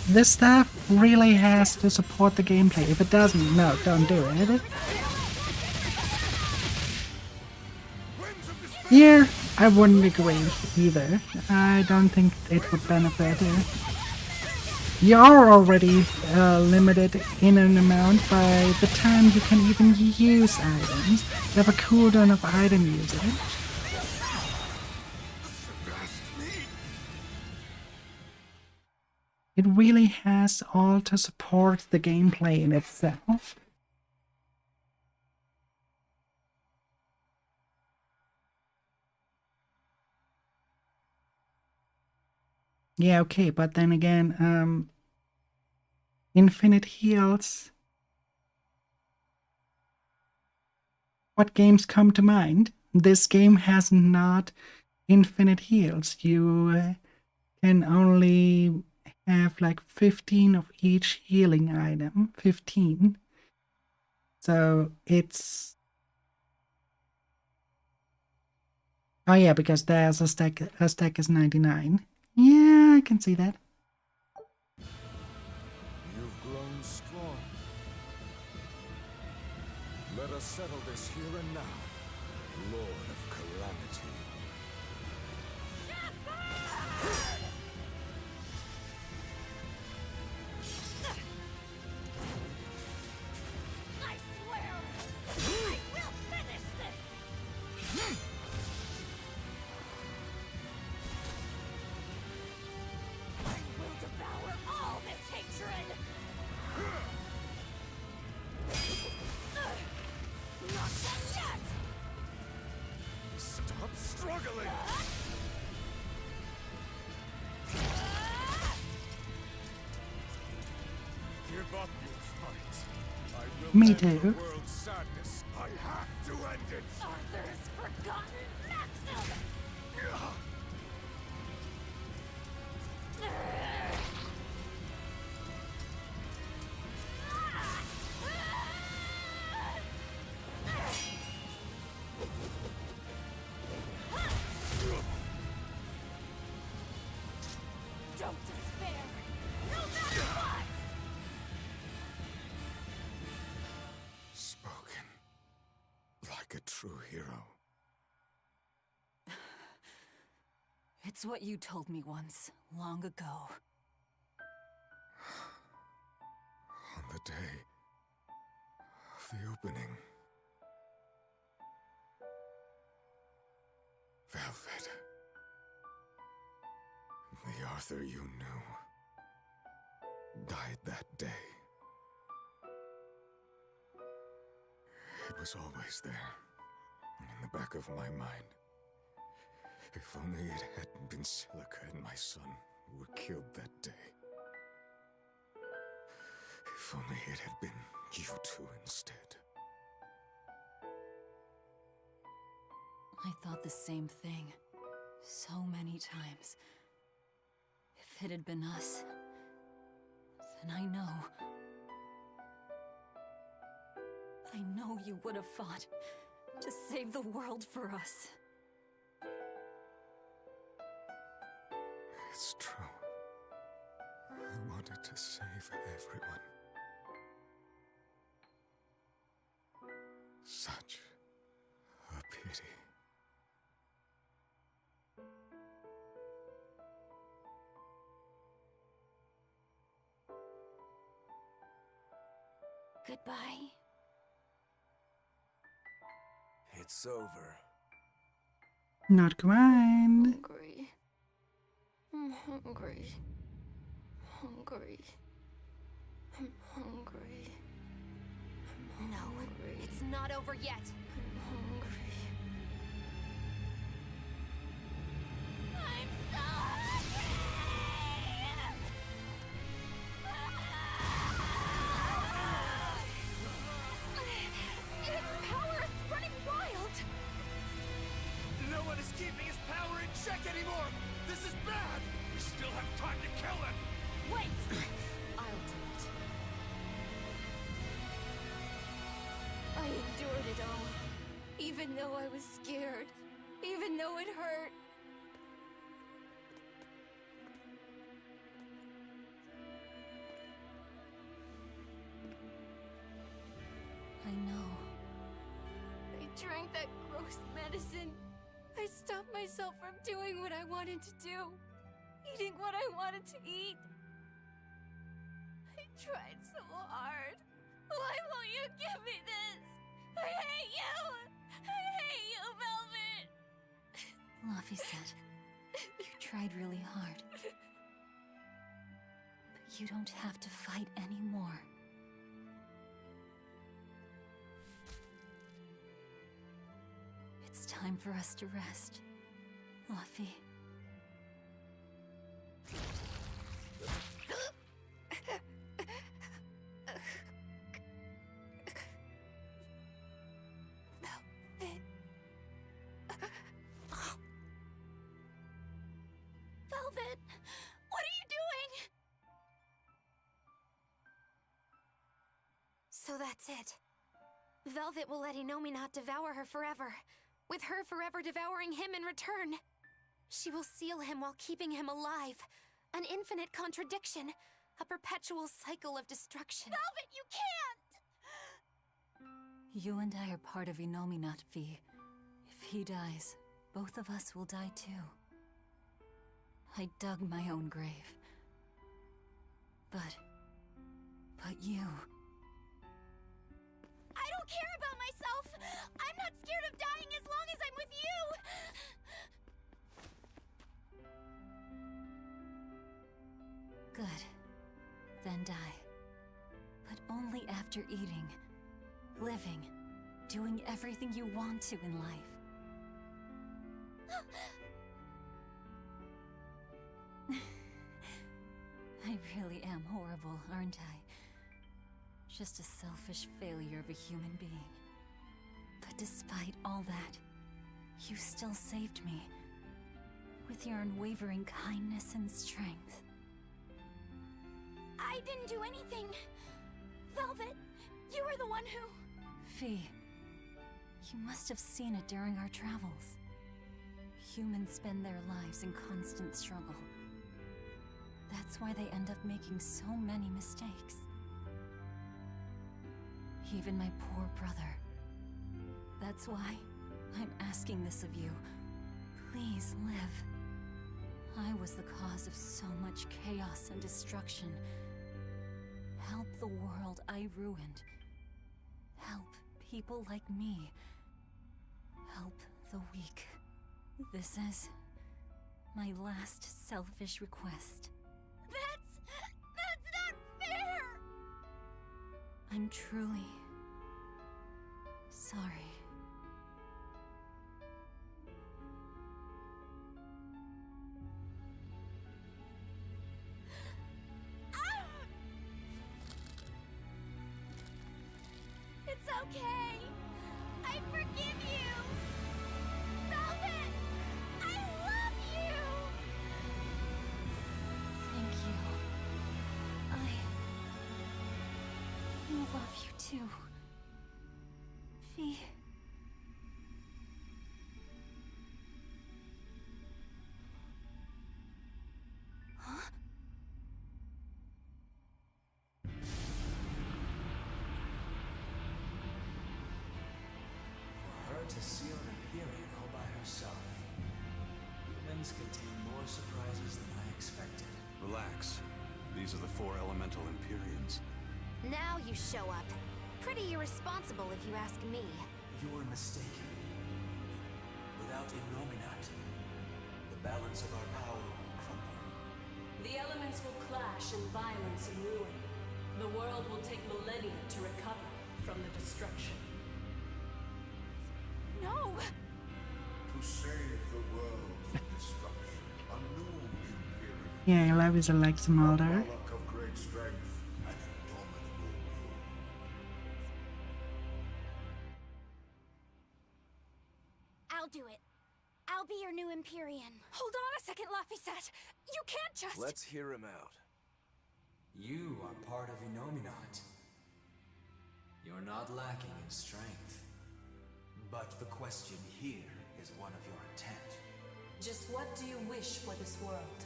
this stuff really has to support the gameplay. If it doesn't, no, don't do it. Here, I wouldn't agree either. I don't think it would benefit. You are already limited in an amount by the time you can even use items. You have a cooldown of item usage. It really has all to support the gameplay in itself. Yeah, okay, but then again, infinite heals. What games come to mind? This game has not infinite heals. You can only have like 15 of each healing item. 15. So it's... Oh yeah, because there's a stack is 99. Yeah, I can see that. You've grown strong. Let us settle this here and now, Lord of Calamity. I swear, give up your fight. I will Me end too. the world's sadness. I have to end it. Arthur's forgotten Maxim! Don't despair, no matter what! Spoken like a true hero. It's what you told me once, long ago. On the day of the opening, Velvet, the Arthur you knew, died that day. It was always there, in the back of my mind. If only it hadn't been Silica and my son who were killed that day. If only it had been you two instead. I thought the same thing, so many times. If it had been us, then I know you would have fought to save the world for us. It's true. I wanted to save everyone. Such a pity. Goodbye. It's over. Not quite. Hungry. I'm hungry. Hungry. I'm hungry. No, it's not over yet. I'm hungry. I'm so hungry! His power is running wild! No one is keeping his power in check anymore! This is bad! We still have time to kill him! Wait! I'll do it. I endured it all. Even though I was scared. Even though it hurt. I know. I drank that gross medicine. I stopped myself from doing what I wanted to do. Eating what I wanted to eat. I tried so hard. Why won't you give me this? I hate you! I hate you, Velvet! Luffy said, you tried really hard. But you don't have to fight anymore. It's time for us to rest, Luffy. Velvet! What are you doing? So that's it. Velvet will let Innominat devour her forever, with her forever devouring him in return. She will seal him while keeping him alive. An infinite contradiction. A perpetual cycle of destruction. Velvet, you can't! You and I are part of Innominat, V. If he dies, both of us will die too. I dug my own grave. But you... I don't care about myself! I'm not scared of dying as long as I'm with you! Good. Then die. But only after eating, living, doing everything you want to in life. I really am horrible, aren't I? just a selfish failure of a human being. But despite all that, you still saved me. With your unwavering kindness and strength. I didn't do anything. Velvet, you were the one who... Fee, you must have seen it during our travels. Humans spend their lives in constant struggle. That's why they end up making so many mistakes. Even my poor brother. That's why I'm asking this of you. Please live. I was the cause of so much chaos and destruction. Help the world I ruined. Help people like me. Help the weak. This is my last selfish request. That's not fair! I'm truly sorry. It's okay. I forgive you. Velvet, I love you. Thank you. I love you too. Fee. Huh? For her to seal an Empyrean all by herself. Humans contain more surprises than I expected. Relax. These are the 4 elemental Empyreans. Now you show up. Pretty irresponsible if you ask me. You're mistaken. Without Innominat, the balance of our power will crumble. The elements will clash in violence and ruin. The world will take millennia to recover from the destruction. No! To save the world from destruction, a new Imperium. Yeah, I love his Alexa Mulder. Monarch of great strength and indomitable will. I'll do it. I'll be your new Empyrean. Hold on a second, Laphicet. You can't just... Let's hear him out. You are part of Innominat. You're not lacking in strength. But the question here is one of your intent. Just what do you wish for this world?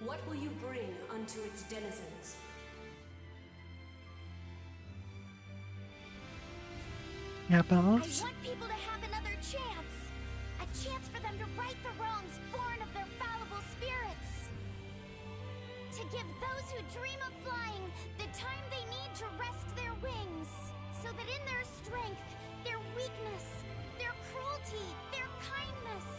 What will you bring unto its denizens? Apples. I want people to have another chance. A chance for them to right the wrongs born of their fallible spirits. To give those who dream of flying the time they need to rest their wings. So that in their strength, their weakness, their cruelty, their kindness,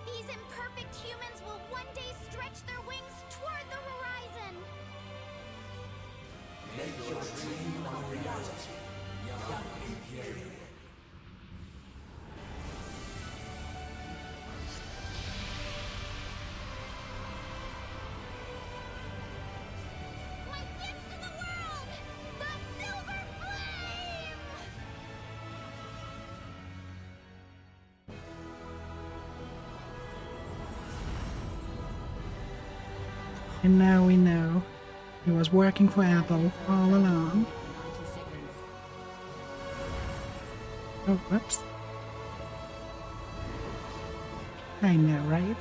these imperfect humans will one day stretch their wings toward the horizon. Make your dream a reality, young Imperial. My gift to the world! The Silver Flame! And now we know he was working for Apple all along. Oh, whoops. I know, right?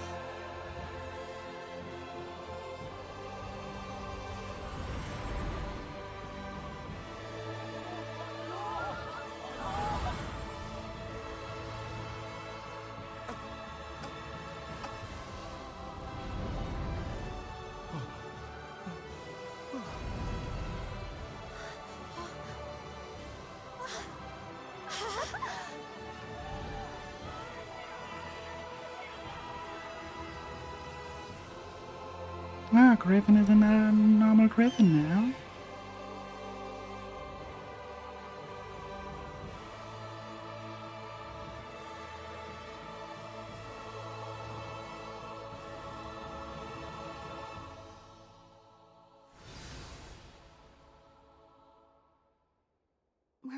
Ah, Griffin is a normal Griffin now.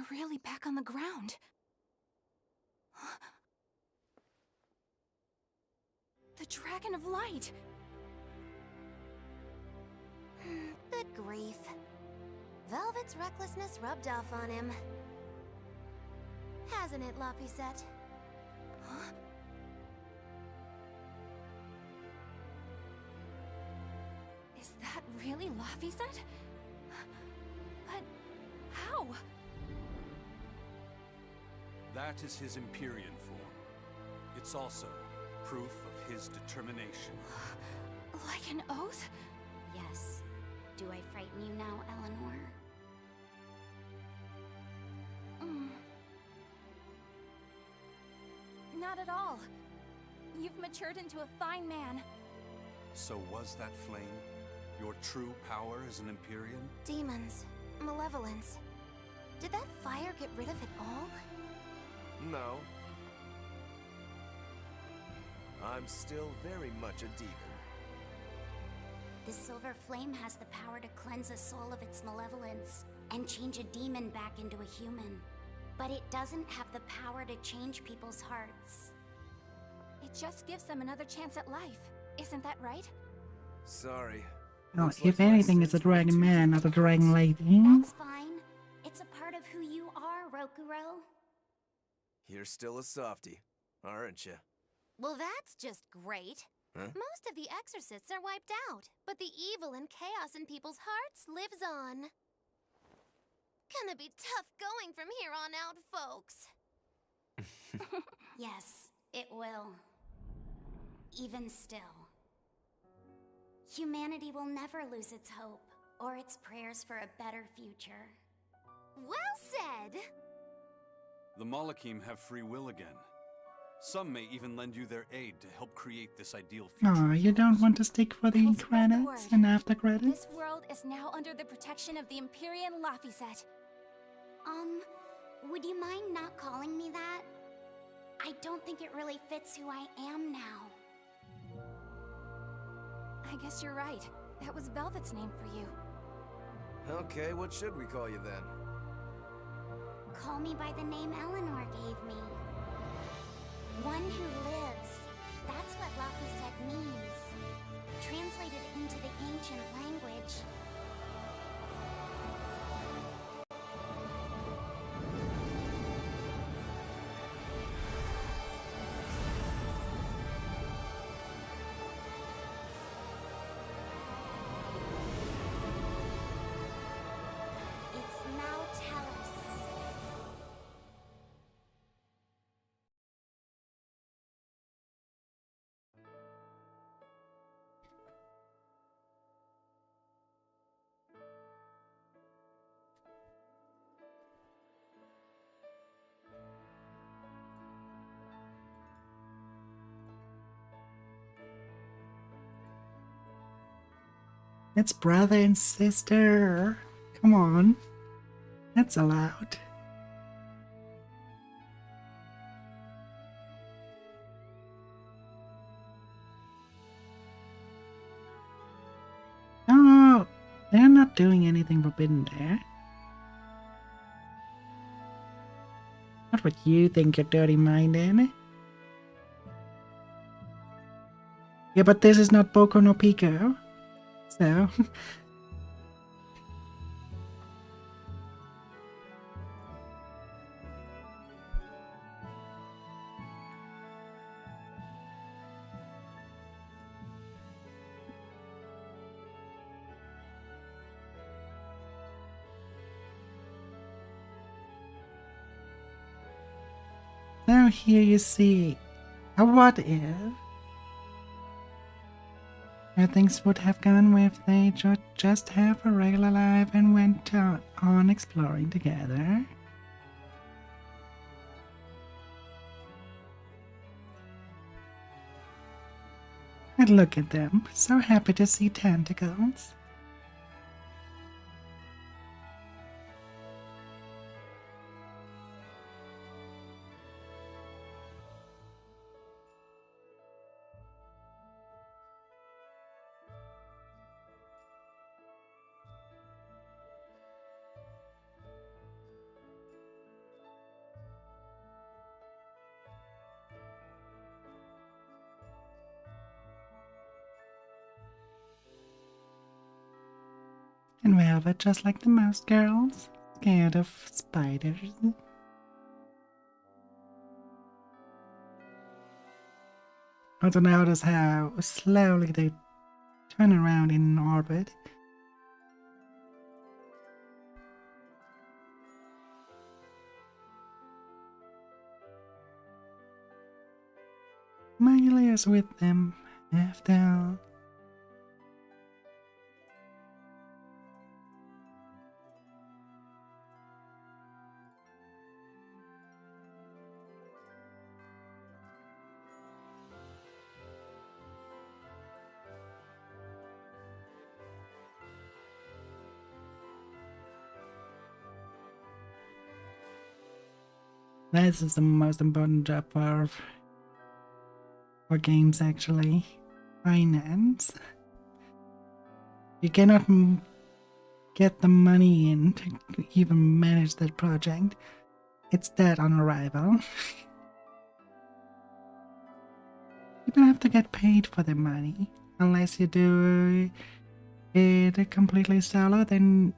They're really back on the ground. The Dragon of Light! Good grief. Velvet's recklessness rubbed off on him. Hasn't it, Laphicet? Huh? Is that really Laphicet? But how? That is his Empyrean form. It's also proof of his determination. Like an oath? Yes. Do I frighten you now, Eleanor? Not at all. You've matured into a fine man. So was that flame your true power as an Empyrean? Demons. Malevolence. Did that fire get rid of it all? No. I'm still very much a demon. The silver flame has the power to cleanse a soul of its malevolence and change a demon back into a human. But it doesn't have the power to change people's hearts. It just gives them another chance at life. Isn't that right? Sorry. Oh, if anything, it's a dragon man, not a dragon lady. That's fine. It's a part of who you are, Rokuro. You're still a softie, aren't you? Well, that's just great. Huh? Most of the exorcists are wiped out, but the evil and chaos in people's hearts lives on. Gonna be tough going from here on out, folks. Yes, it will. Even still. Humanity will never lose its hope, or its prayers for a better future. Well said! The Malakim have free will again. Some may even lend you their aid to help create this ideal future. Oh, you don't want to stick for the credits and after credits? This world is now under the protection of the Empyrean Laphicet. Would you mind not calling me that? I don't think it really fits who I am now. I guess you're right. That was Velvet's name for you. Okay, what should we call you then? Call me by the name Eleanor gave me. One who lives. That's what Laphicet means. Translated into the ancient language. It's Nautilus. It's brother and sister. Come on. That's allowed. Oh, they're not doing anything forbidden there. Not what you think, you're dirty-minded. Yeah, but this is not Boku no Pico. So... Now here you see a what if. How things would have gone if they just have a regular life and went on exploring together. And look at them, so happy to see tentacles. have it just like the mouse girls, scared of spiders. Also notice how slowly they turn around in orbit. Magila is with them after all. This is the most important job for games, actually. Finance. You cannot get the money in to even manage that project. It's dead on arrival. You don't have to get paid for the money. Unless you do it completely solo, then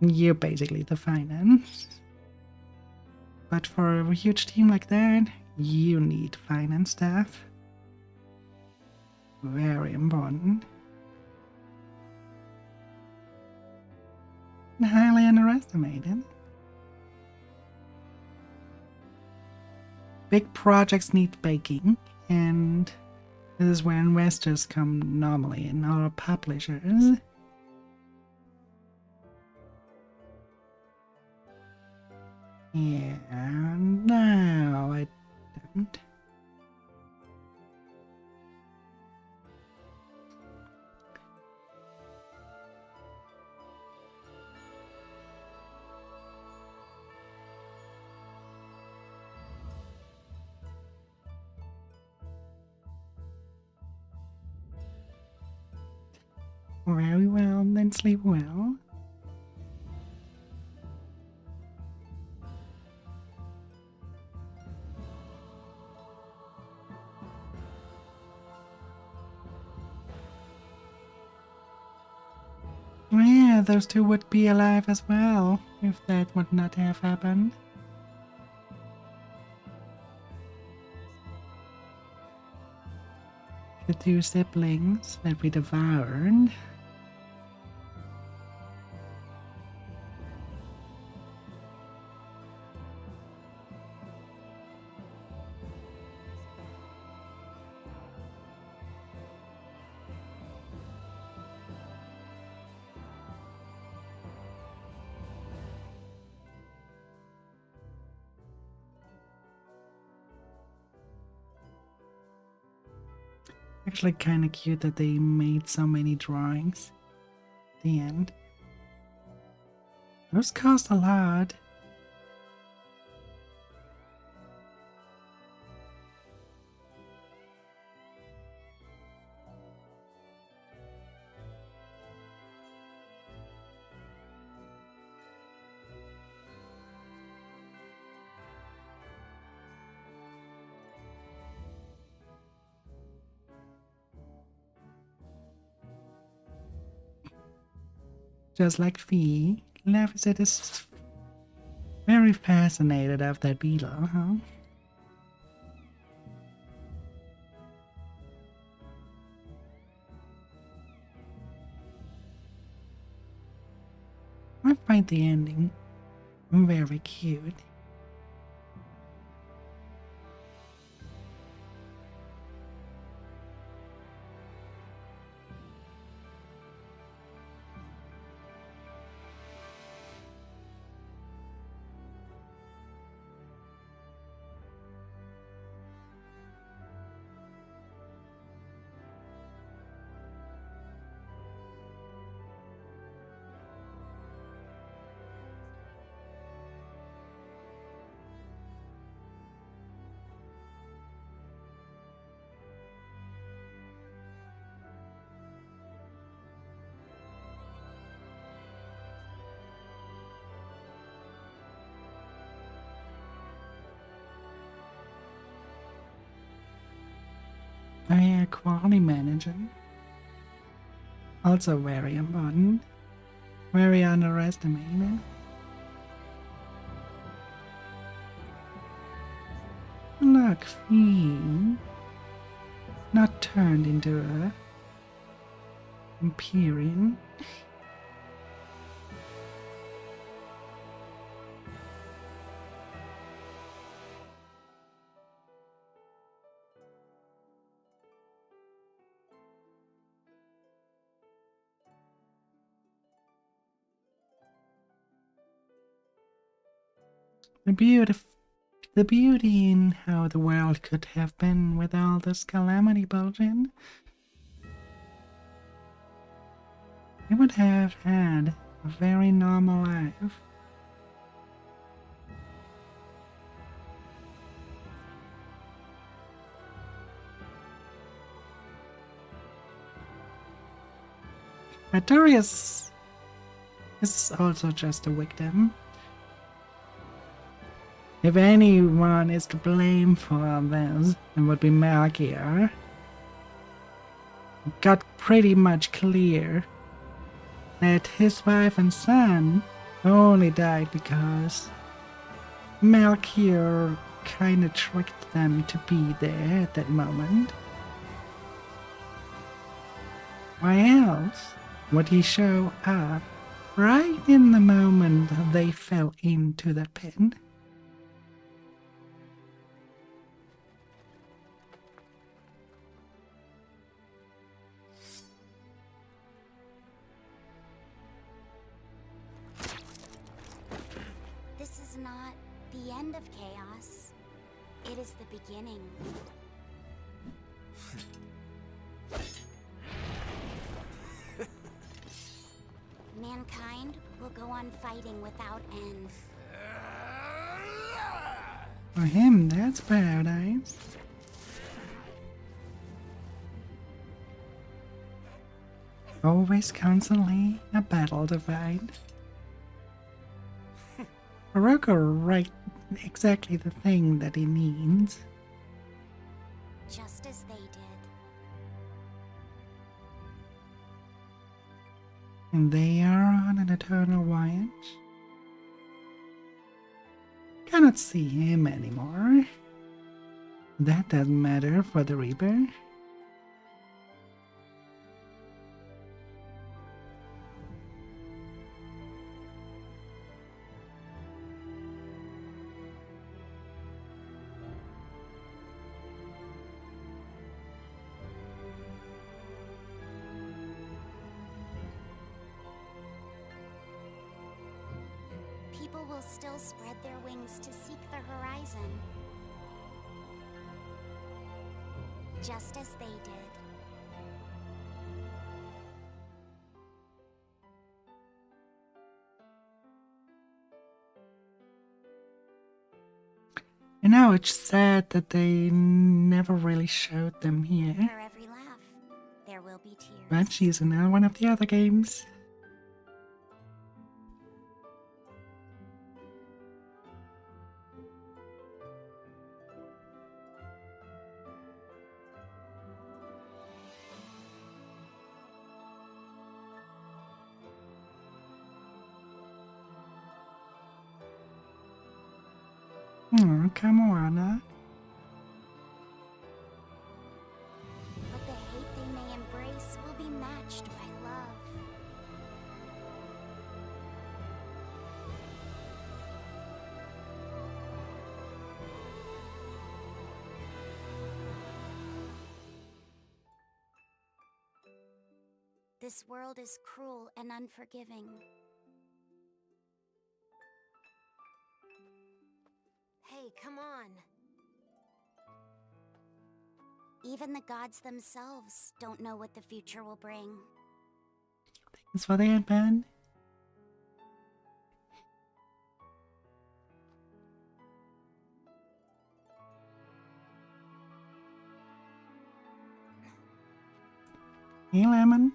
you're basically the finance. But for a huge team like that, you need finance staff. Very important. Highly underestimated. Big projects need baking, and this is where investors come normally, and our publishers. Yeah, no, I don't. Very well, then sleep well. Yeah, those two would be alive as well, if that would not have happened. The two siblings that we devoured. Actually kind of cute that they made so many drawings at the end. Those cost a lot. Just like Fee, Laphicet is very fascinated of that beetle, huh? I find the ending very cute. I quality management. Also very important. Very underestimated. Look, Fiend. Not turned into a Empyrean. The beauty in how the world could have been with all this calamity bullshit. He would have had a very normal life. Artorias is also just a victim. If anyone is to blame for this, it would be Melchior. It got pretty much clear that his wife and son only died because Melchior kinda tricked them to be there at that moment. Why else would he show up right in the moment they fell into that pit? This is not the end of chaos. It is the beginning. Mankind will go on fighting without end. For him, that's paradise. Always constantly a battle to fight. Oroco right exactly the thing that he needs. Just as they did. And they are on an eternal voyage. Cannot see him anymore. That doesn't matter for the Reaper. People will still spread their wings to seek the horizon. Just as they did. You know, it's sad that they never really showed them here. For every laugh, there will be tears. But she's in one of the other games. Oh, come on, But the hate they may embrace will be matched by love. This world is cruel and unforgiving. Hey, come on. Even the gods themselves don't know what the future will bring. Thanks for the Ant-Man. Hey, Lemon.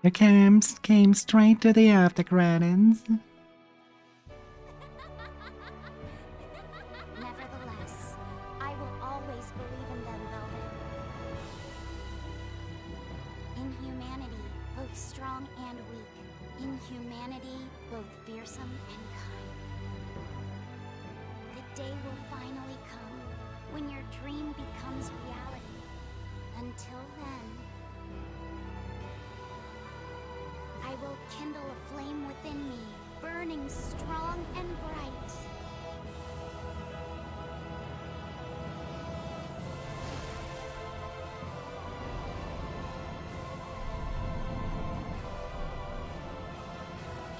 You came straight to the after credits. Nevertheless, I will always believe in them, Velvet. In humanity. strong and weak. In humanity, both fearsome and kind. The day will finally come when your dream becomes reality. Until then, I will kindle a flame within me, burning strong and bright.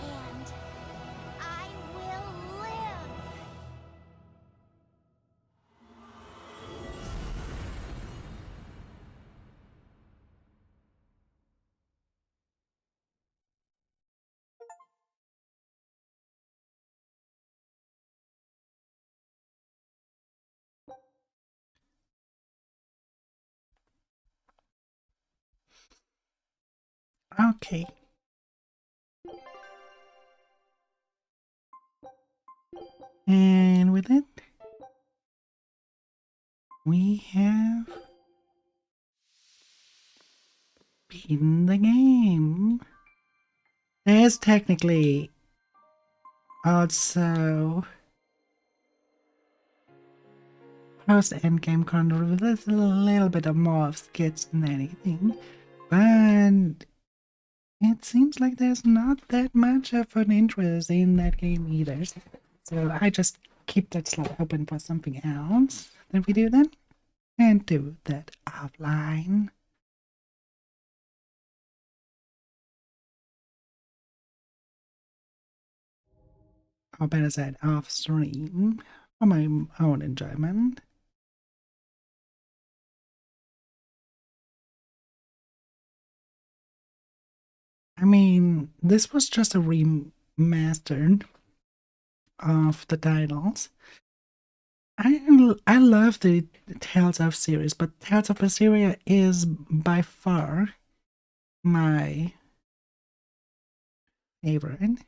And I will live! Okay. And with it, we have beaten the game. There's technically also post-endgame content with a little bit of more of skits than anything, but it seems like there's not that much of an interest in that game either. So I just keep that slot open for something else that we do then, and do that offline. Or better said, off stream, for my own enjoyment. I mean, this was just a remastered of the titles. I love the Tales of series, but Tales of Berseria is by far my favorite.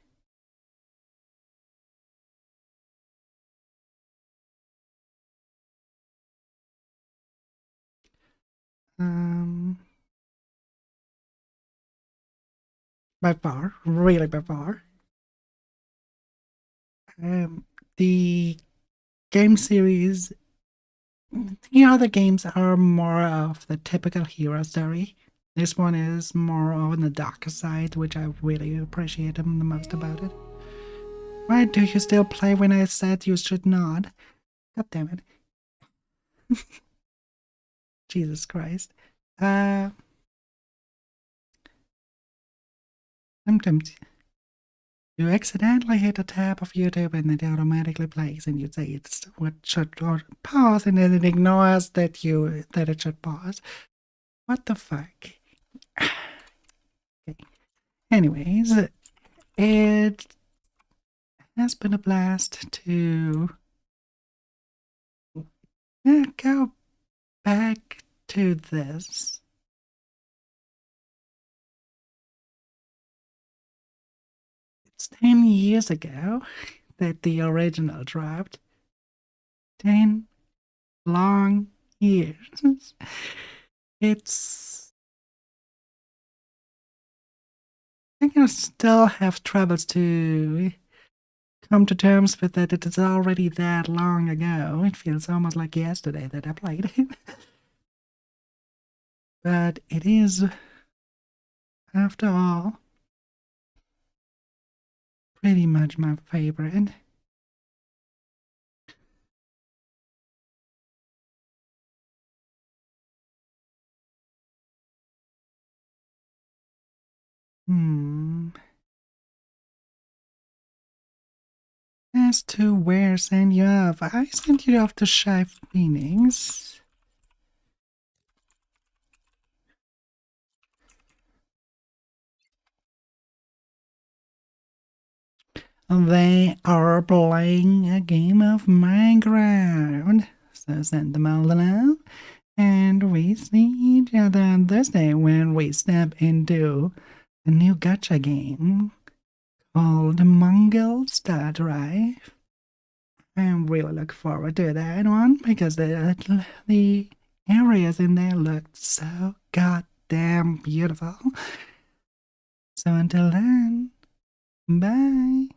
By far, really by far. The game series, the other games are more of the typical hero story. This one is more on the darker side, which I really appreciate the most about it. Why do you still play when I said you should not? God damn it. Jesus Christ. Sometimes you accidentally hit a tab of YouTube and it automatically plays and you say it's what should pause and then it ignores that it should pause. What the fuck? Okay. Anyways, it has been a blast to go back to this. It's 10 years ago that the original dropped. 10 long years. I think I still have troubles to come to terms with that it is already that long ago. It feels almost like yesterday that I played it. But it is, after all, pretty much my favorite. As to where send you off, I sent you off to Shy Phoenix. They are playing a game of Minecraft. So send them all love. And we see each other on Thursday when we step into a new gacha game called Mongol Star Drive. I really look forward to that one because the areas in there look so goddamn beautiful. So until then, bye.